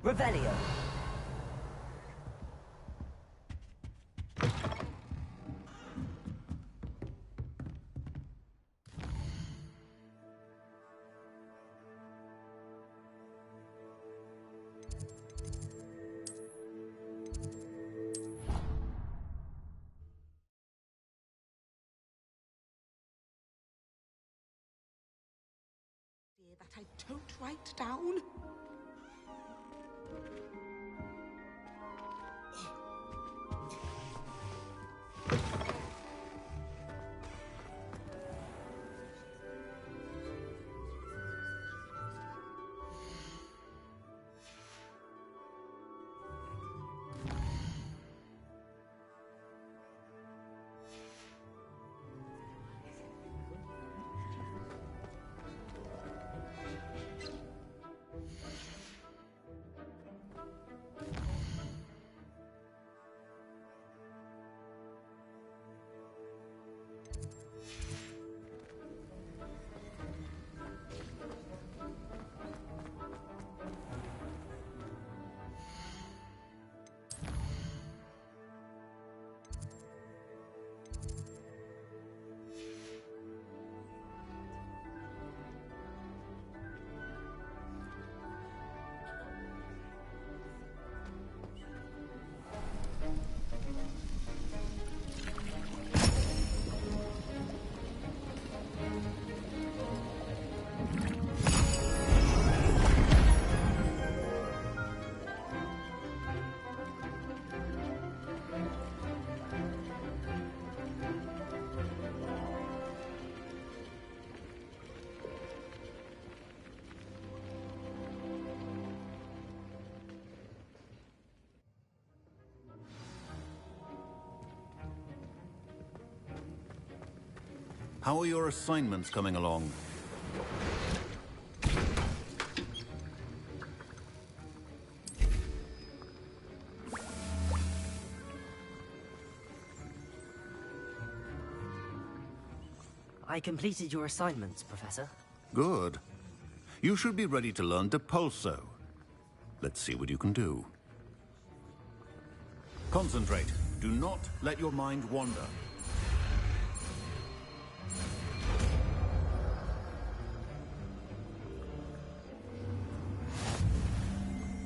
Revelio. That I don't write down. How are your assignments coming along? I completed your assignments, Professor. Good. You should be ready to learn Depulso. Let's see what you can do. Concentrate. Do not let your mind wander.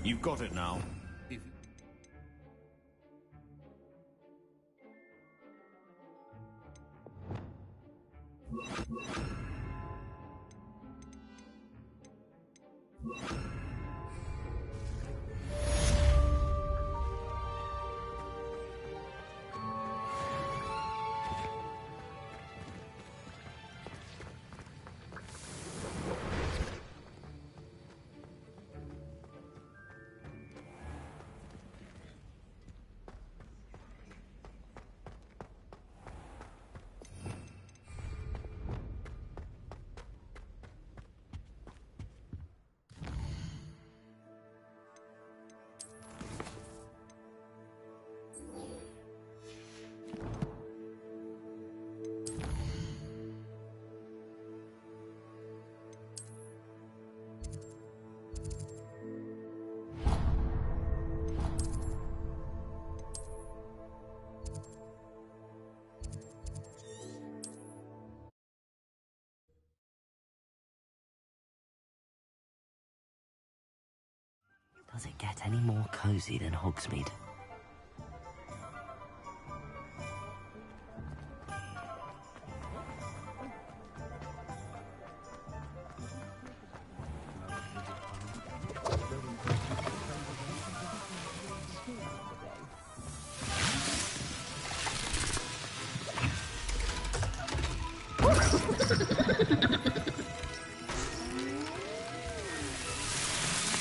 You've got it now. Does it get any more cozy than Hogsmeade?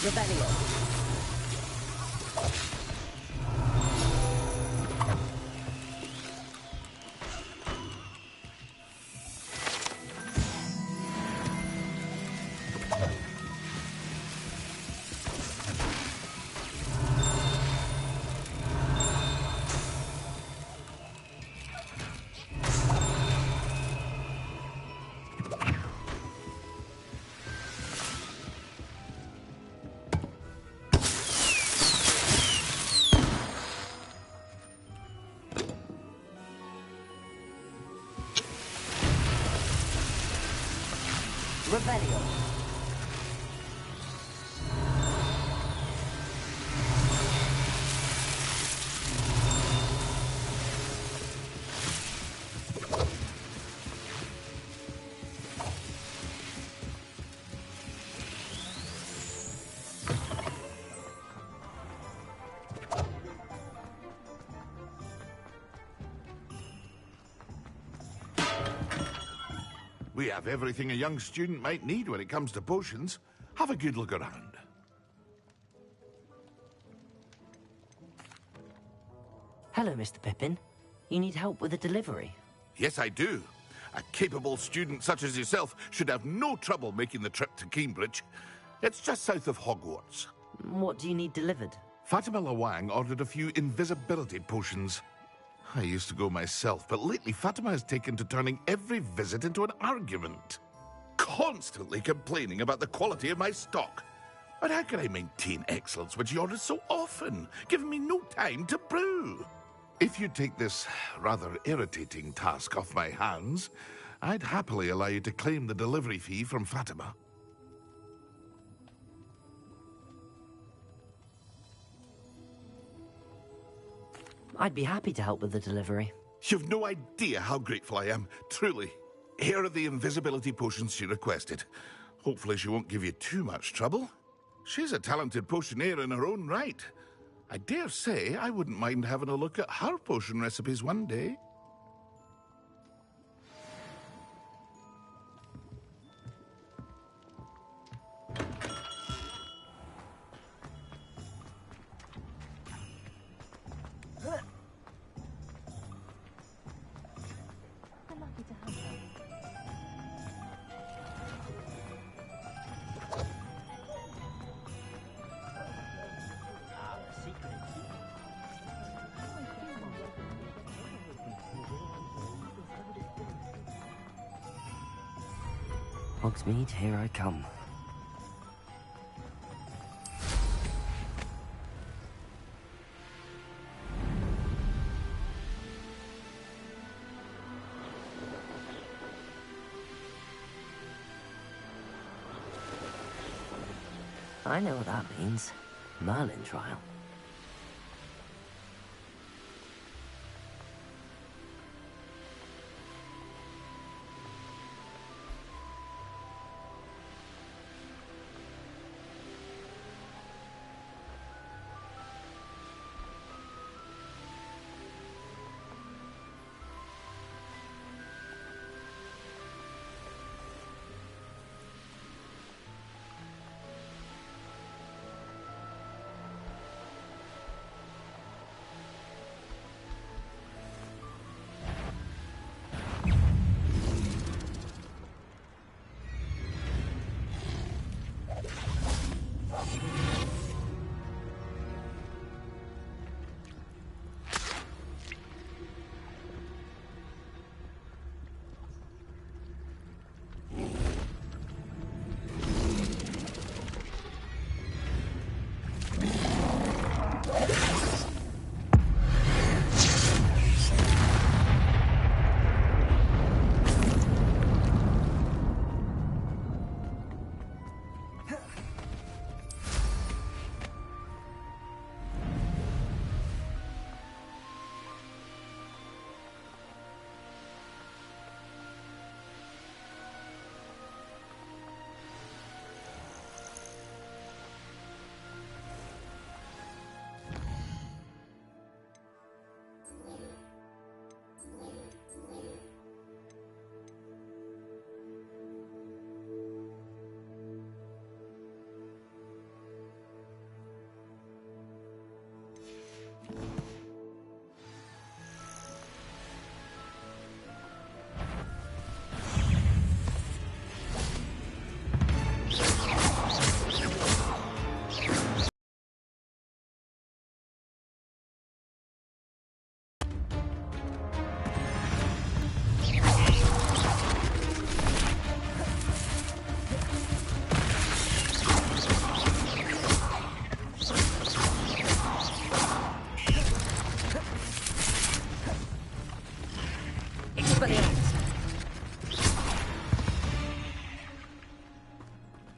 Rebellion. We have everything a young student might need when it comes to potions. Have a good look around. Hello, Mr. Pippin. You need help with a delivery? Yes, I do. A capable student such as yourself should have no trouble making the trip to Cambridge. It's just south of Hogwarts. What do you need delivered? Fatima Lawang ordered a few invisibility potions. I used to go myself, but lately Fatima has taken to turning every visit into an argument. Constantly complaining about the quality of my stock. But how can I maintain excellence when she orders so often, giving me no time to brew? If you take this rather irritating task off my hands, I'd happily allow you to claim the delivery fee from Fatima. I'd be happy to help with the delivery. You've no idea how grateful I am, truly. Here are the invisibility potions she requested. Hopefully she won't give you too much trouble. She's a talented potioneer in her own right. I dare say I wouldn't mind having a look at her potion recipes one day. Hogsmeade, here I come. I know what that means. Merlin trial.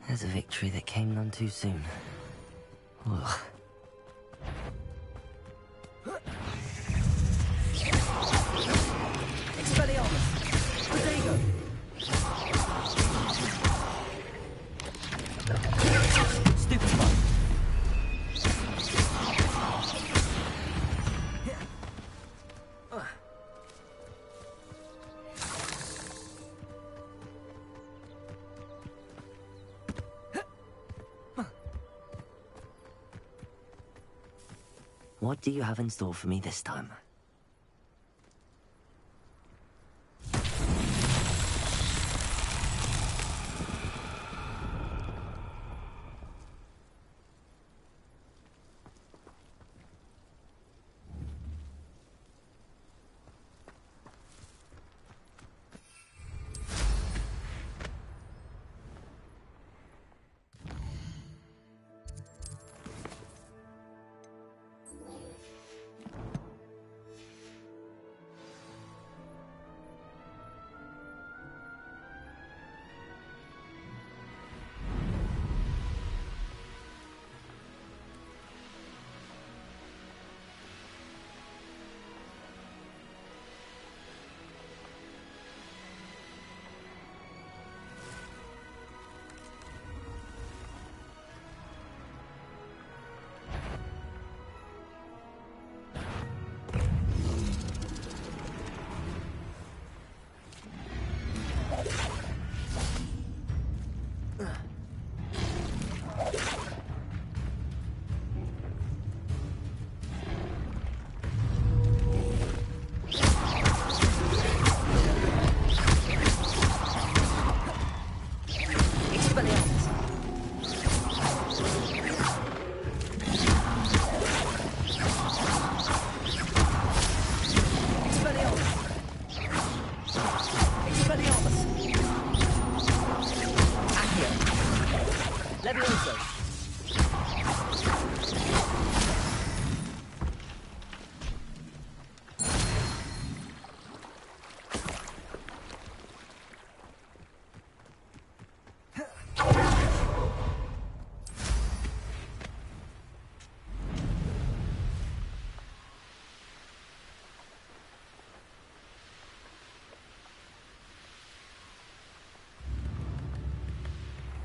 There's a victory that came none too soon. Ugh. What do you have in store for me this time?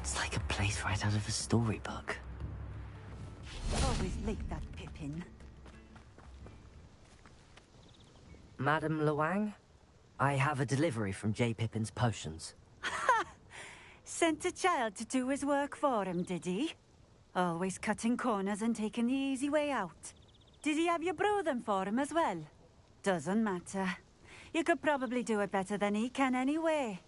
It's like a place right out of a storybook. Always like that, Pippin. Madam Luang, I have a delivery from J. Pippin's Potions. Sent a child to do his work for him, did he? Always cutting corners and taking the easy way out. Did he have you brew them for him as well? Doesn't matter. You could probably do it better than he can anyway.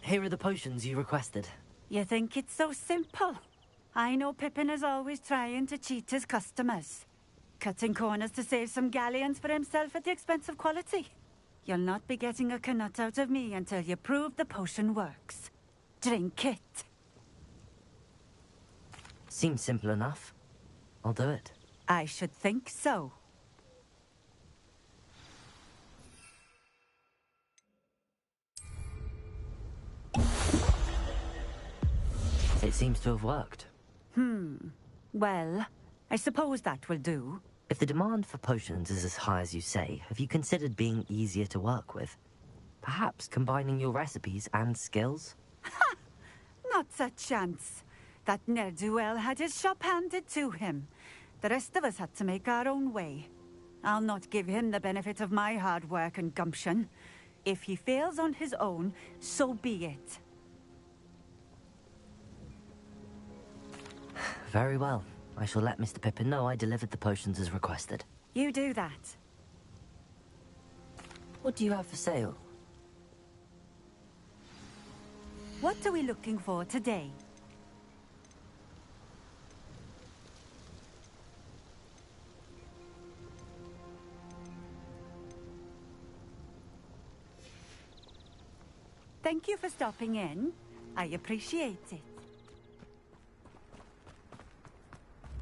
Here are the potions you requested. You think it's so simple? I know Pippin is always trying to cheat his customers. Cutting corners to save some galleons for himself at the expense of quality. You'll not be getting a canut out of me until you prove the potion works. Drink it. Seems simple enough. I'll do it. I should think so. It seems to have worked. Well, I suppose that will do. If the demand for potions is as high as you say, have you considered being easier to work with? Perhaps combining your recipes and skills? Not a chance. That ne'er-do-well had his shop handed to him. The rest of us had to make our own way. I'll not give him the benefit of my hard work and gumption. If he fails on his own, so be it. Very well. I shall let Mr. Pippin know I delivered the potions as requested. You do that. What do you have for sale? What are we looking for today? Thank you for stopping in. I appreciate it.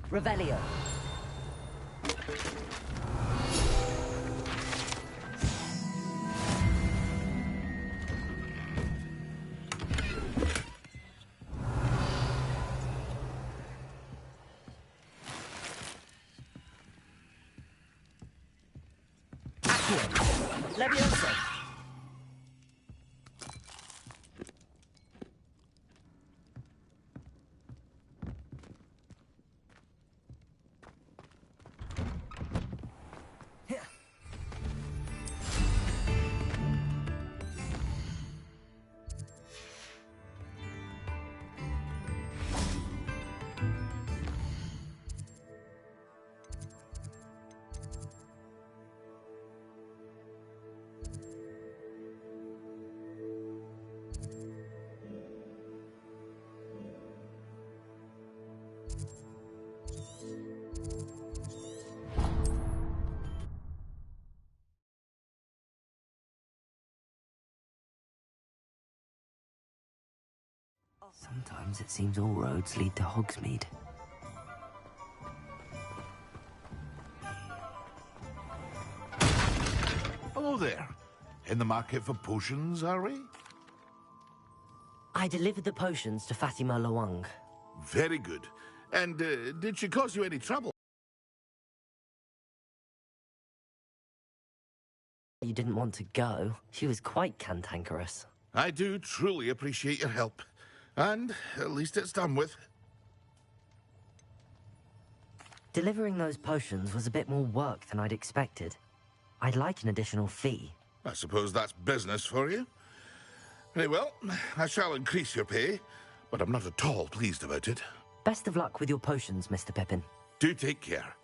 Revelio. Accio. Leviosa. Sometimes it seems all roads lead to Hogsmeade. Hello there. In the market for potions, are we? I delivered the potions to Fatima Luang. Very good. And did she cause you any trouble? You didn't want to go. She was quite cantankerous. I do truly appreciate your help. And at least it's done with. Delivering those potions was a bit more work than I'd expected. I'd like an additional fee. I suppose that's business for you. Very well, I shall increase your pay, but I'm not at all pleased about it. Best of luck with your potions, Mr. Pippin. Do take care.